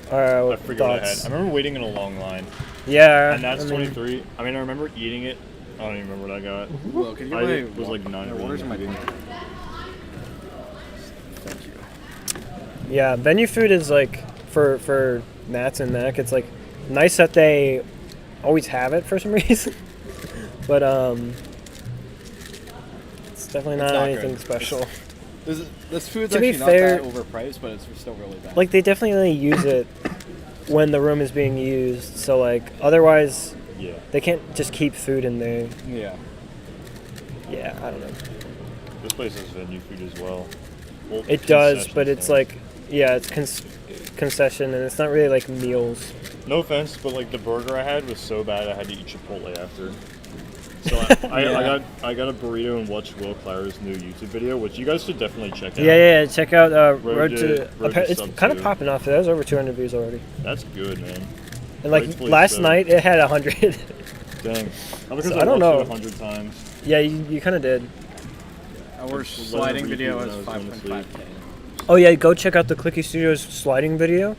I forget what I had. I remember waiting in a long line. Yeah. And Nats 23. I mean, I remember eating it. I don't even remember what I got. Well, can you It was like 9 orders in my eating. Thank you. Yeah, venue food is like for Nats and Mac. It's like nice that they always have it for some reason, but it's definitely not anything good. special. This food's To be actually fair- not that overpriced, but it's still really bad. Like they definitely only use it when the room is being used. So like otherwise, Yeah. they can't just keep food in there. Yeah. Yeah, I don't know. This place has venue food as well. Well, It does, concession but it's stands. like, yeah, it's concession, and it's not really like meals. No offense, but like the burger I had was so bad I had to eat Chipotle after. So I got a burrito and watched Will Clara's new YouTube video, which you guys should definitely check out. Yeah, check out Road to it's Sub kind of 2. popping off. There's over 200 views already. That's good, man. And like Rightfully last so. night, it had 100. Dang. Because So I I don't watched know. it 100 times. Yeah, you kind of did. Our It's sliding repeat video when has I was going to sleep. 5.5K. Oh yeah, go check out the Clicky Studios sliding video.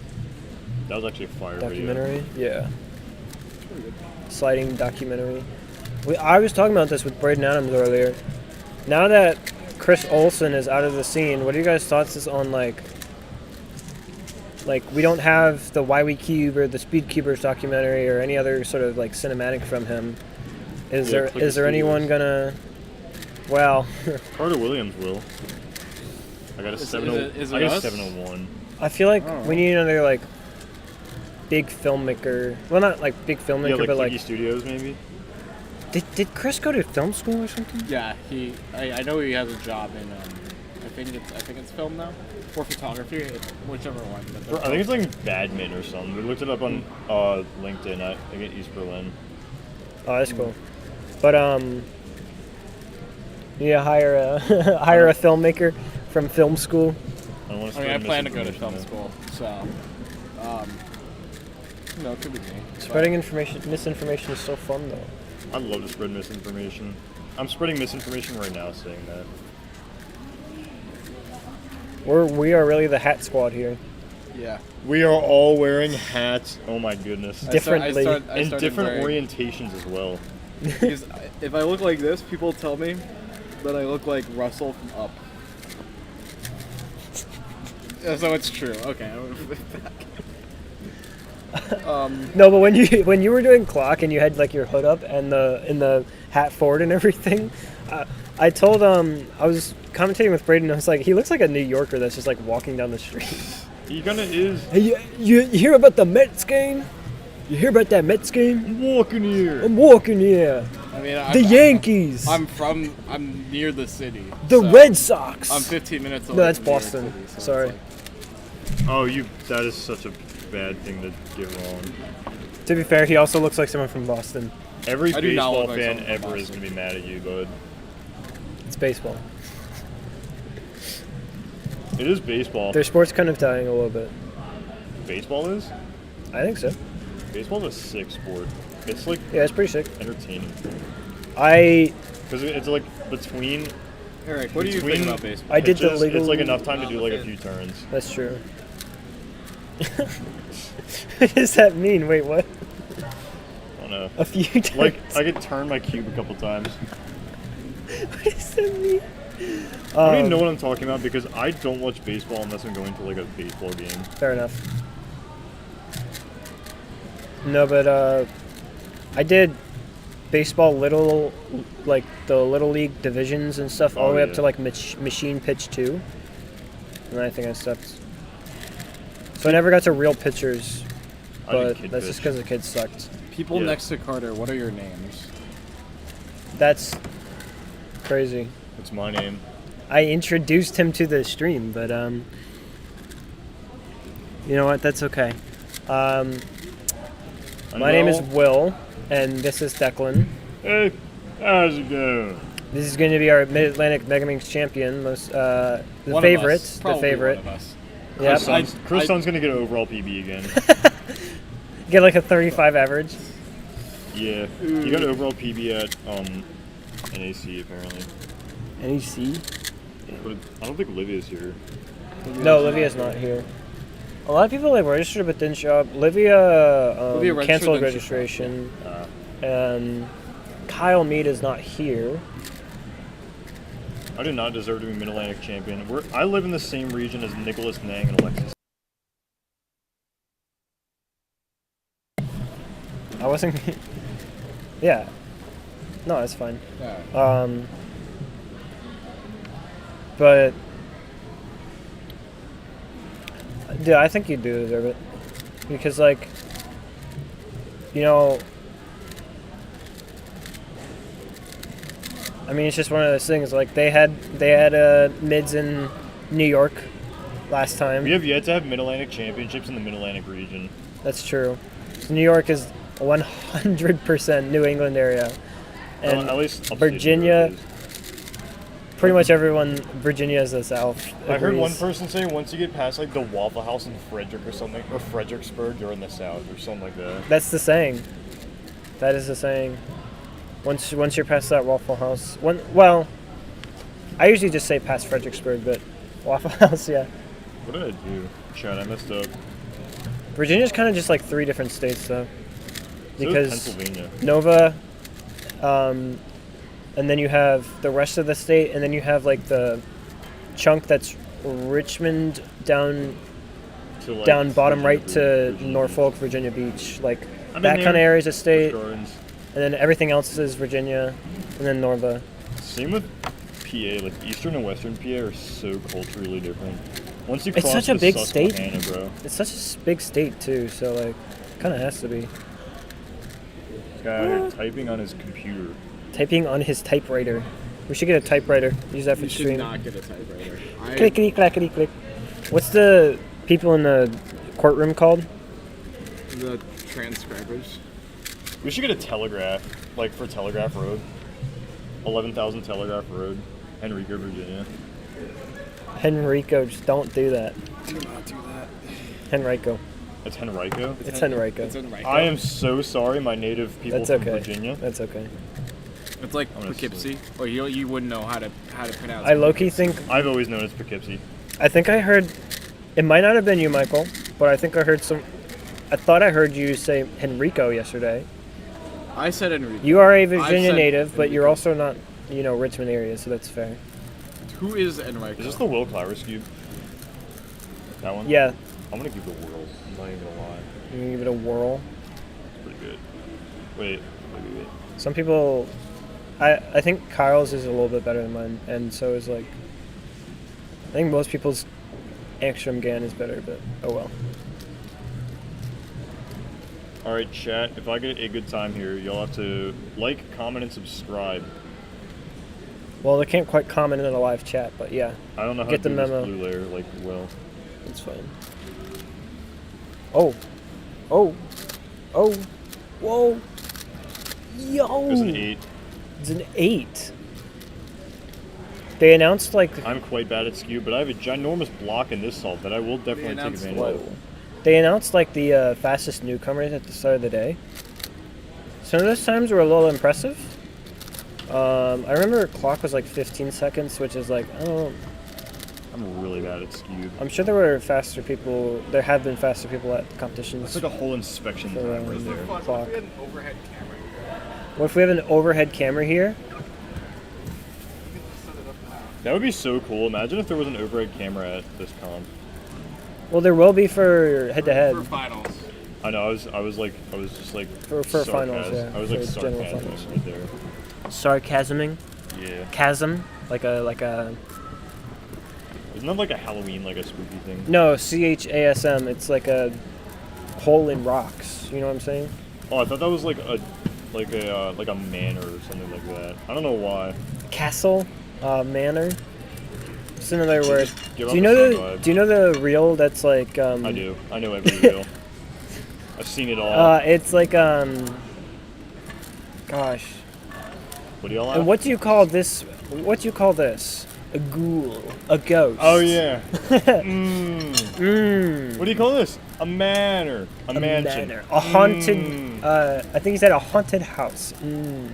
That was actually a fire Documentary, yeah. Sliding documentary. I was talking about this with Braden Adams earlier. Now that Chris Olsen is out of the scene, what are you guys' thoughts on like we don't have the Why We Cube or the Speed Cubers documentary or any other sort of like cinematic from him? Is there anyone gonna? Well, Carter Williams will. I got a 701. I feel like we need another like big filmmaker. Well, not like big filmmaker, Yeah, like but Clicky like. Studios maybe. Did Chris go to film school or something? Yeah, I know he has a job in I think it's film now or photography, whichever one. But I think it's like badminton or something. We looked it up on LinkedIn. I think at East Berlin. Oh, that's cool. But yeah, hire a filmmaker from film school. I plan to go to film school, so no, it could be me. Spreading misinformation is so fun though. I'd love to spread misinformation. I'm spreading misinformation right now saying that. We are really the hat squad here. Yeah. We are all wearing hats. Oh my goodness. Differently. And different orientations as well. Because if I look like this, people tell me that I look like Russell from Up. So it's true. Okay, I'm gonna put it back. No, but when you were doing clock and you had like your hood up and the hat forward and everything, I told I was commentating with Braden. I was like, he looks like a New Yorker that's just like walking down the street. He kind of is. Hey, you hear about the Mets game? You hear about that Mets game? I'm walking here. I mean, the Yankees. I'm near the city. The Red Sox. I'm 15 minutes away. No, that's from New York Boston. City, so Sorry. Oh, that is such a bad thing to get wrong. To be fair, he also looks like someone from Boston. Every I do not baseball look like fan someone from ever is Boston. gonna be mad at you, bud. It's baseball. It is baseball. Their sport's kind of dying a little bit. Baseball is? I think so. Baseball's a sick sport. It's like Yeah, it's pretty sick. entertaining. Because it's like between. Eric, what do you think between about baseball? I did the pitches, legal. It's like enough time to do like a few turns. That's true. What does that mean? Wait, what? I don't know. A few times. Like I could turn my cube a couple times. What does that mean? I don't even know what I'm talking about because I don't watch baseball unless I'm going to like a baseball game. Fair enough. No, but I did baseball little, like the little league divisions and stuff, all the way up to like machine pitch 2, and I think I stopped. So I never got to real pitchers, I did but kid that's pitch. just because the kids sucked. People Yeah. next to Carter, what are your names? That's crazy. What's my name? I introduced him to the stream, but you know what? That's okay. My name is Will, and this is Declan. Hey, how's it going? This is going to be our Mid-Atlantic Megaminx champion, the One of favorite. us. The Probably favorite. one of us. Yep. Chris Sun's gonna get an overall PB again. Get like a 35 average. Yeah, he got an overall PB at NAC apparently. NEC? But I don't think Olivia's here. No, Olivia's not here. A lot of people like registered but didn't show up. Olivia registered, canceled then she registration. And Kyle Mead is not here. I do not deserve to be Mid-Atlantic champion. I live in the same region as Nicholas Nang and Alexis. I wasn't. Yeah. No, it's fine. Yeah. But dude, I think you do deserve it because, like, you know, I mean, it's just one of those things. Like they had mids in New York last time. We have yet to have Mid-Atlantic championships in the Mid-Atlantic region. That's true. So New York is 100% New England area, and At least upstate Virginia. New York is. Pretty much everyone, Virginia is the South. I heard one agrees. person say once you get past like the Waffle House in Frederick or something, or Fredericksburg, you're in the South or something like that. That's the saying. That is the saying. Once you're past that Waffle House, well, I usually just say past Fredericksburg, but Waffle House, yeah. What did I do? Chad, I messed up. Virginia's kind of just like 3 different states though, So is because Pennsylvania. Nova, and then you have the rest of the state, and then you have like the chunk that's Richmond down To, like, down bottom Virginia right to Virginia Norfolk, Virginia Beach, like I've been that there. kind of area is a state, Busch Gardens. and then everything else is Virginia, and then Norva. Same with PA. Like Eastern and Western PA are so culturally different. Once you It's cross such a the big state. Susquehanna, bro. It's such a big state too, so like, kind of has to be. This guy out here typing on his computer. Typing on his typewriter. We should get a typewriter. Use that for You should stream. not get a typewriter. Clickety clackety click. What's the people in the courtroom called? The transcribers. We should get a telegraph, like for Telegraph Road. 11,000 Telegraph Road, Henrico, Virginia. Henrico, just don't do that. Do not do that. Henrico. It's Henrico? It's Henrico. It's Henrico. I am so sorry, my native people That's from okay. Virginia. That's okay. It's like I'm gonna Poughkeepsie, or you wouldn't know how to pronounce. I low-key think I've always known it as Poughkeepsie. I think I heard. It might not have been you, Michael, but I think I heard some. I thought I heard you say Henrico yesterday. I said Enrico. You are a Virginia said native, but you're Enrico. also not, Richmond area, so that's fair. Who is Enrico? Is this the Will Clowers cube? That one? Yeah, I'm gonna give it a whirl. I'm not even gonna lie. you can give it a whirl. It's pretty good. Wait. Some people, I think Kyle's is a little bit better than mine, and so is like. I think most people's Angstrom Gan is better, but oh well. Alright, chat. If I get a good time here, you'll have to like, comment, and subscribe. Well, they can't quite comment in a live chat, but yeah, I don't know how Get to the do this memo. blue layer like well. it's fine. Oh, whoa, Yo! It was an 8. It's an 8. They announced like I'm quite bad at skew, but I have a ginormous block in this solve that I will definitely take announced advantage of. they announced like the fastest newcomers at the start of the day. Some of those times were a little impressive. I remember clock was like 15 seconds, which is like, oh, I'm really bad at skew. I'm sure there were faster people. There have been faster people at competitions. That's like a whole inspection time right there. Clock. An overhead camera. What if we have an overhead camera here? That would be so cool. Imagine if there was an overhead camera at this con. Well, there will be for head-to-head. For finals. I know. I was just like For finals, yeah. I was like For general sarcasm finals. right there. Sarcasming. Yeah. Chasm. Like a Isn't that like a Halloween, like a spooky thing? No, CHASM. It's like a hole in rocks. You know what I'm saying? Oh, I thought that was like a manor or something like that. I don't know why. Castle, manor. It's another word. give Do you off know the the same vibe. Do you know the reel that's like? I do. I know every reel. I've seen it all. It's like Gosh. What do y'all And have? what do you call this? What do you call this? A ghoul. A ghost. Oh yeah. Mm. What do you call this? A manor. A mansion. Manor. A haunted. Mm. I think he said a haunted house. Mm.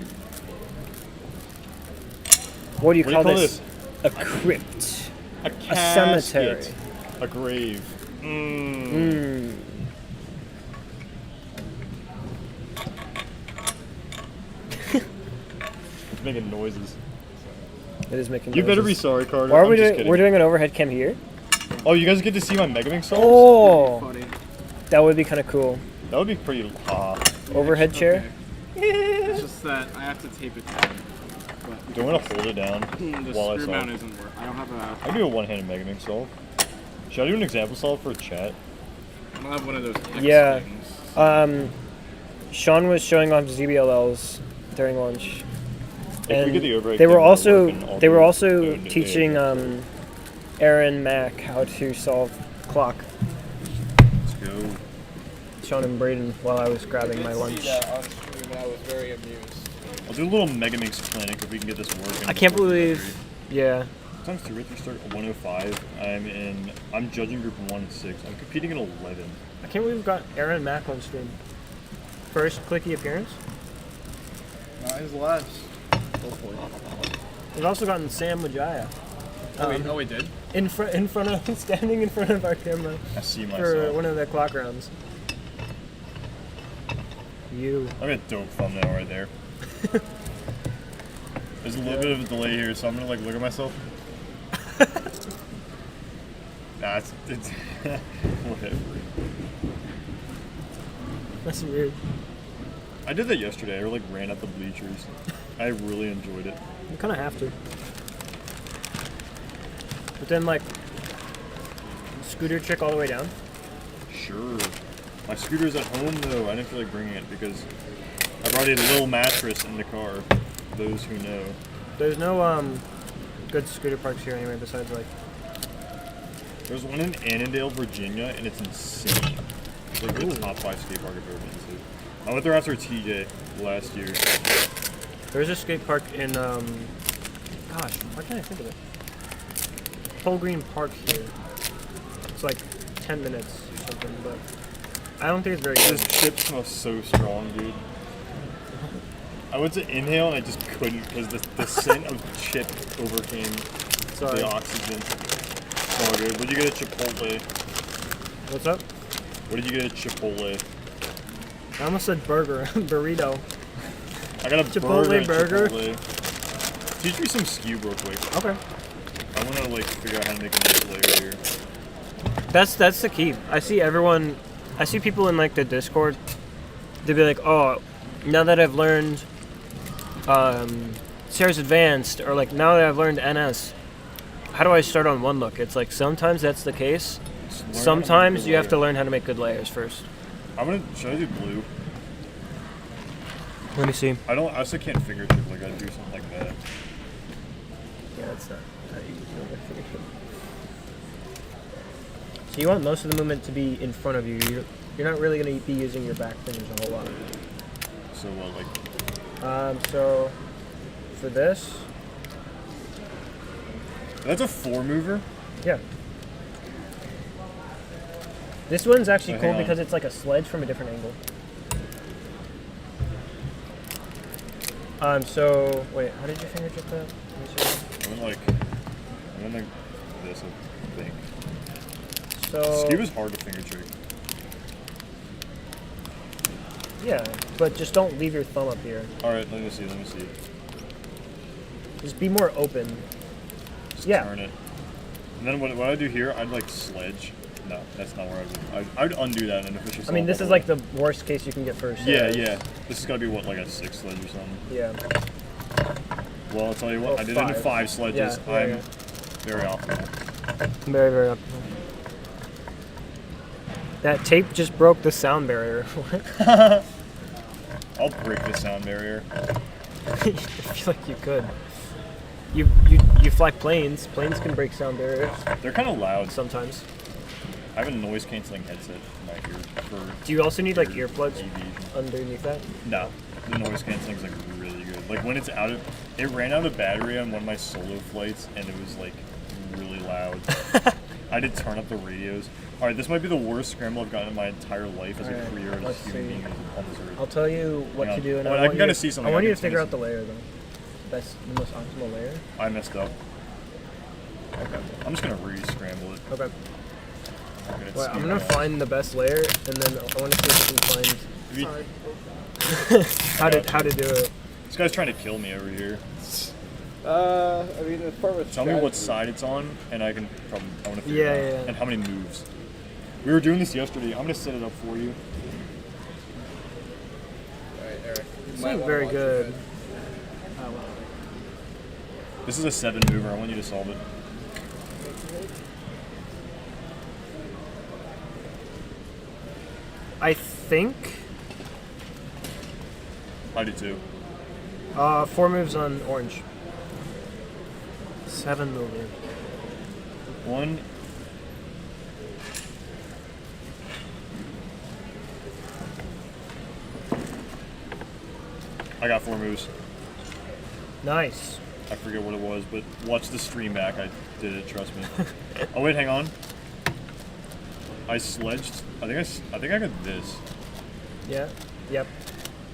What do you call this? A crypt. A cemetery. casket. A grave. Mm. It's making noises. It is making. You better be noises. sorry, Carter. Why are I'm we just doing? kidding. We're doing an overhead cam here. Oh, you guys get to see my Megaminx solves? Oh, Funny. that would be kind of cool. That would be pretty. Overhead chair. It's just that I have to tape it down. Do you want to hold it down The while I screw solve? mount isn't work. I don't have a. I do a one-handed Megaminx solve. Should I do an example solve for chat? I don't have one of those. X Yeah. things. Sean was showing off ZBLLs during lunch. If we get the overhead they were camera also working, I'll they were do also the teaching overhead. Aaron Mack how to solve clock. Let's go. Sean and Braden while I was grabbing my lunch. See that on stream, and I was very amused. I'll do a little Megaminx clinic if we can get this working. I can't before believe. 3. Yeah. Times 2 or 3 start at 105. I'm judging group 1 and 6. I'm competing in 11. I can't believe we've got Aaron Mack on stream. First Clicky appearance. Not his last. Hopefully. We've also gotten Sam Majaya. Oh, we did? In front of, standing in front of our camera I see for myself. one of the clock rounds. You. I got a dope thumbnail right there. There's a little bit of a delay here, so I'm gonna like look at myself. Nah, it's whatever. That's weird. I did that yesterday. I like ran up the bleachers. I really enjoyed it. You kind of have to. But then, like, scooter trick all the way down. Sure. My scooter's at home though. I didn't feel like bringing it because I brought a little mattress in the car. For those who know. There's no good scooter parks here anyway. Besides, like, There's one in Annandale, Virginia, and it's insane. It's like the Ooh. top 5 skate park I've ever been to. I went there after TJ last year. there's a skate park in gosh, why can't I think of it? Pole Green Park here. It's like 10 minutes or something, but I don't think it's very good. This chip smells so strong, dude. I went to inhale and I just couldn't because the scent of chip overcame Sorry. the oxygen. It's all good. What did you get at Chipotle? What's up? What did you get at Chipotle? I almost said burger, burrito. I got a Chipotle burger. burger. At Chipotle. Teach me some skew real quick. Okay. I want to like figure out how to make a nice layer here. That's the key. I see people in like the Discord. They'll be like, oh, now that I've learned Sarah's Advanced, or like now that I've learned NS, how do I start on one look? It's like sometimes that's the case. Sometimes you have to learn how to make good layers first. Should I do blue? Let me see. I also can't finger tip like I do something like that. Yeah, that's not how you do it. So you want most of the movement to be in front of you. You're not really going to be using your back fingers a whole lot. So like So for this, That's a 4-mover? yeah. This one's actually Wait, cool hang on. because it's like a sledge from a different angle. So wait, how did you finger trip that? Let me see. I went like this, I think. So Skew is hard to finger trick. yeah, but just don't leave your thumb up here. Alright, let me see. Just be more open. Just Yeah. turn it. And then what I do here, I'd like sledge. No, that's not where I would. I'd undo that and official. I mean, this is like the worst case you can get first. Yeah, yeah. This is gotta be what, like a 6 sledge or something. Yeah. Well, I'll tell you what, Oh, I did it into 5. 5 sledges. Yeah, I'm yeah. very often. Very, very up. That tape just broke the sound barrier. I'll break the sound barrier. I feel like you could. You fly planes. Planes can break sound barriers They're kind of loud. sometimes. I have a noise canceling headset in my ear for Do you also need like for earplugs aviation. underneath that? No, the noise canceling's like really good. Like when it's out of, it ran out of battery on one of my solo flights, and it was like really loud. I did turn up the radios. All right, this might be the worst scramble I've gotten in my entire life as a Alright, career as a let's human see. being on this earth. I'll tell you what Hang to on. do, and Well, I want can you kinda to- see something. I want I you can to figure see out the layer though. The most optimal layer. I messed up. Okay. I'm just gonna re-scramble it. Okay. Okay, it's Well, I'm speed gonna now. find the best layer, and then I want to see if we can Maybe- find how to do it. This guy's trying to kill me over here. I mean, as part of Tell me what side it's on, and I can probably. I want to figure Yeah, it out. yeah. And how many moves. We were doing this yesterday. I'm gonna set it up for you. Alright, Eric. It's not very good. This is a 7 mover. I want you to solve it. I think I do too. 4 moves on orange. 7 mover. 1. I got 4 moves. Nice. I forget what it was, but watch the stream back. I did it. Trust me. Oh wait, hang on. I sledged. I think I got this. Yeah. Yep.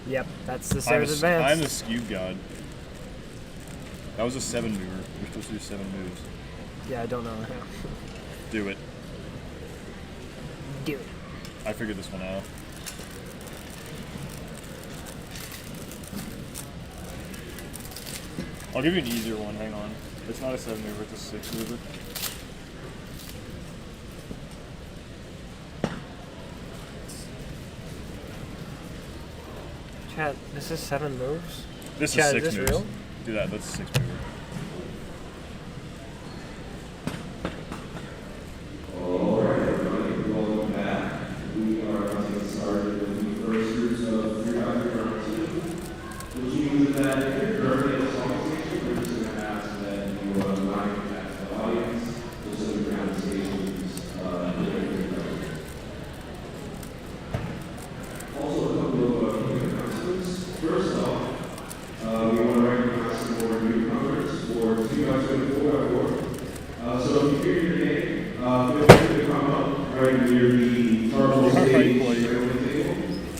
Yep. That's the I'm Sarah's advance. the skew god. That was a 7 mover. We're supposed to do 7 moves. Yeah, I don't know. Do it. Do it. I figured this one out. I'll give you an easier one. Hang on. It's not a 7 mover. It's a 6 mover. Chat, this is 7 moves? This Chat, is 6 is this moves. real? Do that. That's a 6 mover.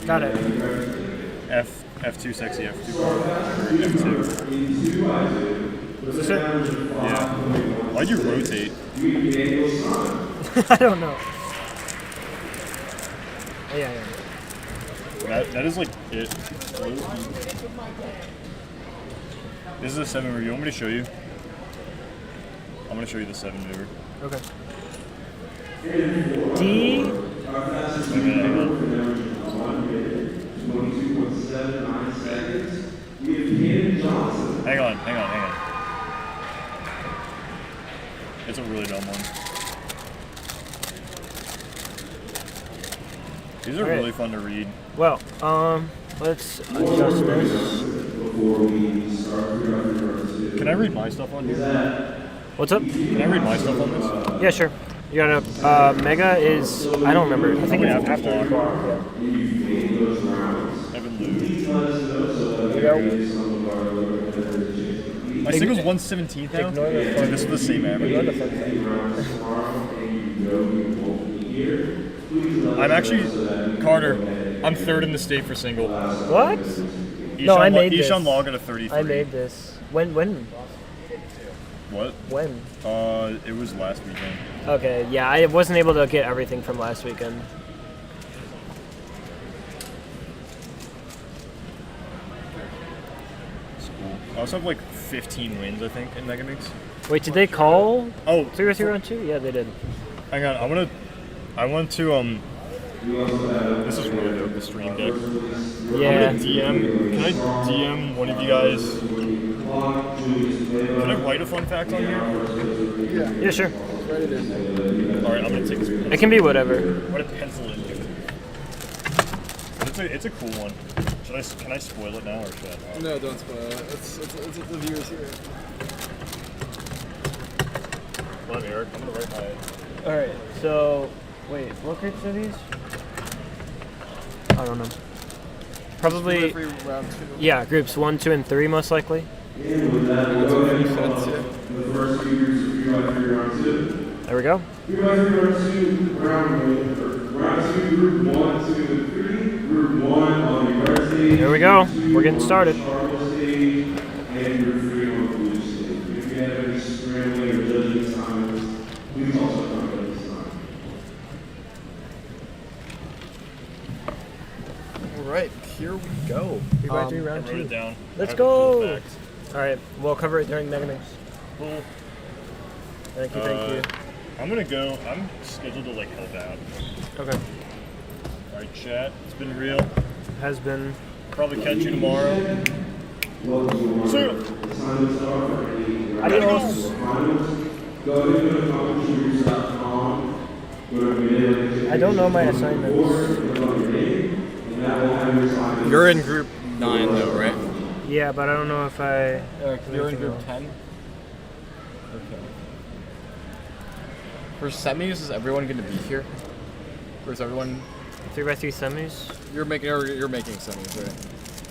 Got it. F2 sexy, F2 or F2. Is this it? Yeah. Why'd you rotate? I don't know. Oh, yeah, yeah. That is like it. This is a 7 mover. You want me to show you? I'm gonna show you the 7 mover. Okay. D. Wait a minute, hang on. Hang on. It's a really dumb one. These are Alright. really fun to read. Well, let's adjust this. Can I read my stuff on here? What's up? Can I read my stuff on this? Yeah, sure. You got a Mega is, I don't remember. I think it's After after clock. clock. Yeah. Kevin Lou. Here we My single's 117th now. Ignore the Dude, fun. this is the same average. Ignore the fun fact. I'm actually Carter. I'm third in the state for single. What? Ishan, No, I made this. Ishan Log at a 33. I made this. When? What? When? It was last weekend. Okay, yeah, I wasn't able to get everything from last weekend. It's cool. I also have like 15 wins, I think, in Megaminx. Wait, did they call? Oh, 3 round 2? Yeah, they did. hang on. I want to This is really dope. The stream deck. Yeah. I'm gonna DM. Can I DM one of you guys? Can I write a fun fact on here? Yeah, sure. All right, I'm gonna take this. It can be whatever. What a pencil it. But it's a cool one. Can I spoil it now or should I not? No, don't spoil it. It's the viewers here. Come on, Eric. I'm gonna write my. Alright, so, wait, what groups are these? I don't know. Probably, Round 2. yeah, groups 1, 2, and 3 most likely. There we go. There we go. We're getting started. Alright, here we go. 3x3 round I wrote 2. it down. Let's I have a cool go! fact. Alright, we'll cover it during Megaminx. Cool. Thank you, thank you. I'm gonna go. I'm scheduled to like help out. Okay. Alright, chat. It's been real. Has been. Probably catch you tomorrow. See ya. Adios! I don't know my assignments. You're in group 9 though, right? Yeah, but I don't know if I... You're in group 10? Okay. For semis, is everyone going to be here? Or is everyone... 3x3 semis? You're making semis, right?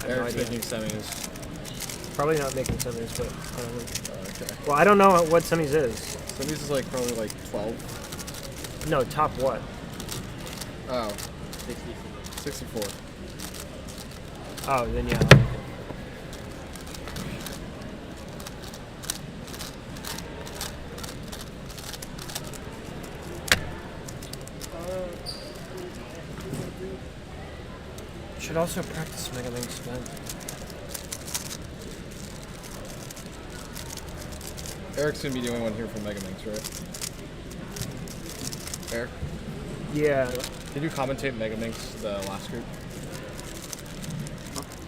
I have no Eric's idea. making semis. Probably not making semis, but I don't know. Okay. Well, I don't know what semis is. Semis is like probably like 12. No, top what? Oh. 64. Oh, then yeah. Should also practice Megaminx Round. Eric's gonna be the only one here for Megaminx, right? Eric, Yeah. did you commentate Megaminx the last group?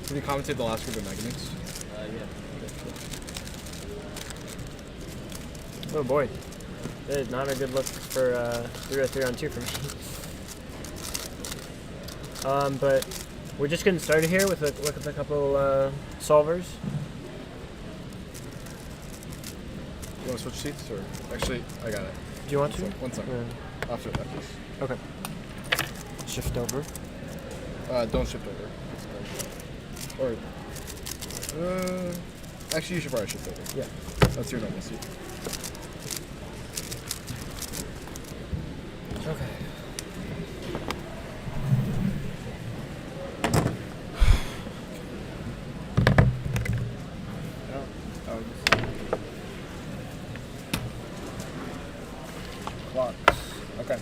Did you commentate the last group of Megaminx? Yeah. Oh boy. That is not a good look for 3x3 round 2 for me. But we're just getting started here with a look at a couple solvers. You want to switch seats, or actually, I got it. Do you want to? One second. Yeah. After this. Okay. Shift over. Don't shift over. Or, actually, you should probably shift over. Yeah. That's your normal seat. Okay. Clocks. Okay.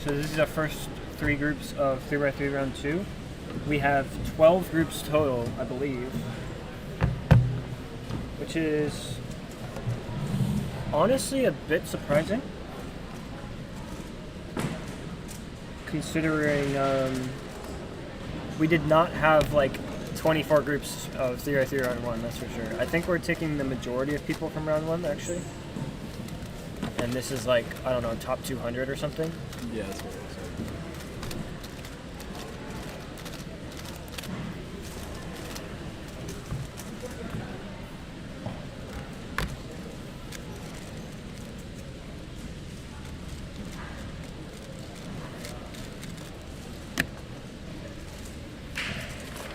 So this is our first 3 groups of 3x3 round 2. We have 12 groups total, I believe, which is honestly a bit surprising, considering we did not have like 24 groups of 3x3 round 1, that's for sure. I think we're taking the majority of people from round 1 actually. And this is like, I don't know, top 200 or something. Yeah, that's what it is.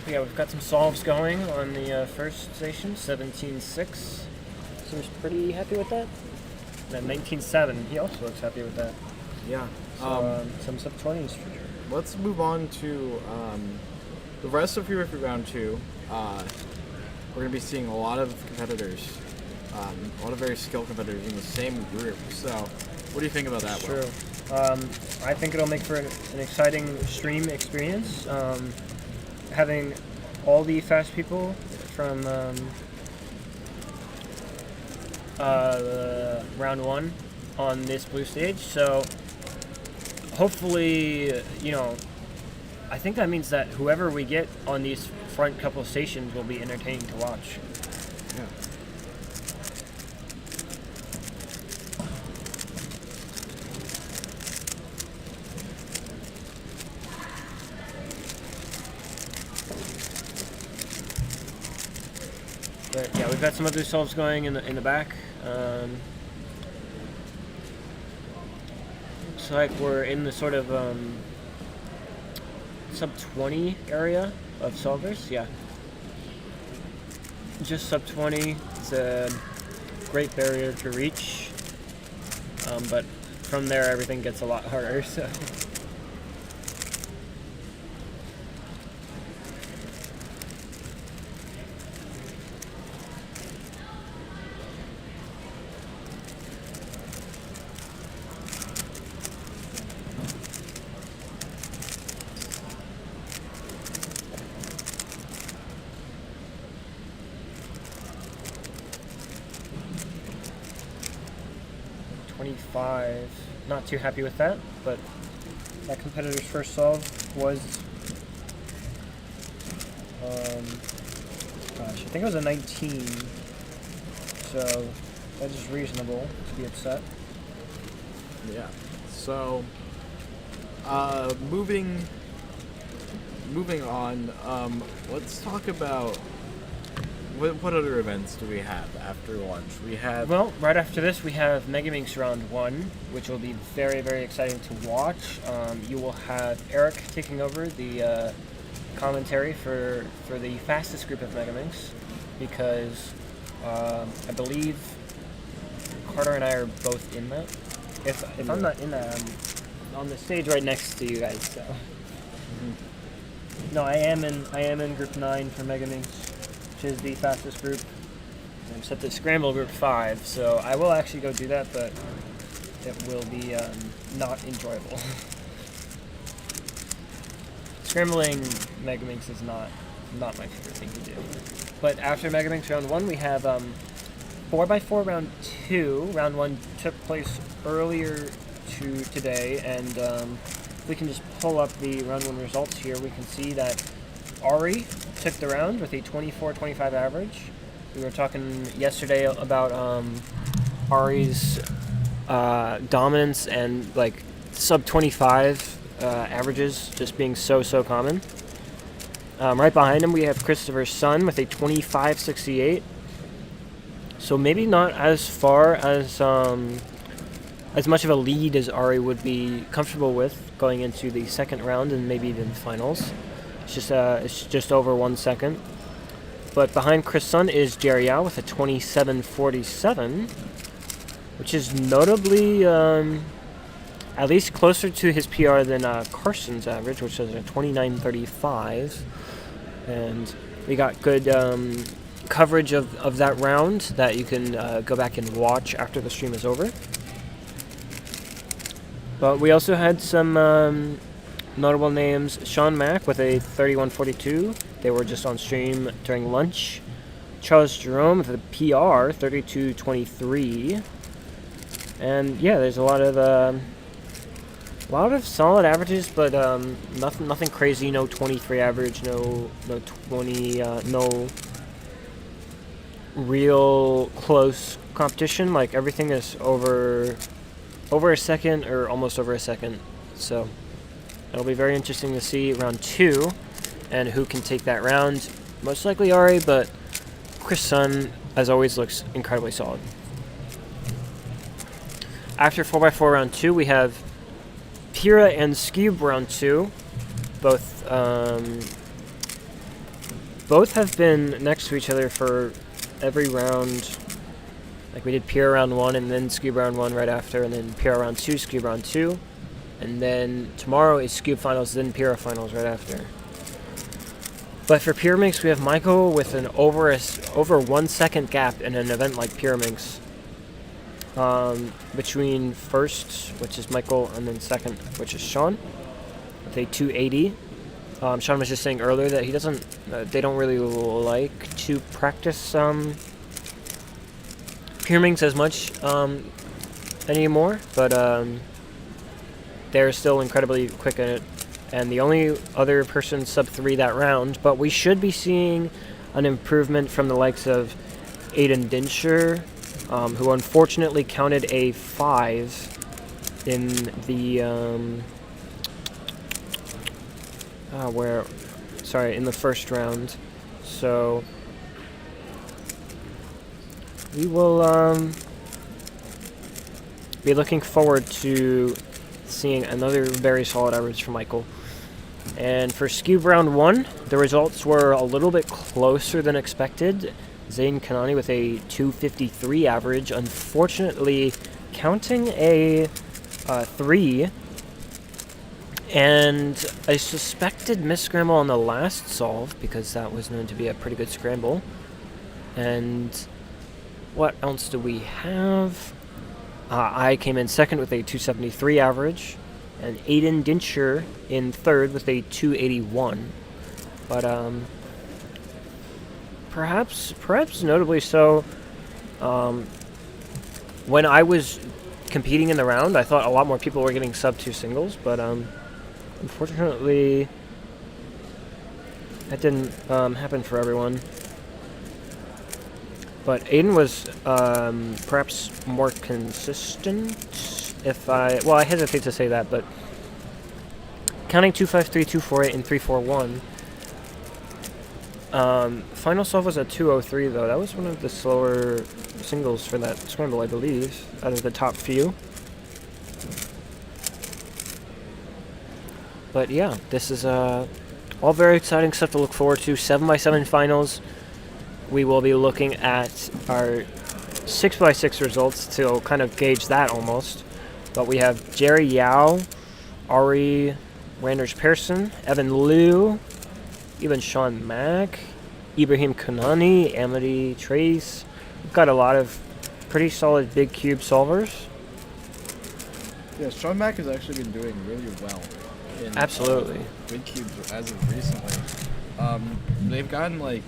Yeah, we've got some solves going on the first station, 17-6. Seems pretty happy with that. And then 19-7, he also looks happy with that. Yeah. So, some sub-20s for sure. Let's move on to the rest of Free Round 2. We're going to be seeing a lot of competitors, a lot of very skilled competitors in the same group. So, what do you think about that? True. I think it'll make for an exciting stream experience. Having all the fast people from round 1 on this blue stage. So, hopefully, I think that means that whoever we get on these front couple of stations will be entertaining to watch. Yeah. But yeah, we've got some other solves going in the back. Looks like we're in the sort of sub 20 area of solvers. Yeah, just sub 20. It's a great barrier to reach, but from there everything gets a lot harder. So. Not too happy with that, but that competitor's first solve was, I think it was a 19, so that is reasonable to be upset. Yeah. So, moving on. Let's talk about what other events do we have after lunch? We have right after this we have Megaminx Round 1, which will be very, very exciting to watch. You will have Eric taking over the commentary for the fastest group of Megaminx, because I believe Carter and I are both in that. If I'm not in that, I'm on the stage right next to you guys. So no, I am in Group 9 for Megaminx, which is the fastest group. I'm set to Scramble Group 5, so I will actually go do that, but it will be not enjoyable. Scrambling Megaminx is not my favorite thing to do. But after Megaminx Round 1, we have 4x4 Round 2. Round 1 took place earlier today, and if we can just pull up the Round 1 results here, we can see that Ari took the round with a 24-25 average. We were talking yesterday about Ari's dominance and like sub 25 averages just being so common. Right behind him we have Christopher's son with a 25-68. So maybe not as far as much of a lead as Ari would be comfortable with going into the second round and maybe even finals. It's just over 1 second. But behind Chris' son is Jerry Yao with a 27-47, which is notably at least closer to his PR than Carson's average, which is a 29-35. And we got good coverage of that round that you can go back and watch after the stream is over. But we also had some notable names. Sean Mack with a 31-42. They were just on stream during lunch. Charles Jerome with a PR, 32-23. And yeah, there's a lot of solid averages, but nothing crazy. No 23 average. No 20. No real close competition. Like everything is over a second or almost over a second. So it'll be very interesting to see round 2 and who can take that round. Most likely Ari, but Chris' son, as always, looks incredibly solid. After 4x4 round 2, we have Pyra and Skube round 2, both both have been next to each other for every round. Like we did PR round 1 and then Scoob round 1 right after, and then PR round 2, Scoob round 2. And then tomorrow is Scoob finals, then PR finals right after. But for Pyraminx, we have Michael with an over 1 second gap in an event like Pyraminx. Between first, which is Michael, and then second, which is Sean, with a 280. Sean was just saying earlier that he doesn't, they don't really like to practice Pyraminx as much anymore, but they're still incredibly quick in it. And the only other person sub 3 that round, but we should be seeing an improvement from the likes of Aiden Dinsher, who unfortunately counted a 5 in the in the first round. So we will be looking forward to seeing another very solid average from Michael. And for Scoob round 1, the results were a little bit closer than expected. Zayn Kanani with a 253 average, unfortunately counting a 3, and a suspected misscramble on the last solve, because that was known to be a pretty good scramble. And what else do we have? I came in second with a 273 average, and Aiden Dinsher in third with a 281. But perhaps notably so, when I was competing in the round, I thought a lot more people were getting sub 2 singles, but unfortunately that didn't happen for everyone. But Aiden was perhaps more consistent. I hesitate to say that, but counting 253, 248, and 341. Final solve was a 203 though. That was one of the slower singles for that scramble, I believe, out of the top few. But yeah, this is all very exciting stuff to look forward to. 7x7 finals. We will be looking at our 6x6 results to kind of gauge that almost. But we have Jerry Yao, Ari Randers Pearson, Evan Liu, even Sean Mack, Ibrahim Kanani, Amity Trace. We've got a lot of pretty solid big cube solvers. Yeah, Sean Mack has actually been doing really well. Absolutely. Big cubes as of recently. They've gotten like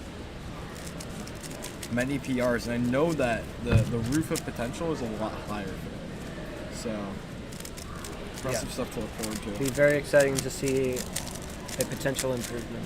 many PRs, and I know that the roof of potential is a lot higher for them. So impressive stuff to look forward to. Be very exciting to see a potential improvement.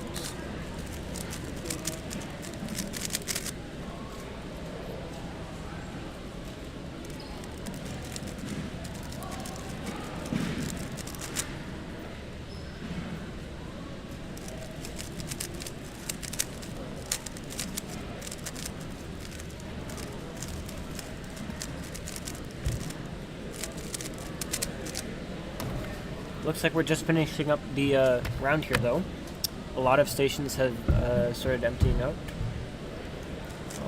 Looks like we're just finishing up the round here, though. A lot of stations have started emptying out.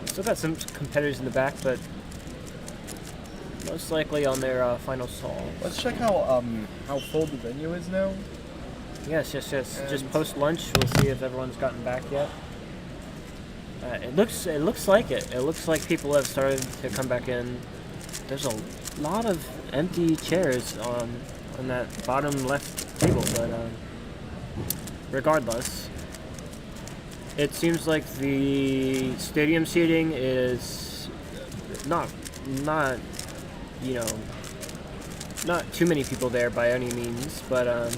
Still got some competitors in the back, but most likely on their final solve. Let's check how full the venue is now. Yes. And just post lunch, we'll see if everyone's gotten back yet. It looks like it. It looks like people have started to come back in. There's a lot of empty chairs on that bottom left table, but regardless, it seems like the stadium seating is not too many people there by any means, but I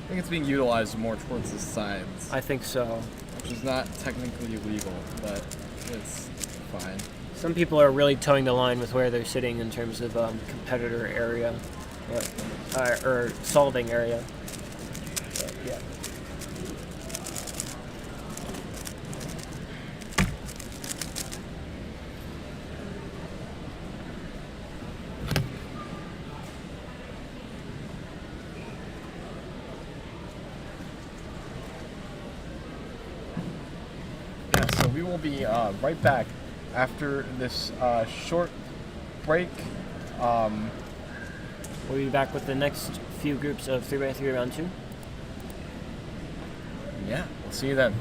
think it's being utilized more towards the sides. I think so. Which is not technically illegal, but it's fine. Some people are really towing the line with where they're sitting in terms of competitor area. Or solving area. But, yeah. we will be right back after this short break. We'll be back with the next few groups of 3x3 round 2. Yeah, we'll see you then.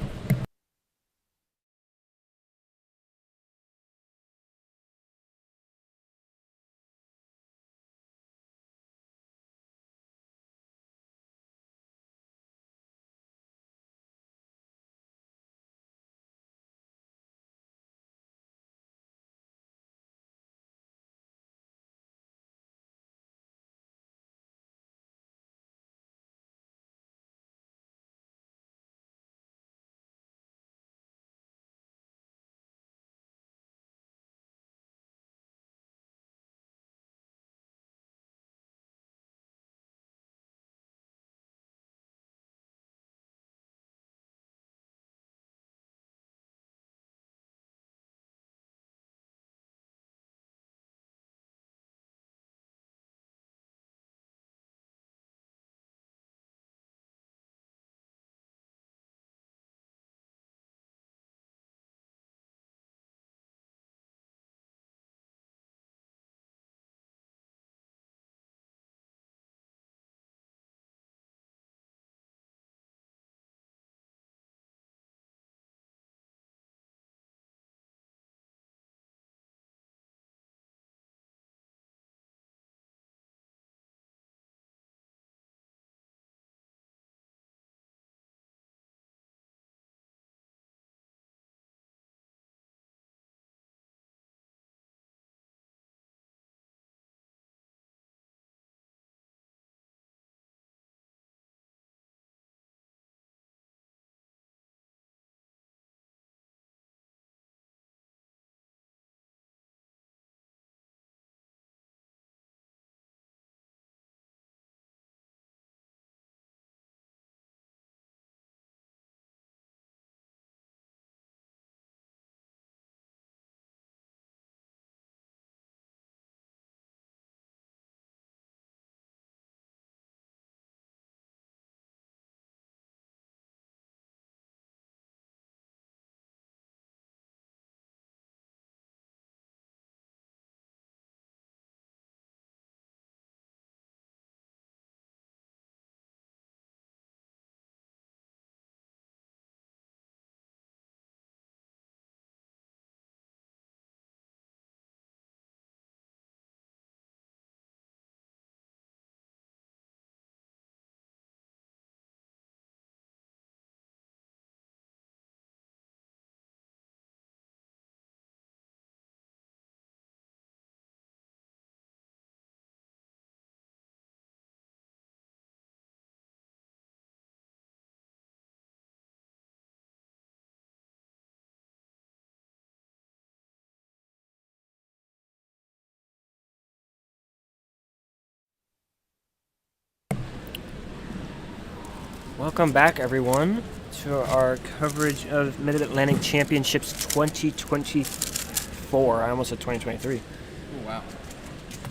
Welcome back, everyone, to our coverage of Mid-Atlantic Championships 2024. I almost said 2023. Oh, wow.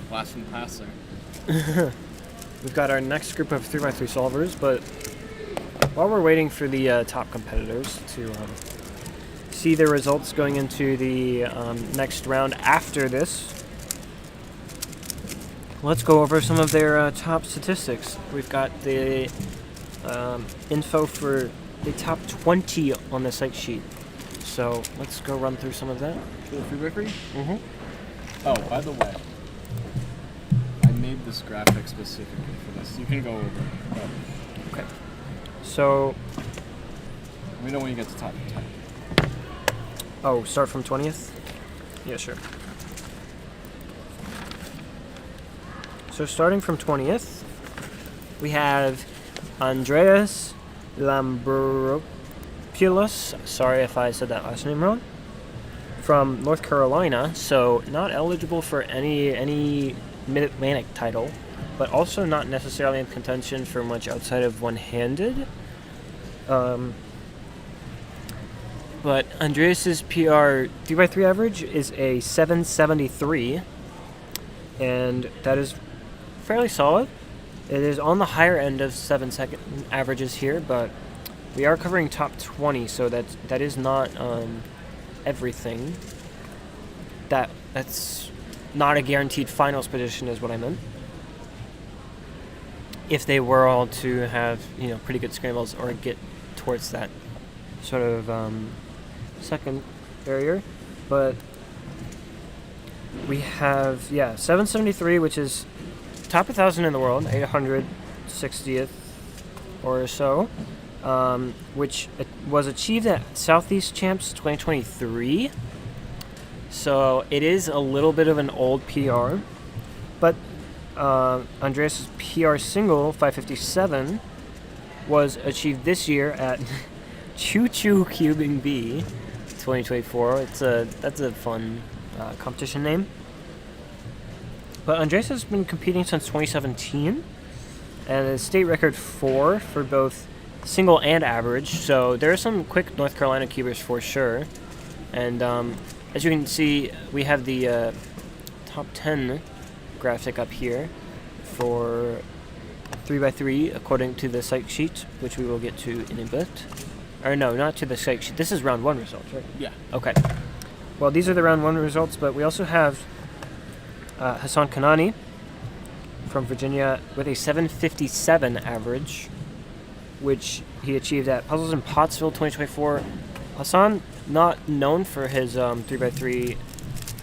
Blast from the past there. We've got our next group of 3x3 solvers, but while we're waiting for the top competitors to see their results going into the next round after this, let's go over some of their top statistics. We've got the info for the top 20 on the site sheet. So let's go run through some of that. Free by free? Mm-hmm. Oh, by the way, I made this graphic specifically for this. You can go over it. Okay. So, let me know when you get to top 10. Oh, start from 20th? Yeah, sure. So starting from 20th, we have Andreas Lambropoulos, sorry if I said that last name wrong, from North Carolina, so not eligible for any Mid-Atlantic title, but also not necessarily in contention for much outside of one-handed. But Andreas's PR 3x3 average is a 773, and that is fairly solid. It is on the higher end of 7-second averages here, but we are covering top 20, so that is not everything. That's not a guaranteed finals position, is what I meant. If they were all to have, pretty good scrambles or get towards that sort of second barrier. But we have, 773, which is top 1,000 in the world, 860th or so, which was achieved at Southeast Champs 2023. So it is a little bit of an old PR, but Andreas' PR single 557 was achieved this year at Choo Choo Cubing B 2024. That's a fun competition name. But Andreas has been competing since 2017, and is state record 4 for both single and average. So there are some quick North Carolina cubers for sure. And as you can see, we have the top 10 graphic up here for 3x3 according to the site sheet, which we will get to in a bit. Or no, not to the site sheet. This is round 1 results, right? Yeah. Okay. Well, these are the round 1 results, but we also have Hassan Kanani from Virginia with a 757 average, which he achieved at Puzzles in Pottsville 2024. Hassan, not known for his 3x3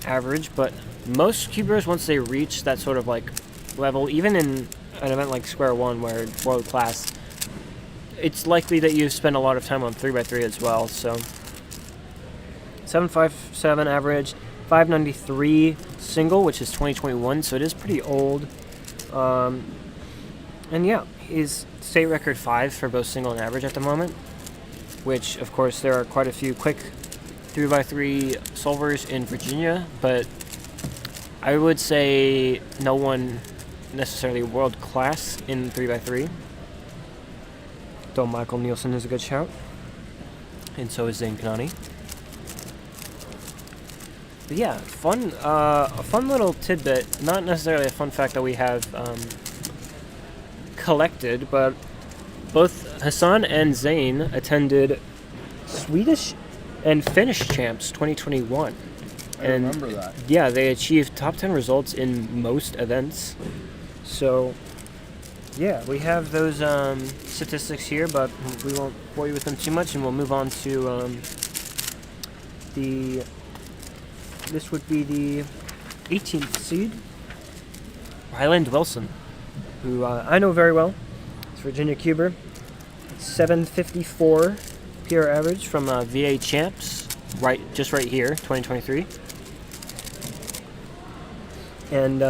average, but most cubers, once they reach that sort of like level, even in an event like Square One where it's world class, it's likely that you spend a lot of time on 3x3 as well. So 757 average, 593 single, which is 2021, so it is pretty old. And yeah, he's state record 5 for both single and average at the moment, which of course there are quite a few quick 3x3 solvers in Virginia, but I would say no one necessarily world class in 3x3. Though Michael Nielsen is a good shout, and so is Zane Kanani. But yeah, a fun little tidbit, not necessarily a fun fact that we have collected, but both Hassan and Zane attended Swedish and Finnish Champs 2021. I remember that. Yeah, they achieved top 10 results in most events. So, yeah, we have those statistics here, but we won't bore you with them too much, and we'll move on to this would be the 18th seed, Ryland Wilson, who I know very well. It's Virginia Cuber. 754 PR average from VA Champs, right here, 2023. And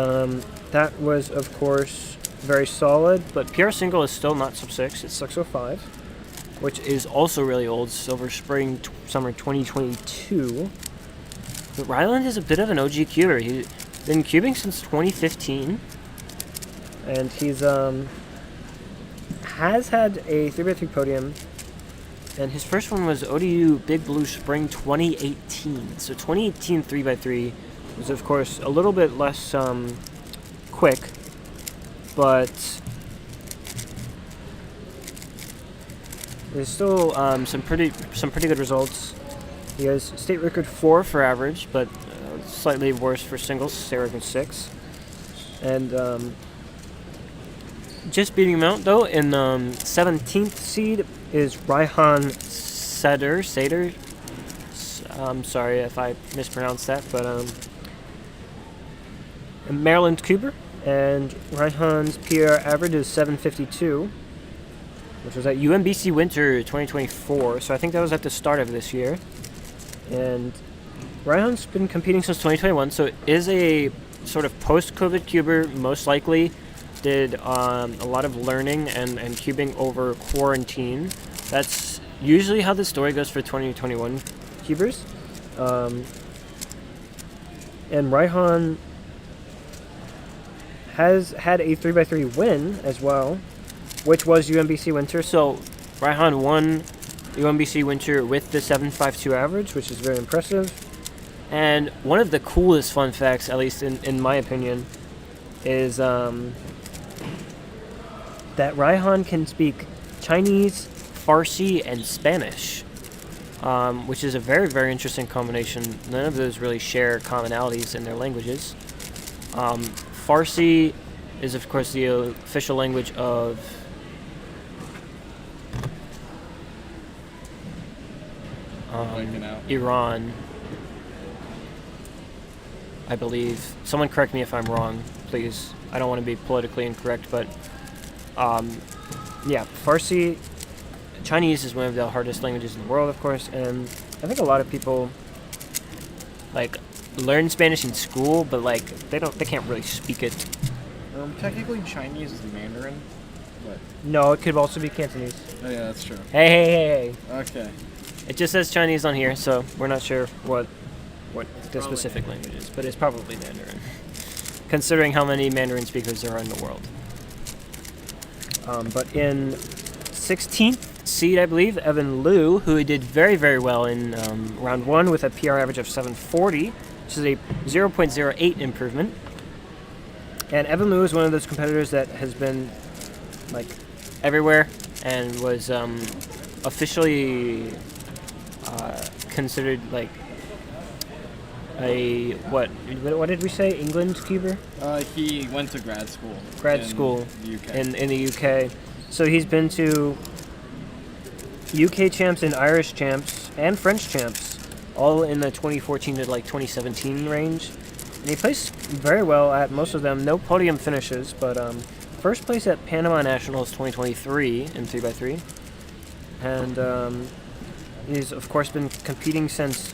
that was, of course, very solid, but PR single is still not sub 6, it's 605, which is also really old, Silver Spring Summer 2022. But Ryland is a bit of an OG cuber. He's been cubing since 2015, and he's has had a 3x3 podium, and his first one was ODU Big Blue Spring 2018. So 2018 3x3 was, of course, a little bit less quick, but there's still some pretty good results. He has state record 4 for average, but slightly worse for singles, state record 6. And just beating him out, though, in 17th seed is Raihan Sader. I'm sorry if I mispronounced that, but Maryland Cooper. And Raihan's PR average is 752, which was at UMBC Winter 2024, so I think that was at the start of this year. And Raihan's been competing since 2021, so is a sort of post-COVID cuber, most likely. Did a lot of learning and cubing over quarantine. That's usually how the story goes for 2021 cubers. And Raihan has had a 3x3 win as well, which was UMBC Winter. So Raihan won UMBC Winter with the 7.52 average, which is very impressive. And one of the coolest fun facts, at least in my opinion, is that Raihan can speak Chinese, Farsi, and Spanish. which is a very, very interesting combination. None of those really share commonalities in their languages. Farsi is, of course, the official language of Iran, I believe. Someone correct me if I'm wrong, please. I don't want to be politically incorrect, but yeah, Farsi. Chinese is one of the hardest languages in the world, of course, and I think a lot of people like learn Spanish in school, but like they can't really speak it. Technically, Chinese is Mandarin, but No, it could also be Cantonese. Oh yeah, that's true. Hey. Okay. It just says Chinese on here, so we're not sure what the specific language is, but it's probably Mandarin, considering how many Mandarin speakers there are in the world. But in 16th seed, I believe, Evan Liu, who did very, very well in round 1 with a PR average of 740, which is a 0.08 improvement. And Evan Liu is one of those competitors that has been like everywhere and was officially considered like a what did we say? England keeper? He went to grad school. In the UK. in the UK. So he's been to UK champs and Irish champs and French champs, all in the 2014 to like 2017 range. And he placed very well at most of them. No podium finishes, but first place at Panama Nationals 2023 in 3x3. And he's, of course, been competing since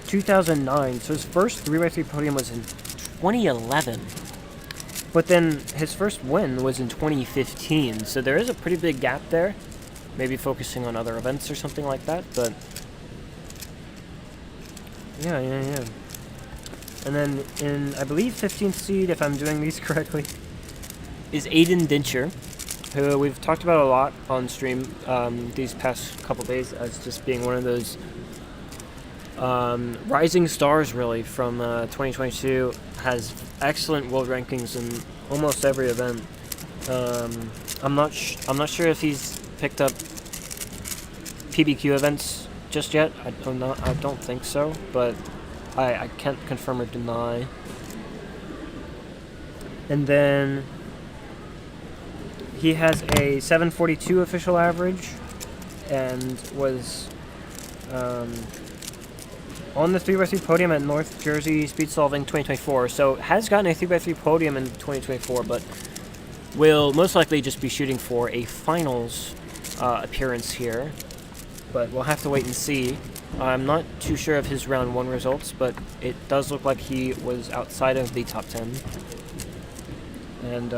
2009. So his first 3x3 podium was in 2011. But then his first win was in 2015. So there is a pretty big gap there. Maybe focusing on other events or something like that, but yeah. And then in, I believe, 15th seed, if I'm doing these correctly, is Aiden Dincher, who we've talked about a lot on stream these past couple days as just being one of those rising stars, really, from 2022. Has excellent world rankings in almost every event. I'm not sure if he's picked up PBQ events just yet. I don't think so, but I can't confirm or deny. And then he has a 742 official average and was on the 3x3 podium at North Jersey Speed Solving 2024. So has gotten a 3x3 podium in 2024, but will most likely just be shooting for a finals appearance here. But we'll have to wait and see. I'm not too sure of his round 1 results, but it does look like he was outside of the top 10. And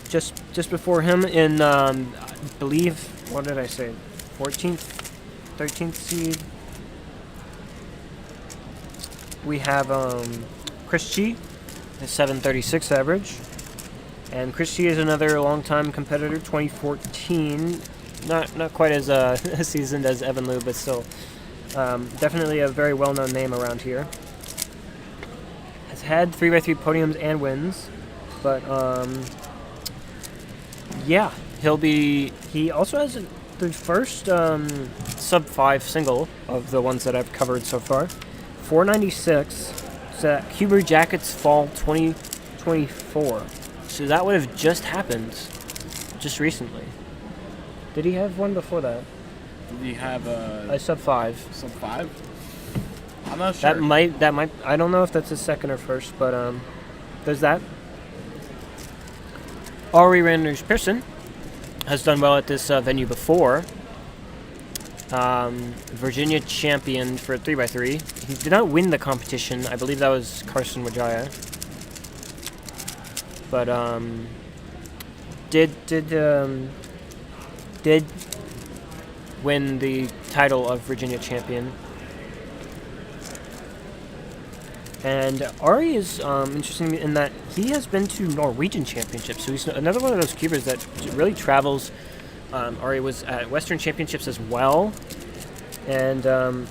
just before him in, I believe, what did I say, 14th, 13th seed, we have Chris Chi, a 736 average. And Chris Chi is another long-time competitor, 2014. Not quite as seasoned as Evan Liu, but still definitely a very well-known name around here. Has had 3x3 podiums and wins, but yeah, he also has the first sub-5 single of the ones that I've covered so far. 496. It's at Huber Jackets Fall 2024. So that would have just happened just recently. Did he have one before that? Did he have a sub-5? Sub-5? I'm not sure. That might. I don't know if that's his second or first, but there's that. Ari Randers Pearson has done well at this venue before. Virginia champion for 3x3. He did not win the competition. I believe that was Carson Wajaya. But did win the title of Virginia champion. And Ari is interesting in that he has been to Norwegian championships, so he's another one of those cubers that really travels. Ari was at Western Championships as well, and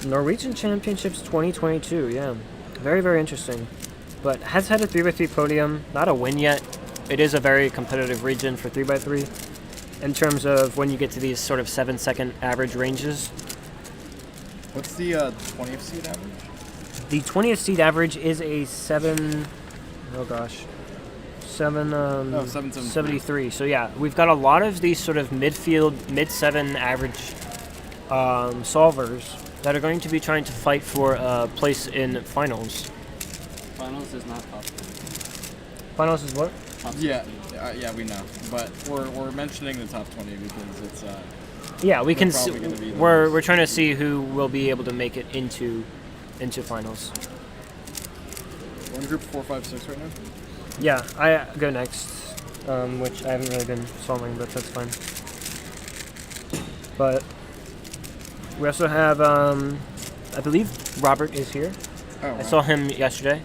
Norwegian Championships 2022, yeah. Very, very interesting. But has had a 3x3 podium, not a win yet. It is a very competitive region for 3x3. in terms of when you get to these sort of 7-second average ranges. What's the 20th seed average? The 20th seed average is a 7. Oh gosh. 773. So yeah, we've got a lot of these sort of midfield, mid-7 average solvers that are going to be trying to fight for a place in finals. Finals is not top. Finals is what? Yeah, yeah, we know. But we're mentioning the top 20 because it's yeah, we can. probably gonna be the We're trying to see who will be able to make it into finals. we're in group 4, 5, 6 right now. Yeah, I go next, which I haven't really been solving, but that's fine. But we also have, I believe Robert is here. Oh, I saw him yesterday.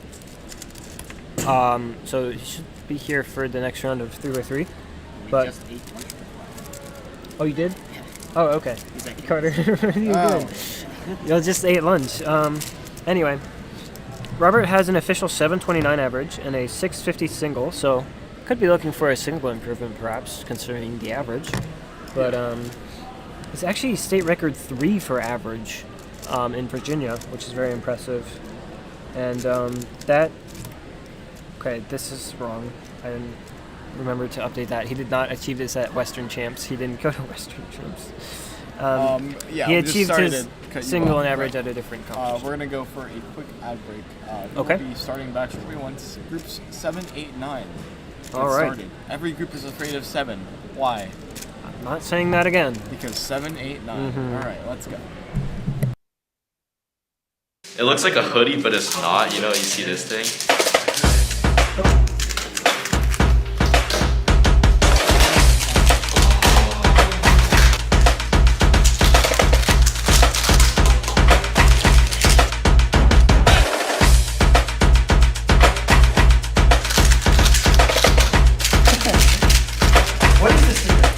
So he should be here for the next round of 3x3. But Just ate lunch. oh, you did? Oh, okay. Exactly. Carter, what are you doing? You just ate lunch. Anyway, Robert has an official 729 average and a 650 single, so could be looking for a single improvement perhaps, considering the average. But it's actually state record 3 for average in Virginia, which is very impressive. And that... Okay, this is wrong. I didn't remember to update that. He did not achieve this at Western Champs. He didn't go to Western Champs. Yeah, he we just achieved started his to cut you single off, and average but, at a different competition. We're going to go for a quick ad break. Okay. We'll be starting back shortly once groups 7, 8, 9 get All right. started. Every group is afraid of 7. Why? I'm not saying that again. Because 7, 8, 9. Mhm. All right, let's go. It looks like a hoodie, but it's not. You know, you see this thing? What is this secret?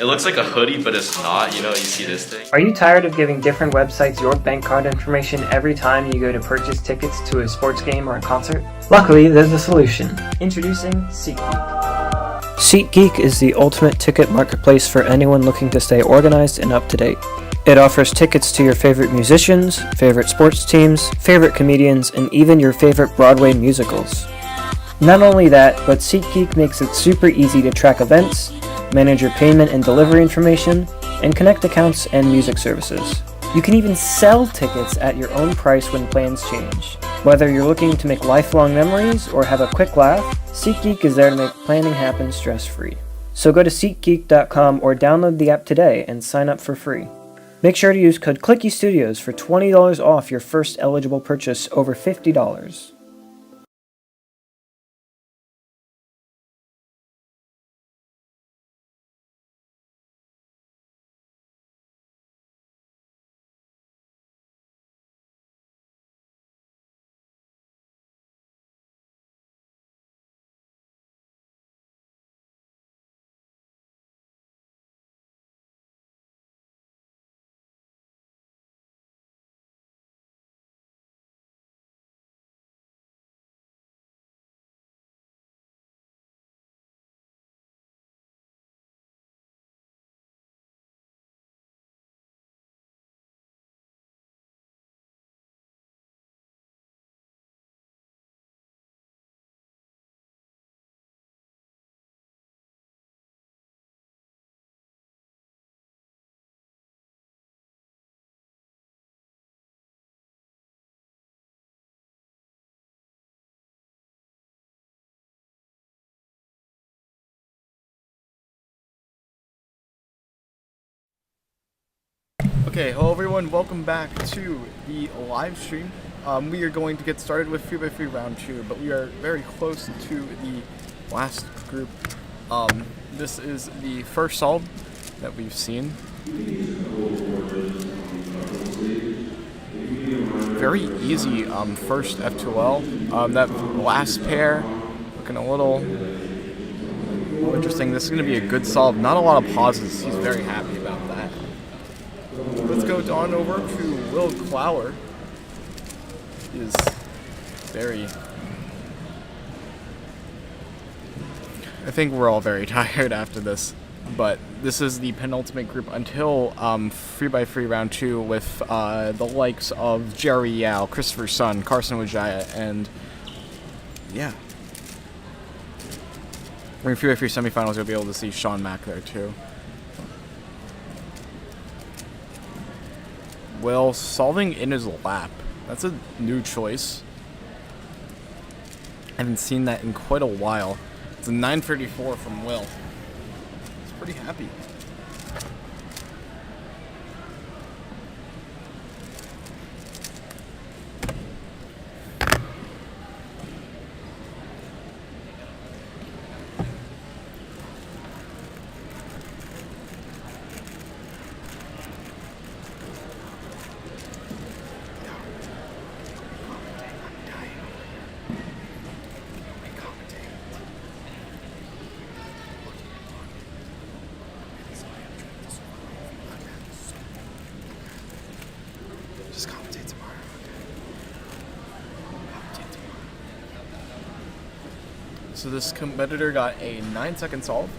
It looks like a hoodie, but it's not. You know, you see this thing? Are you tired of giving different websites your bank card information every time you go to purchase tickets to a sports game or a concert? Luckily, there's a solution. Introducing SeatGeek. SeatGeek is the ultimate ticket marketplace for anyone looking to stay organized and up to date. It offers tickets to your favorite musicians, favorite sports teams, favorite comedians, and even your favorite Broadway musicals. Not only that, but SeatGeek makes it super easy to track events, manage your payment and delivery information, and connect accounts and music services. You can even sell tickets at your own price when plans change. Whether you're looking to make lifelong memories or have a quick laugh, SeatGeek is there to make planning happen stress-free. So go to SeatGeek.com or download the app today and sign up for free. Make sure to use code Clicky Studios for $20 off your first eligible purchase over $50. Okay, hello everyone, welcome back to the live stream. We are going to get started with 3x3 round 2, but we are very close to the last group. This is the first solve that we've seen. Very easy first F2L. That last pair looking a little interesting. This is going to be a good solve. Not a lot of pauses. He's very happy about that. Let's go on over to Will Clower. He is very... I think we're all very tired after this. But this is the penultimate group until 3x3 round 2 with the likes of Jerry Yao, Christopher Sun, Carson Wijaya, and yeah. In 3x3 semifinals, you'll be able to see Sean Mack there too. Will solving in his lap. That's a new choice. I haven't seen that in quite a while. It's a 934 from Will. He's pretty happy. Just commentate tomorrow. So this competitor got a 9-second solve.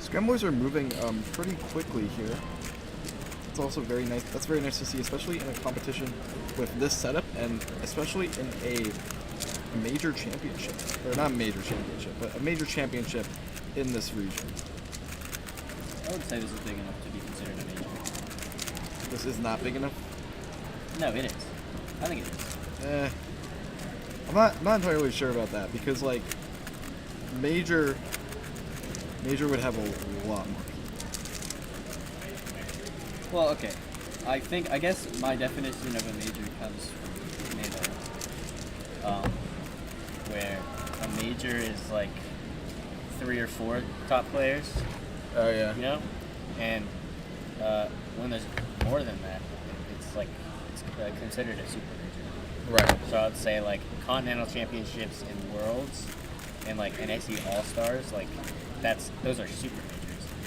Scramblers are moving pretty quickly here. It's also very nice. That's very nice to see, especially in a competition with this setup, and especially in a major championship, or not major championship, but a major championship in this region. I would say this is big enough to be considered a major. This is not big enough? No, it is. I think it is. I'm not entirely sure about that, because like major would have a lot more people. Well, okay. I guess my definition of a major comes from NATO. Where a major is like 3 or 4 top players. Oh yeah. You know, and when there's more than that, it's like it's considered a super major. Right. So I'd say like continental championships and worlds, and like NXT All Stars, like those are super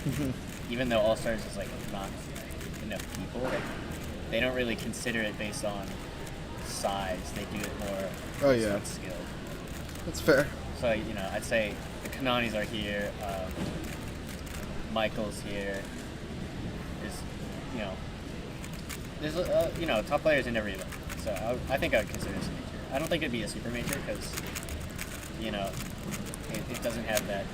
majors. Even though All Stars is like not enough people, like they don't really consider it based on size. They do it more based on skill. That's fair. So, you know, I'd say the Kananis are here, Michael's here, there's top players in every event. So I think I would consider this a major. I don't think it'd be a super major because, you know, it doesn't have that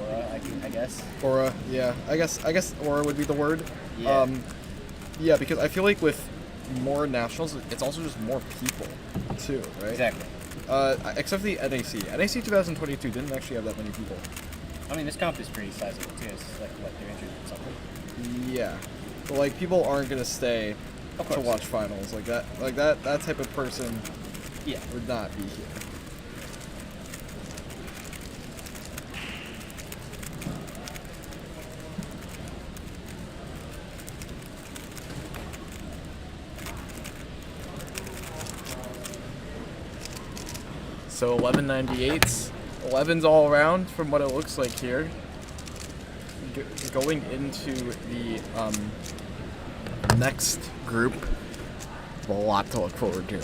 aura, I guess. Aura, yeah. I guess aura would be the word. Yeah. Yeah, because I feel like with more nationals, it's also just more people, too, right? Exactly. Except the NAC. NAC 2022 didn't actually have that many people. I mean, this comp is pretty sizable too. It's like what they're interested in something. Yeah, but like people aren't gonna stay to watch finals like that. Like that type of person. Yeah. Would not be here. So 1198s, 11s all around from what it looks like here. Going into the next group, a lot to look forward to.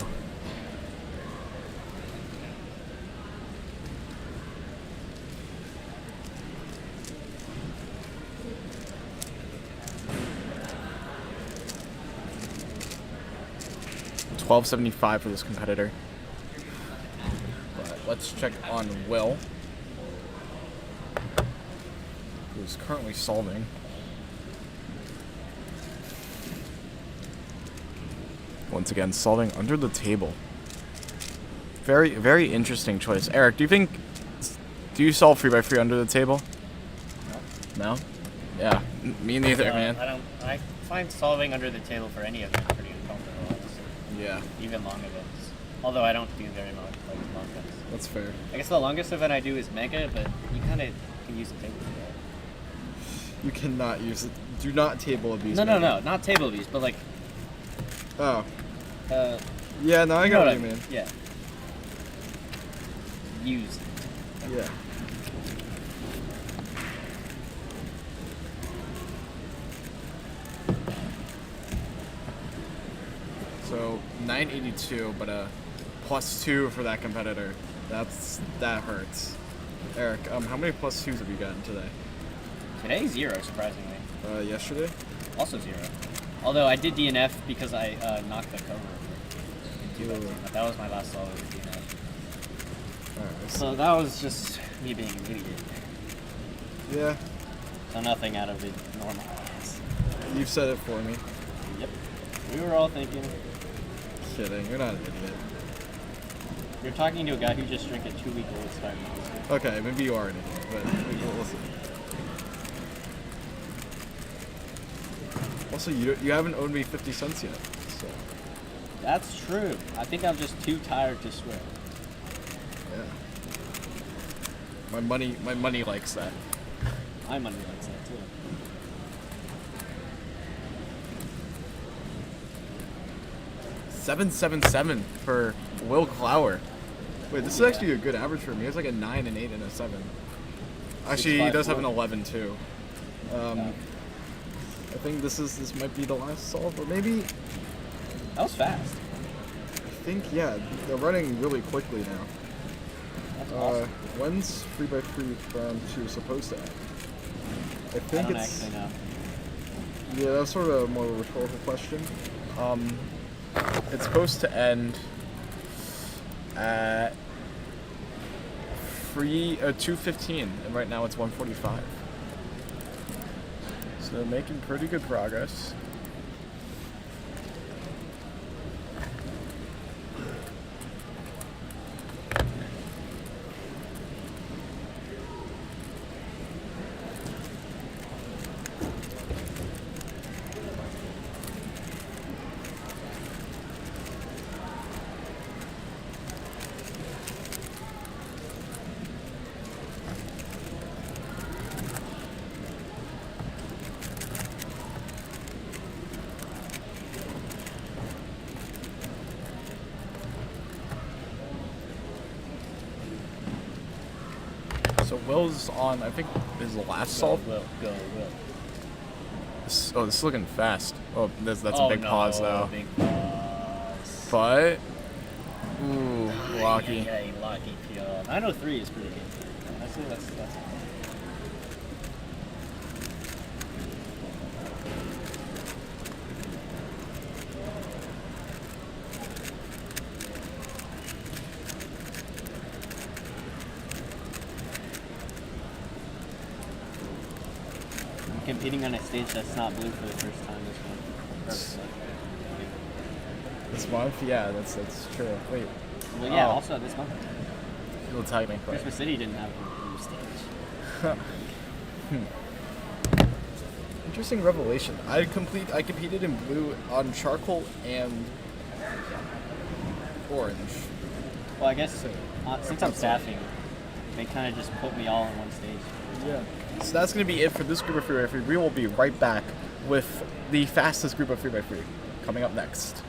$12.75 for this competitor. Let's check on Will, who's currently solving. once again, solving under the table. Very, very interesting choice. Eric, do you solve 3x3 under the table? No? Yeah, me neither, man. I find solving under the table for any event pretty uncomfortable, honestly. Yeah. Even long events. Although I don't do very long events. That's fair. I guess the longest event I do is Mega, but you kind of can use a table for that. You cannot use it. Do not table abuse. No, not table abuse, but like. Oh. Yeah, no, I got what you mean. Yeah. Use. Yeah. So 982, but a +2 for that competitor. That hurts. Eric, how many +2s have you gotten today? Today, 0, surprisingly. Yesterday? Also 0. Although I did DNF because I knocked the cover over. That was my last solo with DNF. Alright, So that was just me being an idiot. Yeah. So nothing out of the normal. You've said it for me. Yep. We were all thinking. Kidding, you're not an idiot. You're talking to a guy who just drank a 2-week-old Starbucks. Okay, maybe you are an idiot, but we'll see. Also, you haven't owed me 50 cents yet, so. That's true. I think I'm just too tired to swear. Yeah. My money likes that. My money likes that too. $777 for Will Clower. Wait, this is actually a good average for me. It's like a 9, an 8, and a 7. Actually, he does have an 11 too. I think this might be the last solve, or maybe. That was fast. I think yeah, they're running really quickly now. That's awesome. When's 3x3 round 2 supposed to end? I think I don't it's. actually know. Yeah, that's sort of more of a rhetorical question. It's supposed to end at 2:15, and right now it's 1:45. So they're making pretty good progress. So Will's on, I think, his last solve. Will. This is looking fast. Oh, that's a big pause though. Big pause. But, ooh, Locky. Yeah, Locky kill. 903 is pretty good. I say that's. Competing on a stage that's not blue for the first time this month. This month? Yeah, that's true. Wait. Well, yeah, also this month. Well, technically. Christmas City didn't have a blue stage. Interesting revelation. I competed in blue on charcoal and orange. Well, I guess since I'm staffing, they kind of just put me all on one stage. Yeah. So that's going to be it for this group of 3x3. We will be right back with the fastest group of 3x3 coming up next.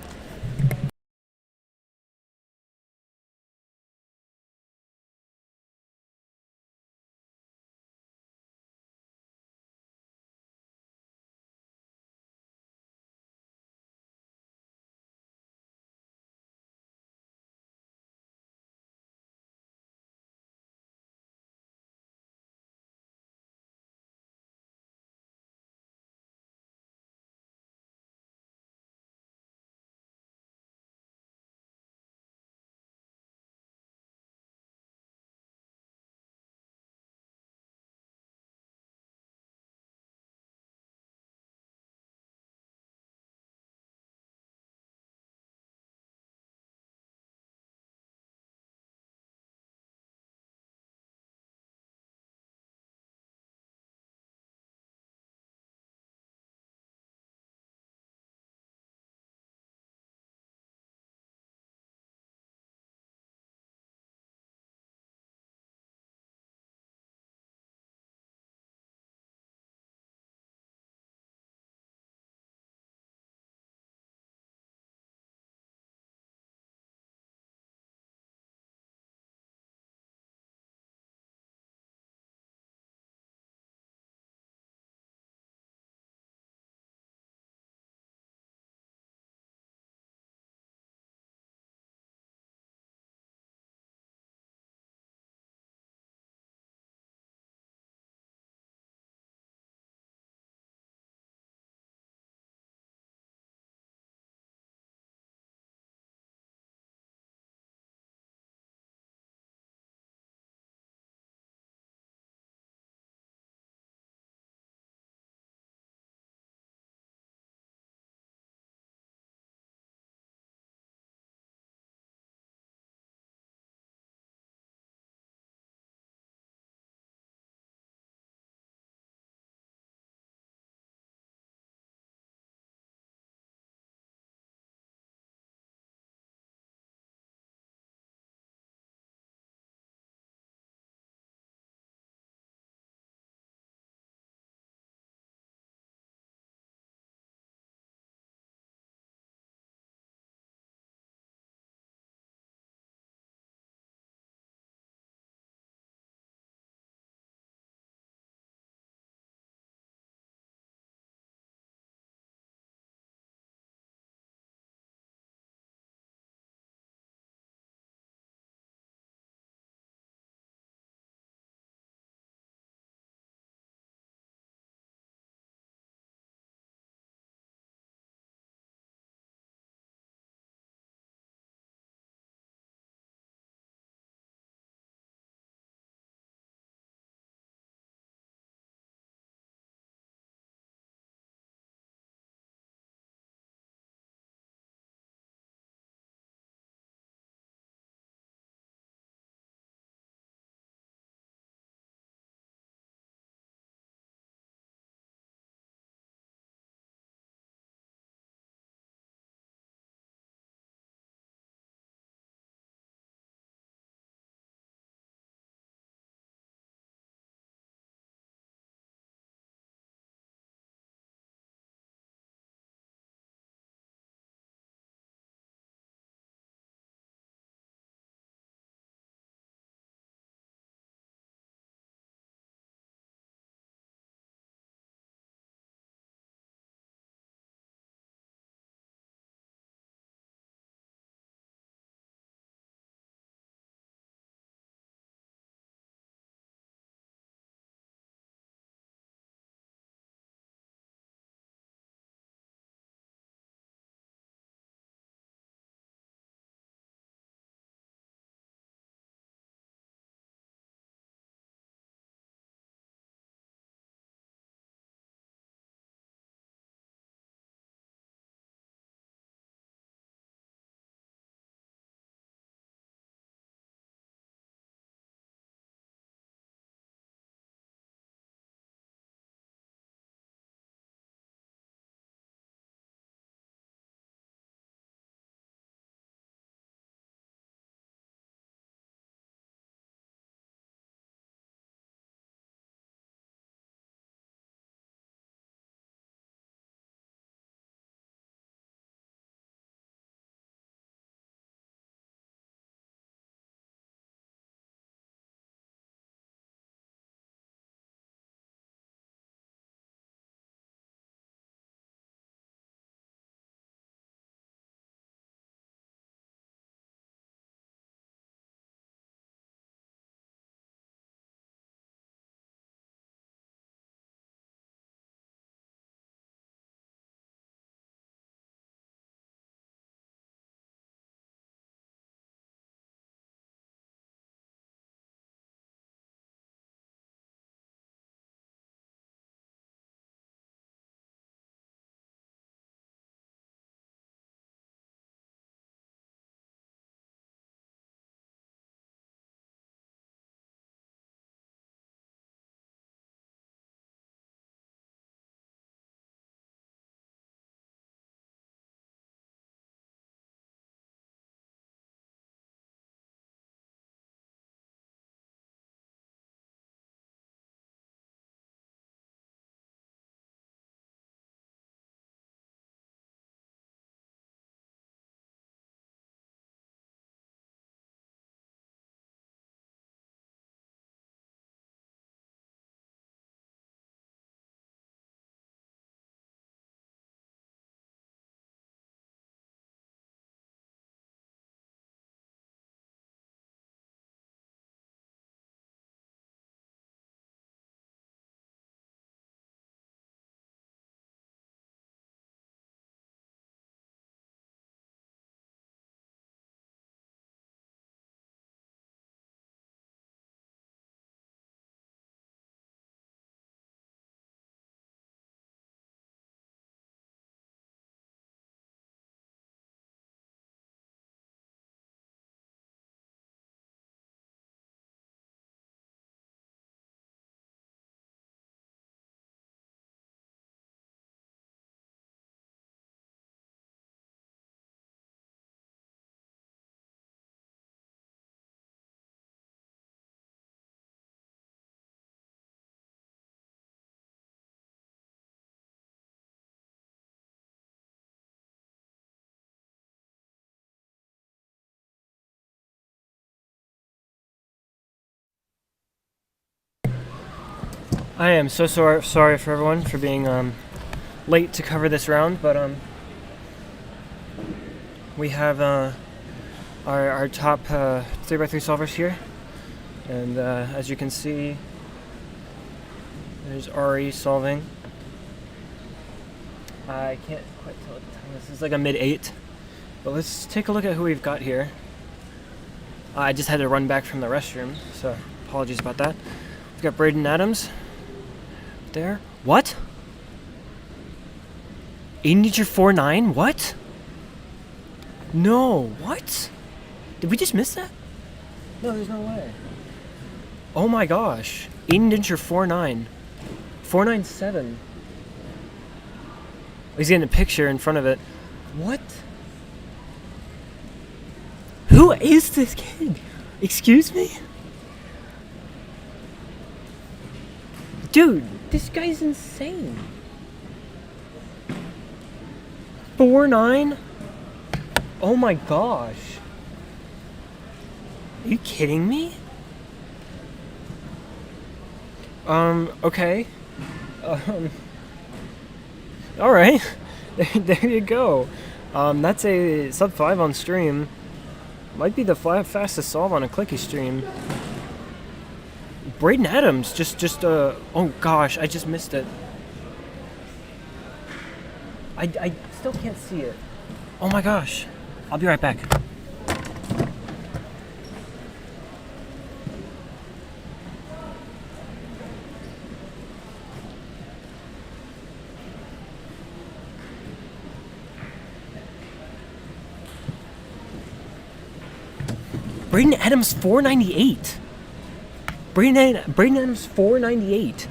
I am so sorry for everyone for being late to cover this round, but we have our top 3x3 solvers here, and as you can see, there's Ari solving. I can't quite tell what the time is. It's like a mid-8, but let's take a look at who we've got here. I just had to run back from the restroom, so apologies about that. We've got Braden Adams there. What? 8-4-9? What? No, what? Did we just miss that? No, there's no way. Oh my gosh. 8-4-9. 497. He's getting a picture in front of it. What? Who is this kid? Excuse me? Dude, this guy's insane. 4-9? Oh my gosh. Are you kidding me? Okay. Alright. There you go. That's a sub 5 on stream. Might be the fastest solve on a Clicky stream. Braden Adams just oh gosh, I just missed it. I still can't see it. Oh my gosh. I'll be right back. Braden Adams 498. Braden Adams 498.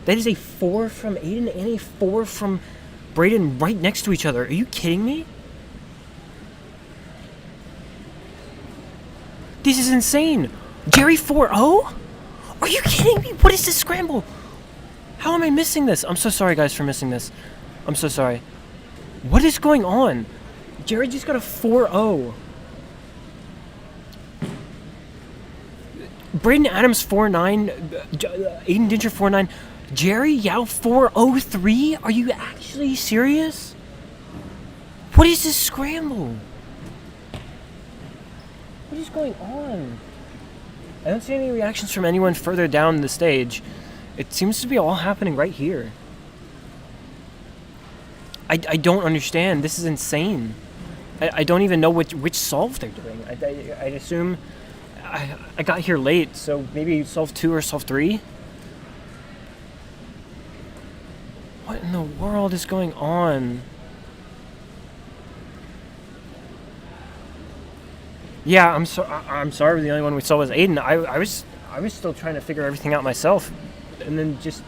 That is a 4 from Aiden and a 4 from Braden right next to each other. Are you kidding me? This is insane. Jerry 4-0? Are you kidding me? What is this scramble? How am I missing this? I'm so sorry, guys, for missing this. I'm so sorry. What is going on? Jerry just got a 4-0. Braden Adams 4-9, Aiden Dincher 4-9, Jerry Yao 4-0-3? Are you actually serious? What is this scramble? What is going on? I don't see any reactions from anyone further down the stage. It seems to be all happening right here. I don't understand. This is insane. I don't even know which solve they're doing. I assume I got here late, so maybe solve 2 or solve 3? What in the world is going on? Yeah, I'm sorry. The only one we saw was Aiden. I was still trying to figure everything out myself, and then just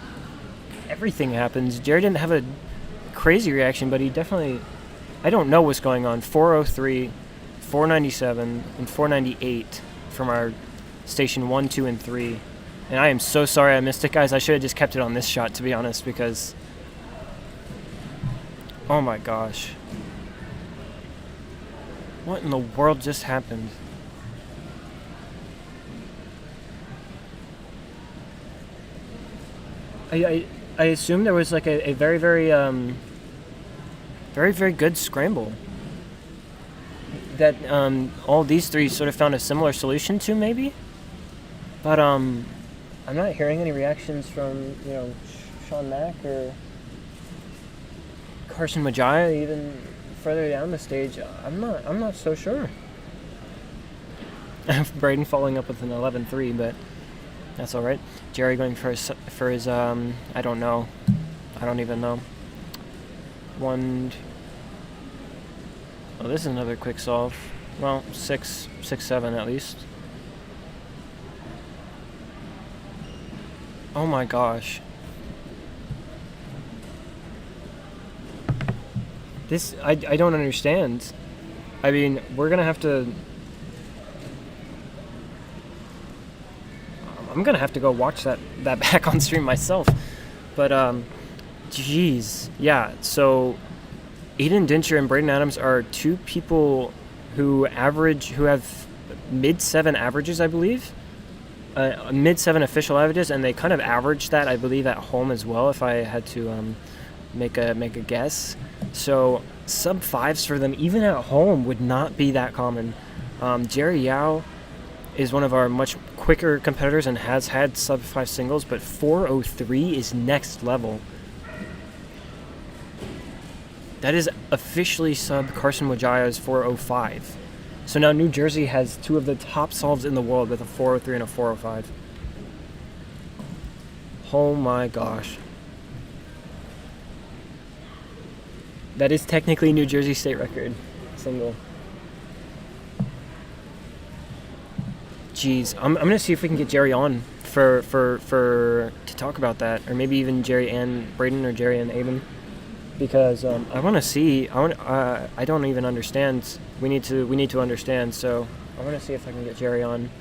everything happens. Jerry didn't have a crazy reaction, but he definitely, I don't know what's going on. 403, 497, and 498 from our station 1, 2, and 3. And I am so sorry I missed it, guys. I should have just kept it on this shot, to be honest, because oh my gosh. What in the world just happened? I assume there was like a very, very good scramble that all these three sort of found a similar solution to, maybe. But I'm not hearing any reactions from, Sean Mack or Carson Majaya, even further down the stage. I'm not so sure. Braden following up with an 11-3, but that's all right. Jerry going for his I don't know. I don't even know. Oh, this is another quick solve. Well, 6, 7 at least. Oh my gosh. This, I don't understand. I mean, we're gonna have to... I'm gonna have to go watch that back on stream myself. But, jeez. Yeah, so Aiden Dincher and Braden Adams are two people who have mid-7 averages, I believe. mid-7 official averages, and they kind of averaged that, I believe, at home as well, if I had to make a guess. So sub-5s for them, even at home, would not be that common. Jerry Yao is one of our much quicker competitors and has had sub-5 singles, but 403 is next level. That is officially sub Carson Wajaya's 405. So now New Jersey has two of the top solves in the world with a 403 and a 405. Oh my gosh. That is technically New Jersey state record single. Jeez, I'm gonna see if we can get Jerry on for to talk about that, or maybe even Jerry and Braden, or Jerry and Aiden, because I want to see. I don't even understand. We need to understand. So I want to see if I can get Jerry on.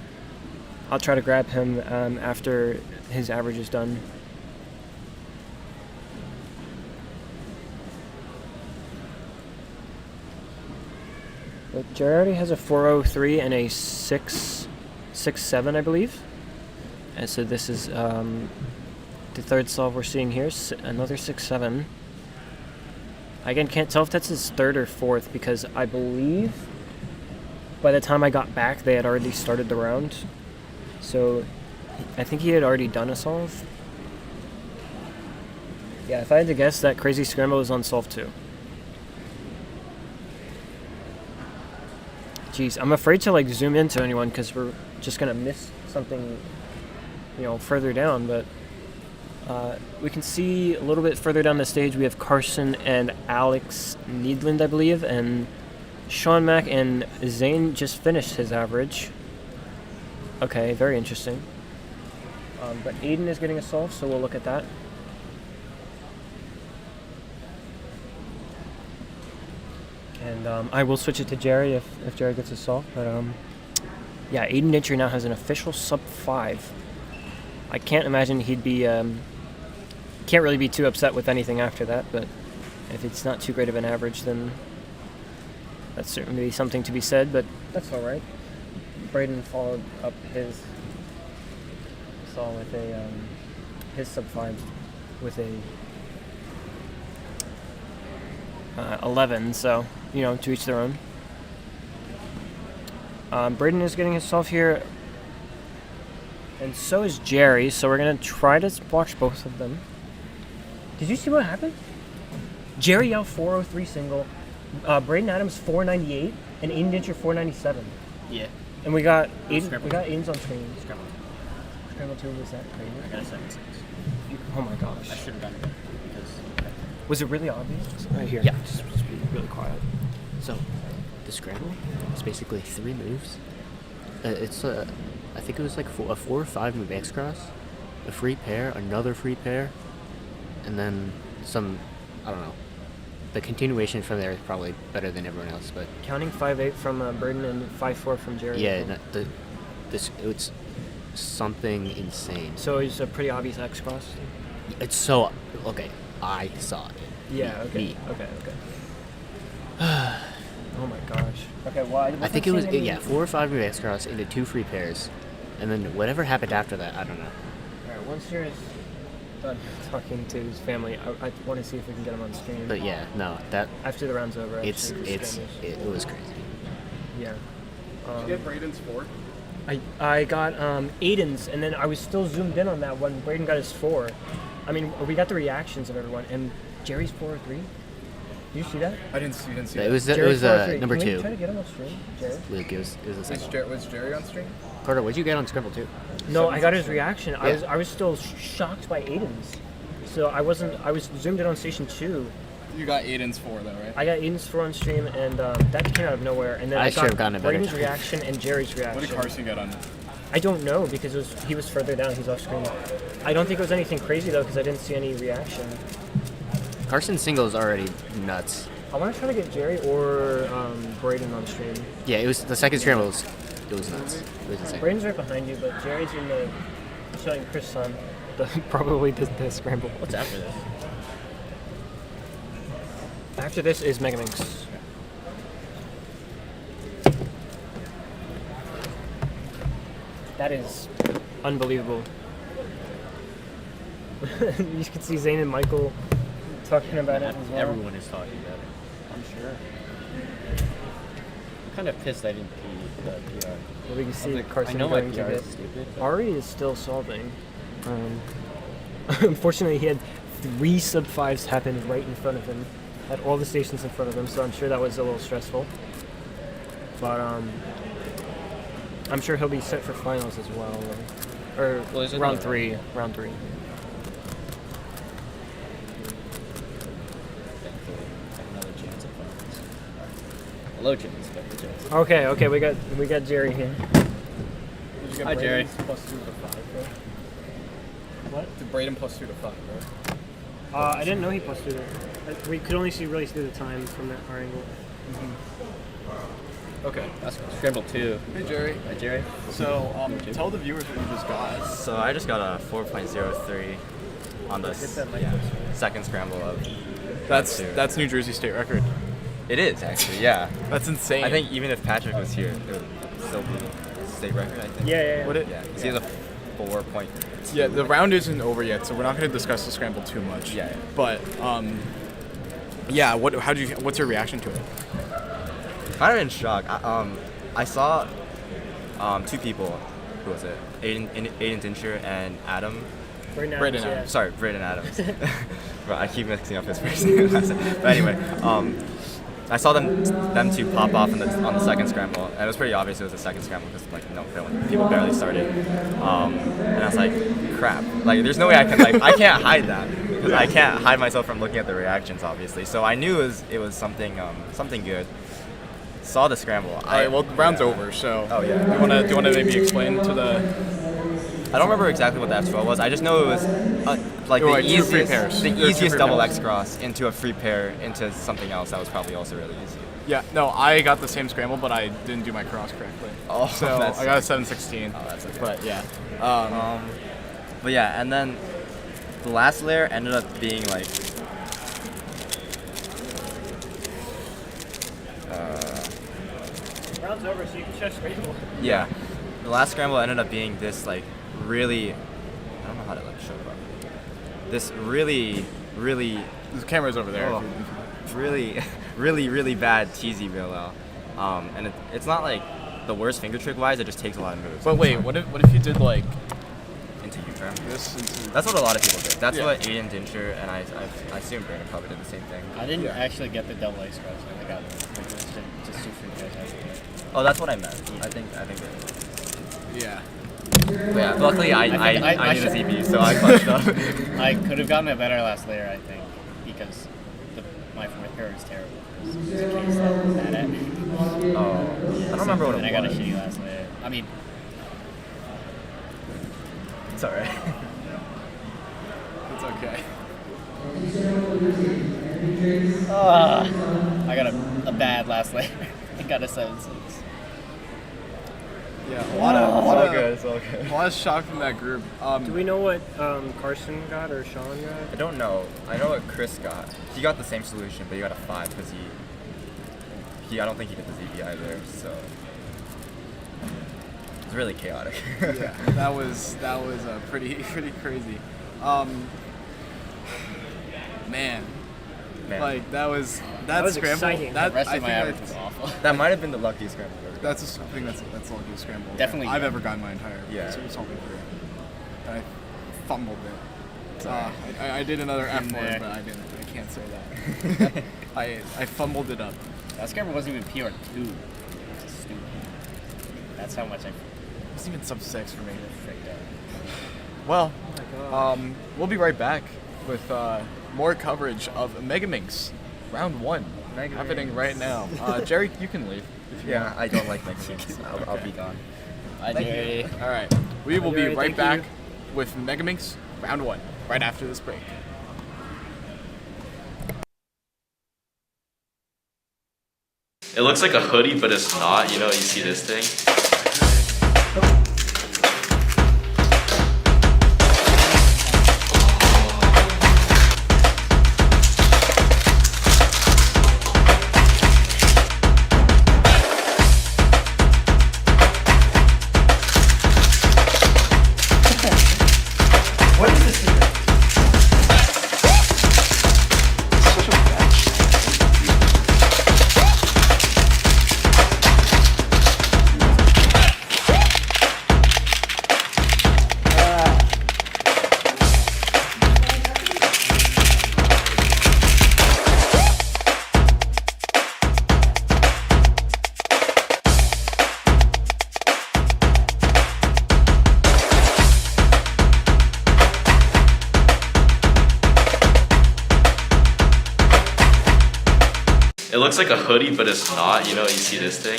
I'll try to grab him after his average is done. But Jerry already has a 403 and a 6.7, I believe. And so this is the third solve we're seeing here. Another 6.7. Again, can't tell if that's his third or fourth, because I believe by the time I got back, they had already started the round. So I think he had already done a solve. Yeah, if I had to guess, that crazy scramble is on solve 2. Jeez, I'm afraid to zoom into anyone because we're just gonna miss something, further down. But we can see a little bit further down the stage we have Carson and Alex Needland, I believe, and Sean Mack and Zane just finished his average. Okay, very interesting. But Aiden is getting a solve, so we'll look at that. And I will switch it to Jerry if Jerry gets a solve. But yeah, Aiden Nitcher now has an official sub-5. I can't imagine he'd be... can't really be too upset with anything after that, but if it's not too great of an average, then that's certainly something to be said, but that's all right. Braden followed up his solve with a his sub-5 with a 11, so to each their own. Braden is getting his solve here, and so is Jerry, so we're gonna try to watch both of them. Did you see what happened? Jerry Yao 403 single, Braden Adams 498, and Aiden Ditcher 497. Yeah. And we got Aiden's on screen. Scramble 2 was that crazy? I got a 7.6. Oh my gosh. I should have done it because. Was it really obvious? Right here. Yeah, just be really quiet. So, the scramble is basically 3 moves. It's I think it was like a 4 or 5 move X cross, a free pair, another free pair, and then some, I don't know. The continuation from there is probably better than everyone else, but counting 5.8 from Braden and 5.4 from Jerry. Yeah, it's something insane. So it's a pretty obvious X cross. It's so okay. I saw it. Yeah. Okay. Okay. Oh my gosh. Okay. Well, I think it was 4 or 5 move X cross into 2 free pairs, and then whatever happened after that, I don't know. All right. Once Jerry's done talking to his family, I want to see if we can get him on screen. But yeah, no, that after the round's over, it was crazy. Yeah. Did you get Braden's 4? I got Aiden's, and then I was still zoomed in on that one. Braden got his 4. I mean, we got the reactions of everyone, and Jerry's 403. Did you see that? I didn't see that. It was number 2. Try to get him on stream, Jerry. Luke, it was the second. Was Jerry on stream? Carter, what'd you get on Scramble 2? No, I got his reaction. Yeah. I was still shocked by Aiden's. So I was zoomed in on station 2. You got Aiden's 4 though, right? I got Aiden's 4 on stream, and that came out of nowhere. And then I should have gotten it better. Braden's reaction and Jerry's reaction. What did Carson get on? I don't know because he was further down. He's off screen. I don't think it was anything crazy though because I didn't see any reaction. Carson's single is already nuts. I want to try to get Jerry or Braden on stream. Yeah, it was the second scramble. It was nuts. It was insane. Braden's right behind you, but Jerry's in the showing Chris' son. Probably the scramble. What's after this? After this is Megaminx. That is unbelievable. You can see Zane and Michael talking about it as well. Everyone is talking about it. I'm sure. I'm kind of pissed I didn't pee the PR. Well, we can see Carson I know my going to PR get. is stupid. but- Ari is still solving. Unfortunately, he had 3 sub-5s happen right in front of him. Had all the stations in front of him, so I'm sure that was a little stressful. But I'm sure he'll be set for finals as well. Or there's round another 3. Round 3. Thankfully, I have another chance at finals. A low chance, but the chance. Okay, we got Jerry here. Hi, Jerry. Plus 2 to 5, right? What? Did Braden plus 2 to 5, right? I didn't know he posted it. We could only really see the time from our angle. Okay. That's Scramble 2. Hey, Jerry. Hi, Jerry. So, tell the viewers what you just got. So I just got a 4.03 on the second scramble of. That's New Jersey state record. It is actually, yeah. That's insane. I think even if Patrick was here, it would still be state record. I think. Yeah. Would it? Yeah. He has a 4. Yeah, the round isn't over yet, so we're not going to discuss the scramble too much. Yeah. But yeah. What's your reaction to it? Kind of in shock. I saw 2 people. Who was it? Aiden Dincher and Adam. Braden Adams. Sorry, Braden Adams. Bro, I keep mixing up his first name. But anyway, I saw them 2 pop off on the second scramble, and it was pretty obvious it was the second scramble because people barely started. And I was like, crap. Like, there's no way I can't hide that because I can't hide myself from looking at the reactions, obviously. So I knew it was something good. Saw the scramble. All right. Well, the round's over. So. Oh yeah. Do you want to maybe explain to the? I don't remember exactly what the F12 was. I just know it was the easiest double X cross into a free pair into something else that was probably also really easy. Yeah, no, I got the same scramble, but I didn't do my cross correctly. Oh, so I got a 716. Oh, that's okay. But yeah. But yeah, and then the last layer ended up being like. Round's over, so you can check scramble. Yeah, the last scramble ended up being this like really. I don't know how to show it properly. This really. The camera's over there. Oh, really bad TZ real and it's not like the worst finger trick wise. It just takes a lot of moves. But wait, what if you did like into U-turn? This. That's what a lot of people did. That's what Aiden Dincher and I assume Brandon probably did the same thing. I didn't actually get the double X cross. I got just 2 free pairs. Oh, that's what I meant. I think. Yeah. But yeah. Luckily, I knew the ZB, so I clutched up. I could have gotten a better last layer, I think, because my 4th pair was terrible. It was a case that was bad at me. Oh, I don't remember what it was. And I got a shitty last layer. I mean, it's alright. It's okay. I got a bad last layer. I got a 7-6. Yeah, a lot of shock from that group. Do we know what Carson got or Sean got? I don't know. I know what Chris got. He got the same solution, but he got a 5 because I don't think he did the ZB either. So it's really chaotic. Yeah, that was pretty crazy. Man. Like that was scramble. Exciting. The rest I of my think average was awful. That might have been the luckiest scramble. That's the luckiest scramble Definitely, I've yeah. ever gotten my entire solving career. I fumbled it. I did another F word, but I can't say that. I fumbled it up. That scramble wasn't even PR2. It's stupid. That's how much I. It wasn't even sub 6 for me. Well, we'll be right back with more coverage of Megaminx Round 1 happening right now. Jerry, you can leave. If you want. I don't like Megaminx. I'll be gone. Jerry. All right, we will be right back with Megaminx Round 1 right after this break. It looks like a hoodie, but it's not. You know, you see this thing? looks like a hoodie, but it's not. You know, you see this thing?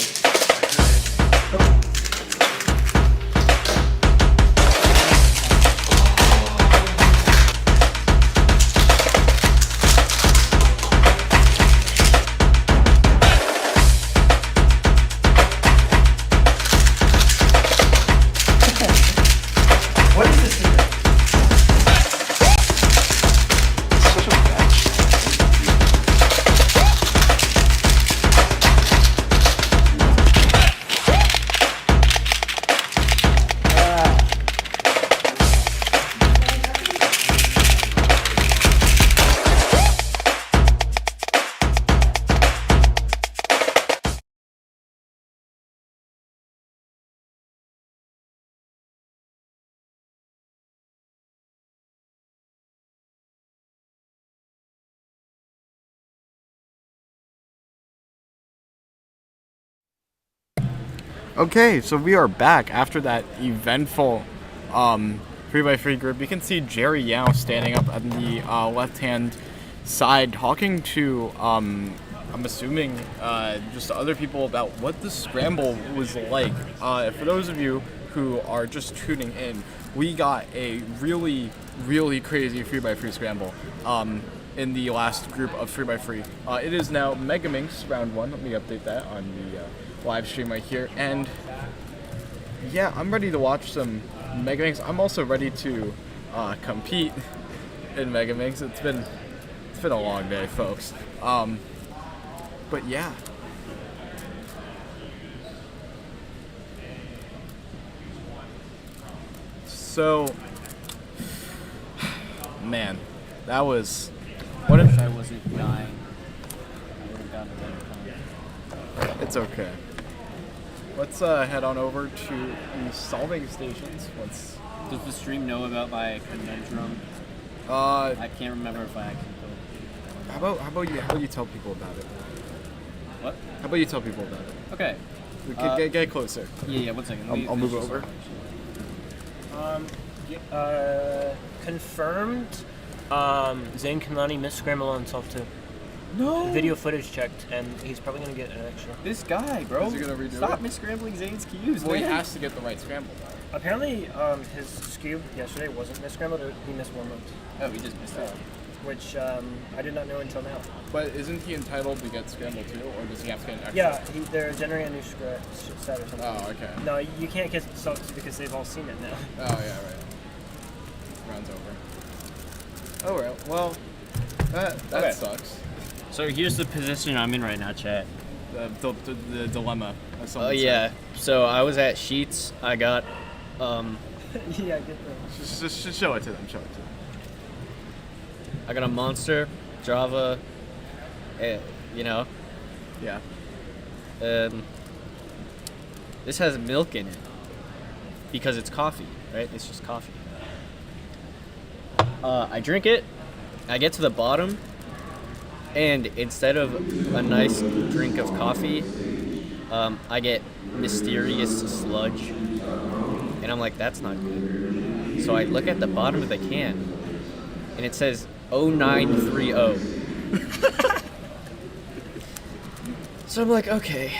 What is this? Okay, so we are back after that eventful 3x3 group. You can see Jerry Yao standing up on the left-hand side talking to, I'm assuming, just other people about what the scramble was like. For those of you who are just tuning in, we got a really, really crazy 3x3 scramble in the last group of 3x3. It is now Megaminx Round 1. Let me update that on the live stream right here. And yeah, I'm ready to watch some Megaminx. I'm also ready to compete in Megaminx. It's been a long day, folks. But yeah. So, man, that was what if I wasn't dying. I would have gotten a better time. It's okay. Let's head on over to the solving stations. Does the stream know about my conundrum? I can't remember if I actually told. How about you tell people about it? What? How about you tell people about it? Okay. Get closer. Yeah, 1 second. I'll move over. Confirmed. Zane Kanani missed scramble on himself too. No. Video footage checked, and he's probably gonna get an extra. This guy, bro. Is he gonna redo Stop it? misscrambling Zane's cues. Well, he man. has to get the right scramble. Apparently, his skew yesterday wasn't misscrambled. He missed one month. Oh, he just missed that. Which I did not know until now. But isn't he entitled to get scramble too, or does he have to get an extra? Yeah, they're generating a new stat or something. Oh, okay. No, you can't get subs because they've all seen it now. Oh yeah, right. Round's over. Oh well, that Okay. sucks. So here's the position I'm in right now, chat. The dilemma. as Oh someone yeah. said. So I was at Sheets. I got Yeah, I get that. Just show it to them. Show it to them. I got a Monster, Java, you know. Yeah. This has milk in it because it's coffee, right? It's just coffee. I drink it. I get to the bottom, and instead of a nice drink of coffee, I get mysterious sludge, and I'm like, that's not good. So I look at the bottom of the can, and it says 0930. So I'm like, okay.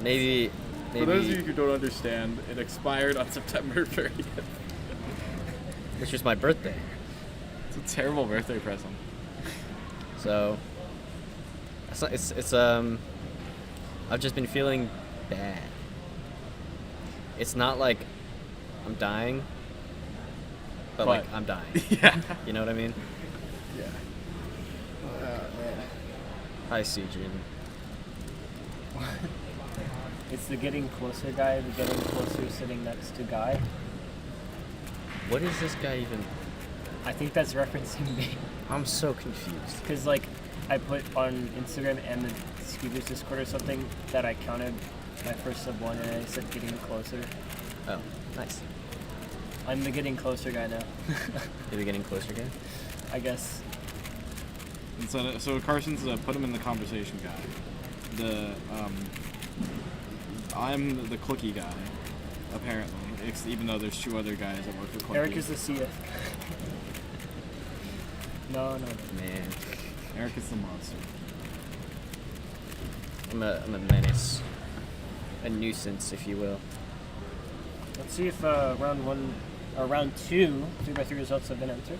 Maybe. For those of you who don't understand, it expired on September 30th. Which is my birthday. It's a terrible birthday present. So. It's I've just been feeling bad. It's not like I'm dying, but like I'm dying. Yeah. You know what I mean? Yeah. Hi, Seijin. It's the getting closer guy, the getting closer sitting next to guy. What is this guy even? I think that's referencing me. I'm so confused. Because, like, I put on Instagram and the Skeevers Discord or something that I counted my first sub 1 and I said getting closer. Oh, nice. I'm the getting closer guy now. You're the getting closer guy? I guess. And so Carson's put him in the conversation guy. I'm the Clicky guy, apparently. Even though there's 2 other guys that work for Clicky. Eric is the CF. No. Man. Eric is the monster. I'm a menace, a nuisance, if you will. Let's see if round 1 or round 2 3x3 results have been entered.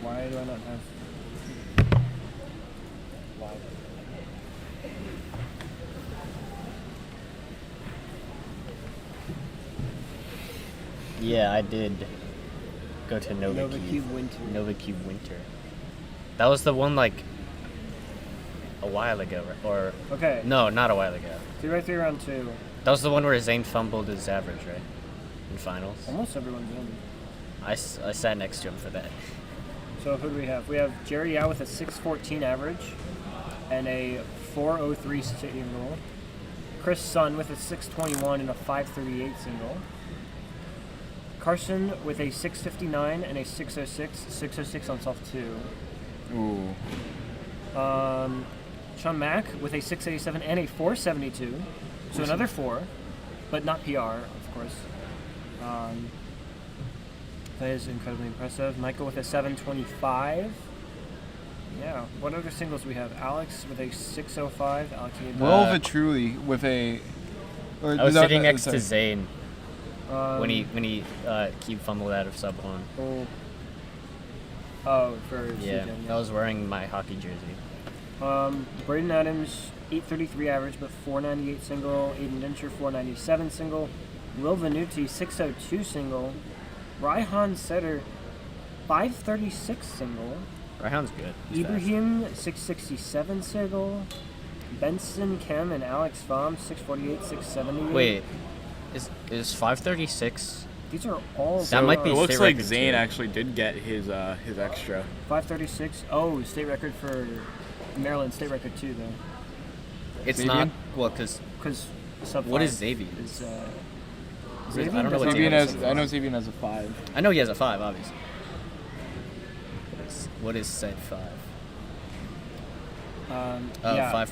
Why do I not have? Why? Yeah, I did go to Nova Cube Winter. Nova Cube Winter. That was the one like a while ago, or Okay. no, not a while ago. 3x3 round 2. That was the one where Zane fumbled his average, right? In finals. Almost everyone's in. I sat next to him for that. So who do we have? We have Jerry Yao with a 614 average and a 403 single. Chris Sun with a 621 and a 538 single. Carson with a 659 and a 606. 606 on soft 2. Ooh. Sean Mack with a 687 and a 472. So another 4, but not PR, of course. That is incredibly impressive. Michael with a 725. Yeah. What other singles do we have? Alex with a 605. Alex, Will Vitruly with a. I was sitting next to Zane when he cube fumbled out of sub 1. Oh, for yeah. CJ, I was wearing my hockey jersey. Braden Adams 833 average, but 498 single. Aiden Dincher 497 single. Will Venuti 602 single. Raihan Setter 536 single. Raihan's good. He's Ibrahim 667 single. Benson Kem and Alex Vom 648, 670. Wait, is 536? These are all. That might be. It looks state like record Zane too. actually did get his extra. 536. Oh, state record for Maryland. State record too, though. It's Xavier? not well because sub. What 5 is Xavier? Is, I don't know what Xavier Xavier has. is. I know Xavier has a 5. I know he has a 5, obviously. What is said 5? Yeah. 5. There's a lot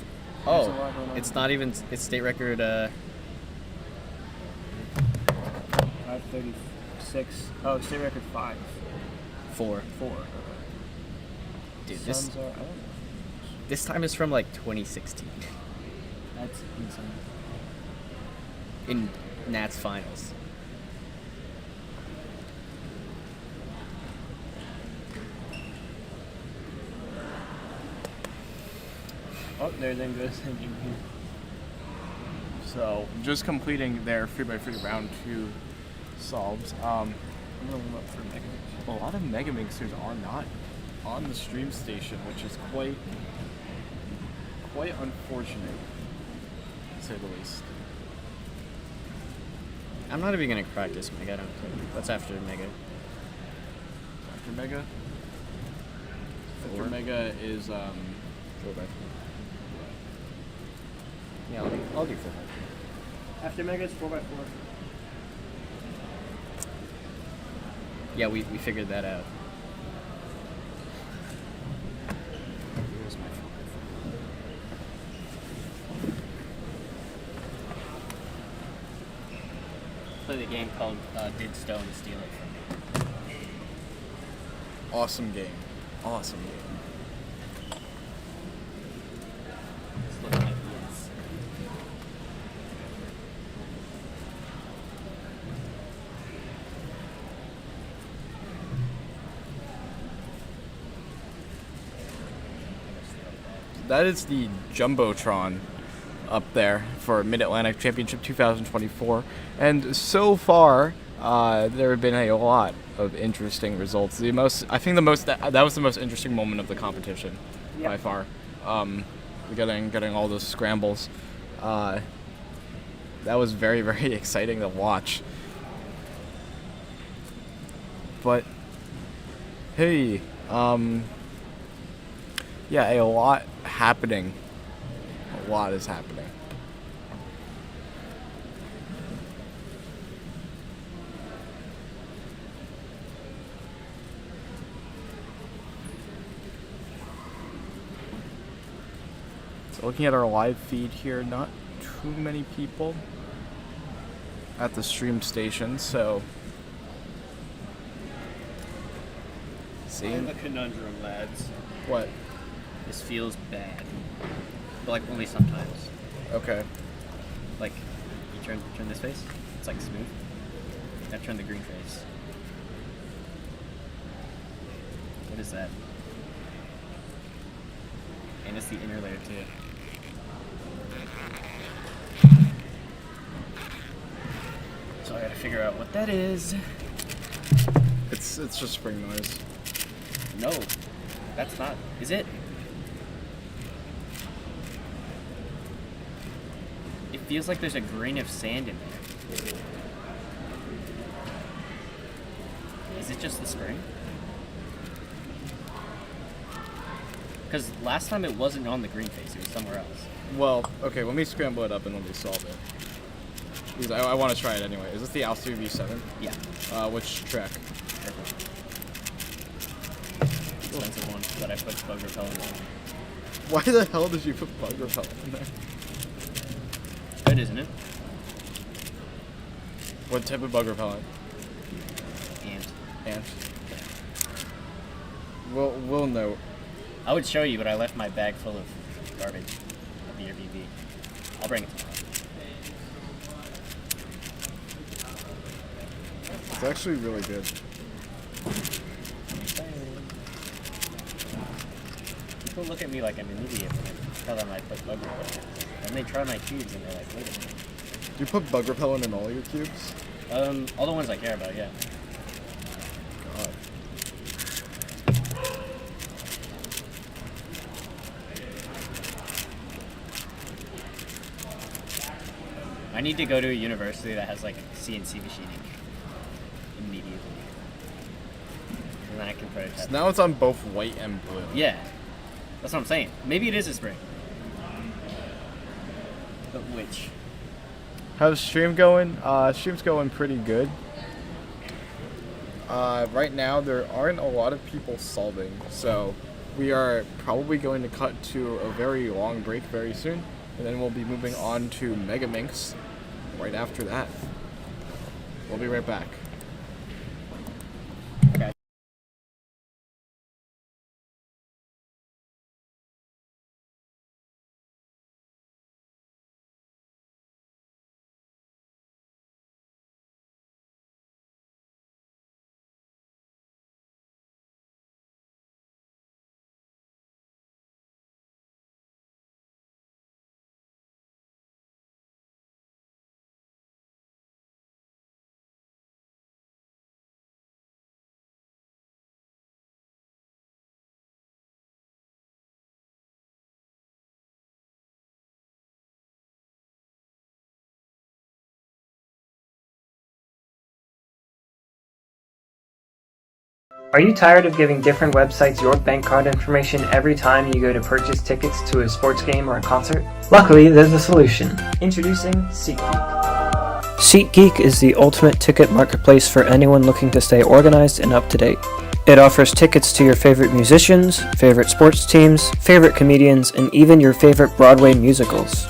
Oh, going on. it's not even. It's state record. 536. Oh, state record 5. 4. 4. Okay. Dude, Suns are. I don't know. this time is from like 2016 That's insane. in Nats finals. Oh, there then goes. So just completing their 3x3 round 2 solves. I'm gonna warm up for Megaminx. A lot of Megamixers are not on the stream station, which is quite unfortunate, to say the least. I'm not even gonna crack this Mega. I don't care. What's after Mega? After Mega? 4? After Mega is 4x4. Yeah, I'll do 4x4. After Mega, it's 4x4. Yeah, we figured that out. Where's my 4x4? Play the game called Did Stone Steal It From Me? awesome game. Awesome game. It's looking like yes. That is the Jumbotron up there for Mid-Atlantic Championship 2024. And so far, there have been a lot of interesting results. That was the most interesting moment of the competition by far. Getting all those scrambles. That was very, very exciting to watch. But hey, yeah, a lot happening. A lot is happening. So looking at our live feed here, not too many people at the stream station, so see. I have a conundrum, lads. What? This feels bad, but like only sometimes. Okay. Like, you turn this face. It's like smooth. Now turn the green face. What is that? And it's the inner layer too. So I gotta figure out what that is. It's just spring noise. No, that's not. Is it? It feels like there's a grain of sand in there. Is it just the spring? Because last time it wasn't on the green face, it was somewhere else. Well, okay, let me scramble it up and let me solve it. Because I want to try it anyway. Is this the Alster V7? Yeah. Which track? Expensive one that I put bug repellent on. Why the hell did you put bug repellent in there? Good, isn't it? What type of bug repellent? Ant. Ant. We'll know. I would show you, but I left my bag full of garbage at the Airbnb. I'll bring it tomorrow. It's actually really good. People look at me like I'm an idiot when I tell them I put bug repellent. Then they try my cubes and they're like, wait a minute. Do you put bug repellent in all your cubes? All the ones I care about, yeah. God. I need to go to a university that has like CNC machining immediately. And then I can prototype. So now it's on both white and blue. Yeah. That's what I'm saying. Maybe it is a spring. But which? How's stream going? Stream's going pretty good. Right now there aren't a lot of people solving, so we are probably going to cut to a very long break very soon, and then we'll be moving on to Megaminx right after that. We'll be right back. Okay. Are you tired of giving different websites your bank card information every time you go to purchase tickets to a sports game or a concert? Luckily, there's a solution. Introducing SeatGeek. SeatGeek is the ultimate ticket marketplace for anyone looking to stay organized and up to date. It offers tickets to your favorite musicians, favorite sports teams, favorite comedians, and even your favorite Broadway musicals.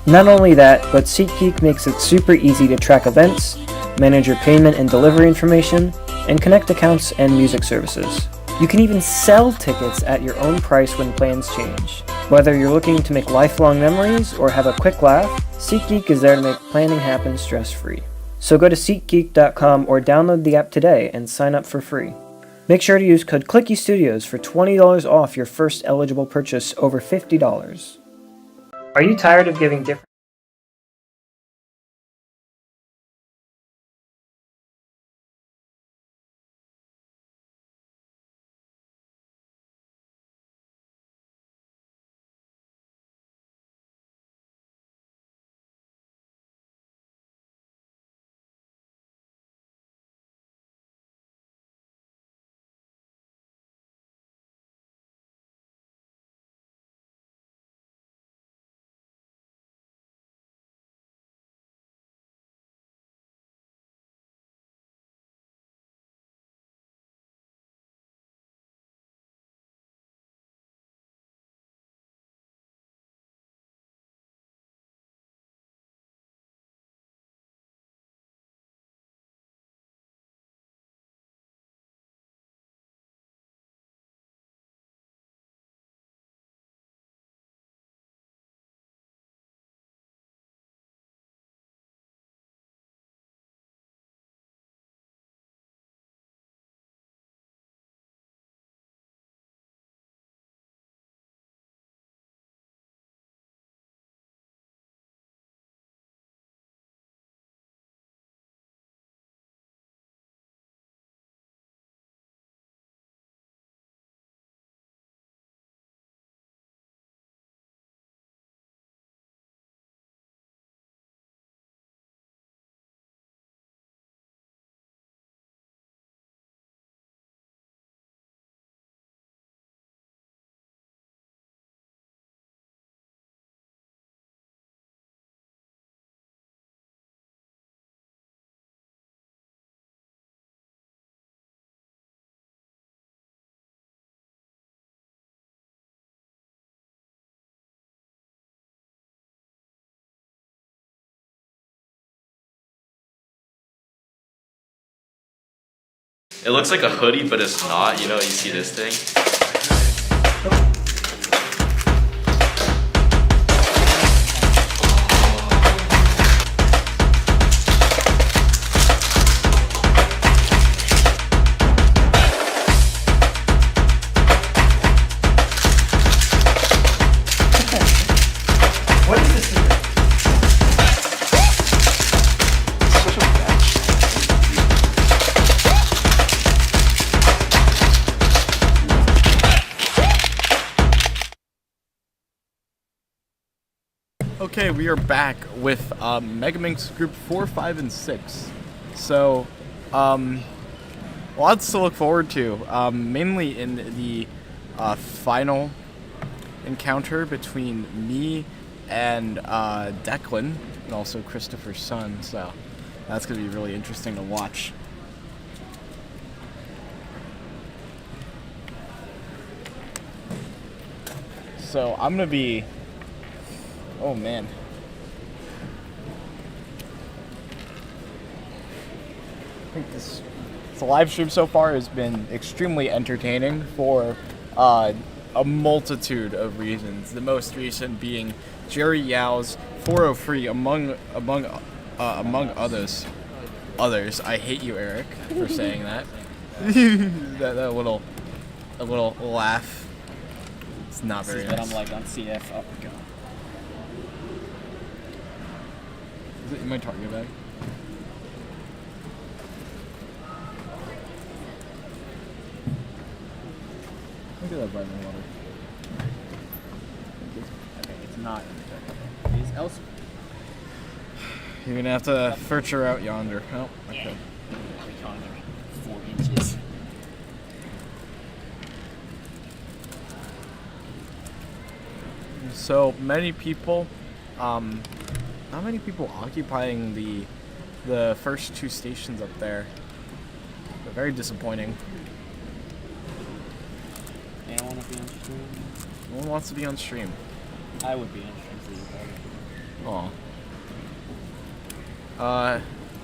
Not only that, but SeatGeek makes it super easy to track events, manage your payment and delivery information, and connect accounts and music services. You can even sell tickets at your own price when plans change. Whether you're looking to make lifelong memories or have a quick laugh, SeatGeek is there to make planning happen stress-free. So go to SeatGeek.com or download the app today and sign up for free. Make sure to use code Clicky Studios for $20 off your first eligible purchase over $50. Are you tired of giving different It looks like a hoodie, but it's not. You know, you see this thing? What is this? Okay, we are back with Megaminx Group 4, 5, and 6. So, lots to look forward to, mainly in the final encounter between me and Declan, and also Christopher's son, so that's going to be really interesting to watch. So, I'm going to be... Oh man. I think this live stream so far has been extremely entertaining for a multitude of reasons. The most recent being Jerry Yao's 403 among others. I hate you, Eric, for saying that. that little laugh. It's not very nice. But I'm like on CF. Oh my god. Is it in my Target bag? Look at that vitamin water. Okay, it's not in the Target bag. It is elsewhere. You're gonna have to furture out yonder. Oh, okay. 4 inches. So many people, not many people occupying the first 2 stations up there. They're very disappointing. They don't want to be on stream. No one wants to be on stream. I would be on stream for you. Aw.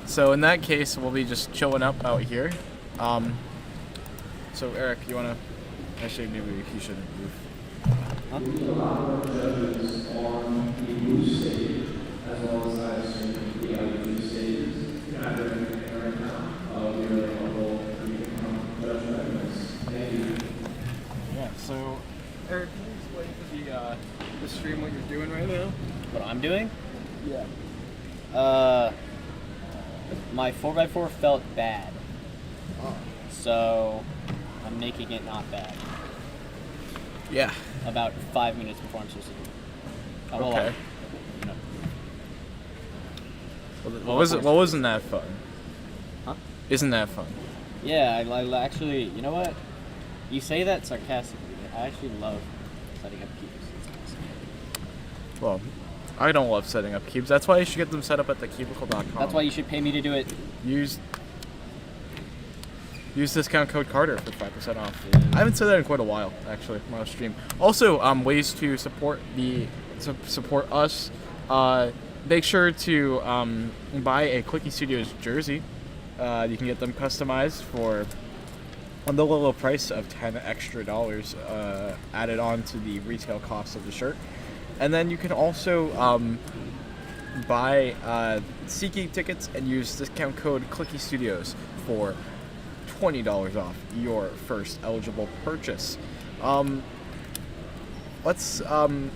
So in that case, we'll be just chilling up out here. So Eric, you wanna? Actually, maybe you shouldn't move. Yeah, so Eric, can you explain to the stream what you're doing right now? What I'm doing? Yeah. My 4x4 felt bad. So I'm making it not bad. Yeah. About 5 minutes before I'm supposed to do it. Oh, well, Okay. you know. What wasn't that fun? Huh? Isn't that fun? Yeah, I actually, you know what? You say that sarcastically. I actually love setting up cubes. It's awesome. Well, I don't love setting up cubes. That's why you should get them set up at thecubicle.com. That's why you should pay me to do it. Use discount code Carter for 5% off. I haven't said that in quite a while, actually, on my stream. Also, ways to support us. Make sure to buy a Clicky Studios jersey. You can get them customized for the low price of $10 extra added on to the retail cost of the shirt. And then you can also buy SeatGeek tickets and use discount code Clicky Studios for $20 off your first eligible purchase. Let's go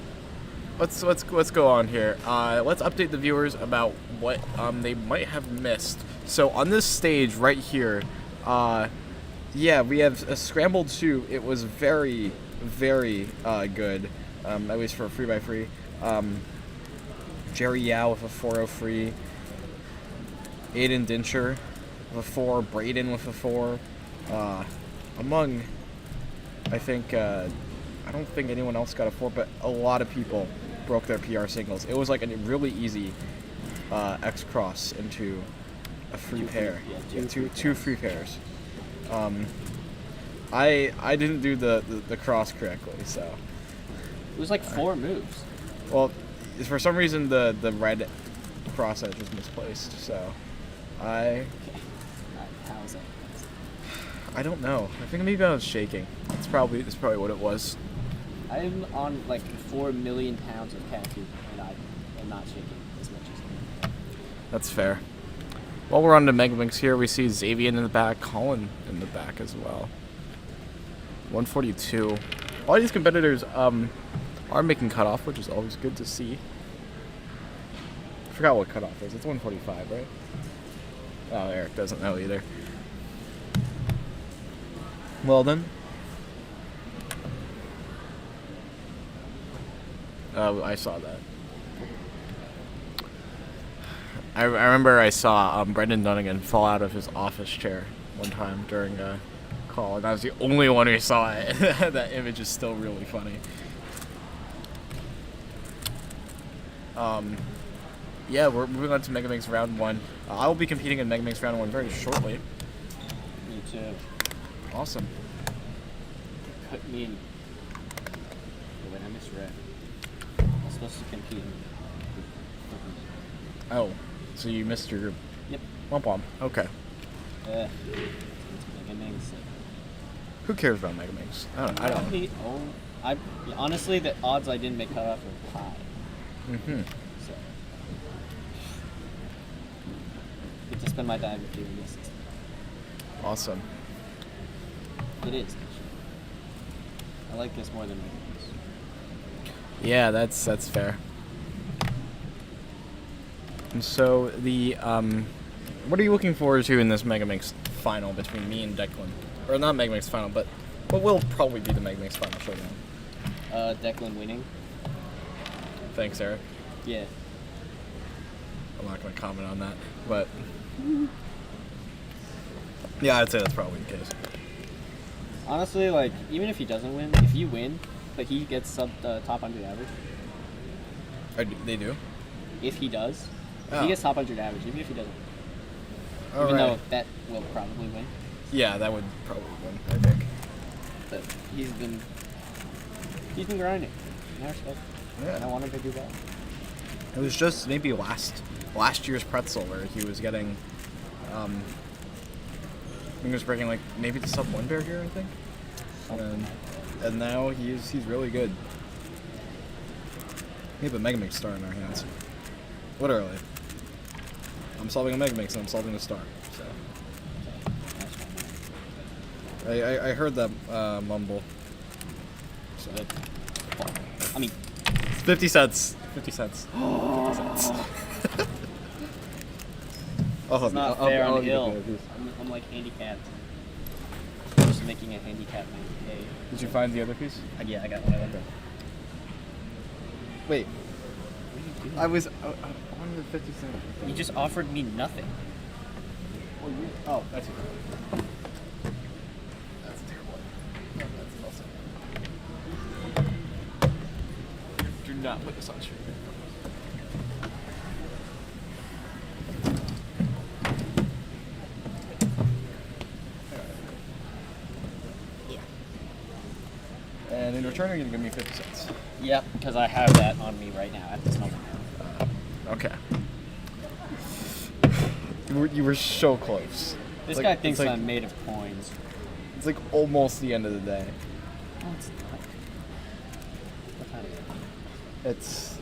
on here. Let's update the viewers about what they might have missed. So on this stage right here, yeah, we have a Scramble 2. It was very, very good, at least for a 3x3. Jerry Yao with a 403. Aiden Dincher with a 4. Braden with a 4. Among, I think, I don't think anyone else got a 4, but a lot of people broke their PR singles. It was like a really easy X-cross into a free pair. Yeah, two free pairs. I didn't do the cross correctly, so. It was like 4 moves. Well, for some reason the red cross edge was misplaced, so I. How is that? I don't know. I think maybe I was shaking. That's probably what it was. I'm on like 4 million pounds of cat food, and I am not shaking as much as I am. That's fair. While we're on the Megaminx here, we see Xavier in the back, Colin in the back as well. 142. All these competitors are making cutoff, which is always good to see. I forgot what cutoff is. It's 145, right? Oh, Eric doesn't know either. Well then. I saw that. I remember I saw Brendan Dunnigan fall out of his office chair one time during a call, and I was the only one who saw it. That image is still really funny. Yeah, we're moving on to Megaminx Round 1. I will be competing in Megaminx Round 1 very shortly. Me too. Awesome. Put me in. Wait, I misread. I'm supposed to compete in. Oh, so you missed your group. Yep. Womp womp. Okay. It's Megaminx. Who cares about Megaminx? I don't. Honestly, the odds I didn't make cutoff are high. Mm-hmm. So, get to spend my time doing this. Awesome. It is. Actually. I like this more than Megaminx. Yeah, that's fair. And so the what are you looking forward to in this Megaminx final between me and Declan? Or not Megaminx final, but what will probably be the Megaminx final showdown? Declan winning. Thanks, Eric. Yeah. I'm not going to comment on that, but yeah, I'd say that's probably the case. Honestly, like, even if he doesn't win, if you win, but he gets sub top 100 average. They do? If he does. If Oh. he gets top 100 average, even if he doesn't. All even right. though that will probably win. Yeah, that would probably win, I think. But he's been grinding. I respect. Yeah. I want him to do that. It was just maybe last year's pretzel where he was getting I think he was breaking like maybe the sub 1 barrier, I think. And now he's really good. We have a Megaminx star in our hands. Literally. I'm solving a Megaminx and I'm solving a star. So I heard that mumble. So I mean 50 cents. 50 cents. 50 cents. It's not fair on the hill. I'm like handicapped. I'm just making a handicap man. Hey. Did you find the other piece? Yeah, I got one of them. Wait. I wanted 50 cents. You just offered me nothing. Oh, that's it. That's terrible. That's awesome. Do not put this on stream. And in return, you're going to give me 50 cents. Yep, because I have that on me right now at this moment. Okay. You were so close. This Like, guy thinks it's like, I'm made of coins. It's like almost the end of the day. Oh, it's not. What time is it? It's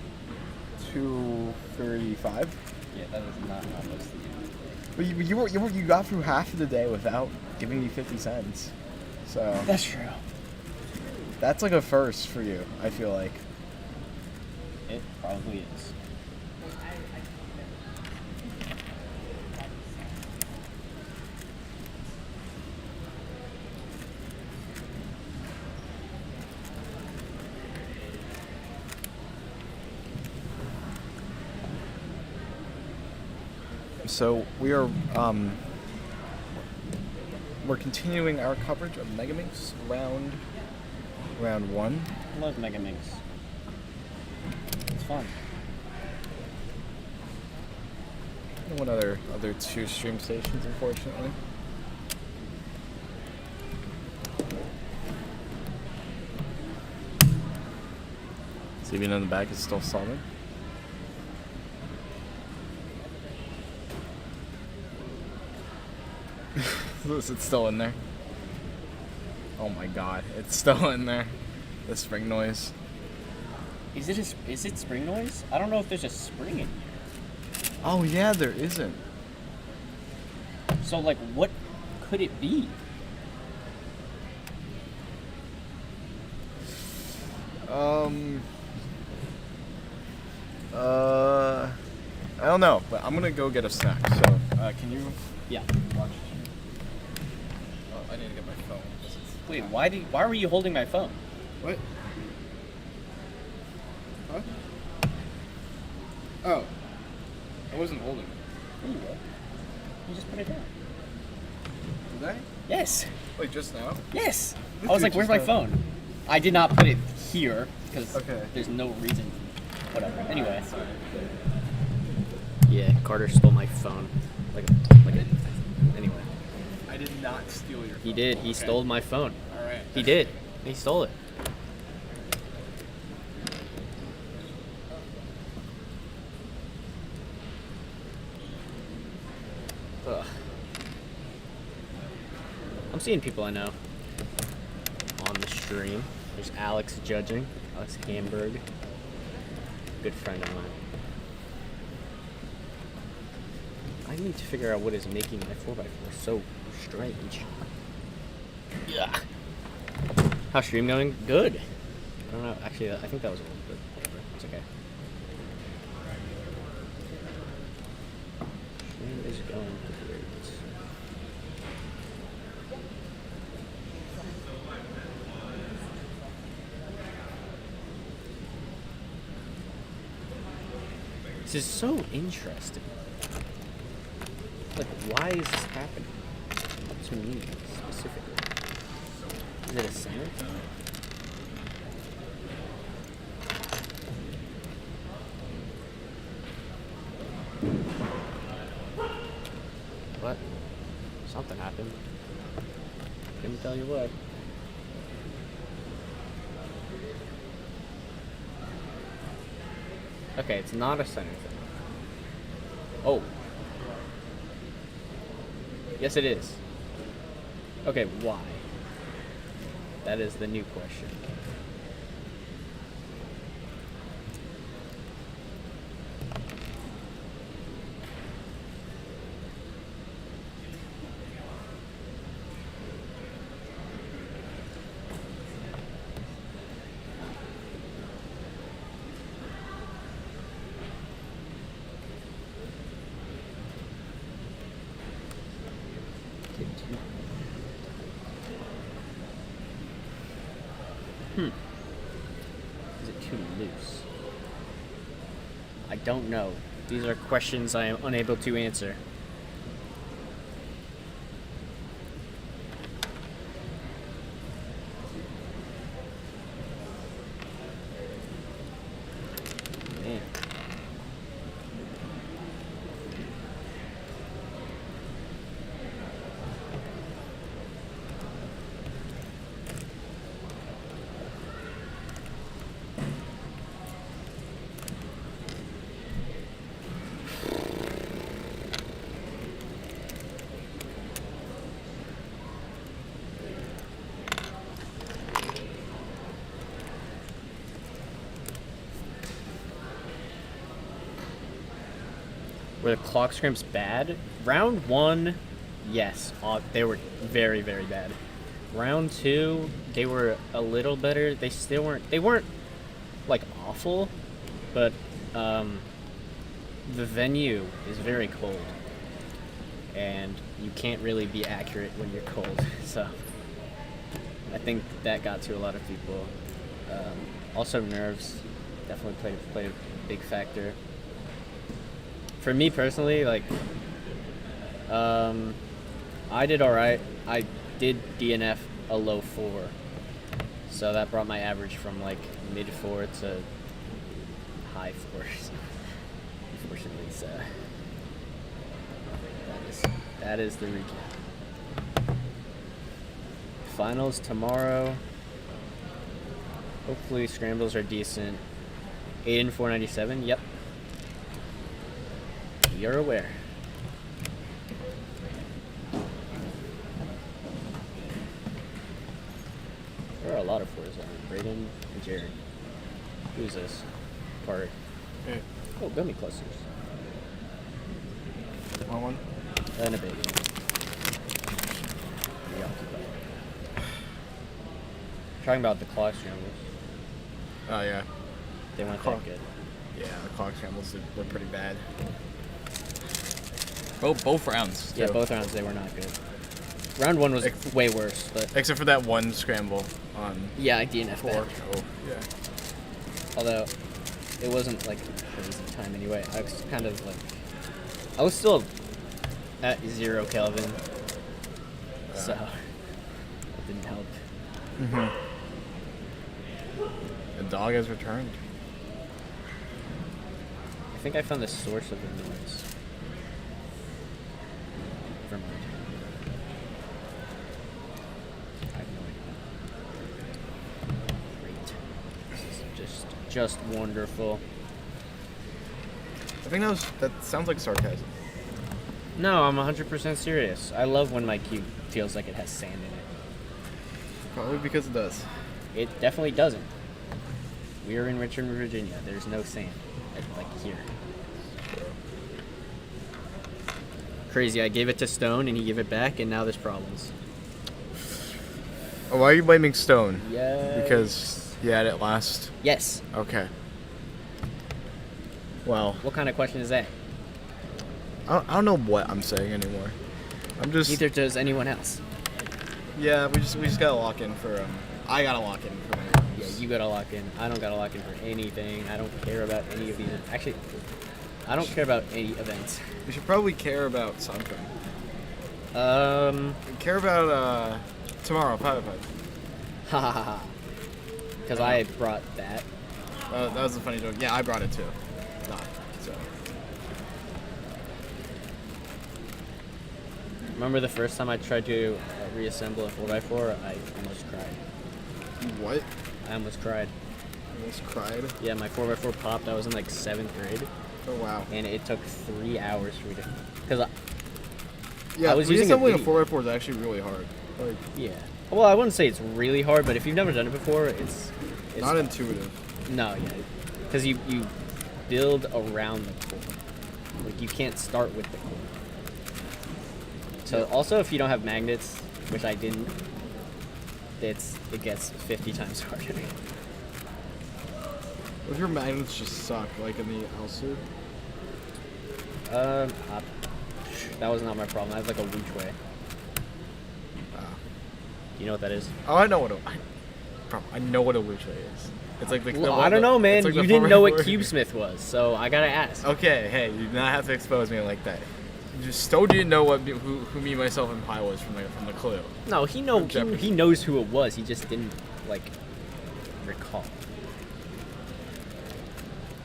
2:35. Yeah, that is not almost the end of the day. But you got through half of the day without giving me 50 cents. So That's true. that's like a first for you, I feel like. It probably is. So we are we're continuing our coverage of Megaminx Round 1. I love Megaminx. It's fun. One other two stream stations, unfortunately. Steven in the back is still solving. Is it still in there? Oh my god, it's still in there. The spring noise. Is it spring noise? I don't know if there's a spring in here. Oh yeah, there isn't. So like, what could it be? I don't know, but I'm gonna go get a snack. So, can you? Yeah. Watch. Oh, I need to get my phone. Wait, why were you holding my phone? What? Huh? Oh. I wasn't holding it. Ooh, you just put it down. Did I? Yes. Like just now? Yes. I was like, where's my phone? I did not put it here because there's no reason. Whatever. Anyway. Yeah, Carter stole my phone. Anyway. I did not steal your phone. He did. He stole my phone. Alright. He did. He stole it. Ugh. I'm seeing people I know on the stream. There's Alex judging. Alex Hamburg. Good friend of mine. I need to figure out what is making my 4x4 so strange. Yeah. How's stream going? Good. I don't know. Actually, I think that was a little bit. Whatever. It's okay. Stream is going great. This is so interesting. Like, why is this happening? What to me specifically? Is it a center? What? Something happened. Couldn't tell you what. Okay, it's not a center thing. Oh. Yes, it is. Okay, why? That is the new question. Is it too loose? I don't know. These are questions I am unable to answer. Man. Were the clock scrimps bad? Round 1, yes. They were very, very bad. Round 2, they were a little better. They still weren't, like awful, but the venue is very cold. And you can't really be accurate when you're cold. So I think that got to a lot of people. Also nerves definitely played a big factor. For me personally, like, I did alright. I did DNF a low 4. So that brought my average from like mid 4 to high 4s. Unfortunately, so that is the recap. Finals tomorrow. Hopefully scrambles are decent. Aiden 497, yep. You're aware. There are a lot of fours on Brayden and Jared. Who's this? Part. Oh, gummy clusters. Want one? And a baby. Preoccupied. Talking about the clock scrambles. Oh yeah. They weren't that good. Yeah, the clock scrambles were pretty bad. Both rounds. Yeah, both rounds they were not good. Round 1 was way worse, but except for that one scramble on. yeah, I DNF'd that. Oh, yeah. Although it wasn't like crazy time anyway. I was kind of like I was still at 0 Kelvin, so it didn't help. The dog has returned. I think I found the source of the noise. Never mind. I have no idea. Great. This is just wonderful. I think that sounds like sarcasm. No, I'm 100% serious. I love when my cube feels like it has sand in it. Probably because it does. It definitely doesn't. We are in Richmond, Virginia. There's no sand. Like here. Crazy. I gave it to Stone and he gave it back and now there's problems. Oh, why are you blaming Stone? Yes. Because you had it last? Yes. Okay. Well. What kind of question is that? I don't know what I'm saying anymore. I'm just. Neither does anyone else. Yeah, we just gotta lock in for I gotta lock in for my rounds. Yeah, you gotta lock in. I don't gotta lock in for anything. I don't care about any of these. Actually, I don't care about any events. You should probably care about something. Care about tomorrow, 5 Ha ha ha ha. Because I brought that. That was a funny joke. Yeah, I brought it too. So. Remember the first time I tried to reassemble a 4x4? I almost cried. What? I almost cried. Almost cried? Yeah, my 4x4 popped. I was in like 7th grade. Oh wow. And it took 3 hours for me to. Because I was using a 4x4 is actually really hard. Like. Yeah. Well, I wouldn't say it's really hard, but if you've never done it before, it's not intuitive. No, yeah. Because you build around the core. Like you can't start with the core. So also if you don't have magnets, which I didn't, it gets 50 times harder. What if your magnets just suck, like in the L-suit? That was not my problem. I have like a reach way. You know what that is? Oh, I know what I know what a lucha is. It's like the. Well, I don't know, man. Like you didn't know what CubeSmith was, so I gotta ask. Okay, hey, you do not have to expose me like that. Just Stowe didn't know who me, myself, and Pi was from the clue. No, he knows who it was. He just didn't like recall.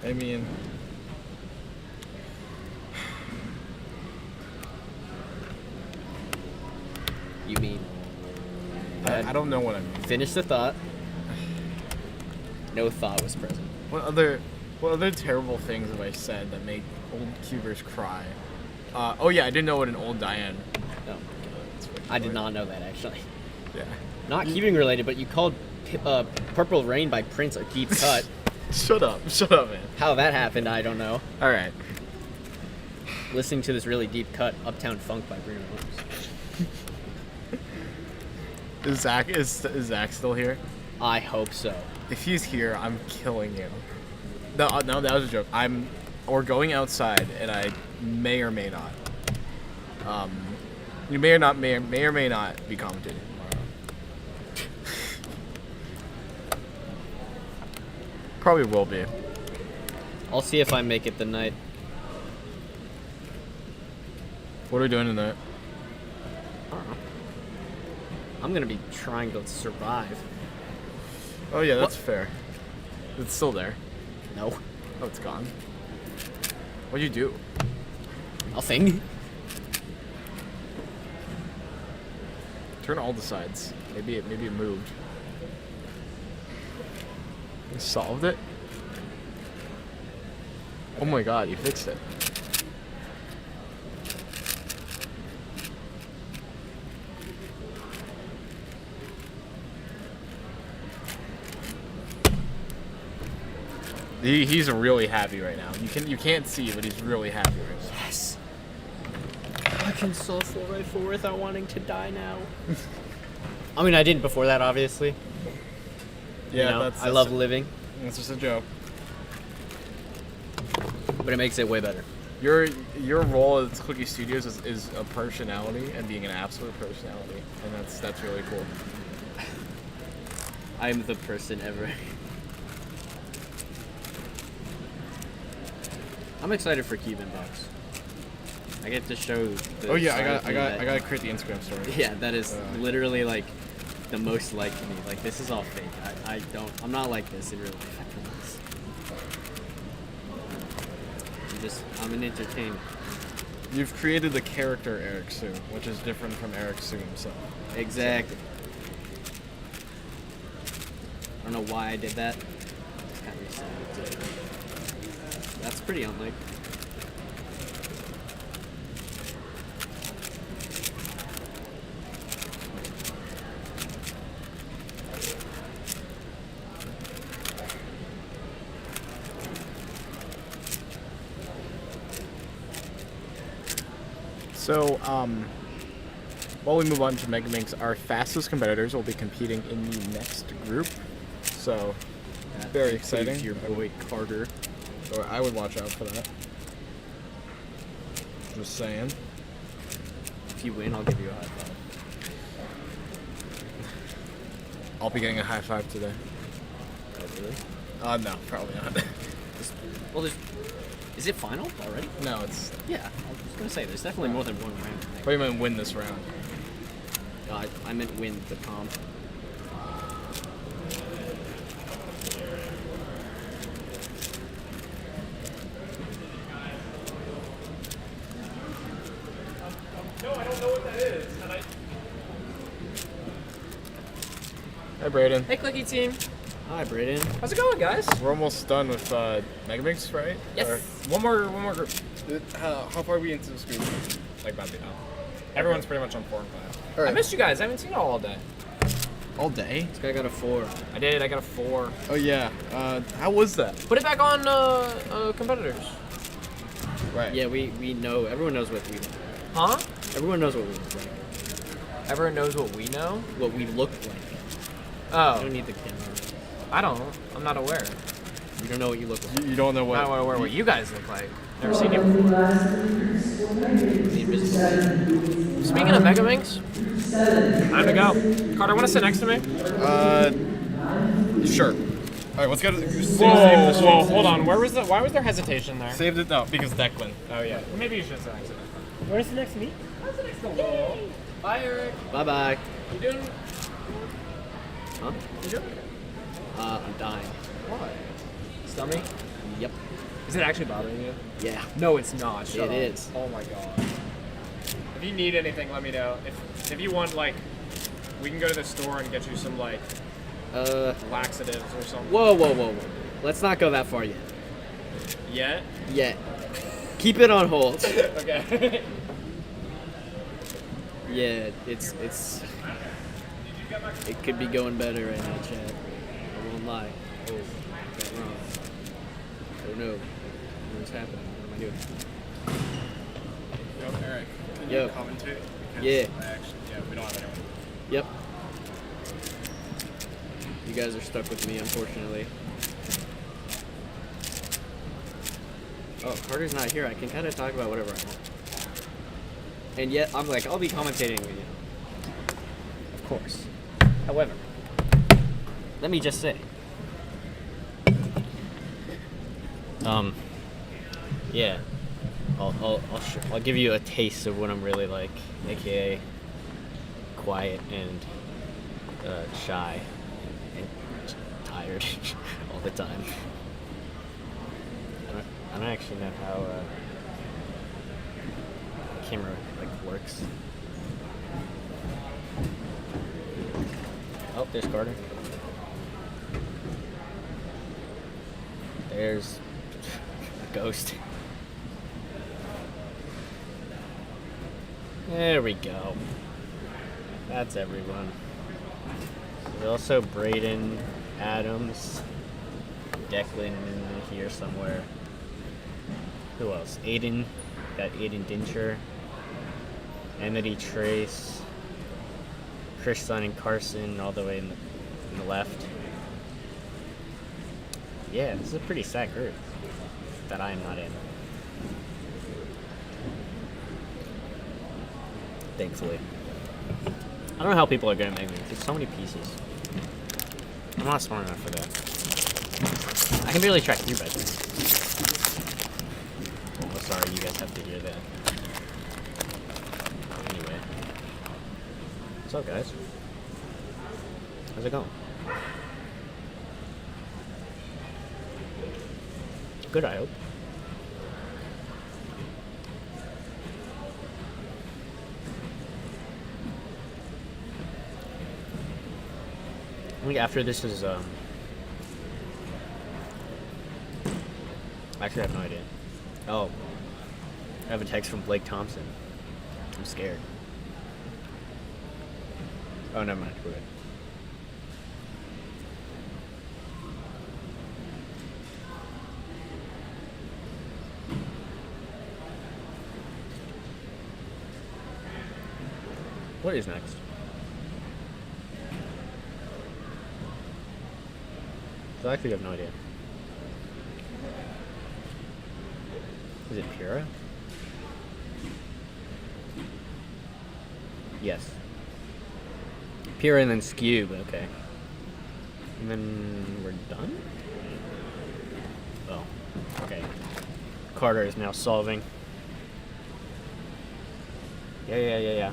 I mean. You mean? I don't know what I mean. Finish the thought. No thought was present. What other terrible things have I said that make old cubers cry? Oh yeah, I didn't know what an old Diane. No, I did not know that actually. Yeah. Not cubing related, but you called "Purple Rain" by Prince a deep cut. Shut up, man. How that happened, I don't know. All right. Listening to this really deep cut, "Uptown Funk" by Bruno Mars. Is Zach still here? I hope so. If he's here, I'm killing you. No, that was a joke. We're going outside, and I may or may not. You may or may not be commentating tomorrow. Probably will be. I'll see if I make it the night. What are we doing tonight? I don't know. I'm gonna be trying to survive. Oh yeah, that's fair. It's still there. No. Oh, it's gone. What'd you do? Nothing. Turn all the sides. Maybe it moved. You solved it? Oh my god, you fixed it. He's really happy right now. You can't see, but he's really happy right now. Yes. I can solve 4x4 without wanting to die now. I mean, I didn't before that, obviously. Yeah, You know, that's I love living. That's just a joke. But it makes it way better. Your role at Clicky Studios is a personality and being an absolute personality, and that's really cool. I'm the person ever. I'm excited for Cuban Box. I get to show. The Oh yeah, side I got to create the Instagram story. Yeah, that is literally like the most like me. Like this is all fake. I'm not like this in real life. I promise. I'm an entertainer. You've created the character Eric Sue, which is different from Eric Sue himself. Exactly. I don't know why I did that. Kind of sad. That's pretty unlike. So, while we move on to Megaminx, our fastest competitors will be competing in the next group. So, very exciting. Your boy Carter. So I would watch out for that. Just saying. If you win, I'll give you a high five. I'll be getting a high five today. Oh, really? No, probably not. Well, is it final already? No, it's. Yeah, I was gonna say there's definitely more than one round. But you meant win this round. I meant win the comp. No, I don't know what that is. Hi, Brayden. Hey, Clicky team. Hi, Brayden. How's it going, guys? We're almost done with Megaminx, right? Yes. Or one more group. How far are we into this group? Like about to know. Everyone's pretty much on 4 and 5. I missed you guys. I haven't seen you all day. All day? This guy got a 4. I did. I got a 4. Oh yeah. How was that? Put it back on competitors. Right. Yeah, we know. Everyone knows what we look like. Huh? Everyone knows what we look like. Everyone knows what we know? What we look like. Oh. You don't need the camera. I don't. I'm not aware. You don't know what you look like. You don't know what. I'm not aware what you guys look like. Never seen you before. The invisible. Speaking of Megaminx, time to go. Carter, want to sit next to me? Sure. All right, let's go to. Whoa, hold on. Why was there hesitation there? Saved it. No, because Declan. Oh yeah. Maybe you should sit next to me. Where's the next meet? Bye, Eric. Bye-bye. You doing? Huh? You doing? I'm dying. Why? Stomach? Yep. Is it actually bothering you? Yeah. No, it's not. Shut It up. is. Oh my god. If you need anything, let me know. If you want, like, we can go to the store and get you some, like, laxatives or something. Whoa. Let's not go that far yet. Yet? Yet. Keep it on hold. Okay. Yeah, it's it could be going better right now, Chad. I won't lie. Oh, got wrong. Oh no. What's happening? What am I doing? Yo, Eric, can Yo. you commentate? Because Yeah. we don't have anyone. Yep. You guys are stuck with me, unfortunately. Oh, Carter's not here. I can kind of talk about whatever I want. And yet, I'm like, I'll be commentating with you. Of course. However, let me just say. Yeah. I'll give you a taste of what I'm really like, aka quiet and shy and tired all the time. I don't actually know how camera works. Oh, there's Carter. There's a ghost. There we go. That's everyone. There's also Brayden, Adams, Declan, here somewhere. Who else? Aiden. Got Aiden Dincher. Amity Trace. Christian and Carson all the way in the left. Yeah, this is a pretty sad group that I am not in. Thankfully. I don't know how people are good at Megaminx. There's so many pieces. I'm not smart enough for that. I can barely track 3 by 3. Oh, sorry, you guys have to hear that. Anyway. What's up, guys? How's it going? Good, I hope. I think after this is, actually I have no idea. Oh. I have a text from Blake Thompson. I'm scared. Oh, never mind. We're good. What is next? I actually have no idea. Is it Pura? Yes. Pura and then Skew, but okay. And then we're done? Oh, okay. Carter is now solving. Yeah.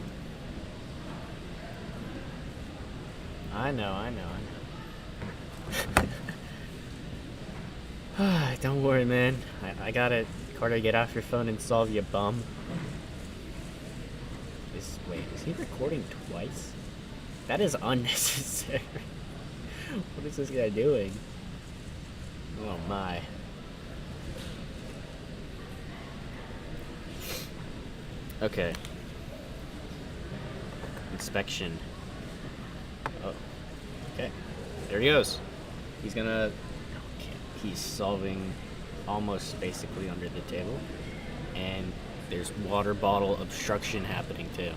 I know. Don't worry, man. I got it. Carter, get off your phone and solve, you bum. Wait, is he recording twice? That is unnecessary. What is this guy doing? Oh my. Okay. Inspection. Oh. Okay. There he goes. He's gonna... He's solving almost basically under the table. And there's water bottle obstruction happening too.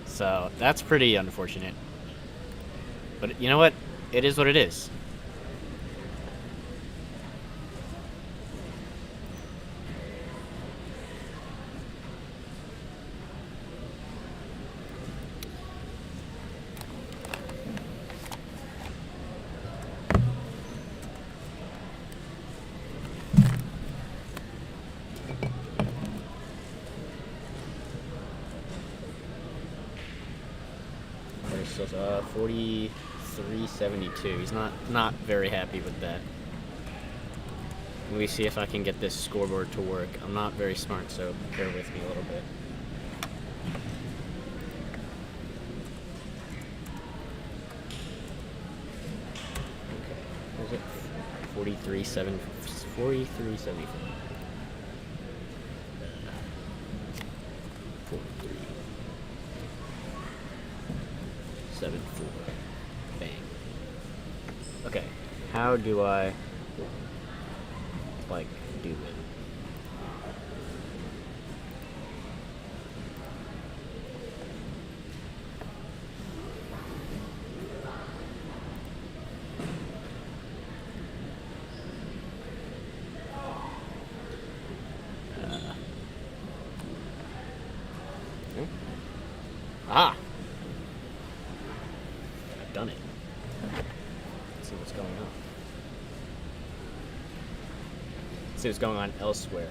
So that's pretty unfortunate. But you know what? It is what it is. So 43.72. He's not very happy with that. Let me see if I can get this scoreboard to work. I'm not very smart, so bear with me a little bit. Okay, what is it? 43.74. 7-4. Bang. Okay, how do I, like, do it? Ah! Done it. Let's see what's going on. Let's see what's going on elsewhere.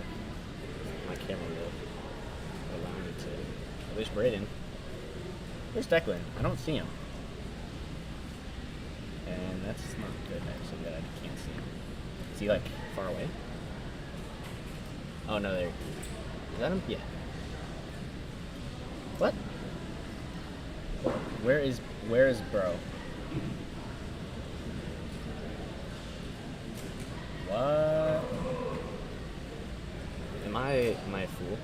My camera will allow me to. Oh, there's Braden. Where's Declan? I don't see him. And that's not good, actually, that I can't see him. Is he, like, far away? Oh, no, there. Is that him? Yeah. What? Where is bro? What? Am I a fool?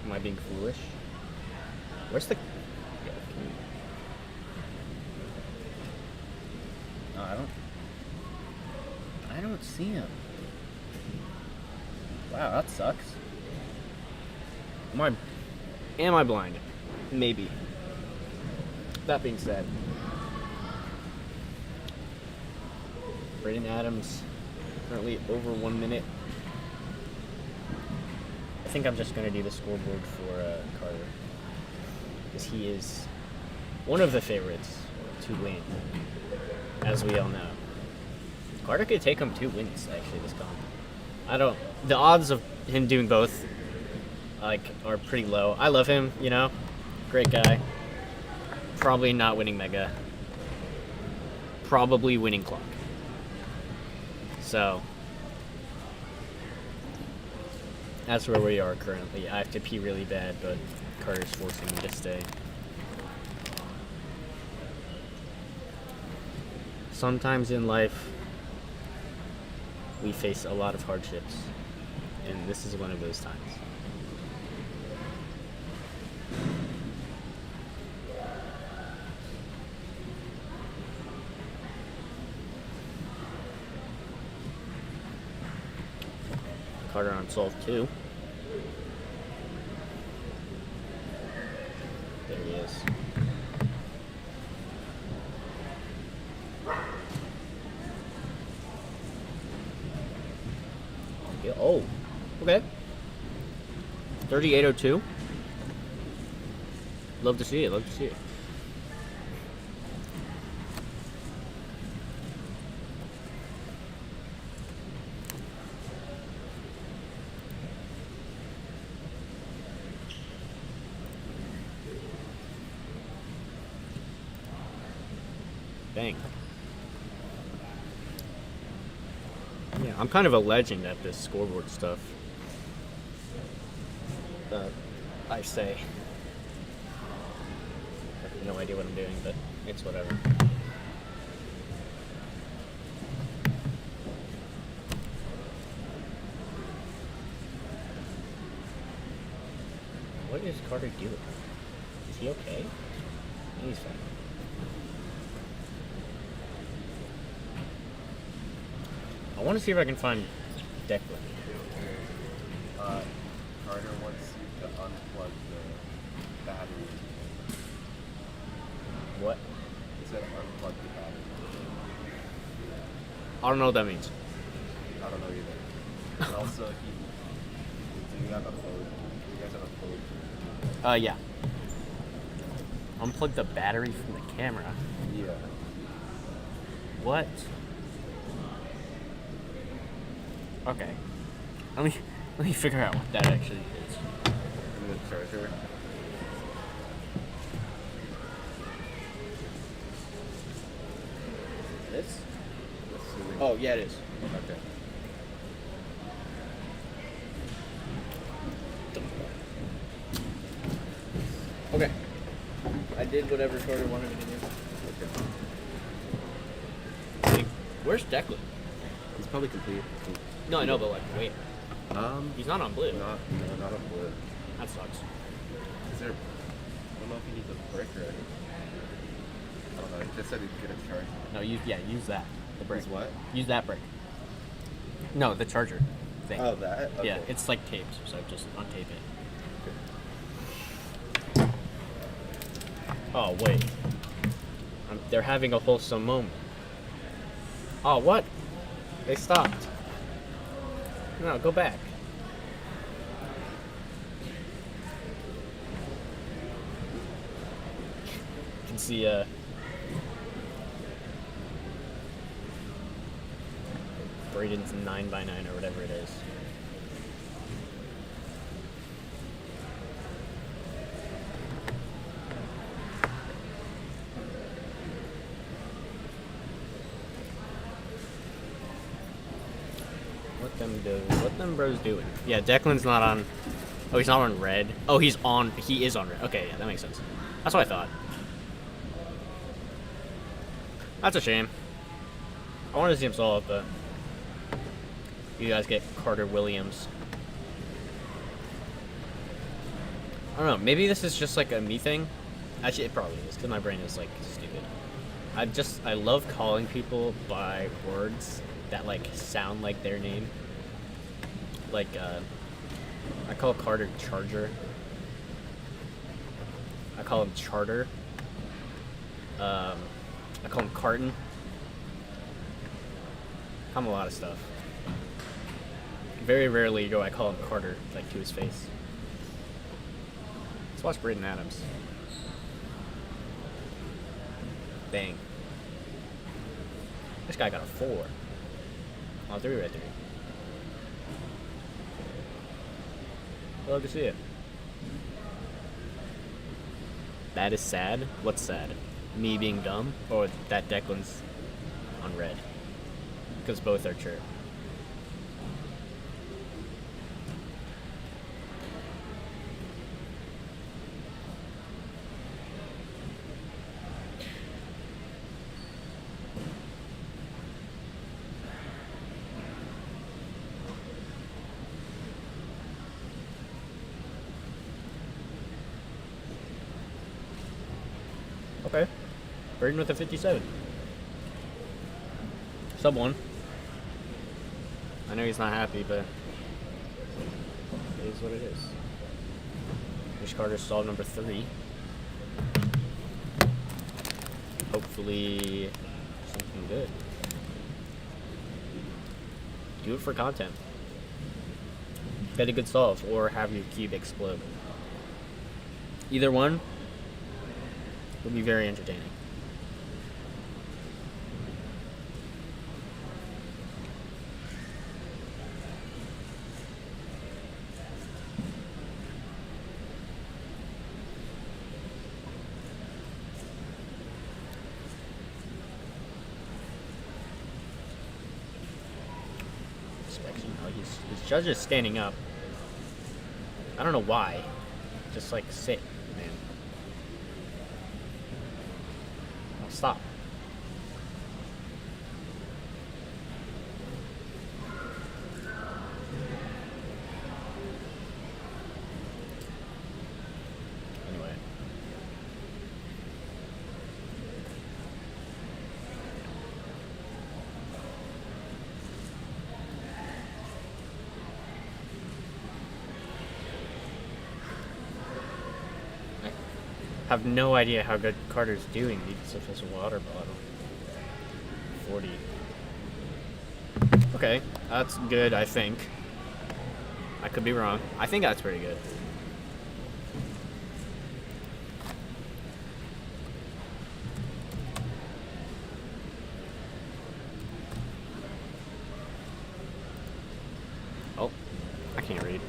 Am I being foolish? Where's the... No, I don't... don't see him. Wow, that sucks. Am I blind? Maybe. That being said, Braden Adams currently over 1 minute. I think I'm just going to do the scoreboard for Carter, because he is one of the favorites to win, as we all know. Carter could take him 2 wins, actually, this comp. The odds of him doing both, are pretty low. I love him, great guy. Probably not winning Mega. Probably winning Clock. So, that's where we are currently. I have to pee really bad, but Carter's forcing me to stay. Sometimes in life, we face a lot of hardships, and this is one of those times. Carter on solve 2. There he is. Yeah, oh, okay. 3802. Love to see it, love to see it. Bang. Yeah, I'm kind of a legend at this scoreboard stuff. I say. I have no idea what I'm doing, but it's whatever. What is Carter doing? Is he okay? He's fine. I want to see if I can find Declan. Carter wants you to unplug the battery. What? He said unplug the battery. I don't know what that means. I don't know either. And also, do you have a phone? You guys have a phone? Yeah. Unplug the battery from the camera. Yeah. What? Okay. Let me figure out what that actually is. The charger. This? Oh, yeah, it is. Okay. Okay. I did whatever Carter wanted me to do. Like, where's Declan? He's probably complete. No, I know, but wait. He's not on blue. Not on blue. That sucks. Is there? I don't know if he needs a brick or anything. I don't know. He just said he'd get a charger. No, use that. The brick. Use what? Use that brick. No, the charger thing. Oh, that? Okay. Yeah, it's like taped, so just untape it. Oh, wait. They're having a wholesome moment. Oh, what? They stopped. No, go back. You can see, Braden's 9x9 or whatever it is. What them bros doing? Yeah, Declan's not on. Oh, he's not on red. Oh, he's on. He is on red. Okay, yeah, that makes sense. That's what I thought. That's a shame. I wanted to see him solve, but you guys get Carter Williams. I don't know. Maybe this is just like a me thing. Actually, it probably is because my brain is like stupid. I love calling people by words that like sound like their name. Like I call Carter Charger. I call him Charter. I call him Carton. I call him a lot of stuff. Very rarely do I call him Carter, like to his face. Let's watch Braden Adams. Bang. This guy got a 4. Oh, 3 right there. Love to see it. That is sad. What's sad? Me being dumb, or that Declan's on red? Because both are true. Okay. Braden with a 57. Sub 1. I know he's not happy, but it is what it is. Fish Carter solved number 3. Hopefully something good. Do it for content. Get a good solve or have your cube explode. Either one would be very entertaining. Inspection. Oh, his judge is standing up. I don't know why. Just like sit, man. Stop. Anyway. I have no idea how good Carter's doing. He needs such a water bottle. 40. Okay, that's good, I think. I could be wrong. I think that's pretty good. Oh, I can't read.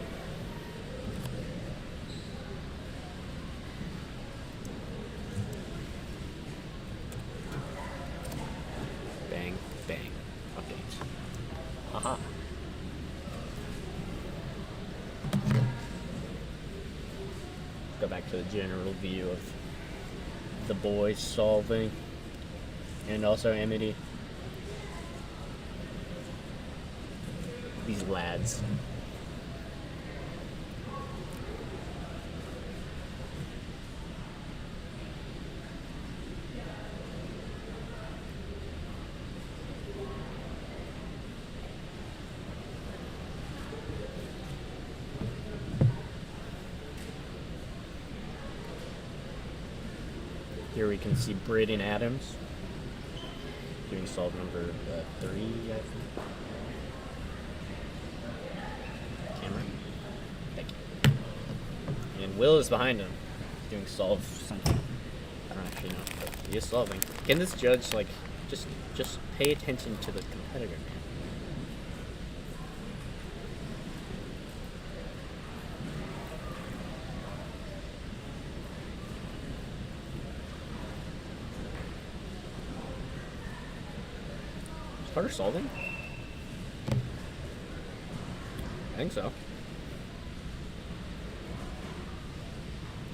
Bang, bang. Update. Haha. Go back to the general view of the boys solving and also Amity. These lads. Here we can see Braden Adams doing solve number 3, I think. Camera. Thank you. And Will is behind him, doing solve something. I don't actually know, but he is solving. Can this judge like just pay attention to the competitor, man? Carter solving? I think so.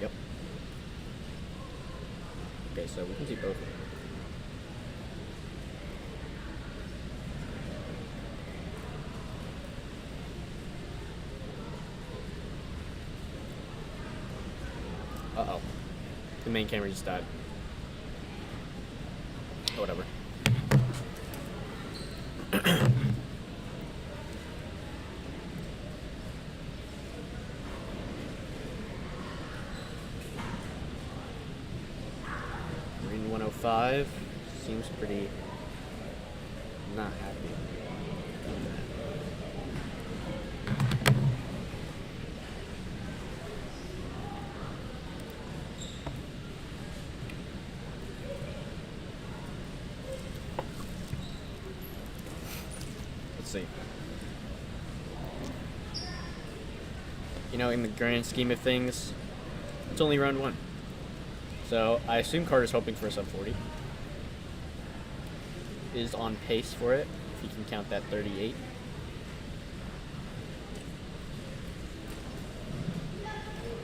Yep. Okay, so we can see both of them. Uh-oh. The main camera just died. whatever. Green 105 seems pretty not happy. Let's see. You know, in the grand scheme of things, it's only round 1. So I assume Carter's hoping for a sub 40. Is on pace for it, if you can count that 38.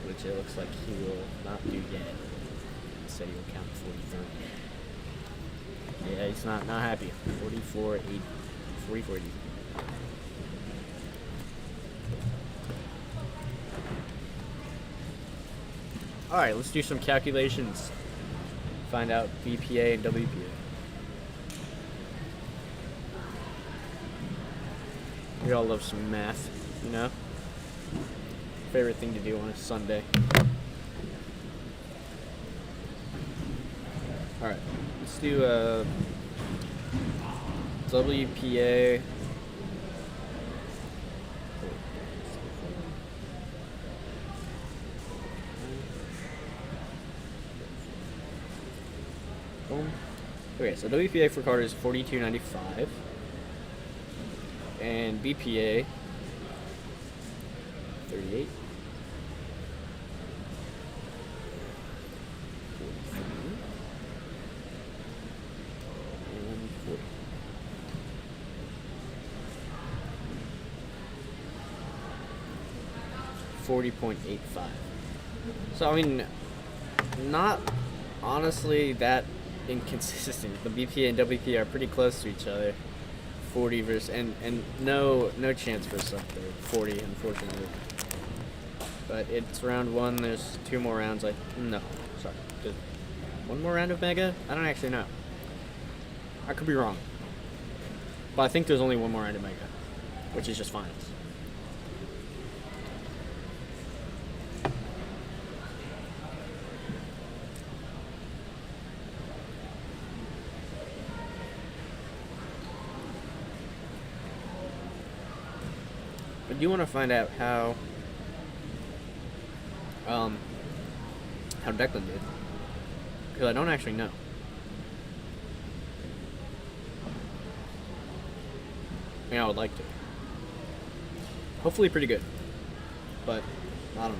Which it looks like he will not do yet. He said he will count 43. Yeah, he's not happy. 44, 8, 44, 80. Alright, let's do some calculations. Find out BPA and WPA. We all love some math, you know? Favorite thing to do on a Sunday. Alright, let's do WPA. Boom. Okay, so WPA for Carter is 42.95. And BPA 38. 43. And 40. 40.85. So I mean, not honestly that inconsistent. The BPA and WPA are pretty close to each other. 40 versus and no chance for sub 40, unfortunately. But it's round 1. There's 2 more rounds. No, sorry. Just 1 more round of Mega. I don't actually know. I could be wrong. But I think there's only 1 more round of Mega, which is just finals. I do want to find out how Declan did, because I don't actually know. I mean, I would like to. Hopefully pretty good, but I don't know.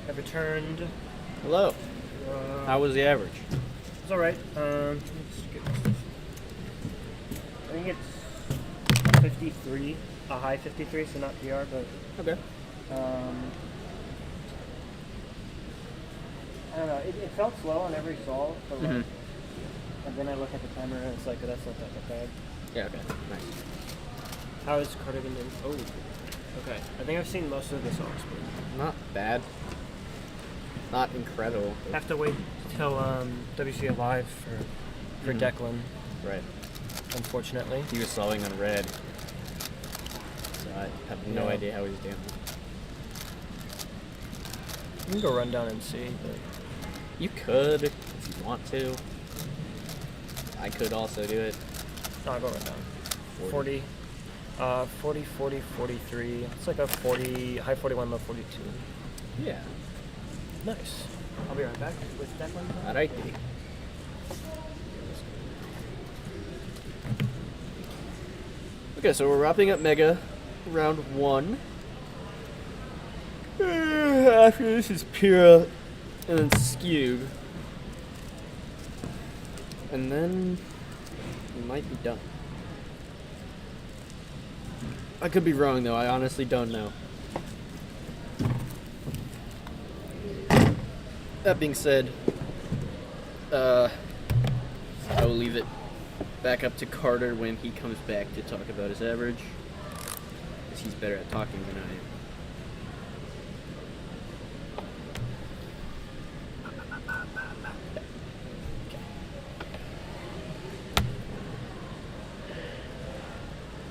I returned. Hello. How was the average? It's alright. Let's get this. I think it's 53, a high 53, so not PR, but okay. I don't know. It felt slow on every solve, but like, and then I look at the timer and it's like, that's not that bad. Yeah. Okay. Nice. How is Cardigan doing? Oh. Okay. I think I've seen most of the solves, but Not bad. Not incredible. have to wait till WC Live for Declan. Right. Unfortunately. He was slowing on red. So I have no Yeah. idea how he's doing. You can go run down and see, but You could if you want to. I could also do it. no, I'll go run down. 40. 40, 40, 43. It's like a 40, high 41, low 42. Yeah. Nice. I'll be right back with Declan. Alrighty. Okay, so we're wrapping up Mega Round 1. After this is Pyra and then Skewed. And then we might be done. I could be wrong though, I honestly don't know. That being said, I will leave it back up to Carter when he comes back to talk about his average. Because he's better at talking than I am.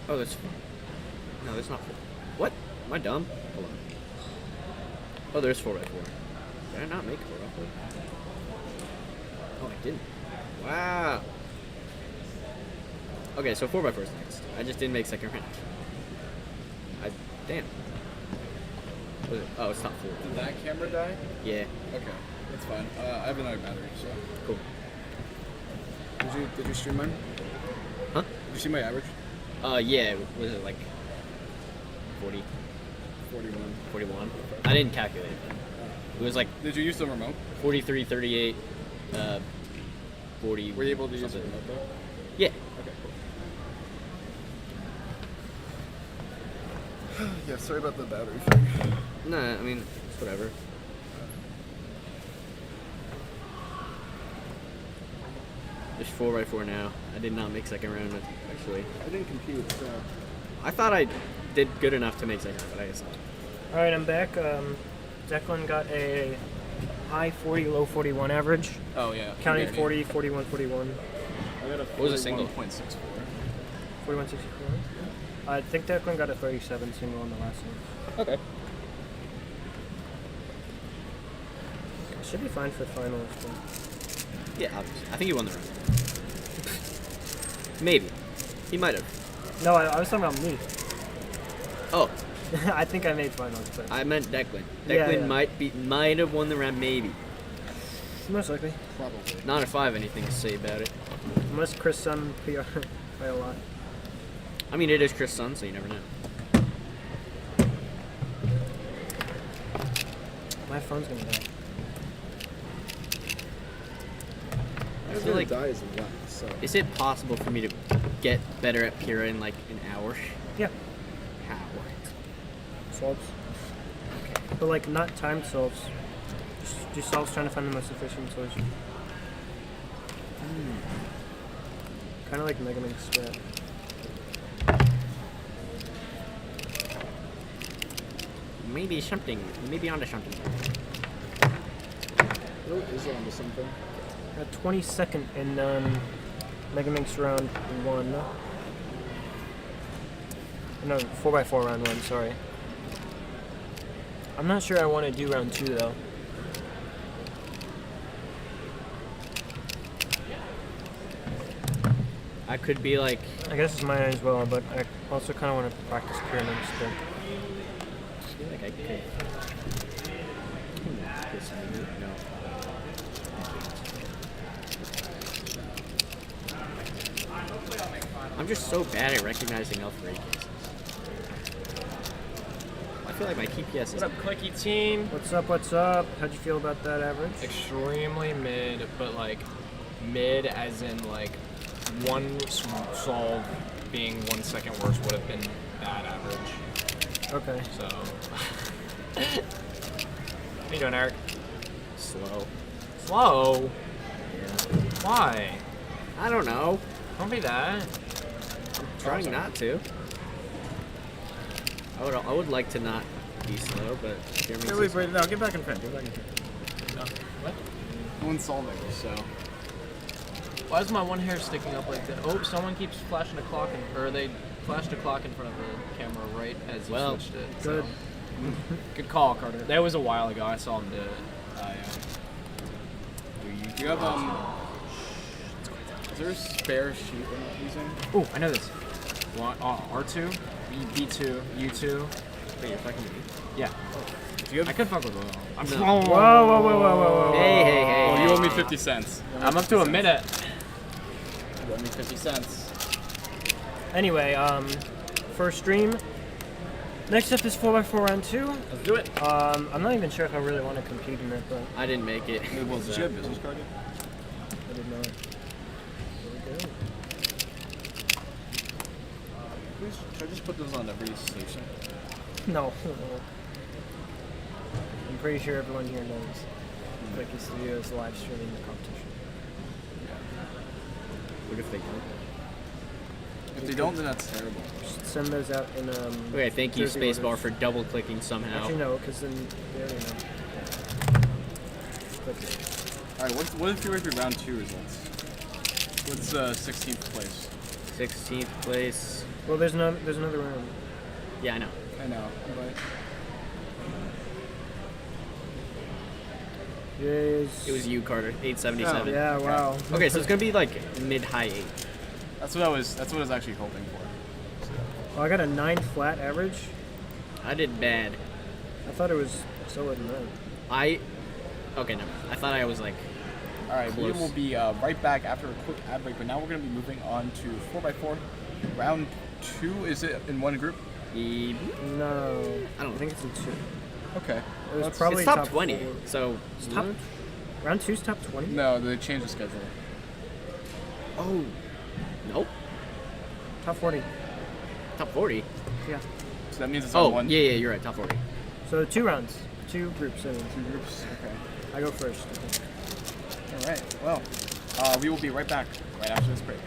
Oh, that's... No, that's not 4. What? Am I dumb? Hold on. Oh, there's 4x4. Did I not make 4x4? Oh, I didn't. Wow. Okay, so 4x4 is next. I just didn't make second round. Damn. What is it? Oh, it's not 4. Did that camera die? Yeah. Okay, that's fine. I have another battery, so. Cool. Did you stream mine? Huh? Did you see my average? Yeah. Was it like 40? 41. 41? I didn't calculate it. It was like... Did you use the remote? 43, 38, 40... Were you able to use the remote though? Yeah. Okay, cool. Yeah, sorry about the battery thing. Nah, I mean, it's whatever. There's 4x4 now. I did not make second round, actually. I didn't compute, so... I thought I did good enough to make second round, but I guess not. Alright, I'm back. Declan got a high 40, low 41 average. Oh, yeah. Counting 40, 41, 41. I got a What was a single? 41.64. 41.64. I think Declan got a 37 single on the last one. Okay. Should be fine for finals. Yeah, obviously. I think he won the round. Maybe. He might have. No, I was talking about me. Oh. I think I made finals, but I meant Declan. Yeah, Declan yeah. might have won the round, maybe. most likely. Probably. Not if I have anything to say about it. Unless Chris Sun PR by a lot. I mean, it is Chris Sun, so you never know. My phone's gonna die. I feel like, die as well, so. Is it possible for me to get better at Pyra in like an hour? Yeah. How? Solves. But like not timed solves. Just do solves trying to find the most efficient solution. Kind of like Megaminx Round. Maybe something. Maybe onto something. Oh, is it onto something? 22nd in Megaminx Round 1. No, 4x4 round 1, sorry. I'm not sure I want to do round 2 though. I could be like... I guess it's mine as well, but I also kind of want to practice Pyraminx still. I feel like I could... No. I'm just so bad at recognizing L3 cases. I feel like my TPS is... What's up, Clicky team? What's up, what's up? How'd you feel about that average? Extremely mid, but like mid as in like one solve being 1 second worse would have been bad average. Okay. So. How you doing, Eric? Slow. Slow? Yeah. Why? I don't know. Don't be that. I'm trying not to. I would like to not be slow, but Wait, no, get back in front. Get back in front. No. What? One solving, so. Why is my one hair sticking up like that? Oh, someone keeps flashing a clock or they flashed a clock in front of the camera right as you switched it. Good. So. Good call, Carter. That was a while ago. I saw him do it. Do you have is there a spare sheet we're not using? Oh, I know this. R2, B2, U2. Wait, you're fucking me? Yeah. I could fuck with Will. I'm No. Whoa. Hey. Oh, you owe me 50 cents. I'm up to a minute. You owe me 50 cents. Anyway, first stream. Next up is 4x4 round 2. Let's do it. I'm not even sure if I really want to compete in it, but I didn't make it. Well, did you have business card yet? I did not. There we go. Please, should I just put those on every station? No. I'm pretty sure everyone here knows Clicky Studio is live streaming the competition. What if they don't? If they don't, then that's terrible. Just send those out in Okay, thank you, Jersey Spacebar, orders. for double clicking somehow. Actually, no, because then they already know. Clicky. Alright, what are the free round 2 results? What's 16th place? 16th place. Well, there's another round. Yeah, I know. I know, but It was you, Carter. 877. Oh, yeah, wow. Okay, so it's gonna be like mid-high 8. that's what I was actually hoping for. So. Oh, I got a 9 flat average. I did bad. I thought it was slower than that. Okay, no. I thought I was like. Alright, we close. will be right back after a quick ad break, but now we're going to be moving on to 4x4. Round 2, is it in one group? No. I don't think it's in 2. Okay. It was probably it's top, top 20, 4. so. It's top. Round 2's top 20? No, they changed the schedule. Oh. Nope. Top 40. Top 40? Yeah. So that means it's on one. Yeah, you're right. Top 40. So 2 rounds. 2 groups. 2 groups? Okay. I go first. Alright, well, we will be right back right after this break.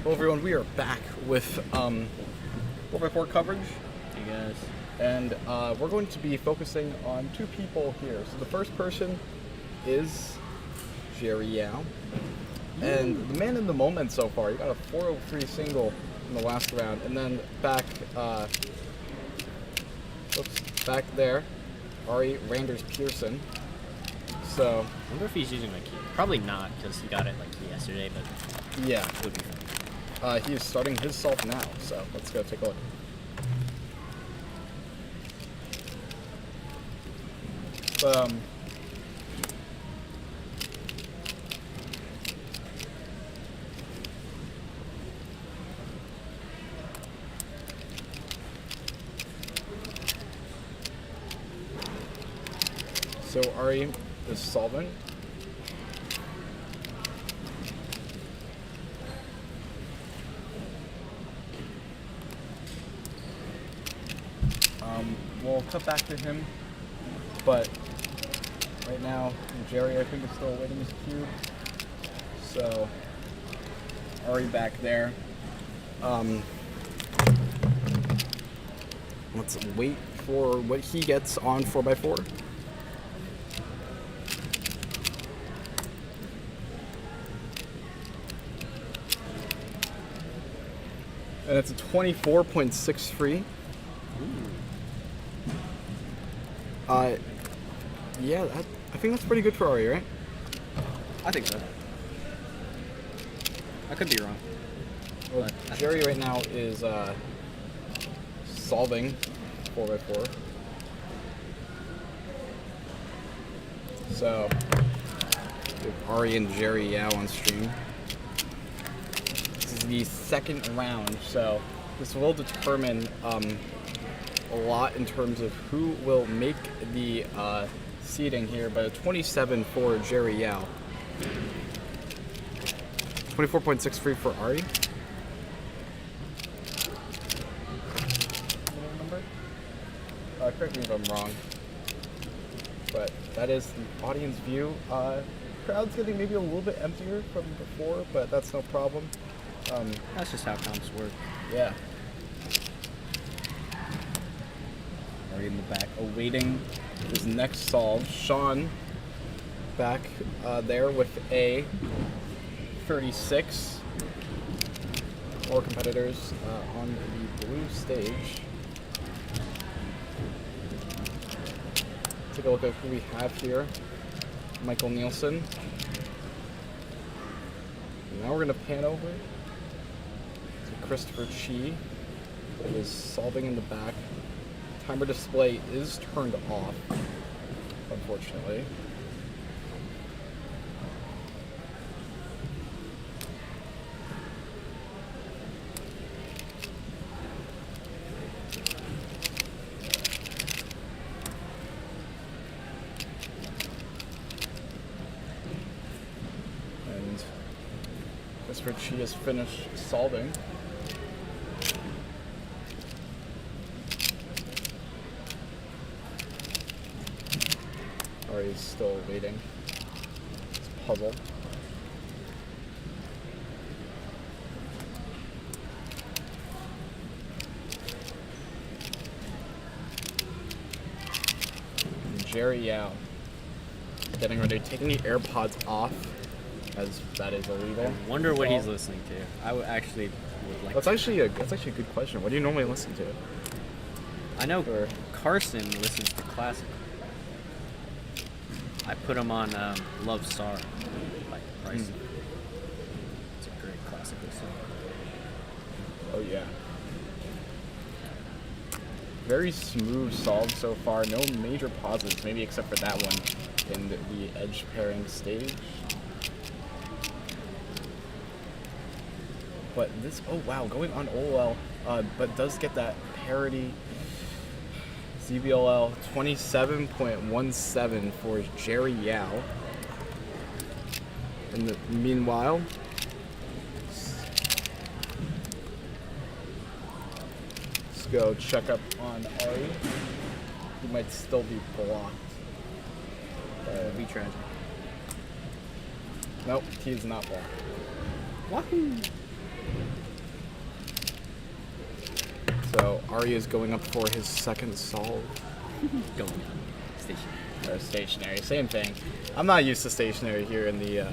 Well, everyone, we are back with 4x4 coverage. Hey guys. And we're going to be focusing on two people here. So the first person is Jerry Yao. And the man in the moment so far. He got a 403 single in the last round. And then back, back there, Ari Randers Pearson. So I wonder if he's using my key. Probably not, because he got it like yesterday, but yeah, it would be fun. he is starting his solve now. So let's go take a look. So Ari is solving. We'll cut back to him, but right now Jerry, I think, is still awaiting his cue. So Ari back there. Let's wait for what he gets on 4x4. And it's a 24.63. Yeah, I think that's pretty good for Ari, right? I think so. I could be wrong. Well, Jerry right now is solving 4x4. So, we have Ari and Jerry Yao on stream. This is the second round, so this will determine a lot in terms of who will make the seeding here, but a 27 for Jerry Yao. 24.63 for Ari. Correct me if I'm wrong, but that is the audience view. Crowd's getting maybe a little bit emptier from before, but that's no problem. That's just how comps work. Yeah. Ari in the back, awaiting his next solve. Sean back there with a 36. More competitors on the blue stage. Take a look at who we have here. Michael Nielsen. Now we're going to pan over to Christopher Chi, who is solving in the back. Timer display is turned off, unfortunately. And Christopher Chi has finished solving. Ari is still waiting. It's a puzzle. And Jerry Yao getting ready, taking the AirPods off, as that is illegal. I wonder what he's listening to. I would like. That's actually a good question. What do you normally listen to? I know Carson listens to classic. I put him on Love Star by Price. It's a great classical song. Oh yeah. Very smooth solve so far. No major pauses, maybe except for that one in the edge pairing stage. But this, oh wow, going on OLL, but does get that parity. ZBLL 27.17 for Jerry Yao. In the meanwhile, let's go check up on Ari. He might still be blocked. That would be tragic. Nope, he is not blocked. Wahoo! So Ari is going up for his second solve. Going down. Stationary. Or stationary, same thing. I'm not used to stationary here in the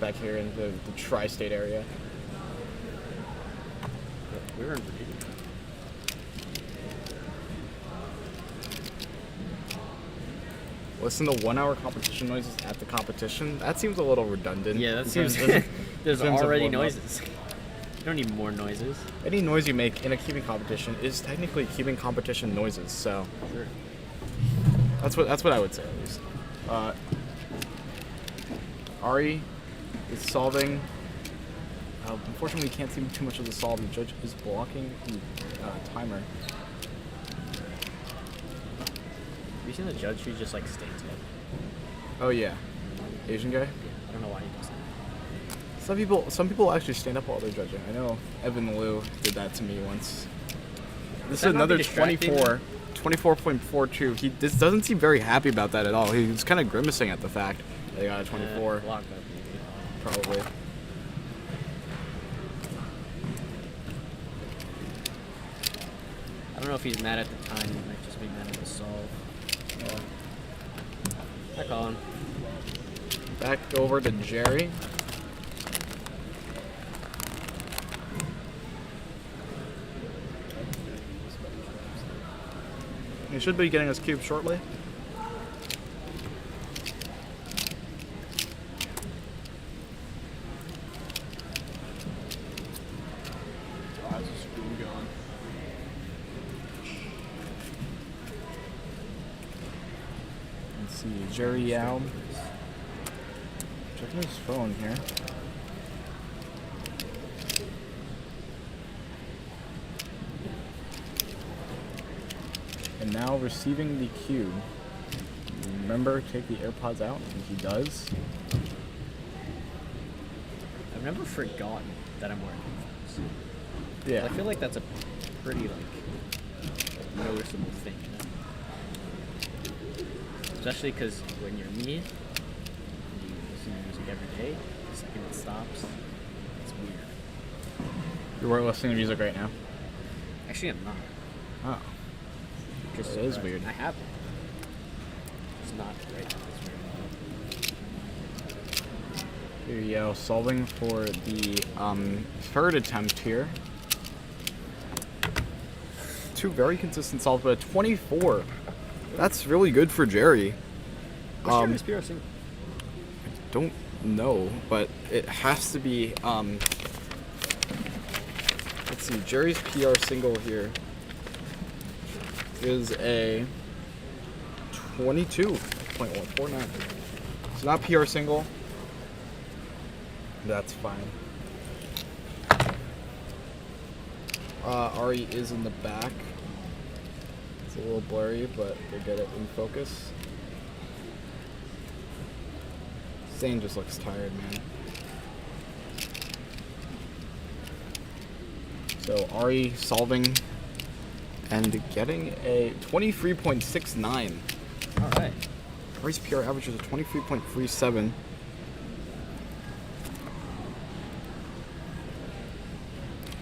back here in the tri-state area. We're in Listen to 1 hour competition noises at the competition. That seems a little redundant. Yeah, that in seems. terms of- There's in terms of already warm-up. noises. You don't need more noises. Any noise you make in a cubing competition is technically cubing competition noises. So Sure. that's what I would say at least. Ari is solving. Unfortunately, we can't see too much of the solve. The judge is blocking the timer. Have you seen the judge who just like stands up? Oh yeah, Asian guy. Yeah, I don't know why he does that. Some people actually stand up while they're judging. I know Evan Liu did that to me once. This that is not another be distracting? 24.42. This doesn't seem very happy about that at all. He's kind of grimacing at the fact that he got a 24. Locked up, maybe. Probably. I don't know if he's mad at the time. He might just be mad at the solve. Hi, Colin. Back over to Jerry. He should be getting his cube shortly. Let's see, Jerry Yao. Checking his phone here. And now receiving the cube. Remember, take the AirPods out, and he does. I've never forgotten that I'm wearing headphones. Yeah. I feel like that's a pretty like noticeable thing. You know? Especially because when you're me, you listen to music every day. The second it stops, it's weird. You're listening to music right now? Actually, I'm not. Oh. Just It is weird. I have it. It's not right now. It's weird. Here you go, solving for the third attempt here. Two very consistent solves, but a 24. That's really good for Jerry. What's Jerry's PR single? I don't know, but it has to be. Let's see, Jerry's PR single here is a 22.149. It's not PR single. That's fine. Ari is in the back. It's a little blurry, but they get it in focus. Zane just looks tired, man. So Ari solving and getting a 23.69. All right. Ari's PR average is a 23.37.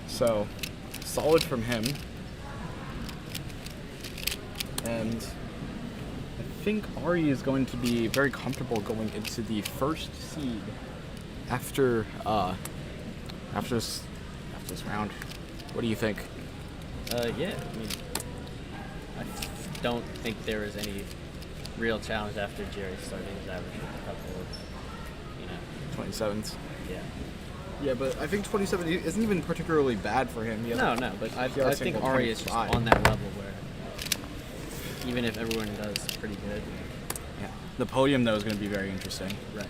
So, solid from him. And I think Ari is going to be very comfortable going into the first seed after this round. What do you think? Yeah, I mean, I don't think there was any real challenge after Jerry started his average with a couple of, 27s. Yeah. Yeah, but I think 27 isn't even particularly bad for him. He has No, a no, but PR I think single Ari is just 25. on that level where even if everyone does pretty good. Yeah. The podium, though, is going to be very interesting. Right.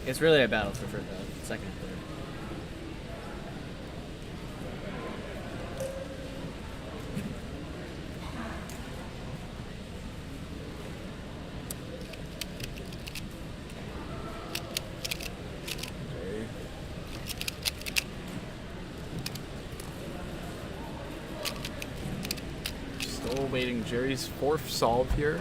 It's really a battle for the second and third. Still awaiting Jerry's fourth solve here.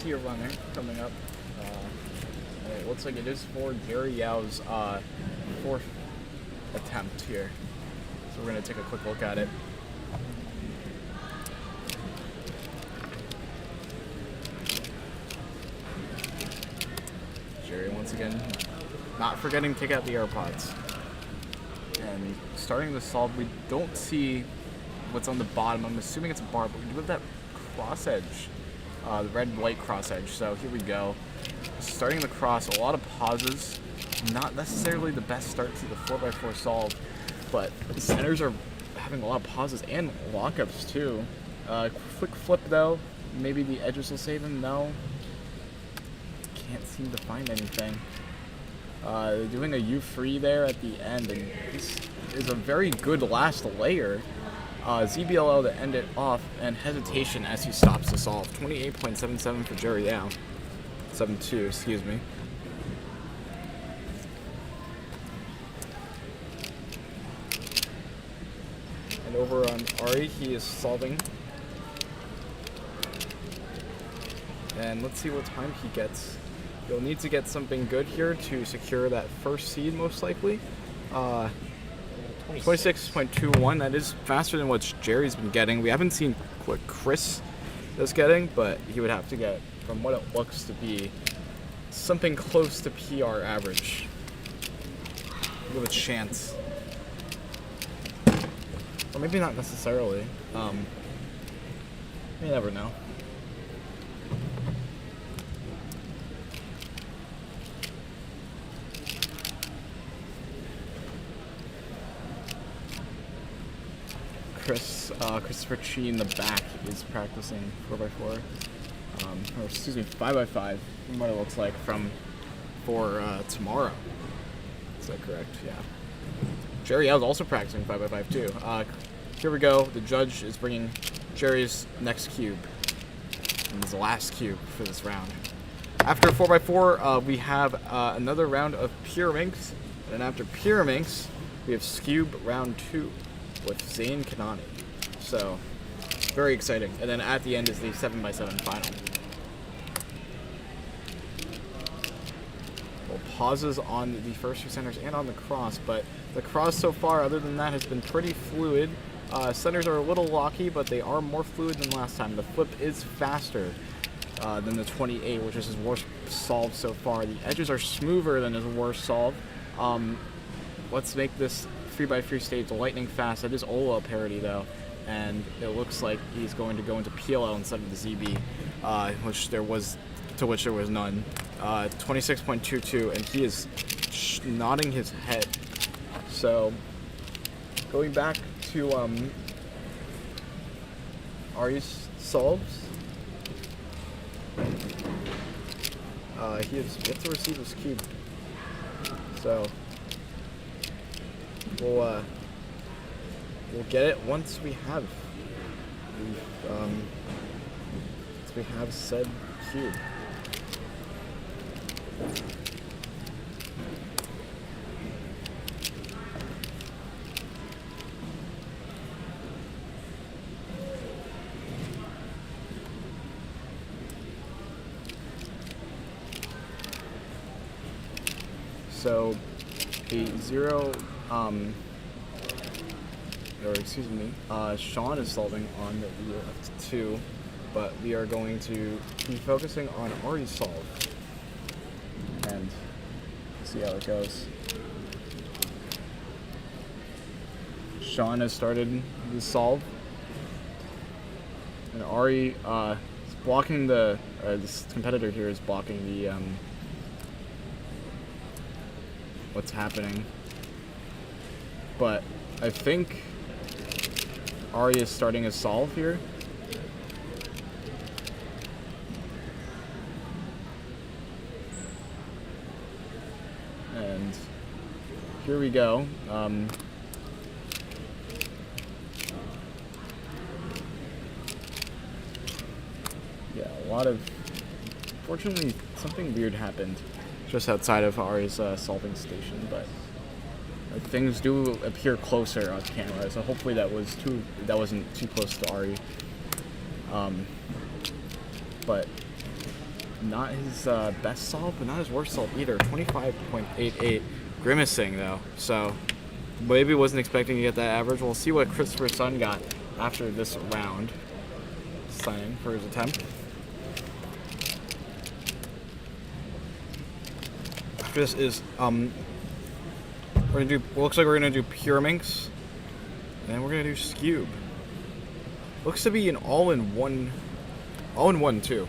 see a runner coming up. And it looks like it is for Jerry Yao's 4th attempt here. So we're going to take a quick look at it. Jerry once again not forgetting to take out the AirPods. And starting the solve, we don't see what's on the bottom. I'm assuming it's a bar, but we do have that cross edge, the red-white cross edge. So here we go. Starting the cross, a lot of pauses. Not necessarily the best start to the 4x4 solve, but the centers are having a lot of pauses and lockups too. Quick flip though. Maybe the edges will save him. No. Can't seem to find anything. They're doing a U3 there at the end, and this is a very good last layer. ZBLL to end it off, and hesitation as he stops the solve. 28.77 for Jerry Yao. 7-2, excuse me. And over on Ari, he is solving. And let's see what time he gets. You'll need to get something good here to secure that first seed, most likely. 26.21. That is faster than what Jerry's been getting. We haven't seen what Chris is getting, but he would have to get, from what it looks to be, something close to PR average. Give it a chance. Or maybe not necessarily. You never know. Christopher Chi in the back is practicing 4x4, or excuse me, 5x5, from what it looks like for tomorrow. Is that correct? Yeah. Jerry Yao's also practicing 5x5 too. Here we go. The judge is bringing Jerry's next cube, and it's the last cube for this round. After 4x4, we have another round of Pyraminx, and after Pyraminx, we have Skube round 2 with Zane Kanani. So, very exciting. And then at the end is the 7x7 final. Well, pauses on the first two centers and on the cross, but the cross so far, other than that, has been pretty fluid. Centers are a little locky, but they are more fluid than last time. The flip is faster than the 28, which is his worst solve so far. The edges are smoother than his worst solve. Let's make this 3x3 stage lightning fast. It is Ola parity though, and it looks like he's going to go into PLL instead of the ZB, which there was none. 26.22, and he is nodding his head. So going back to Ari's solves, he has yet to receive his cube. So we'll get it once we have said cube. So a 0 or excuse me, Sean is solving on the left 2, but we are going to be focusing on Ari's solve and see how it goes. Sean has started the solve, and Ari is blocking this competitor here is blocking the what's happening, but I think Ari is starting a solve here. And here we go. Yeah, a lot of... Fortunately, something weird happened just outside of Ari's solving station, but things do appear closer on camera, so hopefully that wasn't too close to Ari. But Not his best solve, but not his worst solve either. 25.88. Grimacing, though. So, maybe wasn't expecting to get that average. We'll see what Christopher Sun got after this round. Signing for his attempt. This is, we're gonna do, looks like we're gonna do Pyraminx, and we're gonna do Skewb. Looks to be an all-in-one too.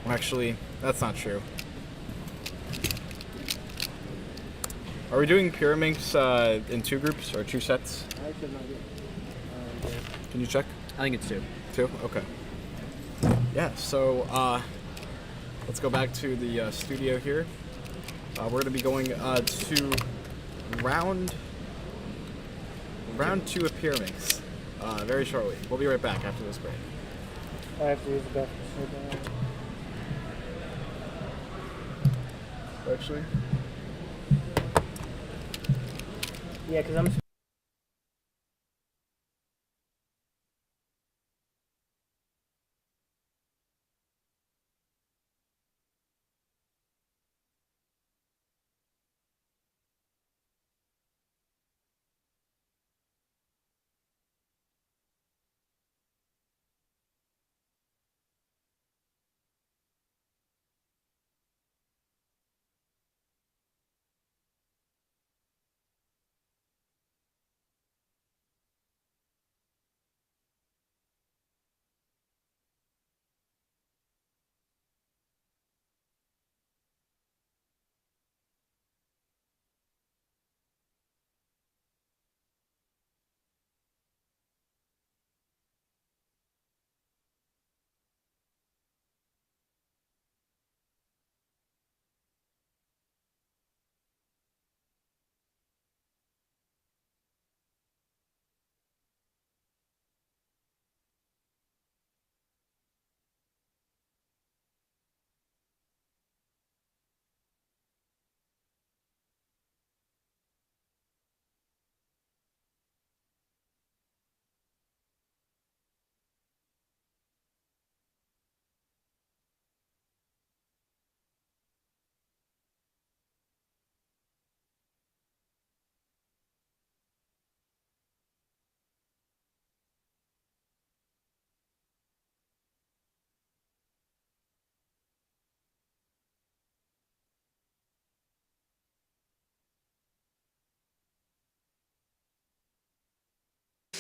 Actually, that's not true. Are we doing Pyraminx in 2 groups or 2 sets? Can you check? I think it's 2. 2? Okay. Yeah, so let's go back to the studio here. We're going to be going to round 2 of Pyraminx very shortly. We'll be right back after this break. I have to use the bathroom. Actually? Yeah, because I'm...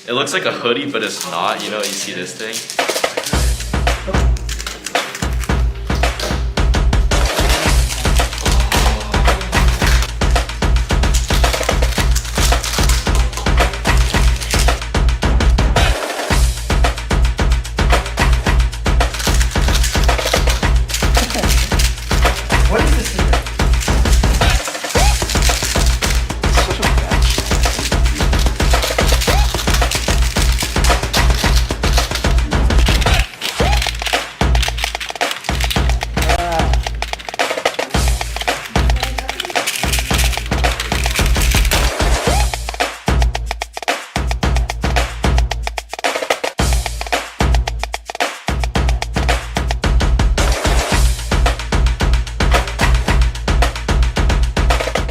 It looks like a hoodie, but it's not. You know, you see this thing? What is this?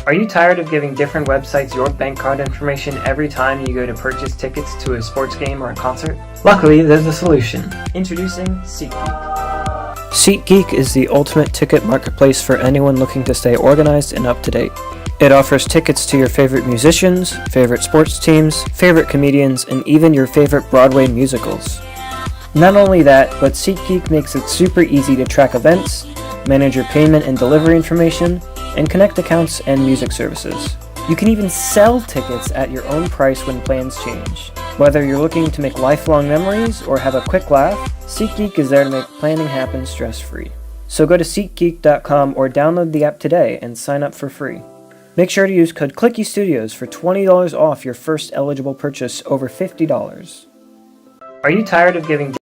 Are you tired of giving different websites your bank card information every time you go to purchase tickets to a sports game or a concert? Luckily, there's a solution. Introducing SeatGeek. SeatGeek is the ultimate ticket marketplace for anyone looking to stay organized and up to date. It offers tickets to your favorite musicians, favorite sports teams, favorite comedians, and even your favorite Broadway musicals. Not only that, but SeatGeek makes it super easy to track events, manage your payment and delivery information, and connect accounts and music services. You can even sell tickets at your own price when plans change. Whether you're looking to make lifelong memories or have a quick laugh, SeatGeek is there to make planning happen stress-free. So go to SeatGeek.com or download the app today and sign up for free. Make sure to use code Clicky Studios for $20 off your first eligible purchase over $50. Are you tired of giving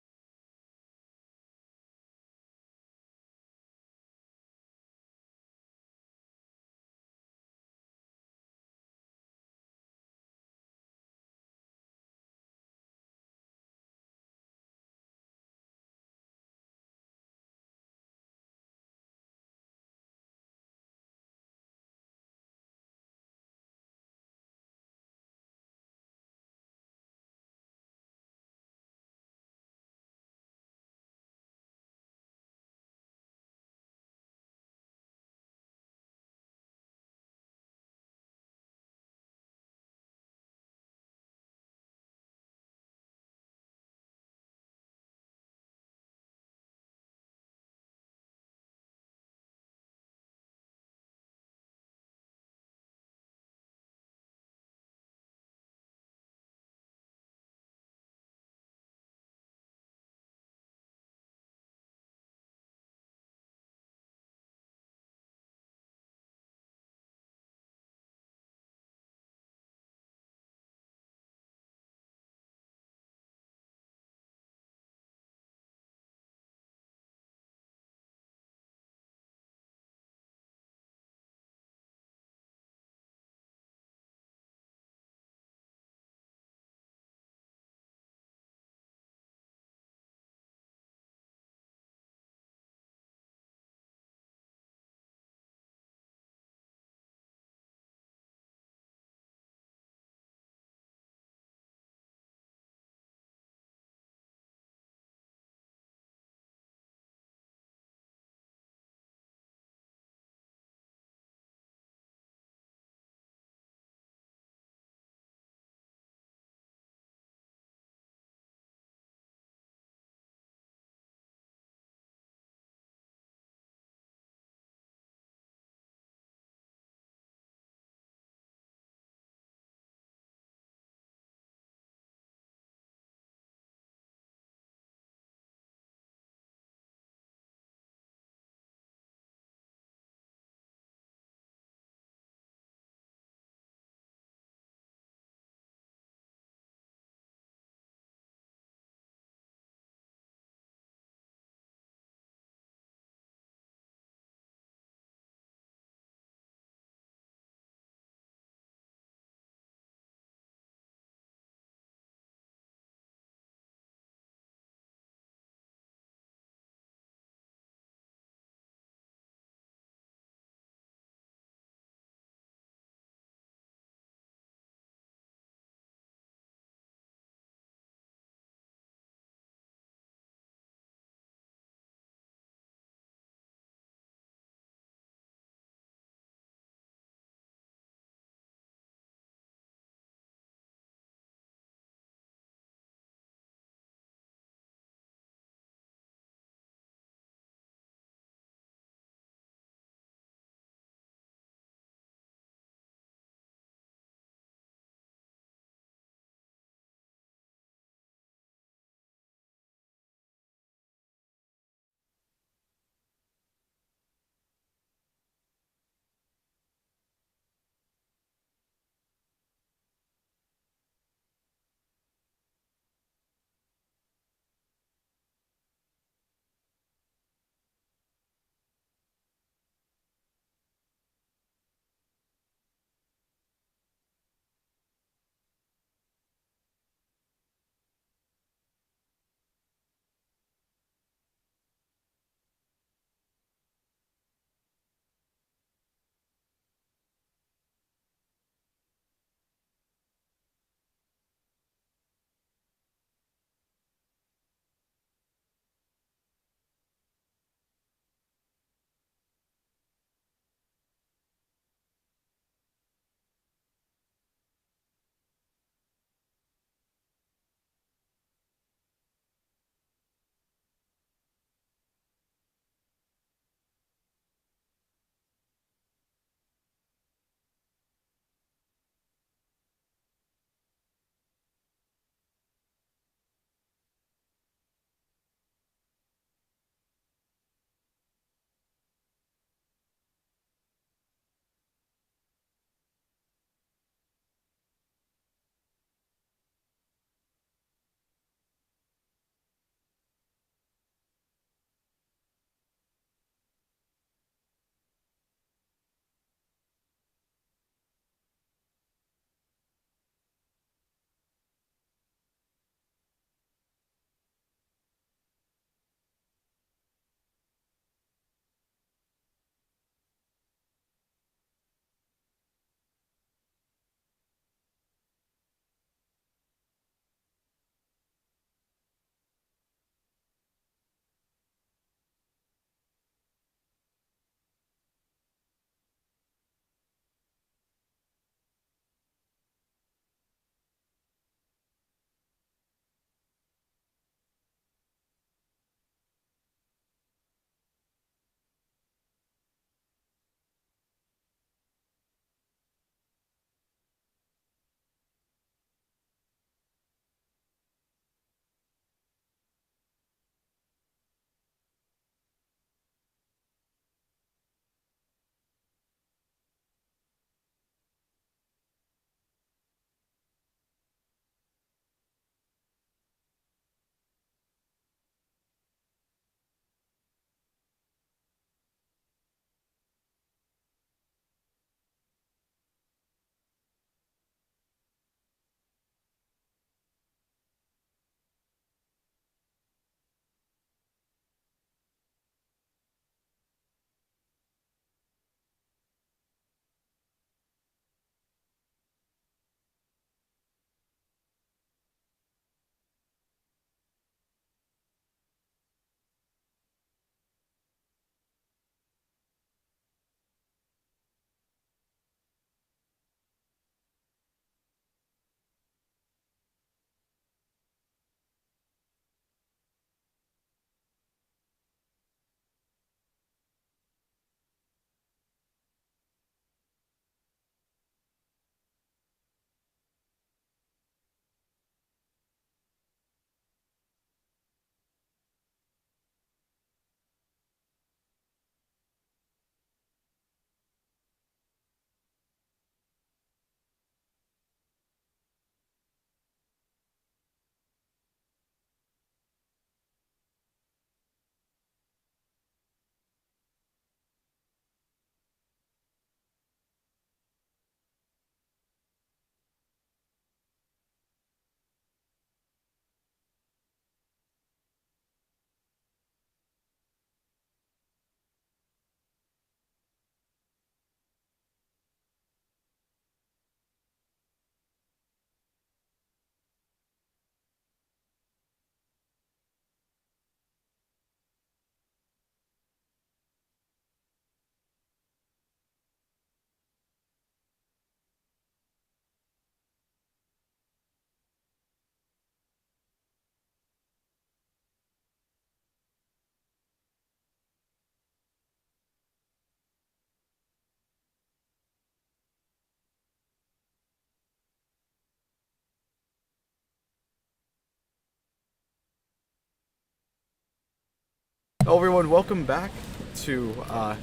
Hello everyone, welcome back to our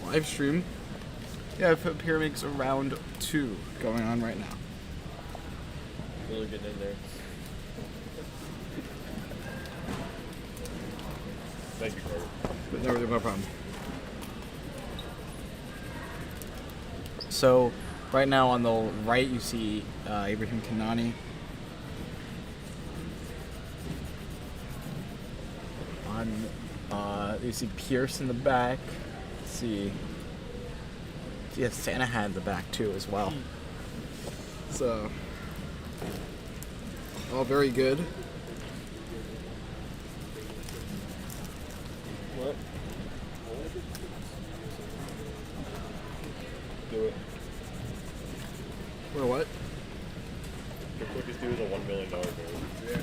live stream. Yeah, I've put Pyraminx Round 2 going on right now. Really getting in there. Thank you, Carter. No problem. So, right now on the right you see Ibrahim Kanani. You see Pierce in the back. See Santa hat in the back too as well. So, all very good. What? Do it. What? The quickest do is a $1 million goal. Yeah.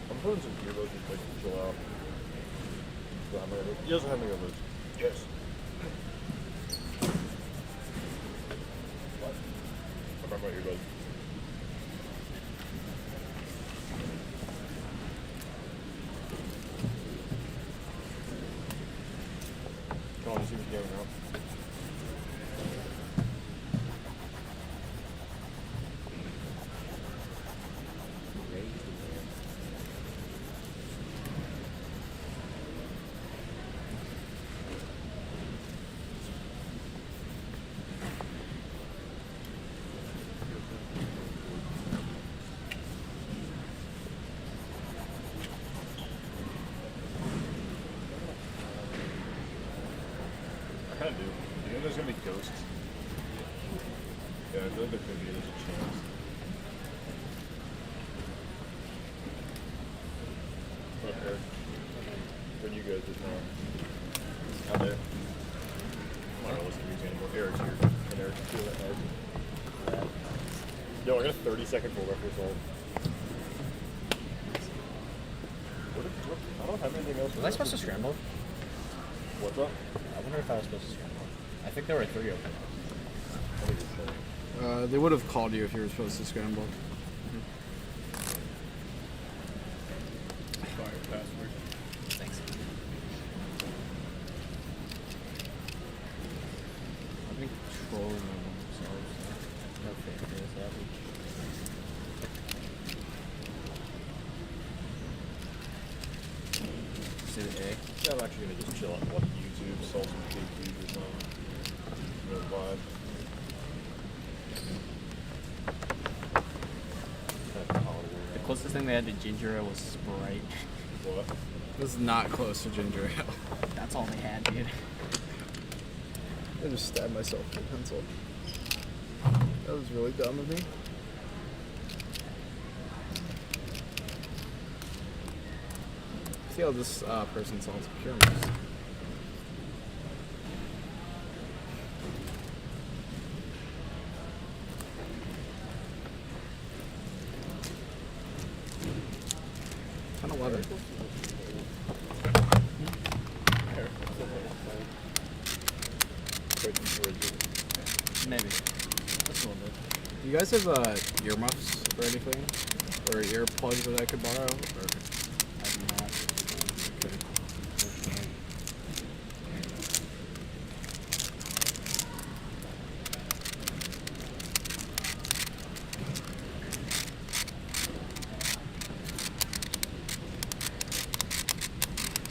I'm putting some earbuds just like to chill out. He doesn't have any earbuds. Yes. What? I brought my earbuds. Come on, you see me going out. I kind of do. You know there's going to be ghosts? Yeah, I feel like there could be. There's a chance. What up, Eric? What you guys just now? Out there. I'm not going to listen to music anymore. Eric's here. And Eric's feeling that hard. Yo, I got a 30-second full ref result. I don't have anything else. Was I supposed to scramble? What's up? I wonder if I was supposed to scramble. I think there were 3 open. They would have called you if you were supposed to scramble. Fire password. Thanks. I think trolling themselves. No fake is that. Yeah, I'm actually gonna just chill on watch YouTube, sell some KQs or something. Really vibe. The closest thing they had to ginger ale was Sprite. What? This is not close to ginger ale. That's all they had, dude. I just stabbed myself with a pencil. That was really dumb of me. See how this person solves Pyraminx. Maybe. That's a little bit. Do you guys have earmuffs or anything? Or earplugs that I could borrow? Or? I do not. Okay.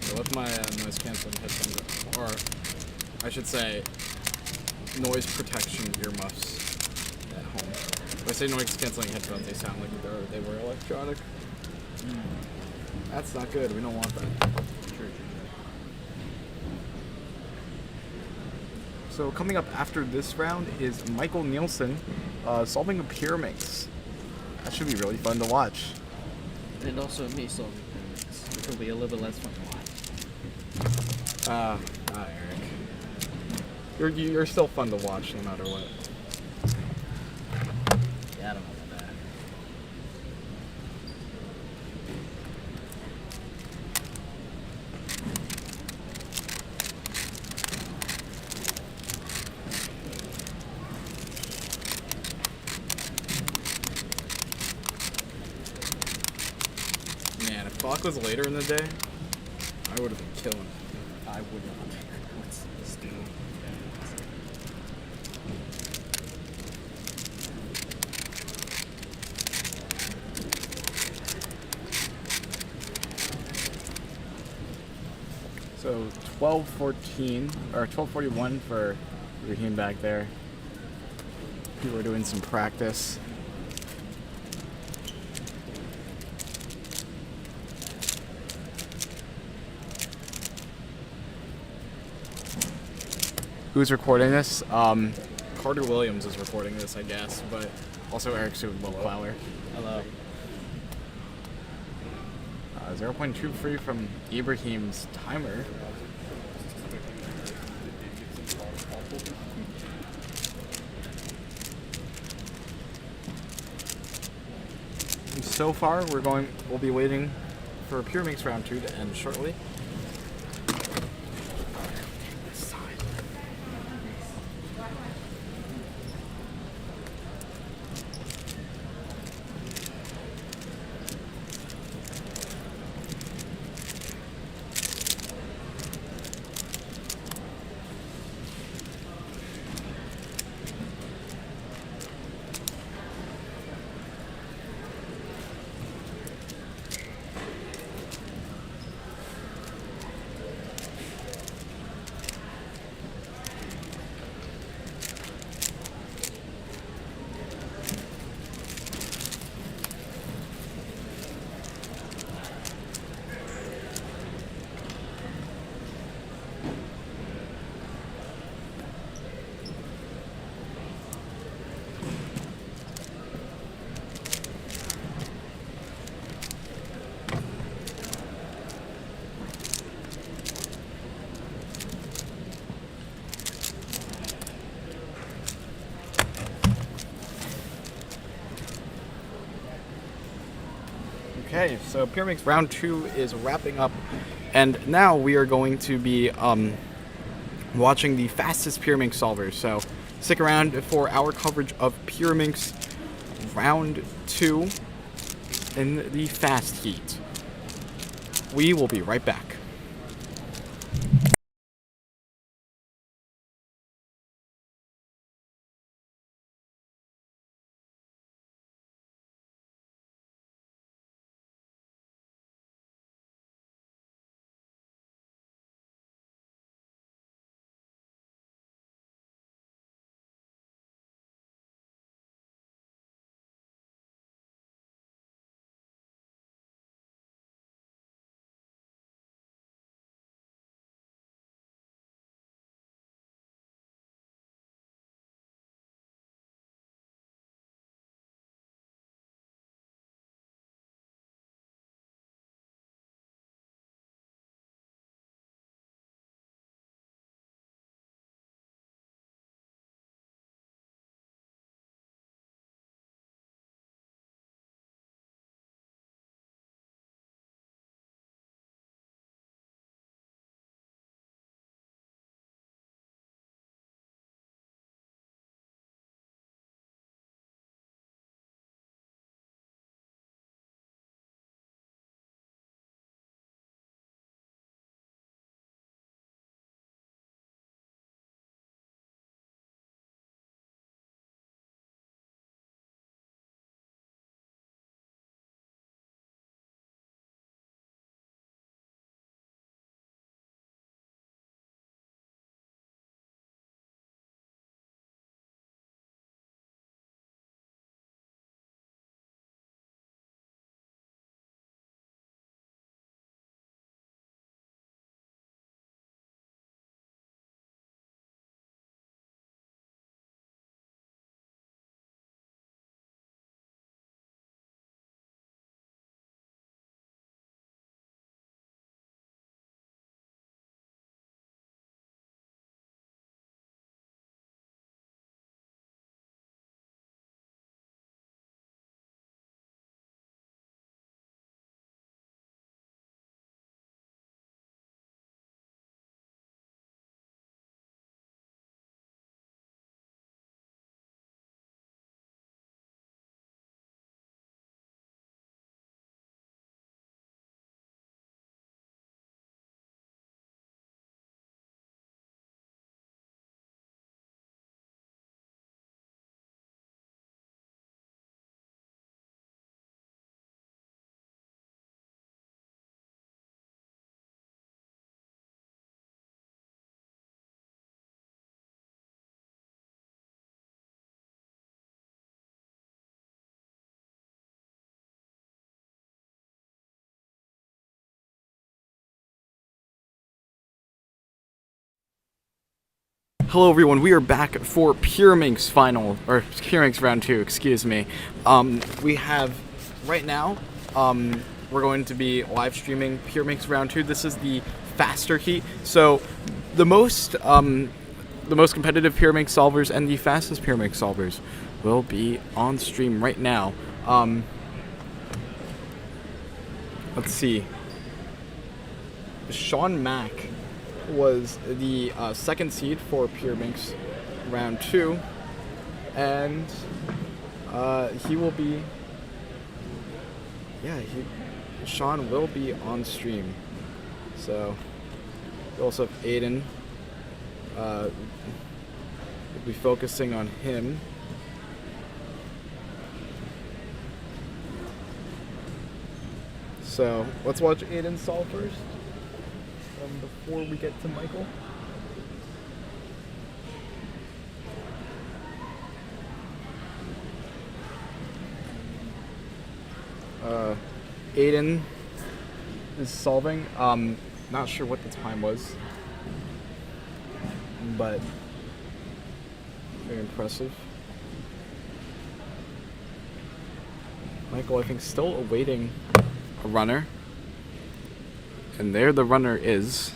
I left my noise canceling headphones, or I should say, noise protection earmuffs at home. When I say noise canceling headphones, they sound like they were electronic. That's not good. We don't want that. True. So coming up after this round is Michael Nielsen solving a Pyraminx. That should be really fun to watch. And also me solving Pyraminx, which will be a little bit less fun to watch. Eric. You're still fun to watch no matter what. Yeah, I don't know about that. Man, if Bach was later in the day, I would have been killing. I would not. What's this do? So 12:14 or 12:41 for Raheem back there. People are doing some practice. Who's recording this? Carter Williams is recording this, I guess, but also Eric Wilplower. Hello. 0.2 free from Ibrahim's timer. And so far, we'll be waiting for Pyraminx Round 2 to end shortly. Okay, so Pyraminx Round 2 is wrapping up, and now we are going to be watching the fastest Pyraminx solvers. So stick around for our coverage of Pyraminx Round 2 in the fast heat. We will be right back. Hello everyone, we are back for Pyraminx Pyraminx Round 2, excuse me. We have, right now, we're going to be live streaming Pyraminx Round 2. This is the faster heat. So, the most competitive Pyraminx solvers and the fastest Pyraminx solvers will be on stream right now. Let's see. Sean Mack was the second seed for Pyraminx Round 2, and he will be, Sean will be on stream. So we also have Aiden. We'll be focusing on him. So let's watch Aiden solve first. Before we get to Michael. Aiden is solving. Not sure what the time was, but very impressive. Michael, I think, still awaiting a runner. And there the runner is.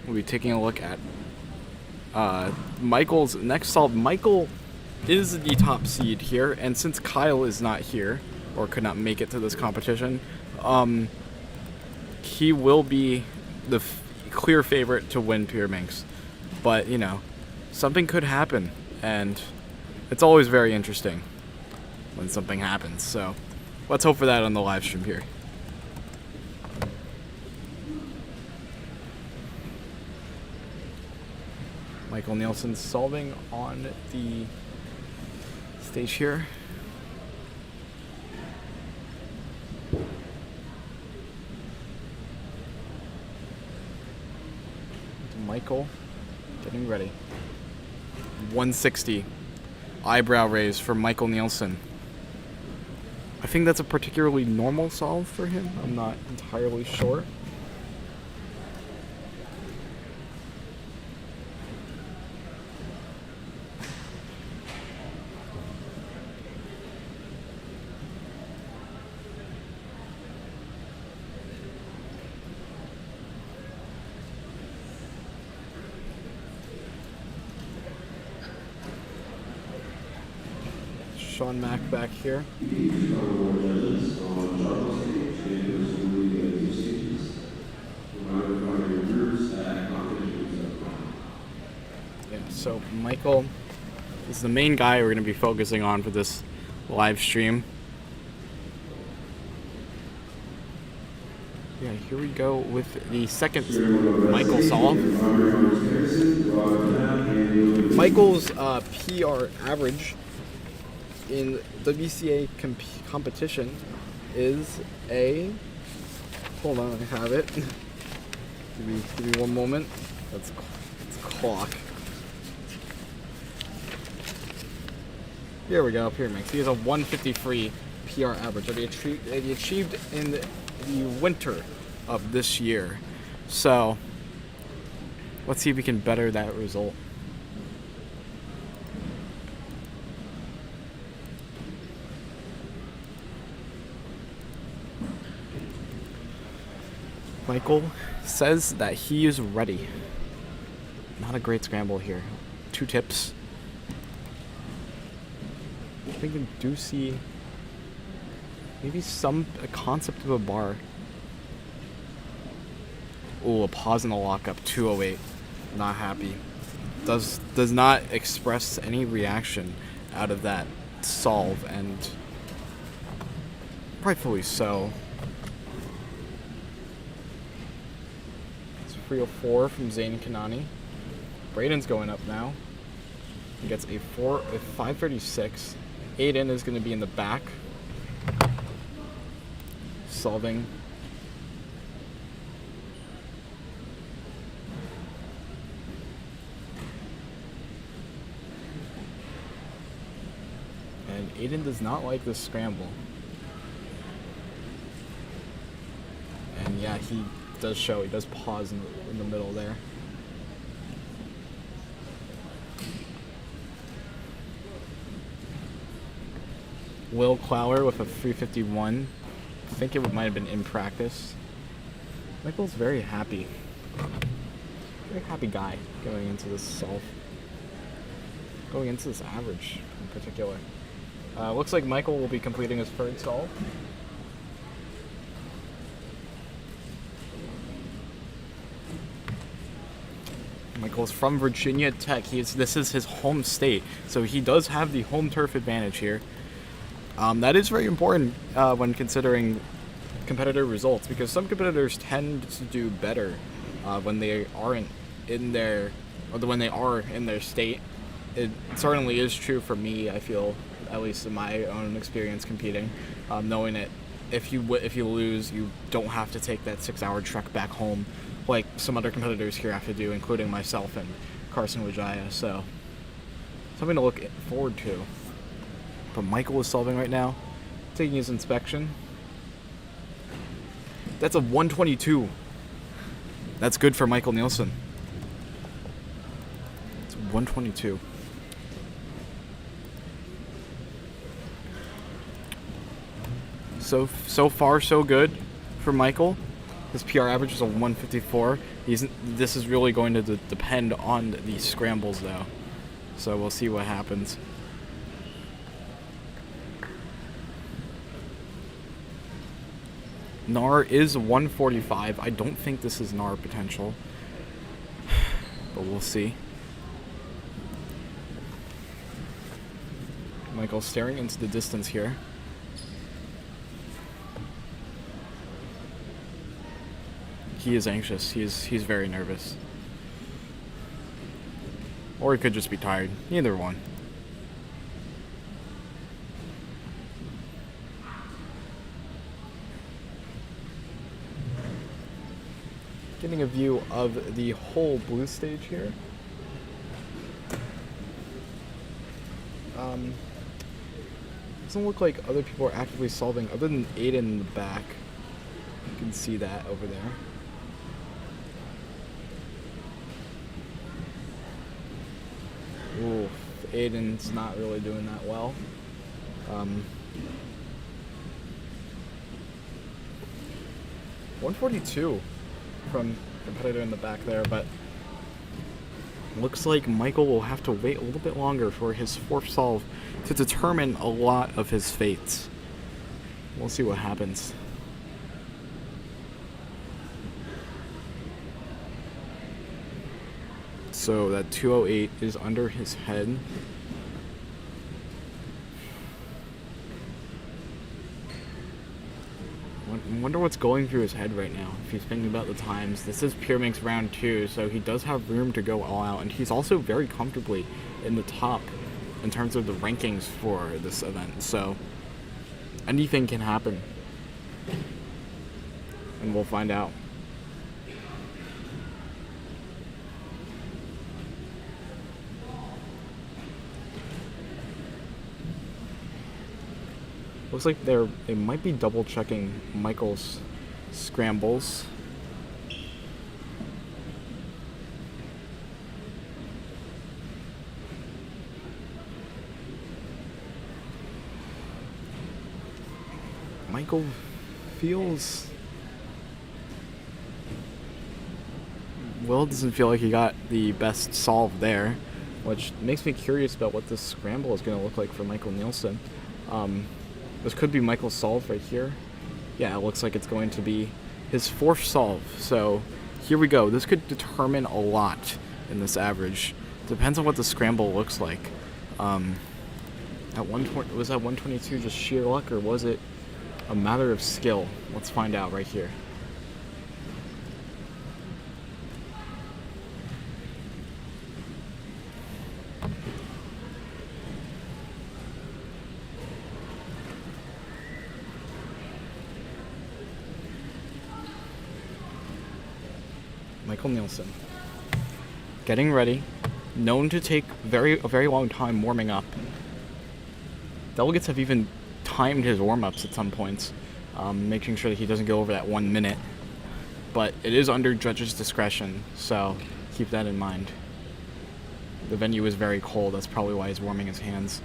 We'll be taking a look at Michael's next solve. Michael is the top seed here, and since Kyle is not here, or could not make it to this competition, he will be the clear favorite to win Pyraminx. But, you know, something could happen, and it's always very interesting when something happens. So let's hope for that on the live stream here. Michael Nielsen solving on the stage here. Michael getting ready. 160. Eyebrow raise for Michael Nielsen. I think that's a particularly normal solve for him. I'm not entirely sure. Sean Mack back here. Yeah, so Michael is the main guy we're going to be focusing on for this live stream. Yeah, here we go with the second Michael solve. Michael's PR average in WCA competition is a, hold on, I have it. Give me one moment. Let's clock. Here we go, Pyraminx. He has a 153 PR average that he achieved in the winter of this year. So let's see if we can better that result. Michael says that he is ready. Not a great scramble here. 2 tips. I think I do see maybe a concept of a bar. Oh, a pause in the lockup. 208. Not happy. Does not express any reaction out of that solve, and rightfully so. 304 from Zayn Kanani. Braden's going up now. He gets a 536. Aiden is going to be in the back, solving. And Aiden does not like this scramble. And yeah, he does pause in the middle there. Will Clower with a 351. I think it might have been in practice. Michael's very happy. Very happy guy going into this solve. Going into this average in particular. Looks like Michael will be completing his third solve. Michael's from Virginia Tech. This is his home state, so he does have the home turf advantage here. That is very important when considering competitor results, because some competitors tend to do better when they aren't in their, or when they are in their state. It certainly is true for me. I feel, at least in my own experience competing, knowing that if you lose, you don't have to take that 6-hour trek back home like some other competitors here have to do, including myself and Carson Wijaya. So something to look forward to. But Michael is solving right now, taking his inspection. That's a 122. That's good for Michael Nielsen. It's 122. So far, so good for Michael. His PR average is a 154. This is really going to depend on the scrambles, though. So we'll see what happens. NAR is 145. I don't think this is NAR potential, but we'll see. Michael staring into the distance here. He is anxious. He's very nervous. Or he could just be tired. Either one. Getting a view of the whole blue stage here. Doesn't look like other people are actively solving other than Aiden in the back. You can see that over there. Ooh, Aiden's not really doing that well. 142 from competitor in the back there, but looks like Michael will have to wait a little bit longer for his fourth solve to determine a lot of his fates. We'll see what happens. So that 208 is under his head. I wonder what's going through his head right now, if he's thinking about the times. This is Pyraminx Round 2, so he does have room to go all out, and he's also very comfortably in the top in terms of the rankings for this event, so anything can happen. And we'll find out. Looks like they might be double checking Michael's scrambles. Michael feels... Will doesn't feel like he got the best solve there, which makes me curious about what this scramble is going to look like for Michael Nielsen. This could be Michael's solve right here. Yeah, it looks like it's going to be his fourth solve. So here we go. This could determine a lot in this average. Depends on what the scramble looks like. At 120, was that 122 just sheer luck, or was it a matter of skill? Let's find out right here. Michael Nielsen. Getting ready. Known to take a very long time warming up. Delegates have even timed his warm-ups at some points, making sure that he doesn't go over that 1 minute. But it is under judges' discretion, so keep that in mind. The venue is very cold. That's probably why he's warming his hands.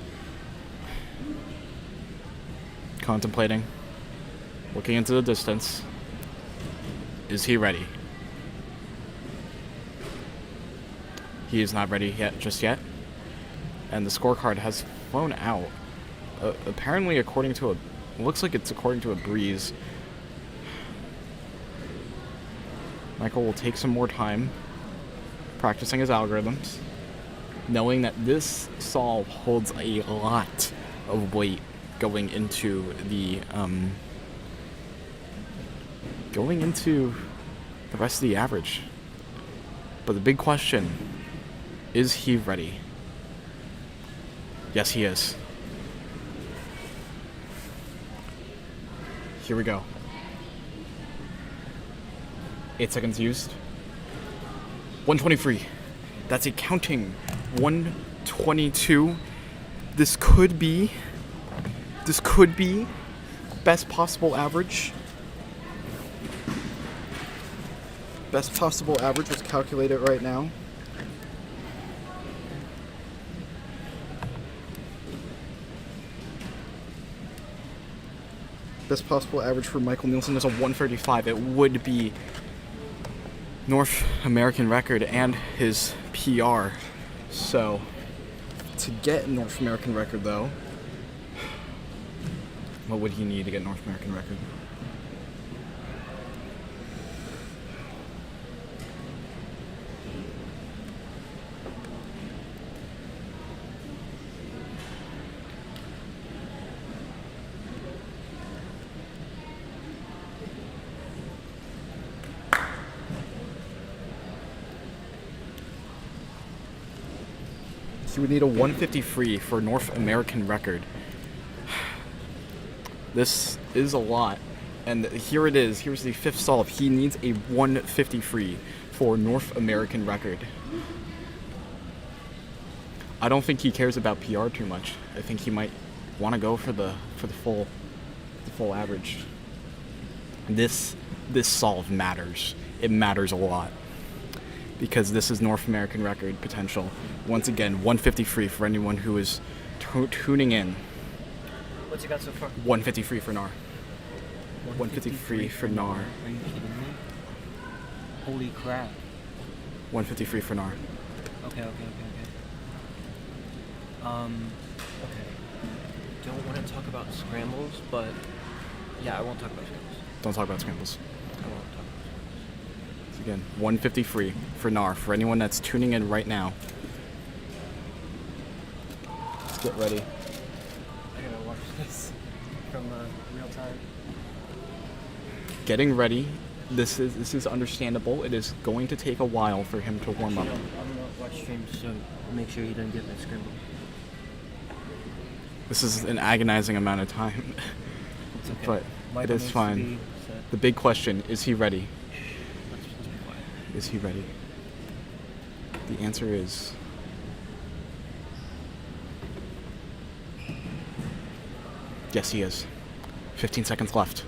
contemplating, looking into the distance. Is he ready? He is not ready yet, just yet. And the scorecard has flown out. Apparently, looks like it's according to a breeze. Michael will take some more time practicing his algorithms, knowing that this solve holds a lot of weight going into the rest of the average. But the big question, is he ready? Yes, he is. Here we go. 8 seconds used. 123. That's a counting 122. This could be best possible average. Best possible average was calculated right now. Best possible average for Michael Nielsen is a 135. It would be North American record and his PR. So, to get North American record though, what would he need to get North American record? He would need a 150 free for North American record. This is a lot. And here it is. Here's the fifth solve. He needs a 150 free for North American record. I don't think he cares about PR too much. I think he might want to go for the full average. This solve matters. It matters a lot. Because this is North American record potential. Once again, 150 free for anyone who is tuning in. What's he got so far? 150 free for NAR. 150 free for NAR. Are you kidding me? Holy crap. 150 free for NAR. Okay. Okay. Don't want to talk about scrambles, but yeah, I won't talk about scrambles. Don't talk about scrambles. I won't talk about scrambles. Again, 150 free for NAR for anyone that's tuning in right now. Let's get ready. I gotta watch this from real time. Getting ready. This is understandable. It is going to take a while for him to warm up. I'm gonna watch streams, so make sure you don't get that scramble. This is an agonizing amount of time. It's okay. But Michael it is needs to fine. be set. The big question, is he ready? Is he ready? The answer is yes, he is. 15 seconds left.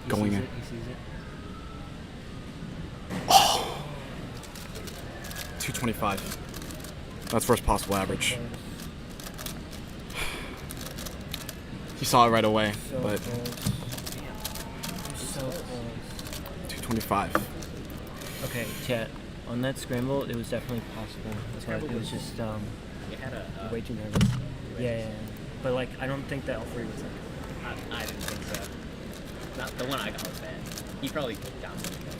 Going in. He sees it. Oh! 225. That's first possible average. He saw it right away, but 225. Okay, chat. On that scramble, it was definitely possible. But it was just way too nervous. Yeah. But like, I don't think that L3 was like. I didn't think so. Not the one I got was bad. He probably downloaded it.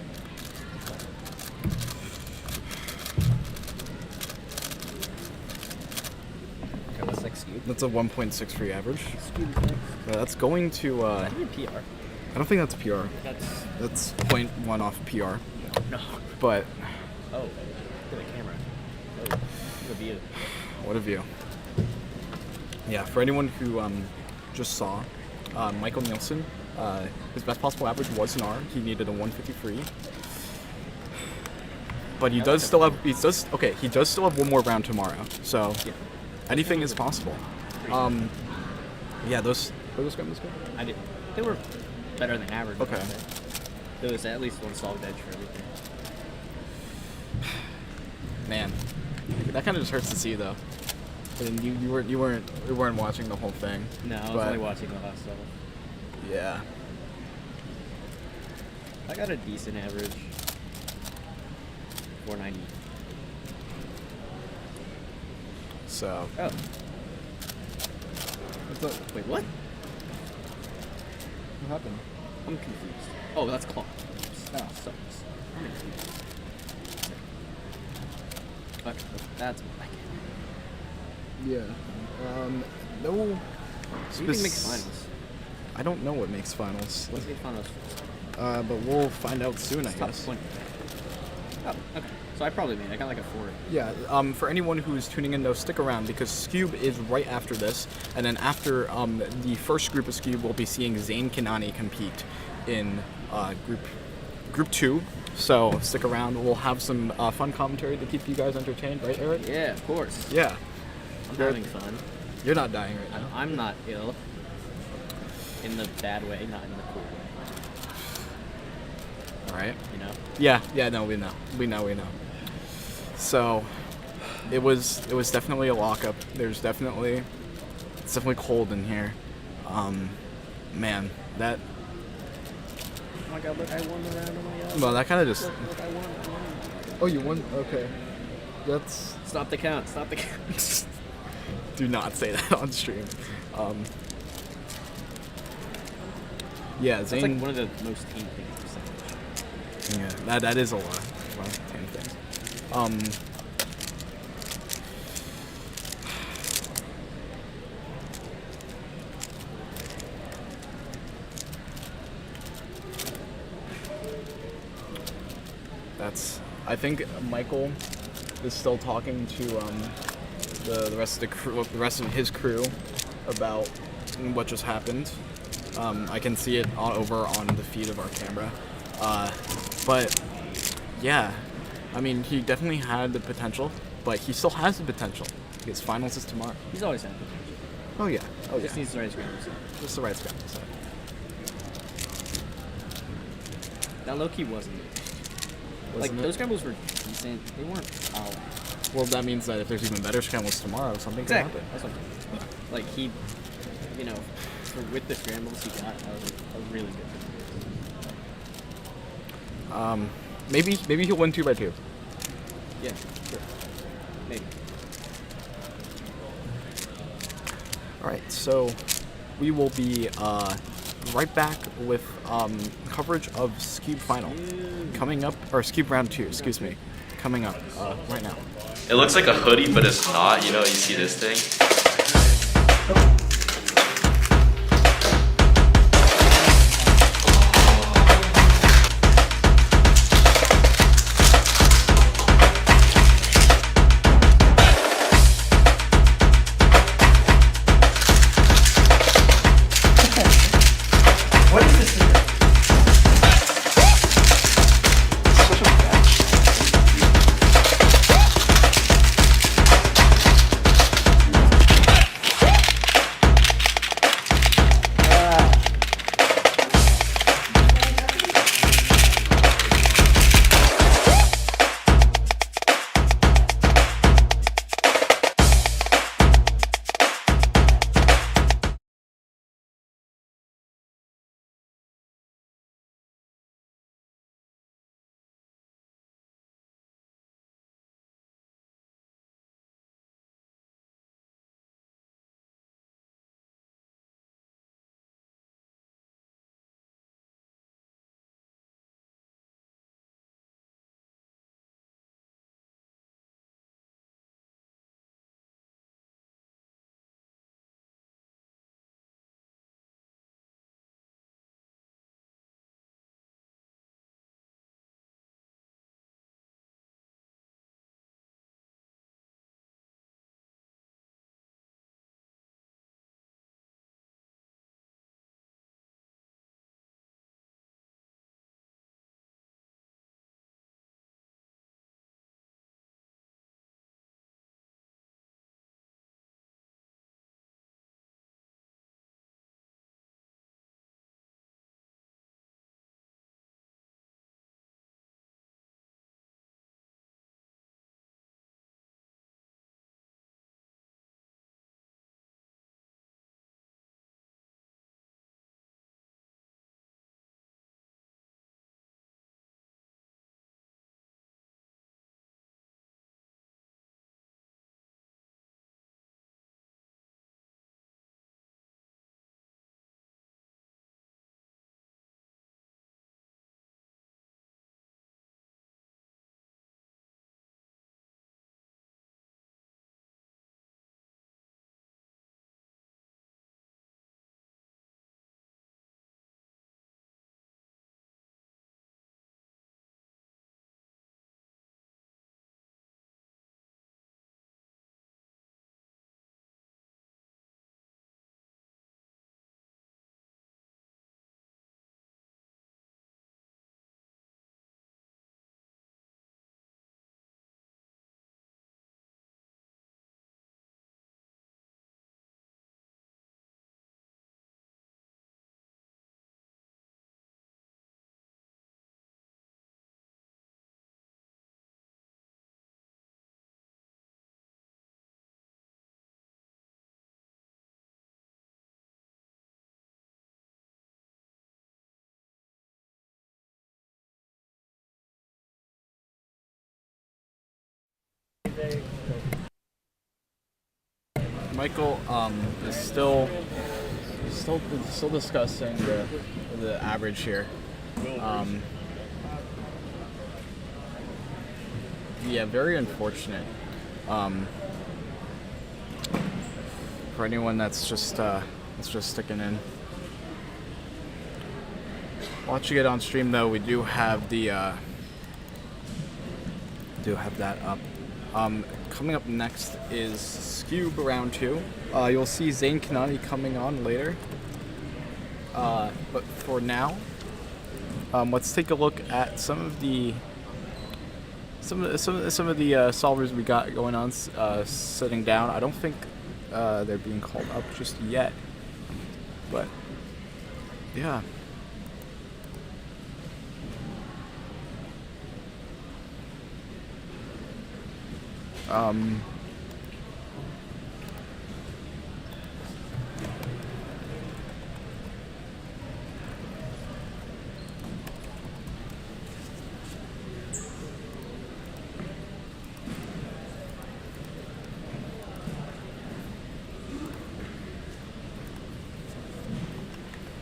Okay, what's like skewed? That's a 1.6 free average. That's going to. Is that even PR? I don't think that's PR. That's 0.1 off PR. No. But. Oh, look at the camera. Oh, what a view. What a view. Yeah, for anyone who just saw, Michael Nielsen, his best possible average was NAR. He needed a 150 free. But he does still have he does still have one more round tomorrow. So anything is possible. Yeah, those scrambles good? They were better than average. Okay. There was at least one solid edge for everything. Man, that kind of just hurts to see though. And you weren't watching the whole thing. No, I was but- only watching the last level. Yeah. I got a decent average. 490. So. Oh. What's up? Wait, what? What happened? I'm confused. Oh, that's clock. Oh, sucks. I'm confused. Okay, that's black. Yeah. No. What do you think makes finals? I don't know what makes finals. Let's make finals first. But we'll find out soon, I Top guess. 20. Oh, okay. So I probably made. I got like a 4. Yeah. For anyone who's tuning in, though, stick around because Scoob is right after this, and then after the first group of Scoob, we'll be seeing Zayn Kanani compete in group 2. So stick around. We'll have some fun commentary to keep you guys entertained, right, Eric? Yeah, of course. Yeah. I'm having fun. You're not dying right now. I'm not ill. In the bad way, not in the cool way. All right. You know? Yeah. No, we know. So, it was definitely a lockup. It's definitely cold in here. Man, that. Oh my god! Look, I won the round. Oh my god. Well, that kind of just. Look, I won. Oh, you won. Okay. That's. Stop the count. Stop the count. Do not say that on stream. Yeah, That's Zayn. like one of the most tame things to say. Yeah, that is a lot of tame things. I think Michael is still talking to the rest of the crew, the rest of his crew, about what just happened. I can see it over on the feed of our camera, but yeah, I mean, he definitely had the potential, but he still has the potential because finals is tomorrow. He's always had potential. Oh yeah. Oh yeah. Just needs the right scramble set. Just the right scramble set. That low key wasn't. Like those scrambles were decent. They weren't solid. Well, that means that if there's even better scrambles tomorrow, something could happen. That's what I'm saying. Like he, you know, with the scrambles he got, that was a really good. Maybe he'll win 2x2. Yeah, sure. Maybe. All right, so we will be right back with coverage of Scoob Final coming up, or Scoob Round 2, excuse me, coming up right now. It looks like a hoodie, but it's not. You know, you see this thing? What is this? Michael is still discussing the average here. Yeah, very unfortunate. For anyone that's just sticking in. Watching it on stream though, we do have that up. Coming up next is Scube Round 2. You'll see Zane Kanani coming on later. But for now, let's take a look at some of the solvers we got going on sitting down. I don't think they're being called up just yet, but yeah.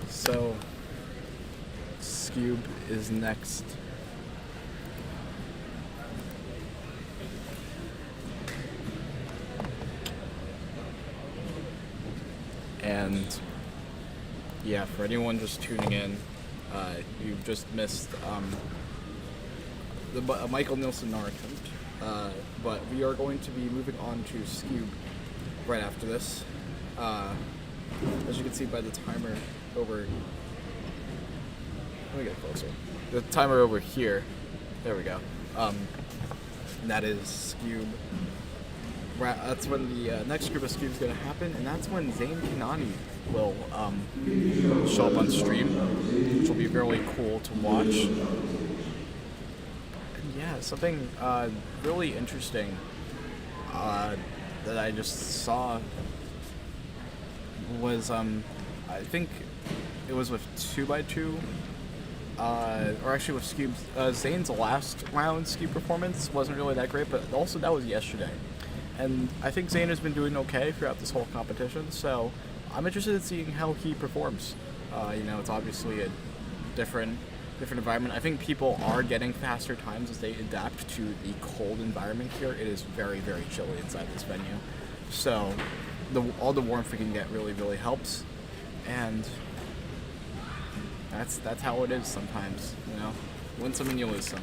So, Scube is next. And yeah, for anyone just tuning in, you've just missed the Michael Nilsson Nar attempt. But we are going to be moving on to Scube right after this. As you can see by the timer over, let me get closer. The timer over here, there we go. And that is Scube. That's when the next group of Scubes is going to happen, and that's when Zane Kanani will show up on stream, which will be really cool to watch. And yeah, something really interesting that I just saw was I think it was with 2x2, or actually with Scube. Zane's last round Scube performance wasn't really that great, but also that was yesterday. And I think Zane has been doing okay throughout this whole competition, so I'm interested in seeing how he performs. It's obviously a different environment. I think people are getting faster times as they adapt to the cold environment here. It is very, very chilly inside this venue. So all the warmth we can get really, really helps. And that's how it is sometimes, Win some and you lose some.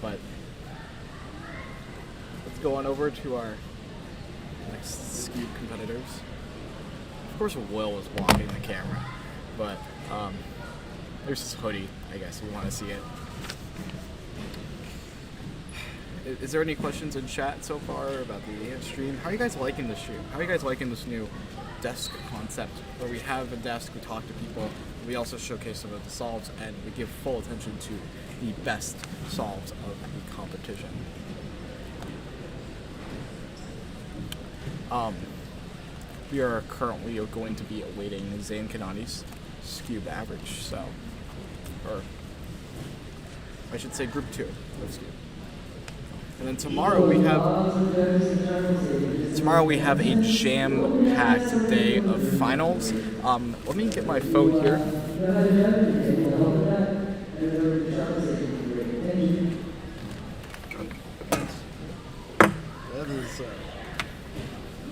But let's go on over to our next Scube competitors. Of course, Will is blocking the camera, but there's his hoodie, I guess, if you want to see it. Is there any questions in chat so far about the stream? How are you guys liking the stream? How are you guys liking this new desk concept where we have a desk, we talk to people, we also showcase some of the solves, and we give full attention to the best solves of the competition? We are currently going to be awaiting Zane Kanani's Scube average, or I should say Group 2 of Scube. And then tomorrow we have a jam-packed day of finals. Let me get my phone here.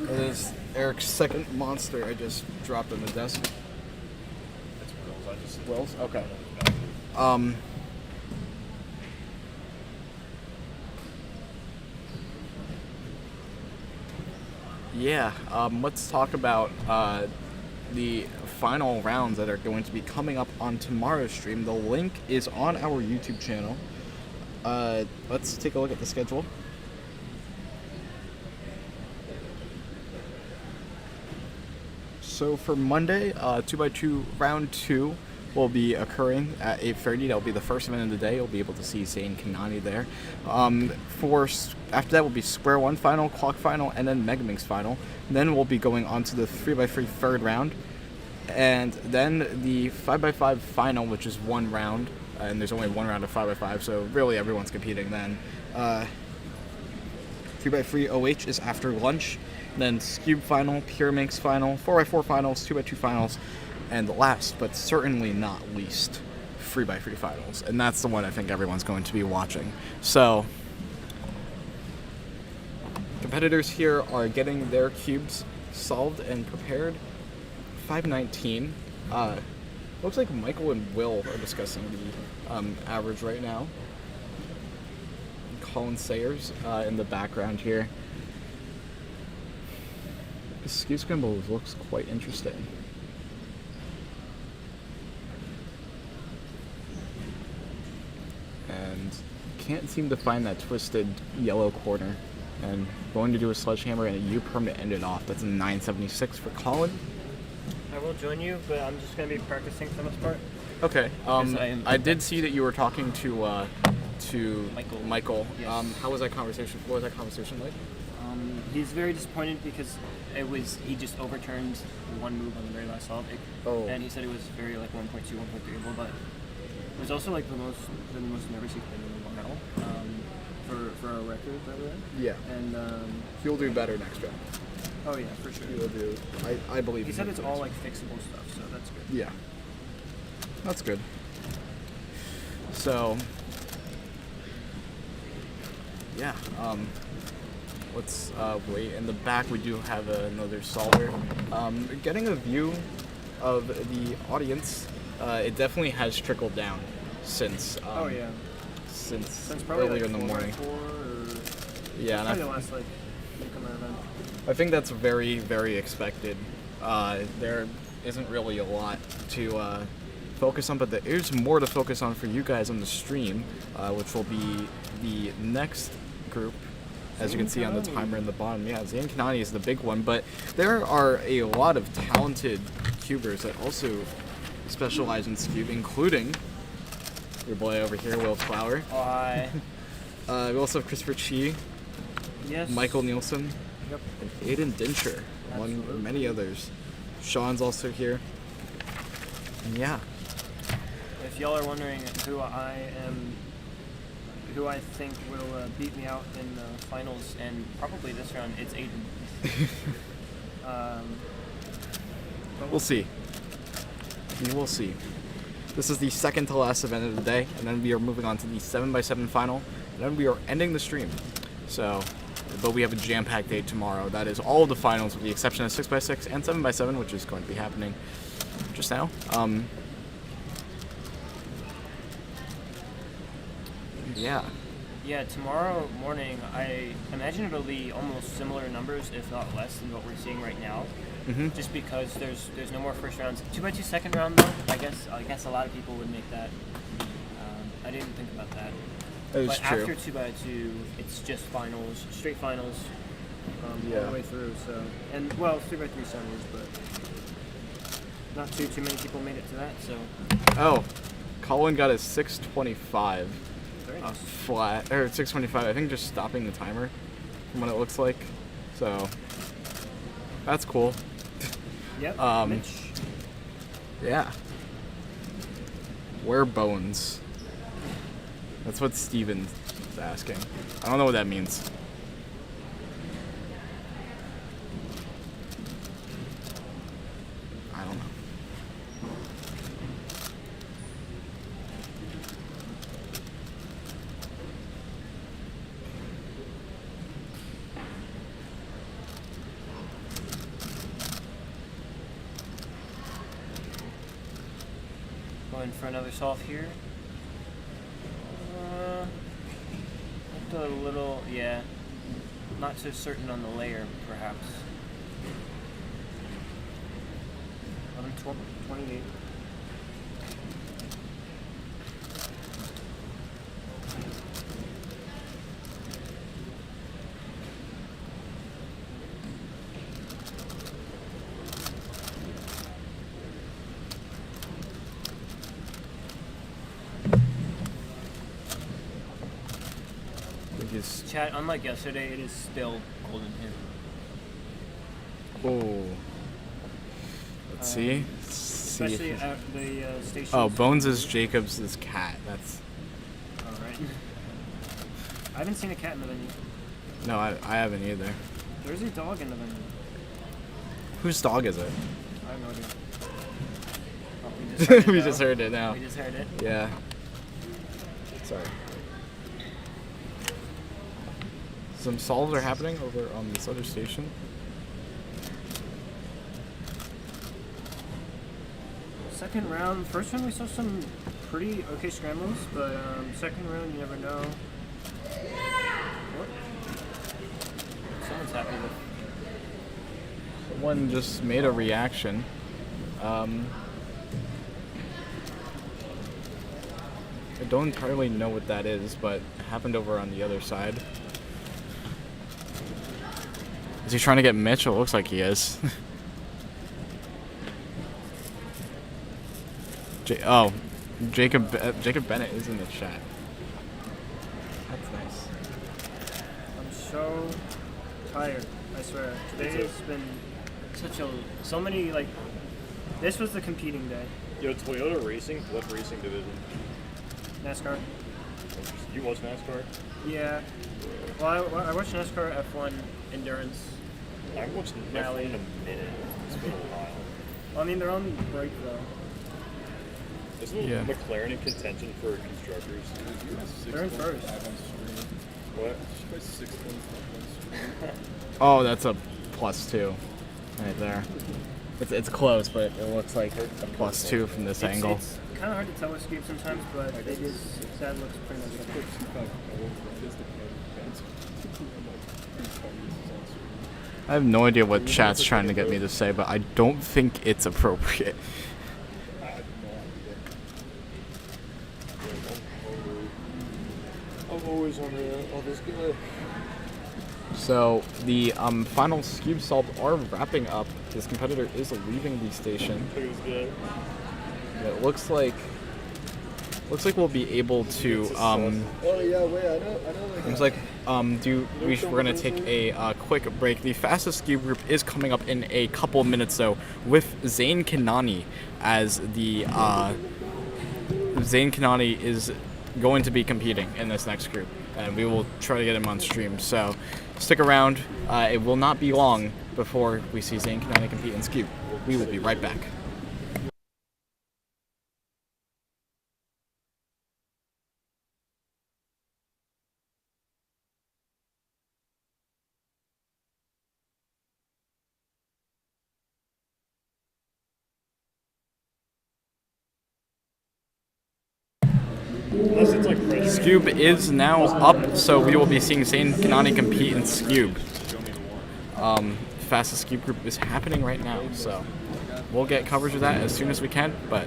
That is Eric's second monster I just dropped on the desk. It's Will's. Will's? Okay. Let's talk about the final rounds that are going to be coming up on tomorrow's stream. The link is on our YouTube channel. Let's take a look at the schedule. So for Monday, 2x2 round 2 will be occurring at 8:30. That will be the first event of the day. You'll be able to see Zane Kanani there. After that will be Square 1 final, Clock final, and then Megaminx final. And then we'll be going on to the 3x3 third round. And then the 5x5 final, which is one round. And there's only one round of 5x5, so really everyone's competing then. 3x3 OH is after lunch. then Cube Final, Pyraminx Final, 4x4 Finals, 2x2 Finals, and last but certainly not least, 3x3 Finals. And that's the one I think everyone's going to be watching. So, competitors here are getting their cubes solved and prepared. 519. Looks like Michael and Will are discussing the average right now. Colin Sayers in the background here. This cube scramble looks quite interesting. And can't seem to find that twisted yellow corner. And going to do a sledgehammer and a U permit ended off. That's a 976 for Colin. I will join you, but I'm just going to be practicing for the most part. Okay. I did see that you were talking to Michael. Yes. How was that conversation? What was that conversation like? He's very disappointed because he just overturned one move on the very last solve. And he said it was very like 1.2, 1.3, but it was also like the most nervous he's been in a while. For a record, by the way. Yeah. And he'll do better next round. Oh yeah, for sure. He will do. I believe. He said it's all like fixable stuff, so that's good. Yeah. That's good. So. Yeah. Let's wait. In the back, we do have another solver. Getting a view of the audience, it definitely has trickled down since. Since probably earlier like in the morning. Yeah, and probably the last like newcomer event. I think that's very, very expected. There isn't really a lot to focus on, but there is more to focus on for you guys on the stream, which will be the next group. As you can see on the timer in the bottom, yeah, Zane Kanani is the big one, but there are a lot of talented cubers that also specialize in cube, including your boy over here, Will Flower. Oh, hi. We also have Christopher Chi, yes. Michael Nielsen, Yep. and Aiden Dincher, among many others. Sean's also here. And yeah. If y'all are wondering who I think will beat me out in the finals and probably this round, it's Aiden. We'll see. We will see. This is the second to last event of the day, and then we are moving on to the 7x7 final, and then we are ending the stream. So, but we have a jam-packed day tomorrow. That is all of the finals with the exception of 6x6 and 7x7, which is going to be happening just now. Yeah. Yeah, tomorrow morning, I imagine it'll be almost similar numbers, if not less, than what we're seeing right now. Just because there's no more first rounds. 2x2 second round though. I guess a lot of people would make that. I didn't think about that. That is but true. after 2x2, it's just finals, straight finals, all the way through. So well, 3x3 semis, but not too many people made it to that. So. Oh, Colin got a 625. Very nice. Flat or 625. I think just stopping the timer from what it looks like. So that's cool. Yep. Mitch. Yeah. Where bones? That's what Steven's asking. I don't know what that means. I don't know. Going for another solve here. A little, yeah. Not so certain on the layer, perhaps. 11, 12, 28. Chat, unlike yesterday, it is still golden here. Oh. Let's see. Especially at the station. Oh, Bones is Jacobs' cat. That's. Alright. I haven't seen a cat in the venue. No, I haven't either. There's a dog in the venue. Whose dog is it? I have no idea. Oh, We just heard it now. We just heard it. Yeah. Sorry. Some solves are happening over on this other station. Second round. First round we saw some pretty okay scrambles, but second round you never know. What? Someone's happy with. Someone just made a reaction. I don't entirely know what that is, but it happened over on the other side. Is he trying to get Mitch? It looks like he is. Jacob Bennett is in the chat. That's nice. I'm so tired. I swear. Today has been so many like. This was the competing day. Yo, Toyota Racing, what racing division? NASCAR. You watch NASCAR? Yeah. Well, I watched NASCAR F1 endurance. I haven't watched rally F1 in a minute. It's been a while. Well, I mean, they're on break though. Isn't McLaren in contention for constructors? They're in first. What? Oh, that's a +2 right there. It's close, but it looks like a +2 from this angle. It's kind of hard to tell with Scoop sometimes, but that looks pretty much good. I have no idea what chat's trying to get me to say, but I don't think it's appropriate. I'm always on this guy. So the final cube solves are wrapping up. This competitor is leaving the station. Yeah, it looks like we'll be able to. Oh yeah, wait, I know. Looks like we're gonna take a quick break. The fastest cube group is coming up in a couple minutes though, with Zane Kanani as the Zane Kanani is going to be competing in this next group, and we will try to get him on stream. So stick around. It will not be long before we see Zane Kanani compete in Cube. We will be right back. Scube is now up, so we will be seeing Zane Kanani compete in Scube. Fastest Scube group is happening right now, so we'll get coverage of that as soon as we can, but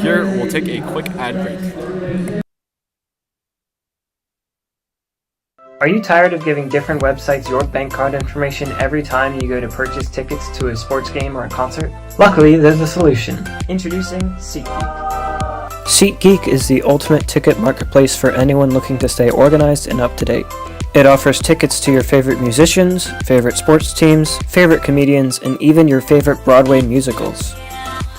here we'll take a quick ad break. Are you tired of giving different websites your bank card information every time you go to purchase tickets to a sports game or a concert? Luckily, there's a solution. Introducing SeatGeek. SeatGeek is the ultimate ticket marketplace for anyone looking to stay organized and up to date. It offers tickets to your favorite musicians, favorite sports teams, favorite comedians, and even your favorite Broadway musicals.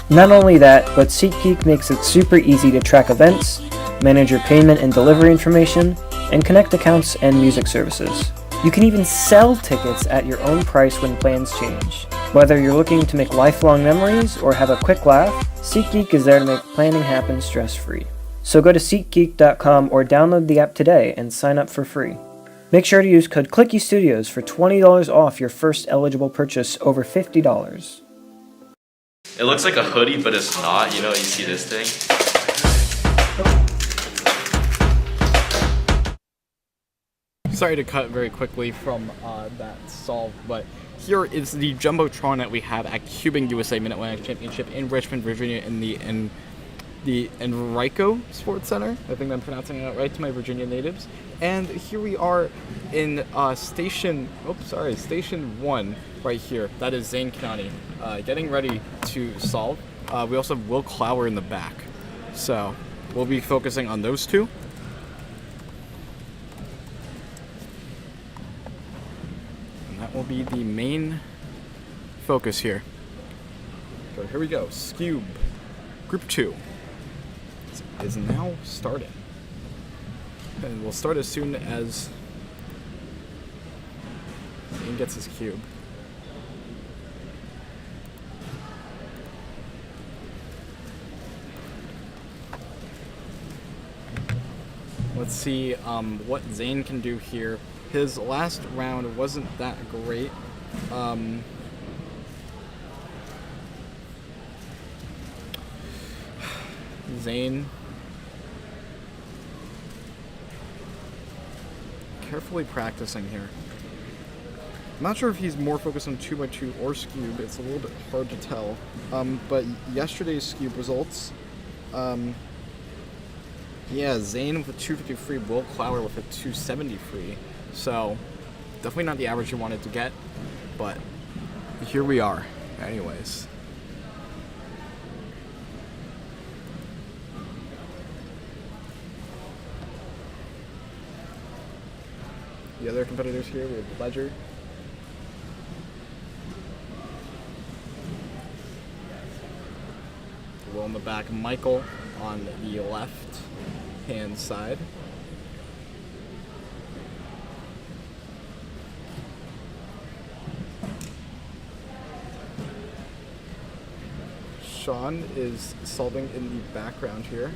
Not only that, but SeatGeek makes it super easy to track events, manage your payment and delivery information, and connect accounts and music services. You can even sell tickets at your own price when plans change. Whether you're looking to make lifelong memories or have a quick laugh, SeatGeek is there to make planning happen stress-free. So go to SeatGeek.com or download the app today and sign up for free. Make sure to use code Clicky Studios for $20 off your first eligible purchase over $50. It looks like a hoodie, but it's not. You know, you see this thing? Sorry to cut very quickly from that solve, but here is the Jumbotron that we have at Cubing USA Mid-Atlantic Championship in Richmond, Virginia in the Enrico Sports Center. I think I'm pronouncing it right to my Virginia natives. And here we are in Station 1 right here. That is Zane Kanani getting ready to solve. We also have Will Clower in the back. So we'll be focusing on those two. And that will be the main focus here. So here we go. Scube Group 2 is now starting. And we'll start as soon as Zane gets his cube. Let's see what Zane can do here. His last round wasn't that great. Zane carefully practicing here. I'm not sure if he's more focused on 2x2 or Scube. It's a little bit hard to tell. But yesterday's Scube results, yeah, Zane with a 250 free, Will Clower with a 270 free. So definitely not the average you wanted to get, but here we are. Anyways. The other competitors here, we have Ledger. Will in the back, Michael on the left hand side. Sean is solving in the background here.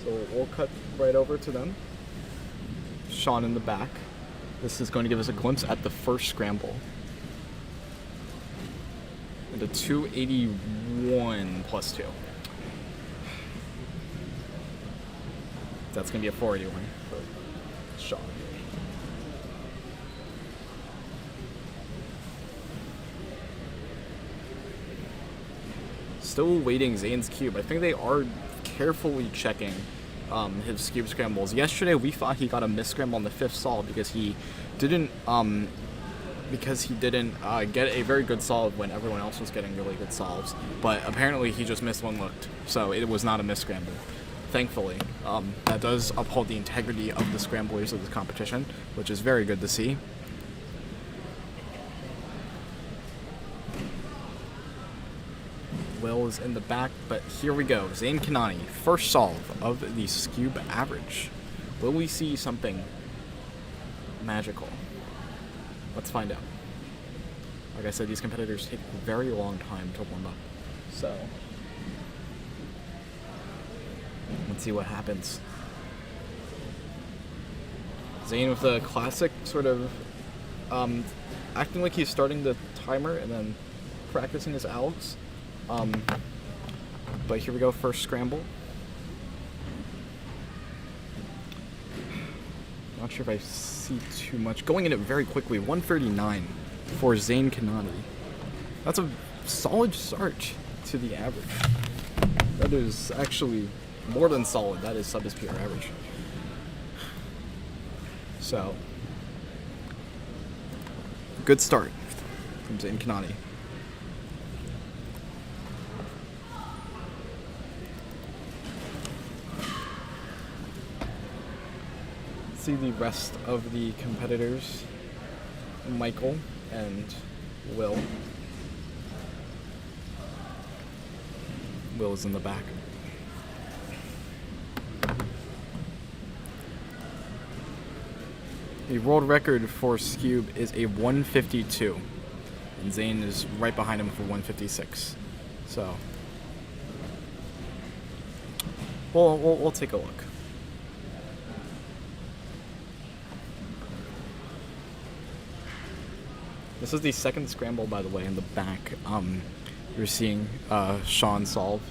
So we'll cut right over to them. Sean in the back. This is going to give us a glimpse at the first scramble. And a 281 plus 2. That's going to be a 481 for Sean. Still waiting Zane's cube. I think they are carefully checking his cube scrambles. Yesterday we thought he got a miss scramble on the 5th solve because he didn't get a very good solve when everyone else was getting really good solves. But apparently he just missed one looked, so it was not a miss scramble. Thankfully, that does uphold the integrity of the scramblers of this competition, which is very good to see. Will is in the back, but here we go. Zane Kanani, first solve of the Scube average. Will we see something magical? Let's find out. Like I said, these competitors take a very long time to warm up. So, let's see what happens. Zane with a classic sort of acting like he's starting the timer and then practicing his algs. But here we go, first scramble. Not sure if I see too much. Going in it very quickly, 139 for Zane Kanani. That's a solid start to the average. That is actually more than solid. That is sub his PR average. So, good start from Zane Kanani. See the rest of the competitors, Michael and Will. Will is in the back. The world record for Scube is a 152, and Zane is right behind him for 156. So, we'll take a look. This is the second scramble, by the way, in the back. You're seeing Sean solve.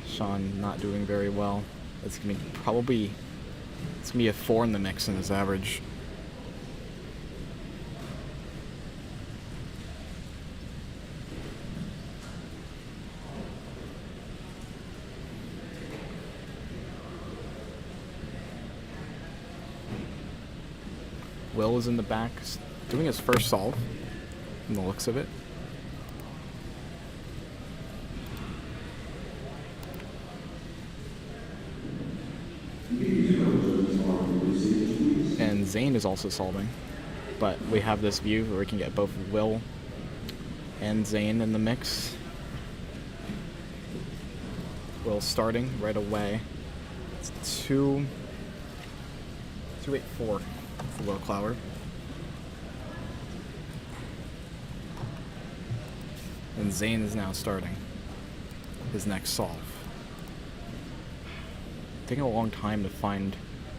Sean not doing very well. It's gonna be a 4 in the mix in his average. Will is in the back, doing his first solve, from the looks of it. And Zane is also solving, but we have this view where we can get both Will and Zane in the mix. Will starting right away. It's 284 for Will Clower. And Zane is now starting his next solve. Taking a long time to find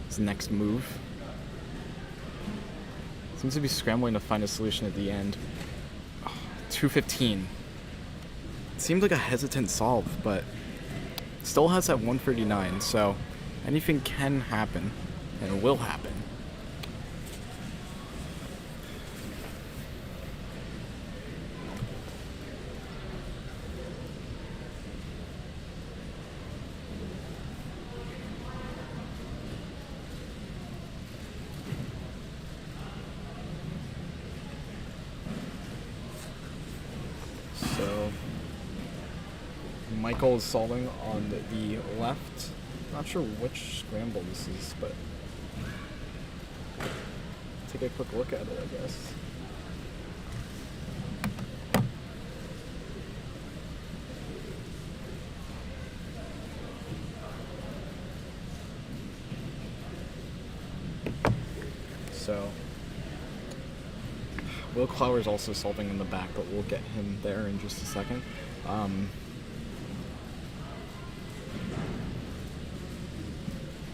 his next move. Seems to be scrambling to find a solution at the end. 215. Seemed like a hesitant solve, but still has that 139, so anything can happen, and will happen. So Michael is solving on the left. Not sure which scramble this is, but take a quick look at it, I guess. So Will Clower is also solving in the back, but we'll get him there in just a second.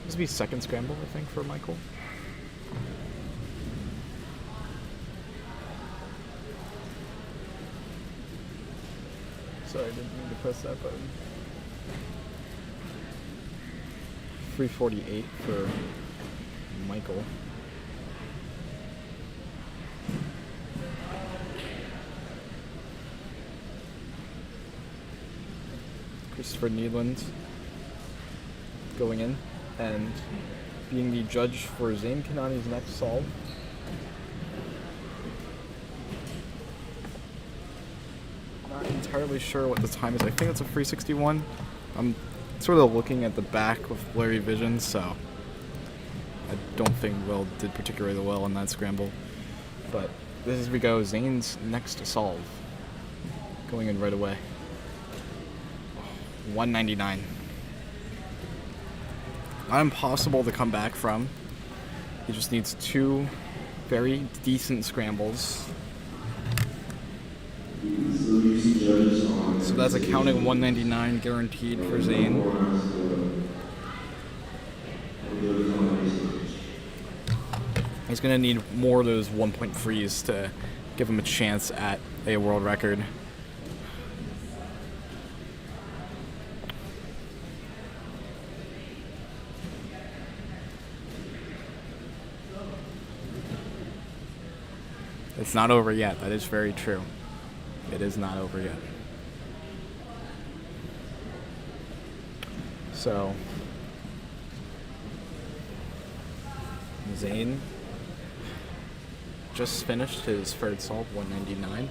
This will be second scramble, I think, for Michael. Sorry, I didn't mean to press that button. 348 for Michael. Christopher Needland going in and being the judge for Zane Kanani's next solve. Not entirely sure what the time is. I think it's a 361. I'm sort of looking at the back with blurry vision, so I don't think Will did particularly well on that scramble. But as we go, Zane's next solve. Going in right away. 199. Not impossible to come back from. He just needs two very decent scrambles. So that's a counting 199 guaranteed for Zane. He's going to need more of those 1-point frees to give him a chance at a world record. It's not over yet. That is very true. It is not over yet. So, Zane just finished his third solve, 199. It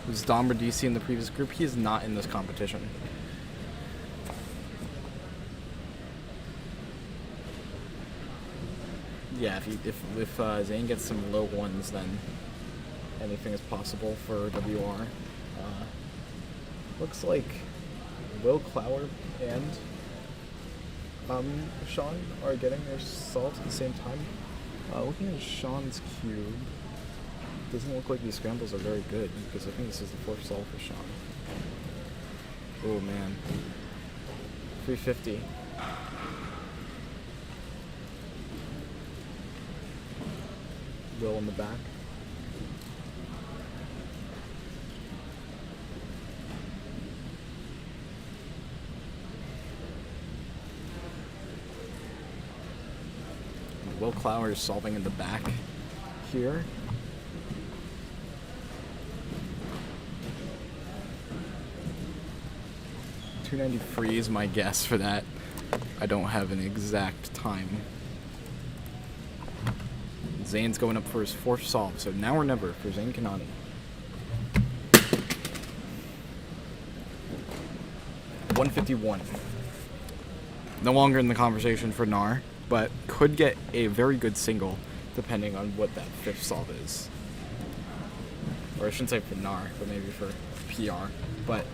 was Dom Radici in the previous group. He is not in this competition. Yeah, if Zane gets some low ones, then anything is possible for WR. Looks like Will Clower and Sean are getting their solves at the same time. Looking at Sean's cube, doesn't look like these scrambles are very good, because I think this is the fourth solve for Sean. Oh man. 350. Will in the back. Will Clower is solving in the back here. $293 is my guess for that. I don't have an exact time. Zane's going up for his fourth solve, so now or never for Zane Kanani. $151. No longer in the conversation for Nar, but could get a very good single depending on what that fifth solve is. Or I shouldn't say for Nar, but maybe for PR. But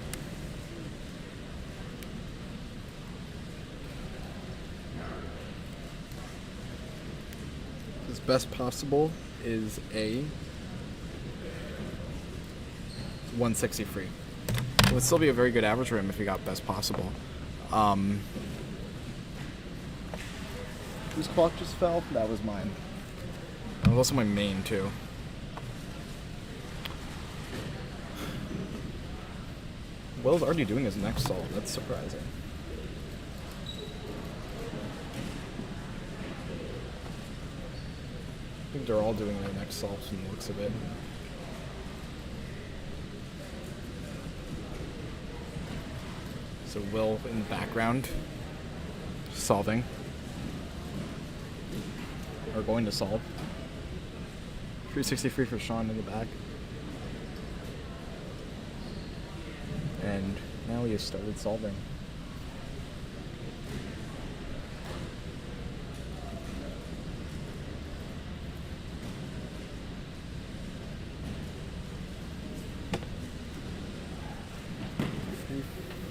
best possible is A. 160 free. It would still be a very good average for him if he got best possible. Whose clock just fell? That was mine. That was also my main too. Will's already doing his next solve. That's surprising. I think they're all doing their next solves from the looks of it. So Will in the background, solving, or going to solve. 363 for Sean in the back. And now he has started solving.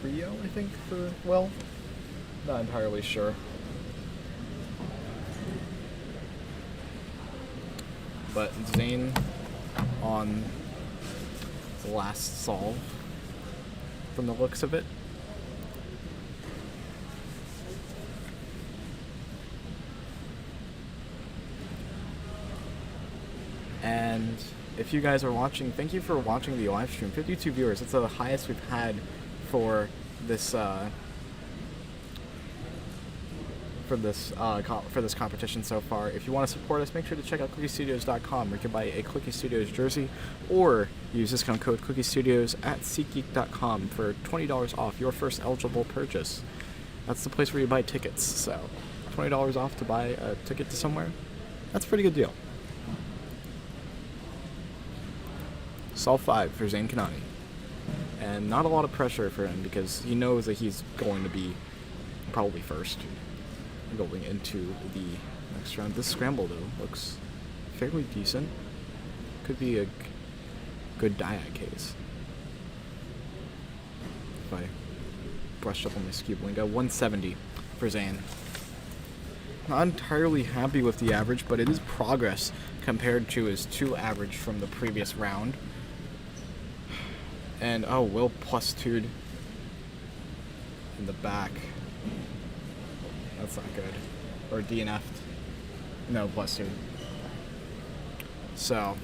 Rio, I think, for Will. Not entirely sure. But Zane on the last solve from the looks of it. And if you guys are watching, thank you for watching the live stream. 52 viewers. It's the highest we've had for this competition so far. If you want to support us, make sure to check out ClickyStudios.com, where you can buy a Clicky Studios jersey, or use discount code ClickyStudios at SeatGeek.com for $20 off your first eligible purchase. That's the place where you buy tickets. So, $20 off to buy a ticket to somewhere. That's a pretty good deal. Solve 5 for Zane Kanani. And not a lot of pressure for him because he knows that he's going to be probably first going into the next round. This scramble, though, looks fairly decent. Could be a good diag case. If I brushed up on my skew blink. Got 170 for Zane. Not entirely happy with the average, but it is progress compared to his 2 average from the previous round. And, oh, Will plus 2'd in the back. That's not good. Or DNF'd. No, plus 2. So,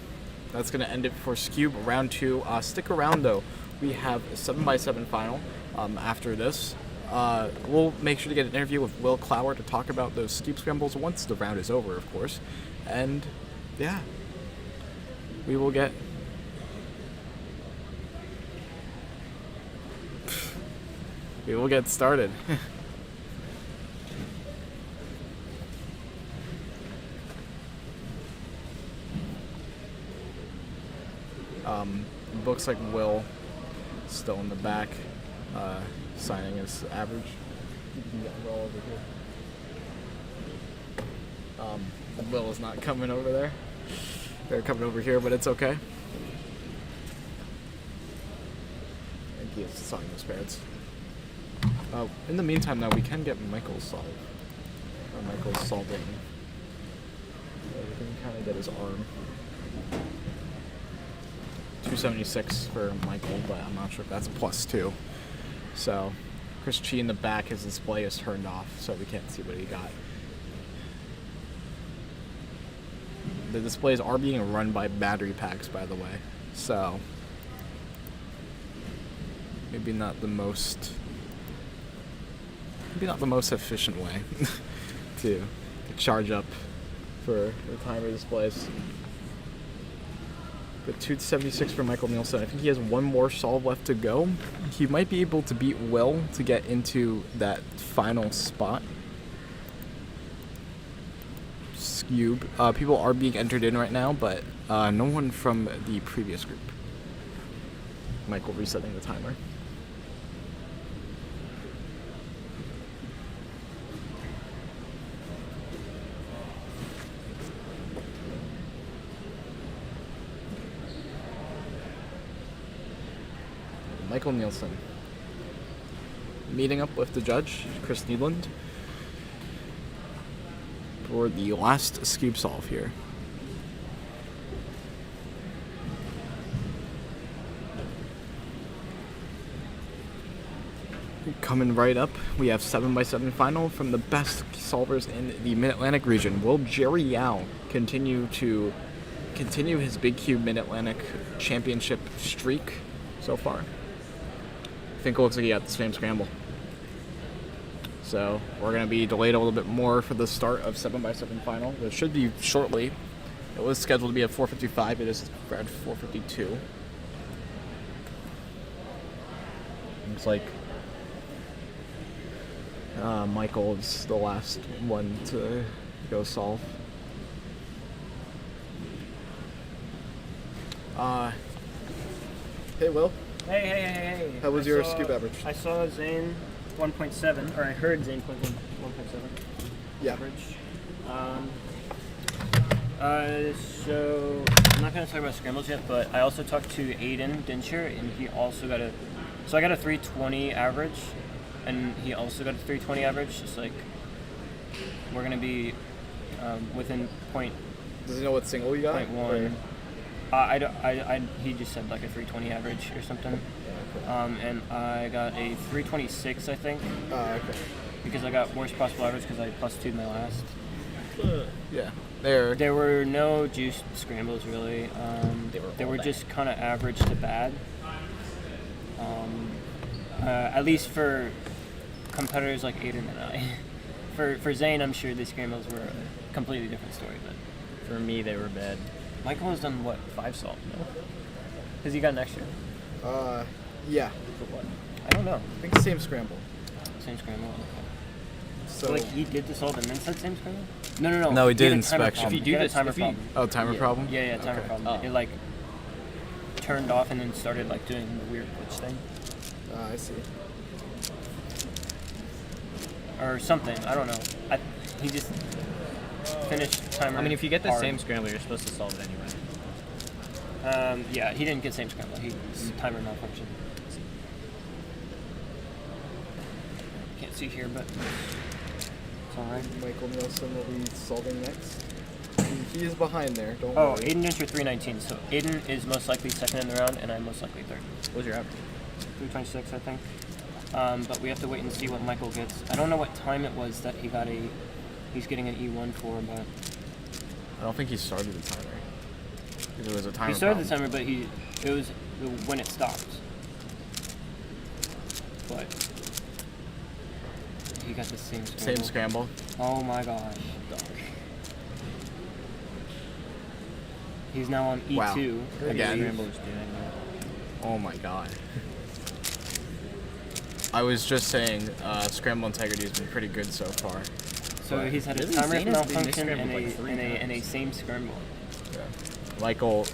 that's going to end it for Scube round 2. Stick around, though. We have a 7x7 final after this. We'll make sure to get an interview with Will Clower to talk about those Scube scrambles once the round is over, of course. And, yeah. We will get... We will get started. Looks like Will still in the back, signing his average. You can get Will over here. Will is not coming over there. They're coming over here, but it's okay. I think he is signing his pads. In the meantime, though, we can get Michael's solve. Michael's solving. We can kind of get his arm. 276 for Michael, but I'm not sure if that's plus 2. So, Chris Chi in the back, his display is turned off, so we can't see what he got. The displays are being run by battery packs, by the way. So, maybe not the most efficient way to charge up for the timer displays. But 276 for Michael Nielsen. I think he has one more solve left to go. He might be able to beat Will to get into that final spot. Scube. People are being entered in right now, but no one from the previous group. Michael resetting the timer. Michael Nielsen. Meeting up with the judge, Chris Needland, for the last Scube solve here. coming right up, we have 7x7 final from the best solvers in the Mid-Atlantic region. Will Jerry Yao continue his Big Cube Mid-Atlantic championship streak so far? I think it looks like he got the same scramble. So we're going to be delayed a little bit more for the start of 7x7 final, which should be shortly. It was scheduled to be at 4:55. It is at 4:52. Looks like Michael is the last one to go solve. Hey, Will. Hey. How was your scoop average? I saw Zane 1.7, or I heard Zane 1.7 average. So I'm not going to talk about scrambles yet, but I also talked to Aiden Dincher, and he also got so I got a 320 average, and he also got a 320 average. Just like we're going to be within point. Does he know what single you got? 0.1. He just said like a 320 average or something. And I got a 326, I think. Okay. Because I got worst possible average because I +2'd my last. Yeah. There were no juiced scrambles really. They were just kind of average to bad. At least for competitors like Aiden and I. For Zane, I'm sure the scrambles were a completely different story, but for me, they were bad. Michael has done what, 5 salt? No? Because he got an extra. Yeah. For what? I don't know. I think same scramble. Same scramble. Okay. So like he did the salt and then said same scramble? No. No, he did had a timer inspection. problem. If you do He had a this- timer if you- problem. Oh, timer problem? Yeah, timer Okay. problem. It like turned off and then started like doing the weird glitch thing. I see. Or something. I don't know. He just finished timer. I mean, if you get the hard. same scramble, you're supposed to solve it anyway. Yeah, he didn't get same scramble. He timer malfunction. Can't see here, but it's alright. Michael Nielsen will be solving next. He is behind there, don't Oh, worry. Aiden Dincher 319. So Aiden is most likely second in the round, and I'm most likely third. What was your average? 326, I think. But we have to wait and see what Michael gets. I don't know what time it was that he got he's getting an E1 for, but I don't think he started the timer. Because it was a timer he started the problem. timer, but it was when it stopped. But he got the same scramble. Same scramble. Oh my gosh. He's now on E2. Wow. Again. Oh my god. I was just saying, scramble integrity has been pretty good so far. So But he's had a timer malfunction and a same scramble. Yeah. Michael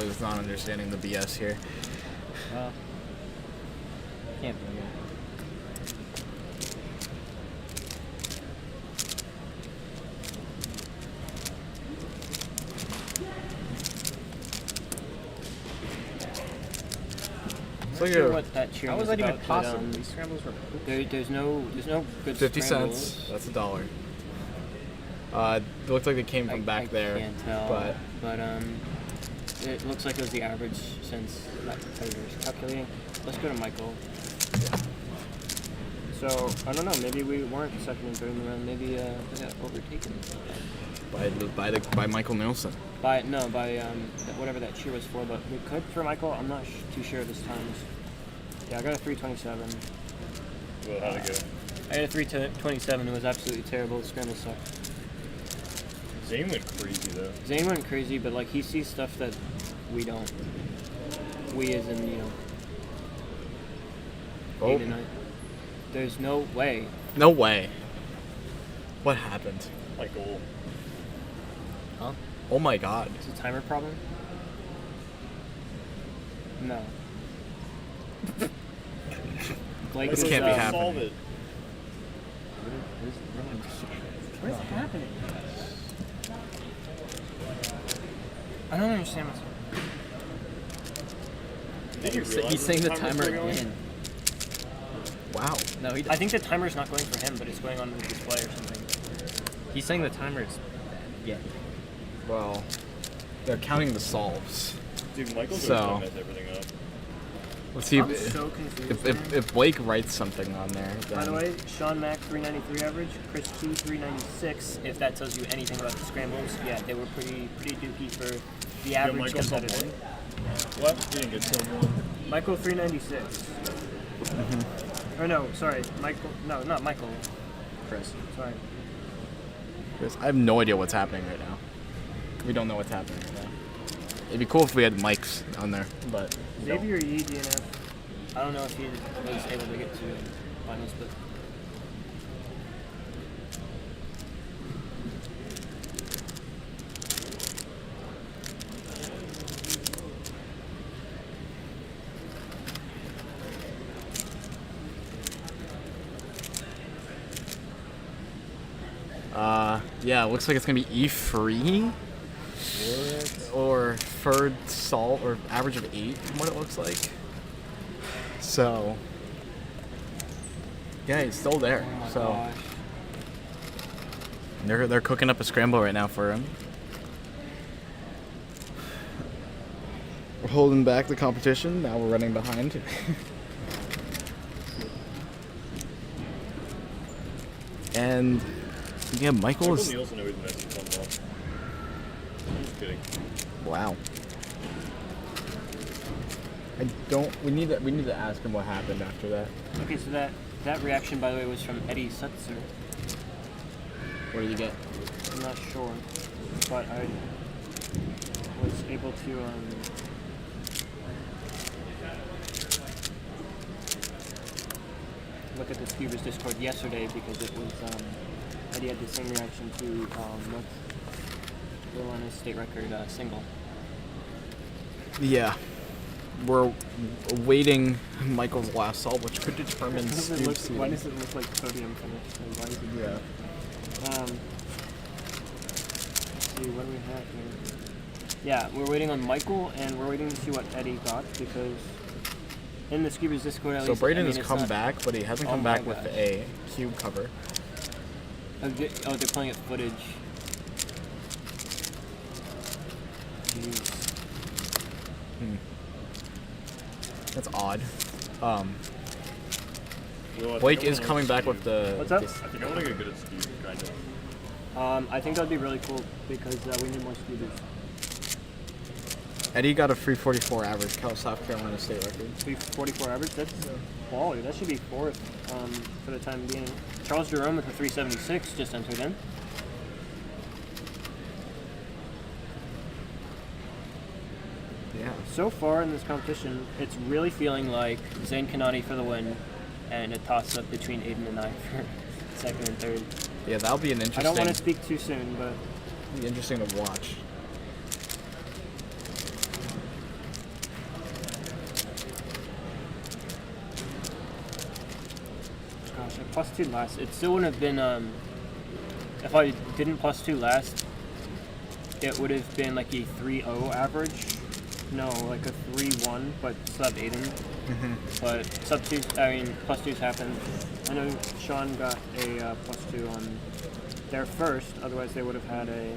is not understanding the BS here. Well, can't be. I'm not sure what that cheer How was was that even about, possible? but, These scrambles were there's no good 50 scrambles. cents. That's $1. It looked like they came from back there. Can't tell, but it looks like it was the average since that competitor is calculating. Let's go to Michael. So I don't know. Maybe we weren't second and third in the round. Maybe we got overtaken By Michael Nielsen. by whatever that cheer was for. But we could for Michael. I'm not too sure of his times. Yeah, I got a 327. Well, how'd it go? I had a 327. It was absolutely terrible. The scramble sucked. Zane went crazy though. Zane went crazy, but like he sees stuff that we don't. We as in, Oh. 8 and 9. There's no way. No way. What happened? Michael. Huh? Oh my god. Is it a timer problem? No. Blake This is, can't be Solve happening. it. What is happening? I don't understand what's Did you realize He's saying the timers timer were going? again. Wow. No, he. I think the timer's not going for him, but it's going on the display or something. He's saying the timer is bad. Yeah. Well, they're counting the solves. Dude, Michael's So- gonna mess everything up. Let's see I'm if, so confused, if Blake writes something on there. Then. By the way, Sean Mack 393 average, Chris T 396. If that tells you anything about the scrambles, yeah, they were pretty dookie for the average Michael competitor. Silverman? What? You didn't get Silverman? Michael 396. Or no, sorry, Michael. No, not Michael. Chris. Sorry. Chris, I have no idea what's happening right now. We don't know what's happening right now. It'd be cool if we had mics on there, but Xavier Yee DNF. I don't know if he was able to get to finals, but. Yeah, it looks like it's gonna be E3 or third salt or average of 8 from what it looks like. So yeah, he's still there. So they're cooking up a scramble right now for him. We're holding back the competition. Now we're running behind. And yeah, Michael is. Nielsen always messes something up. I'm just kidding. Wow. I don't. We need to ask him what happened after that. Okay, so that reaction, by the way, was from Eddie Sutzer. What did you get? I'm not sure, but I was able to look at the Skeevers Discord yesterday because it was Eddie had the same reaction to North Carolina's state record single. Yeah. We're awaiting Michael's last salt, which could determine Steve's seeding. Why does it look like podium finish? Why is it? Yeah. Let's see, what do we have here? Yeah, we're waiting on Michael, and we're waiting to see what Eddie got, because in the Skeevers Discord, at least... So Brayden I mean, has come back, but he hasn't come back with a cube cover. Oh, they're playing at footage. Jeez. That's odd. Blake is coming back with the... What's up? I think I want to get good at Steve, kind of. I think that'd be really cool, because we need more Skeevers. Eddie got a 344 average, South Carolina state record. 344 average? That's quality. That should be fourth for the time being. Charles Jerome with a 376 just entered in. Yeah. So far in this competition, it's really feeling like Zane Kanani for the win, and a toss-up between Aiden and I for second and third. Yeah, that'll be an interesting... I don't want to speak too soon, but... It'll be interesting to watch. Gosh, I +2 last. It still wouldn't have been, if I didn't +2 last, it would have been like a 3-0 average. No, like a 3-1, but sub Aiden. But sub 2, I mean, +2s happen. I know Sean got a +2 on their first, otherwise they would have had a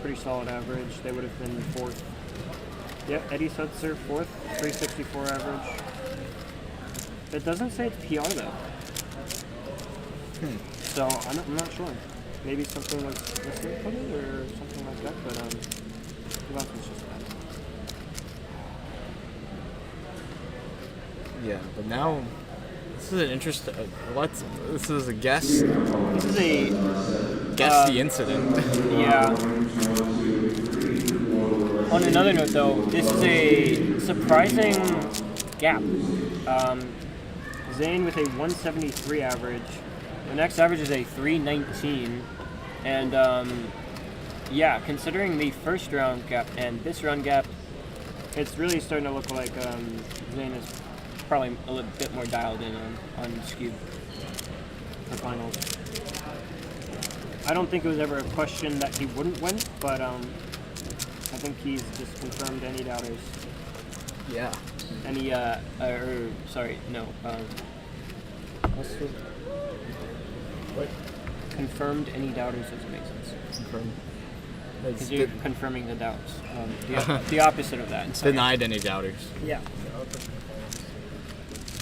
pretty solid average. They would have been fourth. Yep, Eddie Sutzer, fourth, 364 average. It doesn't say it's PR though. So I'm not sure. Maybe something was missing from it or something like that, but the box was just bad. Yeah, but now this is an interesting. This is a guess. This is a guess the incident. Yeah. On another note, though, this is a surprising gap. Zane with a 173 average. The next average is a 319, and yeah, considering the first round gap and this round gap, it's really starting to look like Zane is probably a little bit more dialed in on Skewed for finals. I don't think it was ever a question that he wouldn't win, but I think he's just confirmed any doubters. Yeah. Any sorry, no. What? Confirmed any doubters doesn't make sense. Confirmed. Because you're confirming the doubts. The opposite of that. Denied any doubters. Yeah.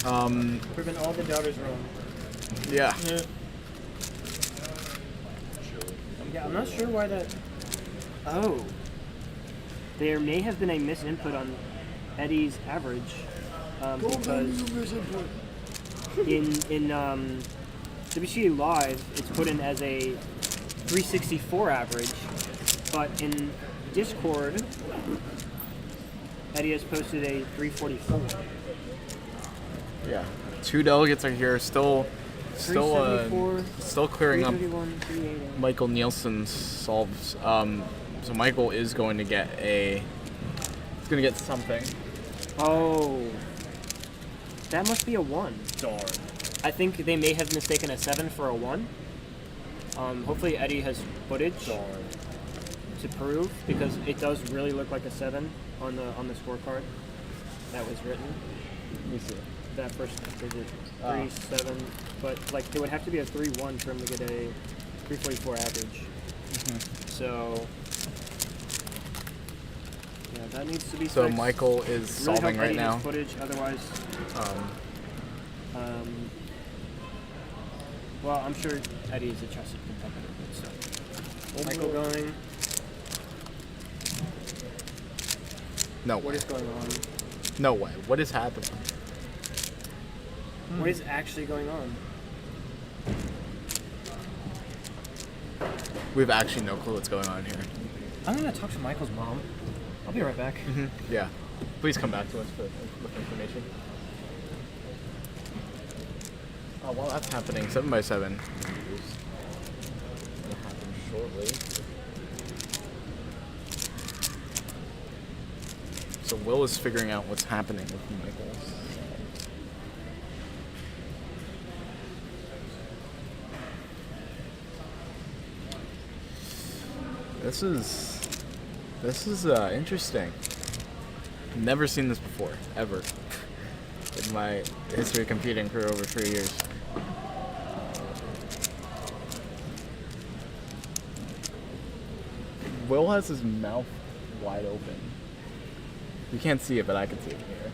Proven all the doubters wrong. Yeah. Yeah, I'm not sure why that. Oh. There may have been a misinput on Eddie's average. Because in WCA Live, it's put in as a 364 average, but in Discord, Eddie has posted a 344. Yeah. 2 delegates are here, still clearing up Michael Nielsen's solves. So Michael is going to get something. Oh. That must be a 1. Darn. I think they may have mistaken a 7 for a 1. Hopefully Eddie has footage to prove, because it does really look like a 7 on the scorecard that was written. Let me see. That first digit, 3, 7, but like it would have to be a 3-1 for him to get a 344 average. So yeah, that needs to be. So fixed. Michael is Really solving hope right Eddie now. has footage, otherwise. Well, I'm sure Eddie is a trusted competitor, so Michael going. No What way. is going on? No way. What is happening? What is actually going on? We have actually no clue what's going on here. I'm gonna talk to Michael's mom. I'll be right back. Yeah. Please come back to us with information. While that's happening, 7x7 will happen shortly. So Will is figuring out what's happening with Michael's. This is interesting. Never seen this before, ever, in my history of competing for over 3 years. Will has his mouth wide open. You can't see it, but I can see it here.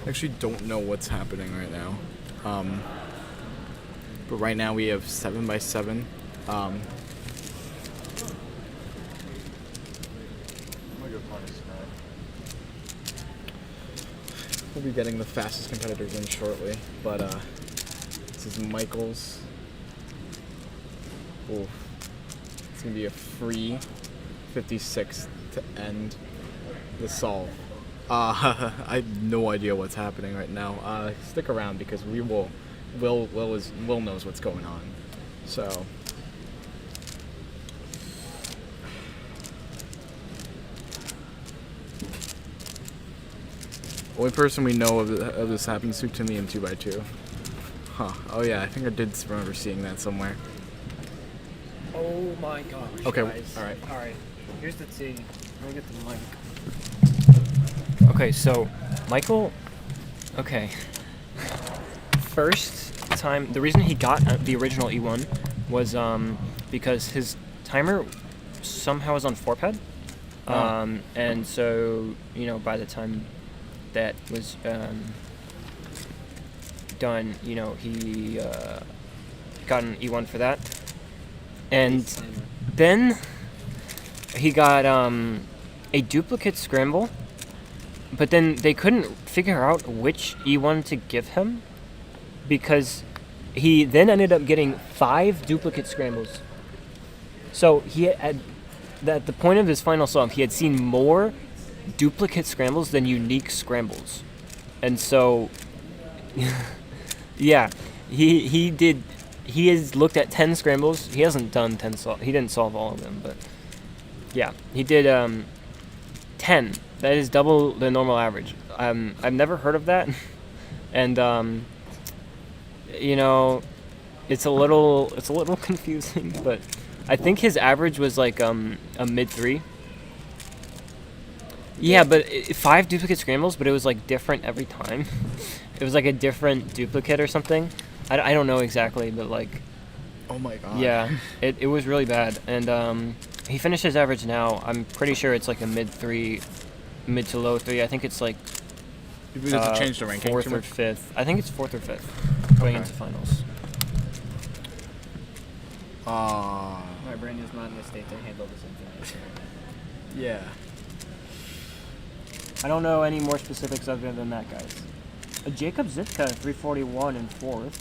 I actually don't know what's happening right now. But right now we have 7x7. We'll be getting the fastest competitors in shortly, but this is Michael's. Oof. It's gonna be a free 56 to end the solve. I have no idea what's happening right now. Stick around because Will knows what's going on. So only person we know of this happens to me in 2x2. Huh. Oh yeah, I think I did remember seeing that somewhere. Oh my gosh. Okay, Guys. alright. Here's the tea. Let me get the mic. Okay, so Michael. Okay. First time, the reason he got the original E1 was because his timer somehow was on 4-pad. And so, by the time that was done, he got an E1 for that. And then he got a duplicate scramble, but then they couldn't figure out which E1 to give him because he then ended up getting 5 duplicate scrambles. So he had, at the point of his final solve, he had seen more duplicate scrambles than unique scrambles. And so, yeah, he has looked at 10 scrambles. He hasn't done 10 he didn't solve all of them, but yeah, he did 10. That is double the normal average. I've never heard of that. And it's a little confusing, but I think his average was like a mid 3. Yeah, but 5 duplicate scrambles, but it was like different every time. It was like a different duplicate or something. I don't know exactly, but like. Oh my god. Yeah, it was really bad, and he finished his average now. I'm pretty sure it's like a mid to low 3. I think it's like. Does it change the ranking? 4th or 5th. I think it's 4th or 5th going into finals. My brain is not in a state to handle this information. Yeah. I don't know any more specifics other than that, guys. Jacob Zitka, 341 in 4th.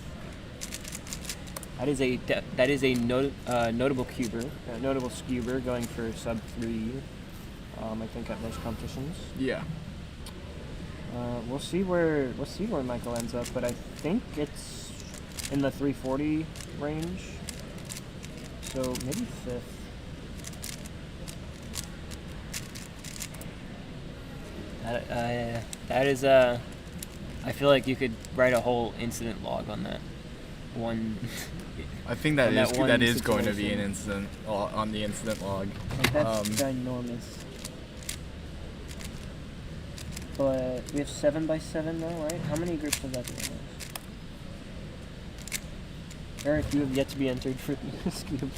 That is a notable cuber, notable scuber going for sub 3. I think at most competitions. Yeah. We'll see where Michael ends up, but I think it's in the 340 range. So maybe 5th. That is I feel like you could write a whole incident log on that one. I think that is going to be an situation. incident on the incident log. Like, that's ginormous. But we have 7x7 now, right? How many groups of that do we have? Eric, you have yet to be entered for this cube.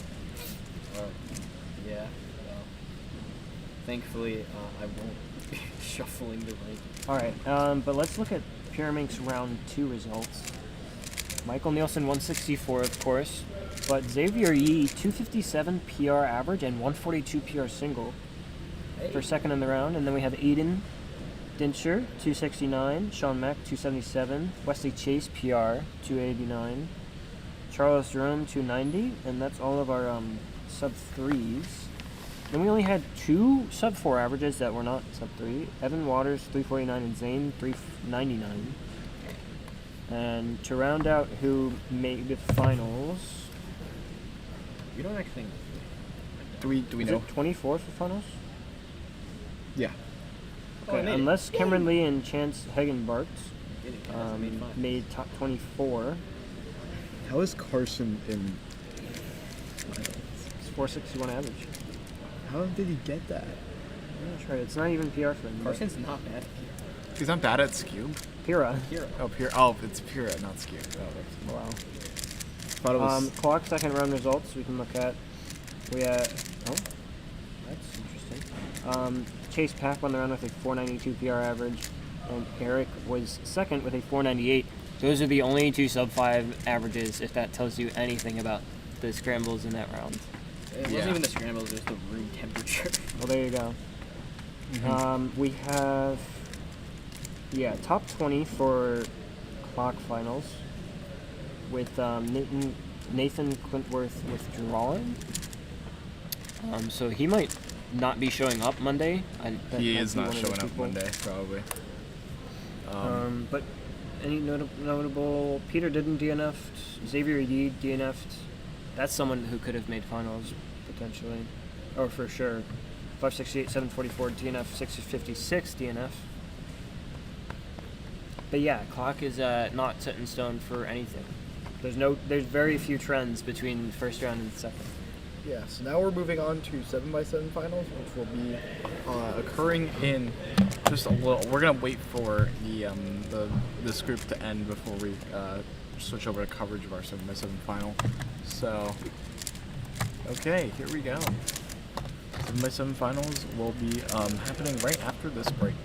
Yeah. Well, thankfully, I won't be shuffling the rank. Alright, but let's look at Pyraminx Round 2 results. Michael Nielsen 164, of course, but Xavier Yee 257 PR average and 142 PR single for second in the round. And then we have Aiden Dincher 269, Sean Mack 277, Wesley Chase PR 289, Charles Jerome 290, and that's all of our sub 3s. Then we only had 2 sub 4 averages that were not sub 3. Evan Waters 349 and Zane 399. And to round out who made the finals, We don't actually. Do we is know? it 24 for finals? Yeah. Okay, unless Cameron Lee and Chance Hagen-Bart made top 24. How is Carson in? It's 461 average. How did he get that? I'm not sure. It's not even PR for him. Carson's not bad. He's not bad at skew. Pira. Oh, Pira. Oh, it's Pira, not skew. Oh, Wow. thought it was. Clock second round results we can look at. We oh, that's interesting. Chase Pack won the round with a 492 PR average, and Eric was second with a 498. Those are the only 2 sub 5 averages, if that tells you anything about the scrambles in that round. It wasn't even the scrambles, it was the room temperature. Well, there you go. We have, top 20 for clock finals with Nathan Clintworth withdrawing. So he might not be showing up Monday. He is not showing up Monday, probably. But any notable? Peter didn't DNF'd. Xavier Yee DNF'd. That's someone who could have made finals potentially, or for sure. 568, 744 DNF, 656 DNF. But yeah, clock is not set in stone for anything. There's very few trends between first round and second. Yeah, so now we're moving on to 7x7 finals, which will be occurring in just a little. We're gonna wait for this group to end before we switch over to coverage of our 7x7 final. So, okay, here we go. 7x7 finals will be happening right after this break.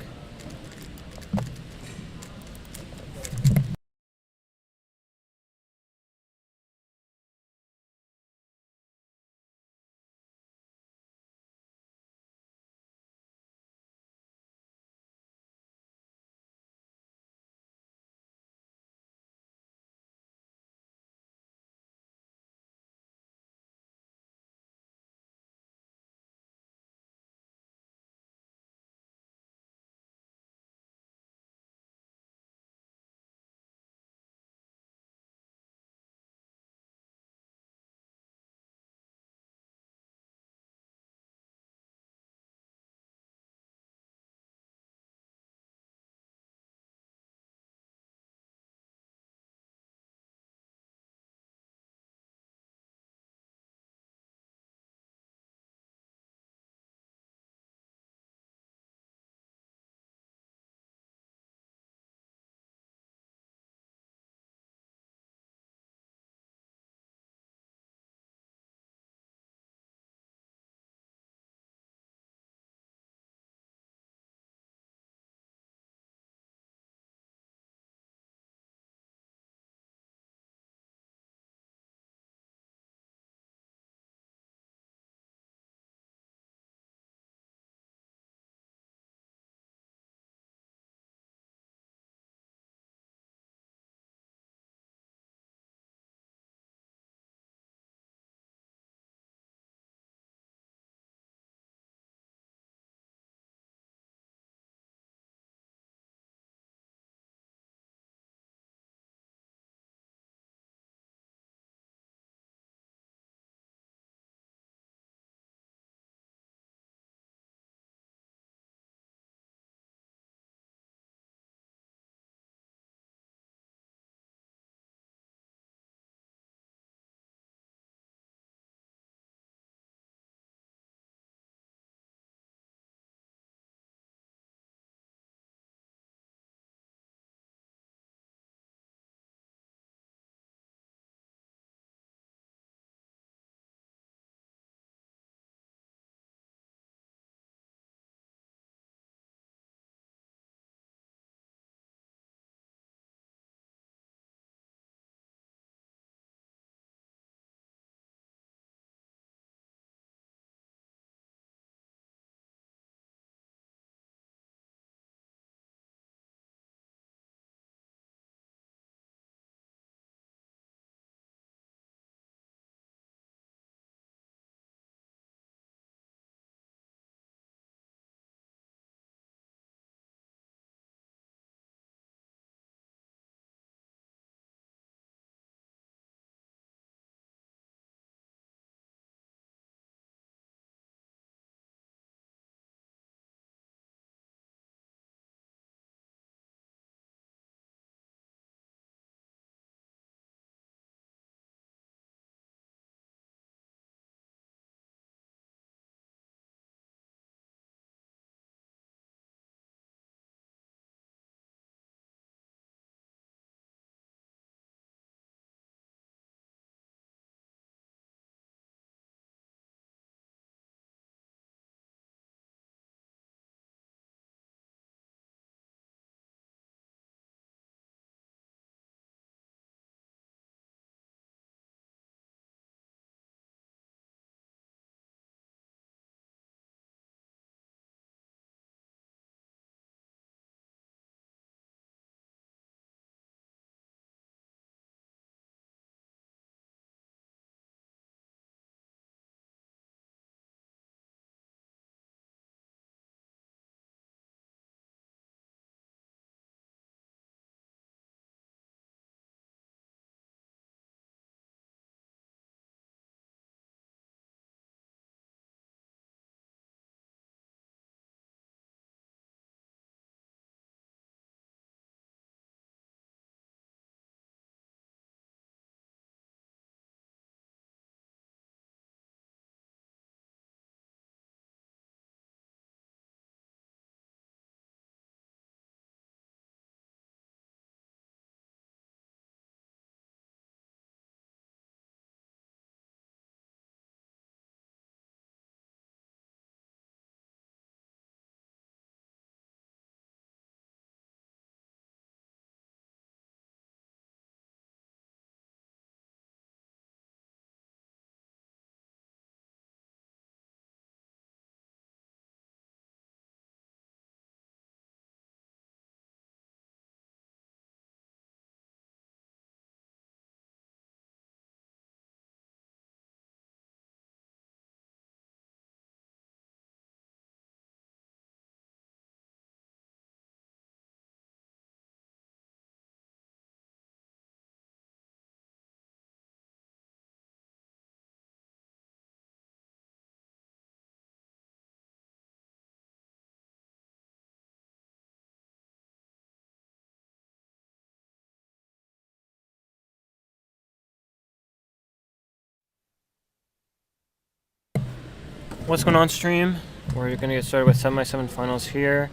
What's going on, stream? We're gonna get started with 7x7 finals here,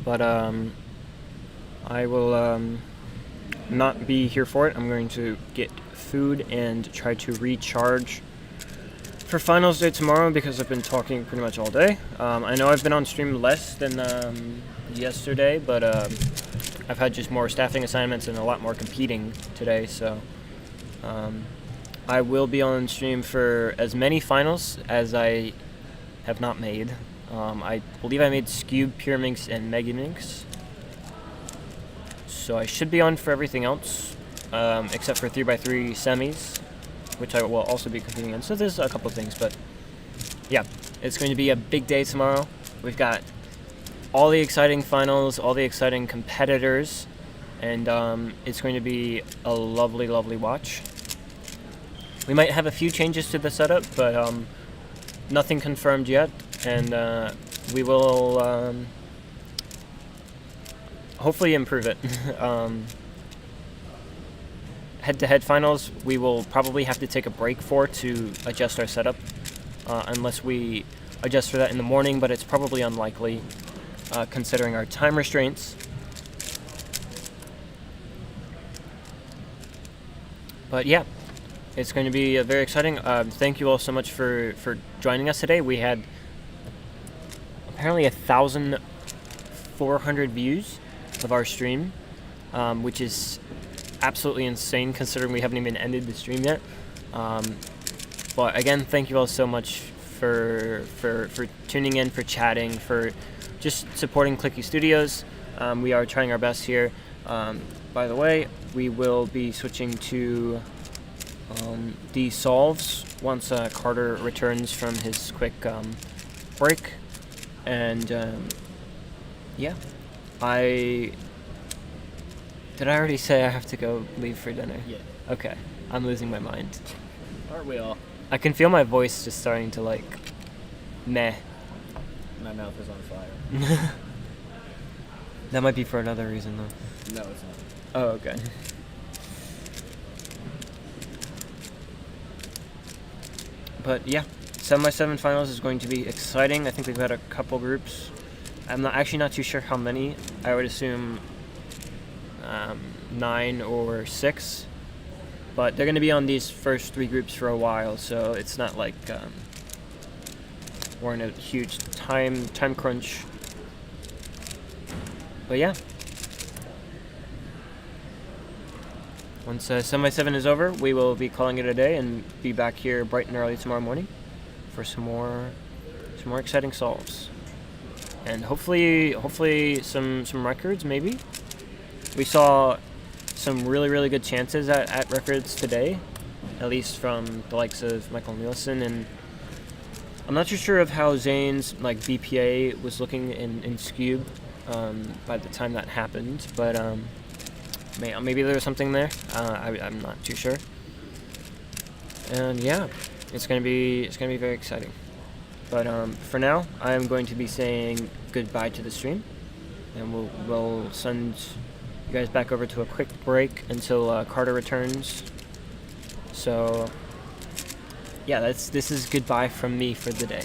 but I will not be here for it. I'm going to get food and try to recharge for finals day tomorrow because I've been talking pretty much all day. I know I've been on stream less than yesterday, but I've had just more staffing assignments and a lot more competing today, so I will be on stream for as many finals as I have not made. I believe I made Scube, Pyraminx, and Megaminx. So I should be on for everything else, except for 3x3 semis, which I will also be competing in. So there's a couple of things, but yeah, it's going to be a big day tomorrow. We've got all the exciting finals, all the exciting competitors, and it's going to be a lovely, lovely watch. We might have a few changes to the setup, but nothing confirmed yet, and we will hopefully improve it. Head-to-head finals, we will probably have to take a break for to adjust our setup, unless we adjust for that in the morning, but it's probably unlikely considering our time restraints. But yeah, it's going to be very exciting. Thank you all so much for joining us today. We had apparently 1,400 views of our stream, which is absolutely insane considering we haven't even ended the stream yet. But again, thank you all so much for tuning in, for chatting, for just supporting Clicky Studios. We are trying our best here. By the way, we will be switching to the solves once Carter returns from his quick break, and yeah, did I already say I have to go leave for dinner? Yeah. Okay, I'm losing my mind. Aren't we all? I can feel my voice just starting to like, meh. My mouth is on fire. That might be for another reason though. No, it's not. Oh, okay. But yeah, 7x7 finals is going to be exciting. I think we've got a couple groups. I'm actually not too sure how many. I would assume 9 or 6. But they're going to be on these first 3 groups for a while, so it's not like we're in a huge time crunch. But yeah. Once 7x7 is over, we will be calling it a day and be back here bright and early tomorrow morning for some more exciting solves. And hopefully some records, maybe. We saw some really good chances at records today, at least from the likes of Michael Nielsen, and I'm not too sure of how Zane's like BPA was looking in Scube by the time that happened, but maybe there was something there. I'm not too sure. And yeah, it's gonna be very exciting. But for now, I'm going to be saying goodbye to the stream, and we'll send you guys back over to a quick break until Carter returns. So yeah, this is goodbye from me for the day.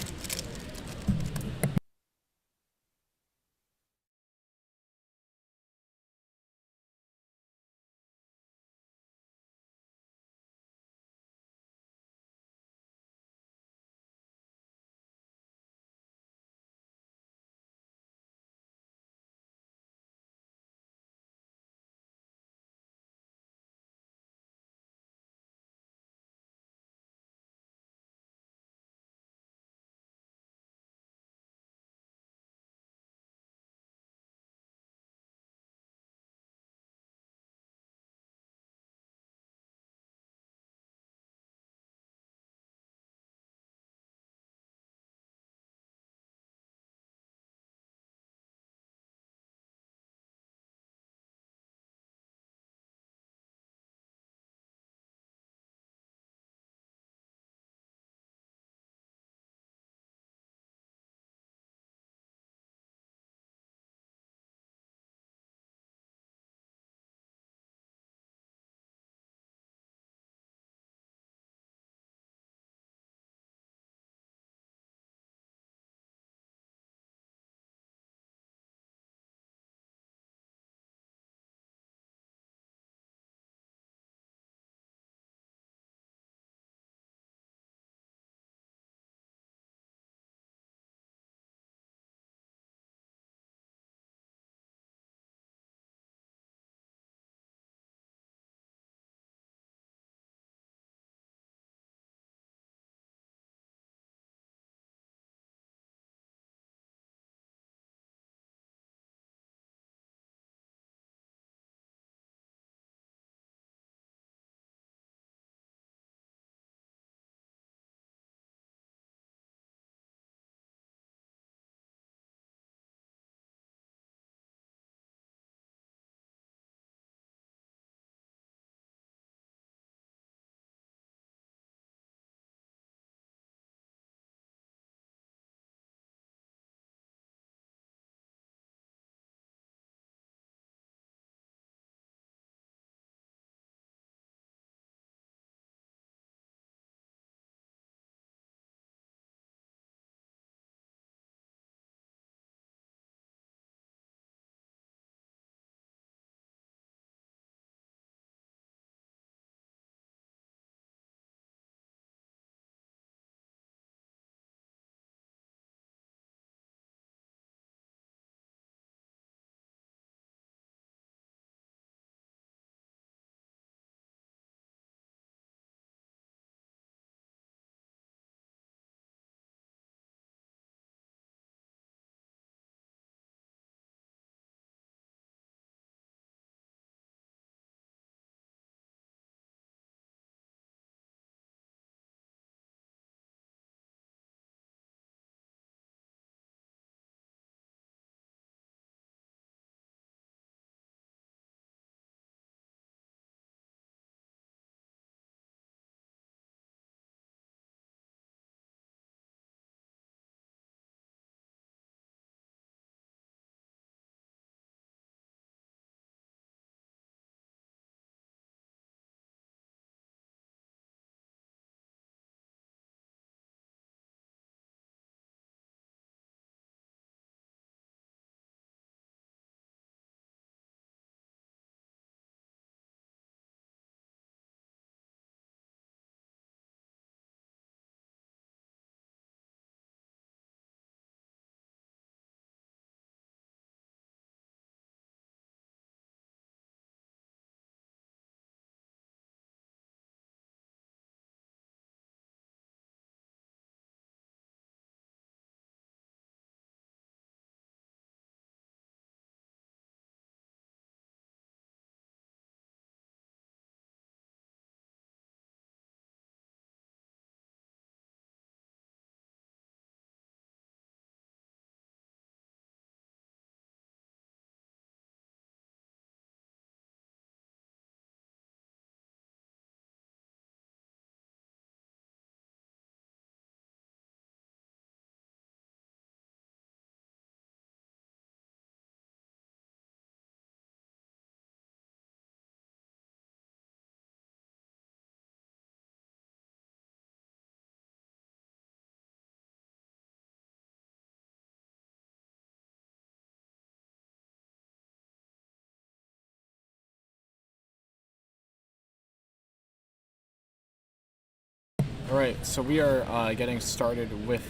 All right, so we are getting started with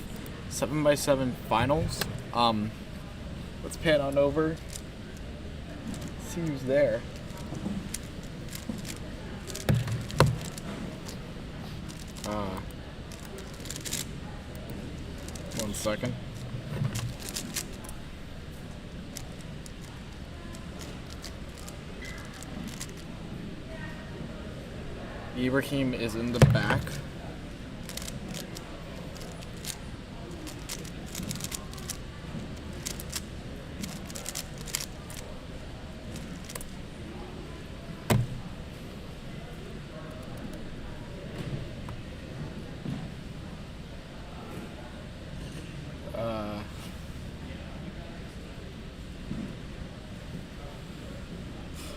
7x7 finals. Let's pan on over. See who's there. One second. Ibrahim is in the back.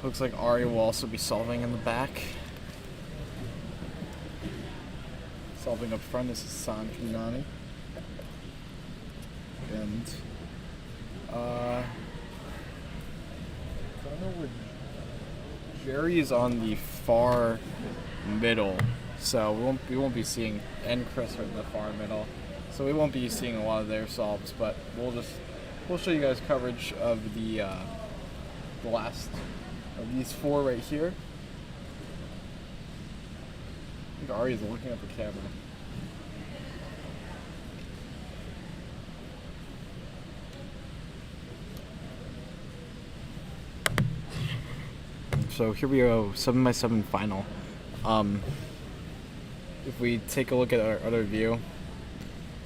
Looks like Ari will also be solving in the back. Solving up front is Hassan Kanani. And I don't know where Jerry is on the far middle, so we won't be seeing, and Chris are in the far middle, so we won't be seeing a lot of their solves, but we'll show you guys coverage of the last of these four right here. I think Ari's looking at the camera. So here we go, 7x7 final. If we take a look at our other view,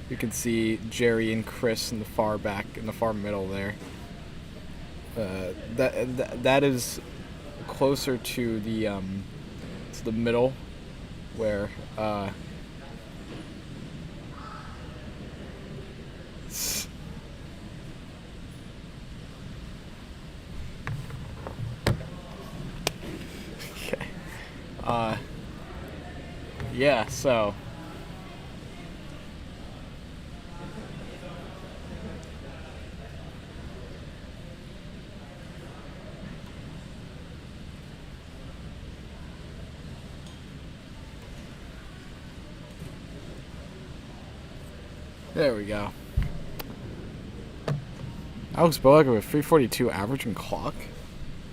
you can see Jerry and Chris in the far back, in the far middle there. That is closer to the middle, where okay, yeah, so there we go. Alex Boaga with 342 average and clock.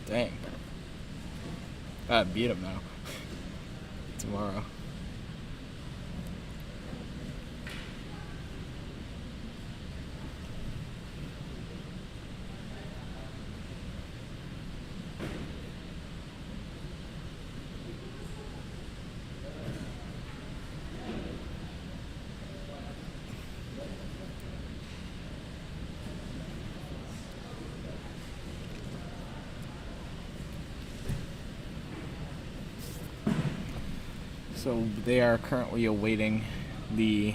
Dang. I beat him though. Tomorrow. So they are currently awaiting the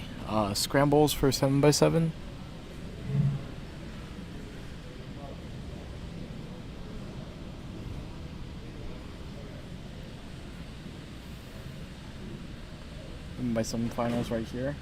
scrambles for 7x7. By some finals right here.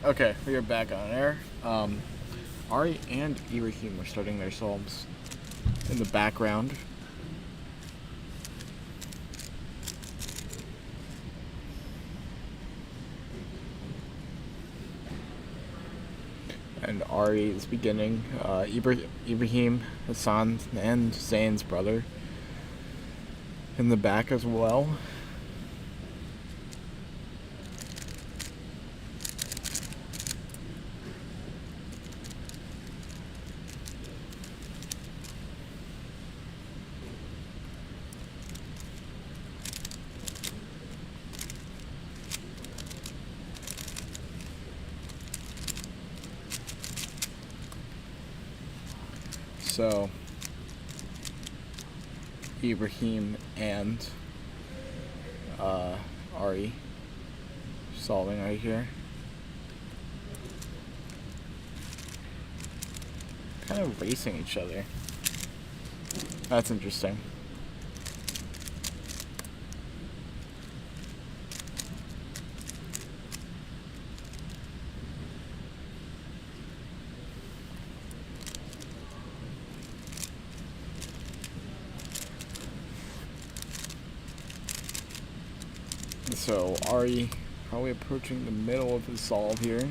Okay, we are back on air. Ari and Ibrahim are starting their solves in the background. And Ari is beginning. Ibrahim, Hassan, and Zayn's brother in the back as well. So Ibrahim and Ari solving right here. Kind of racing each other. That's interesting. So Ari probably approaching the middle of his solve here.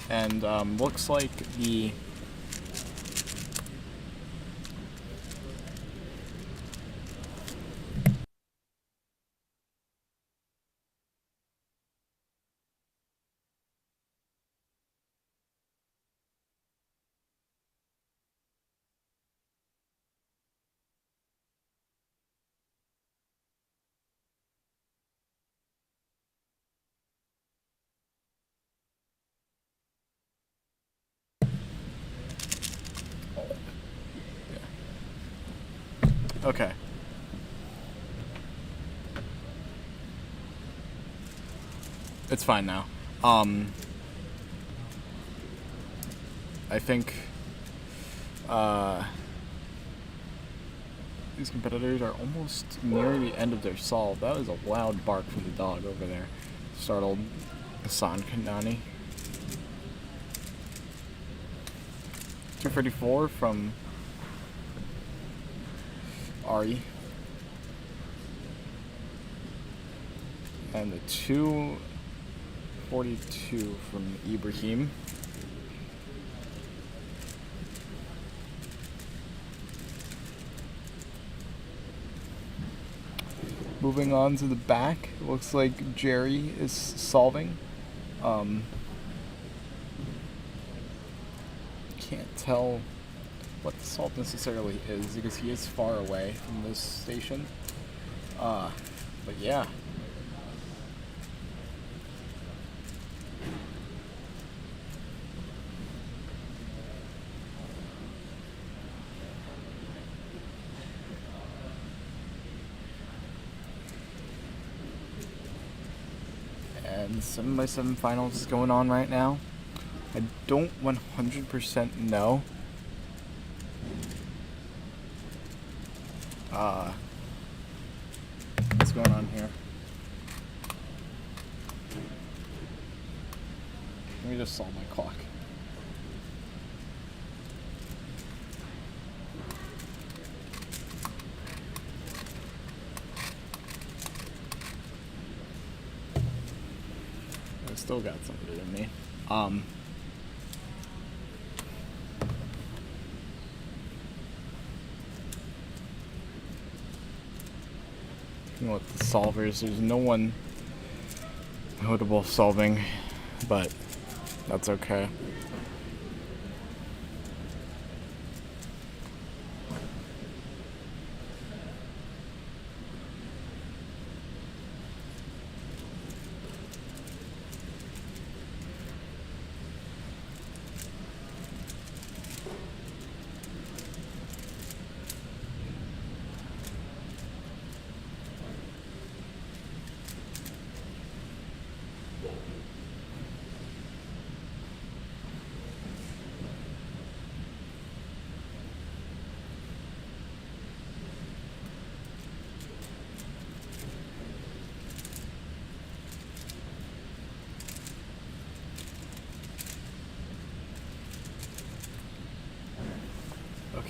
And looks like the okay. It's fine now. I think these competitors are almost near the end of their solve. That was a loud bark from the dog over there. Startled Hassan Kanani. 234 from Ari. And the 242 from Ibrahim. Moving on to the back, it looks like Jerry is solving. Can't tell what the solve necessarily is because he is far away from this station. But yeah. And 7x7 finals is going on right now. I don't 100% know what's going on here. Let me just solve my clock. I still got something in me. You know what, the solvers, there's no one notable solving, but that's okay.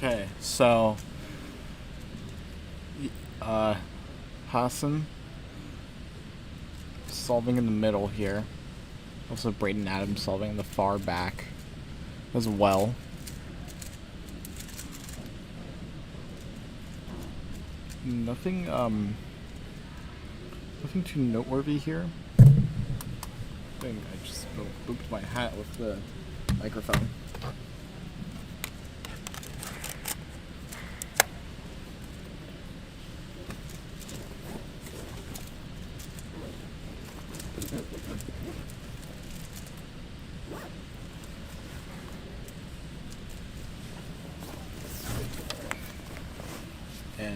Okay, so Hassan solving in the middle here. Also Braden Adams solving in the far back as well. Nothing nothing too noteworthy here. I think I just booped my hat with the microphone.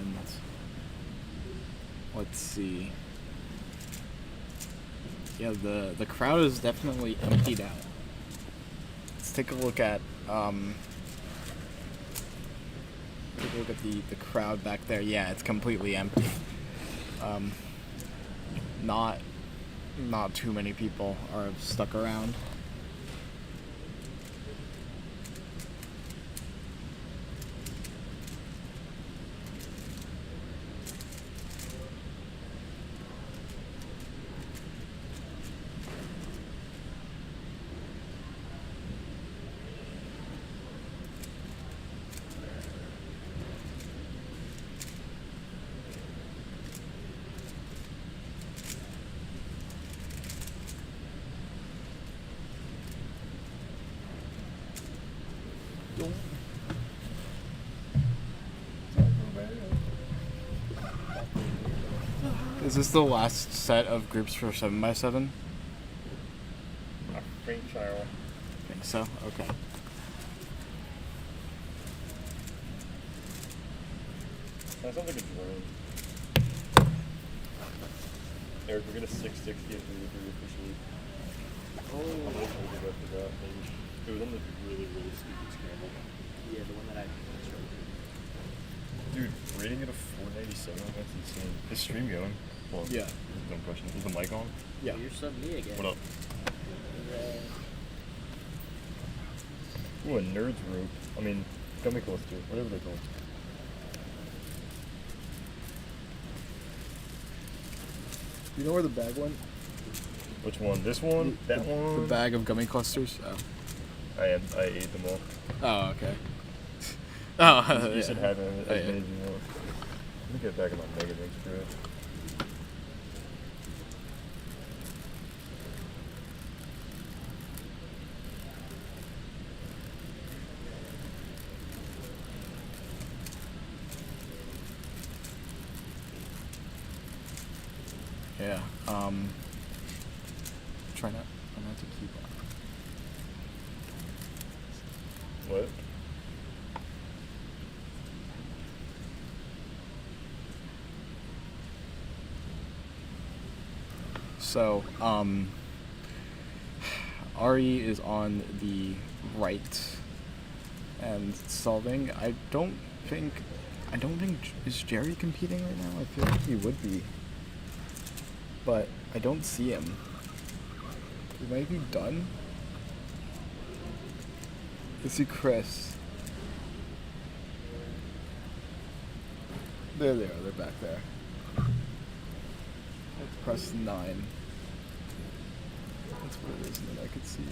and let's see. Yeah, the crowd is definitely emptied out. Let's take a look at the crowd back there. Yeah, it's completely empty. Not too many people are stuck around. Is this the last set of groups for 7x7? I think so. Think so? Okay. That sounds like a drone. Eric, we're gonna 660 if we officially. Oh. I forgot. It was on the really stupid scramble. Yeah, the one that I Dude, rating it a 497, that's insane. Is stream going? Well, yeah. Dumb question. Is the mic on? Yeah. You're subbing me again. What up? Ooh, a nerds group. I mean, gummy cluster, whatever they're called. You know where the bag went? Which one? This one? That one? The bag of gummy clusters? Oh. I ate them all. Oh, okay. Oh, you said have as yeah. many as you want. Let me get back in my Megaminx Round. Yeah. Try not to keep on. What? So, Ari is on the right and solving. I don't think is Jerry competing right now? I feel like he would be, but I don't see him. He might be done. I see Chris. There they are. They're back there. Press 9. That's what it is, and then I could see.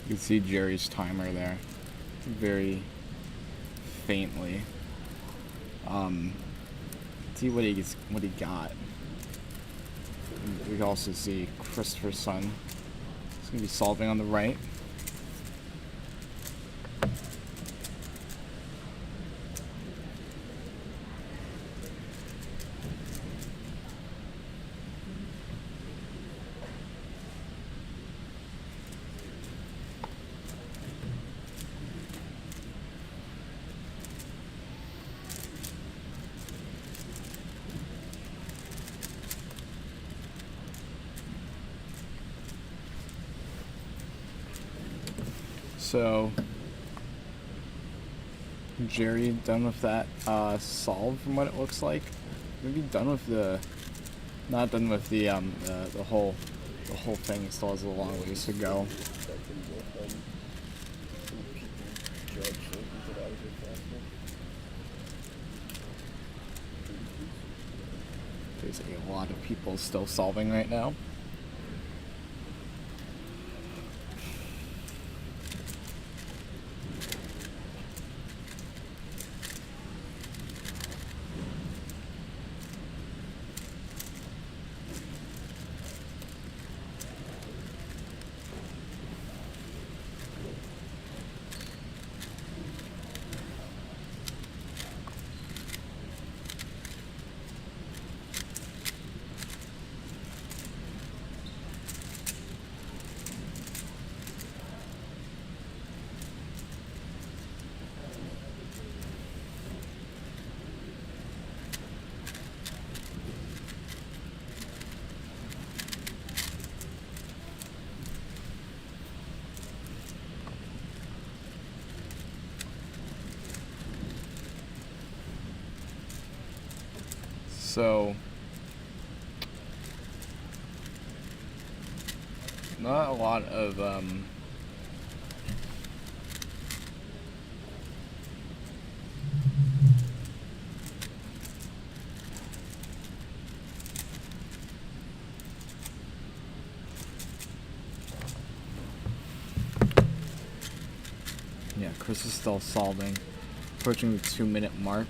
You can see Jerry's timer there, very faintly. See what he got. And we can also see Christopher's son. He's gonna be solving on the right. So, Jerry done with that solve from what it looks like. Maybe done with the, not done with the whole thing. It still has a long ways to go. There's a lot of people still solving right now. So, not a lot of yeah, Chris is still solving, approaching the 2-minute mark.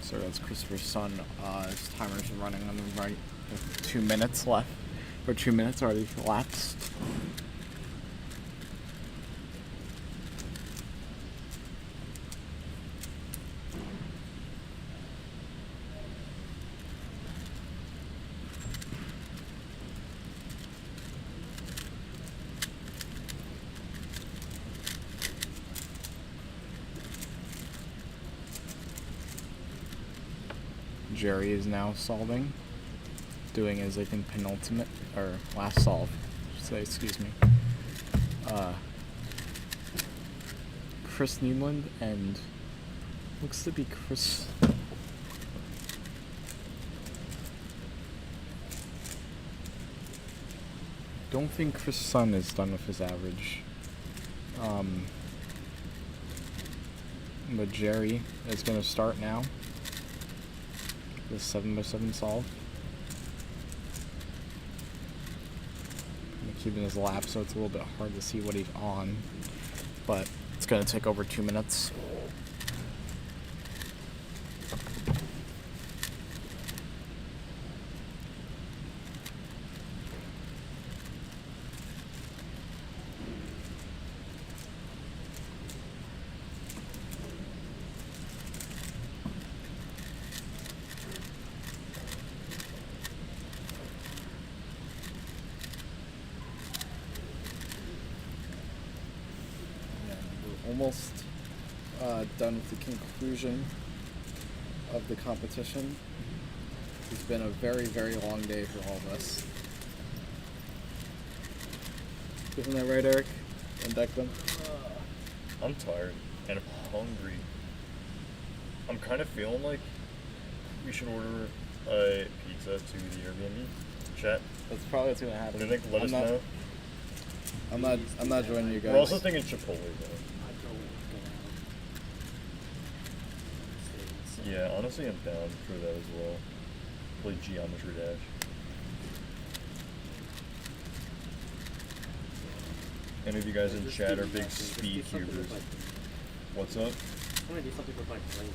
So that's Christopher's son. His timer's running on the right with 2 minutes left, or 2 minutes already elapsed. Jerry is now solving, doing his, I think, penultimate, or last solve, excuse me. Chris Needland and looks to be Chris. Don't think Chris' son is done with his average. But Jerry is going to start now. The 7x7 solve. I'm keeping his lap so it's a little bit hard to see what he's on, but it's going to take over 2 minutes. Almost done with the conclusion of the competition. It's been a very, very long day for all of us. Isn't that right, Eric and Declan? I'm tired and I'm hungry. I'm kind of feeling like we should order a pizza to the Airbnb. Chat. That's probably what's gonna happen. What do you think? Let us know. I'm not joining you guys. We're also thinking Chipotle though. Yeah, honestly, I'm down for that as well. Play Geometry Dash. Any of you guys in chat are big speed cubers. What's up? I'm gonna do something with my brain.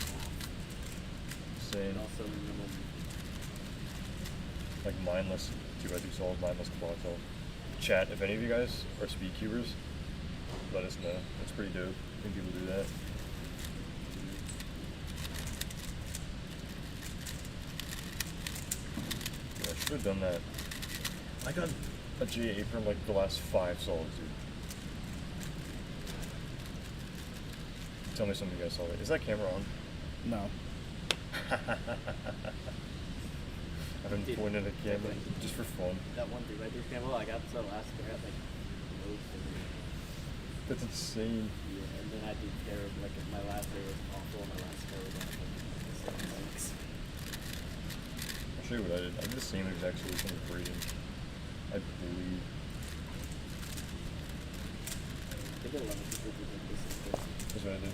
Same. Like mindless 2x2 solve, mindless quad solve. Chat, if any of you guys are speed cubers, let us know. It's pretty dope when people do that. Yeah, I should have done that. I got a GA from like the last 5 solves, dude. Tell me something you guys saw it. Is that camera on? No. I've been pointing at a camera just for fun. That one dude right there, camera, I got to the last pair at like no figure. That's insane. Yeah, and then I did pair like my last pair was awful, and my last pair was at like 7-6. I'll show you what I did. I did the same exact solution with Braden. I believe. I did 11 to 50 this is good. That's what I did.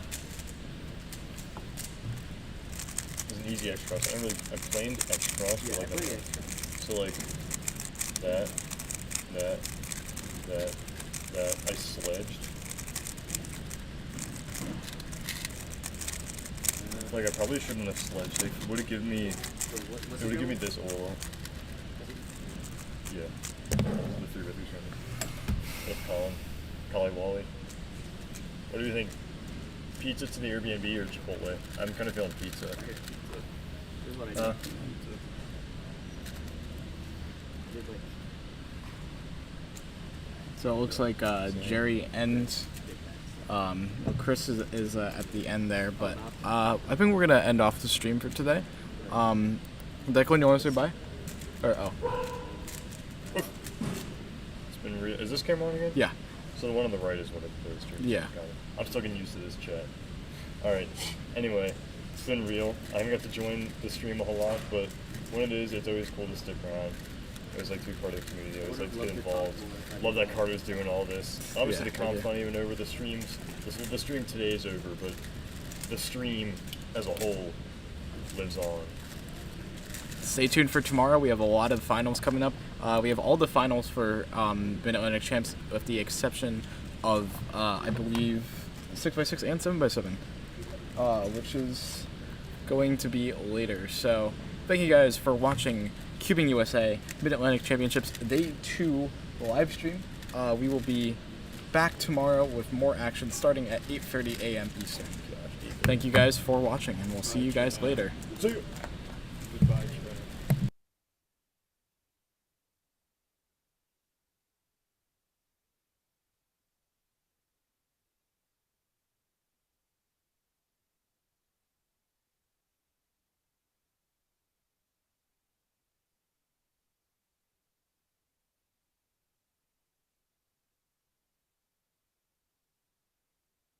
It was an easy X cross. I planed X cross, but like so like that. I sledged. Like I probably shouldn't have sledged. It would have given me. It would have given me this oil. Yeah. The 3x3 scramble. With Colin Wally. What do you think? Pizza to the Airbnb or Chipotle? I'm kind of feeling pizza. Here's what I did. So it looks like Jerry and Chris is at the end there, but I think we're gonna end off the stream for today. Declan, you want to say bye? Or It's been is this camera on again? Yeah. So the one on the right is what it goes to. Yeah. Got it. I'm still getting used to this chat. Alright, anyway, it's been real. I haven't got to join the stream a whole lot, but when it is, it's always cool to stick around. It was like to be part of the community. I always like to get involved. Love that Carter's doing all this. Obviously Yeah, the comp's not even over. The stream today is over, but the stream as a whole lives on. Stay tuned for tomorrow. We have a lot of finals coming up. We have all the finals for Mid-Atlantic Champs, with the exception of, I believe, 6x6 and 7x7, which is going to be later. So, thank you guys for watching Cubing USA Mid-Atlantic Championships Day 2 live stream. We will be back tomorrow with more action starting at 8:30 a.m. Eastern. Thank you guys for watching, and we'll see you guys later. See you.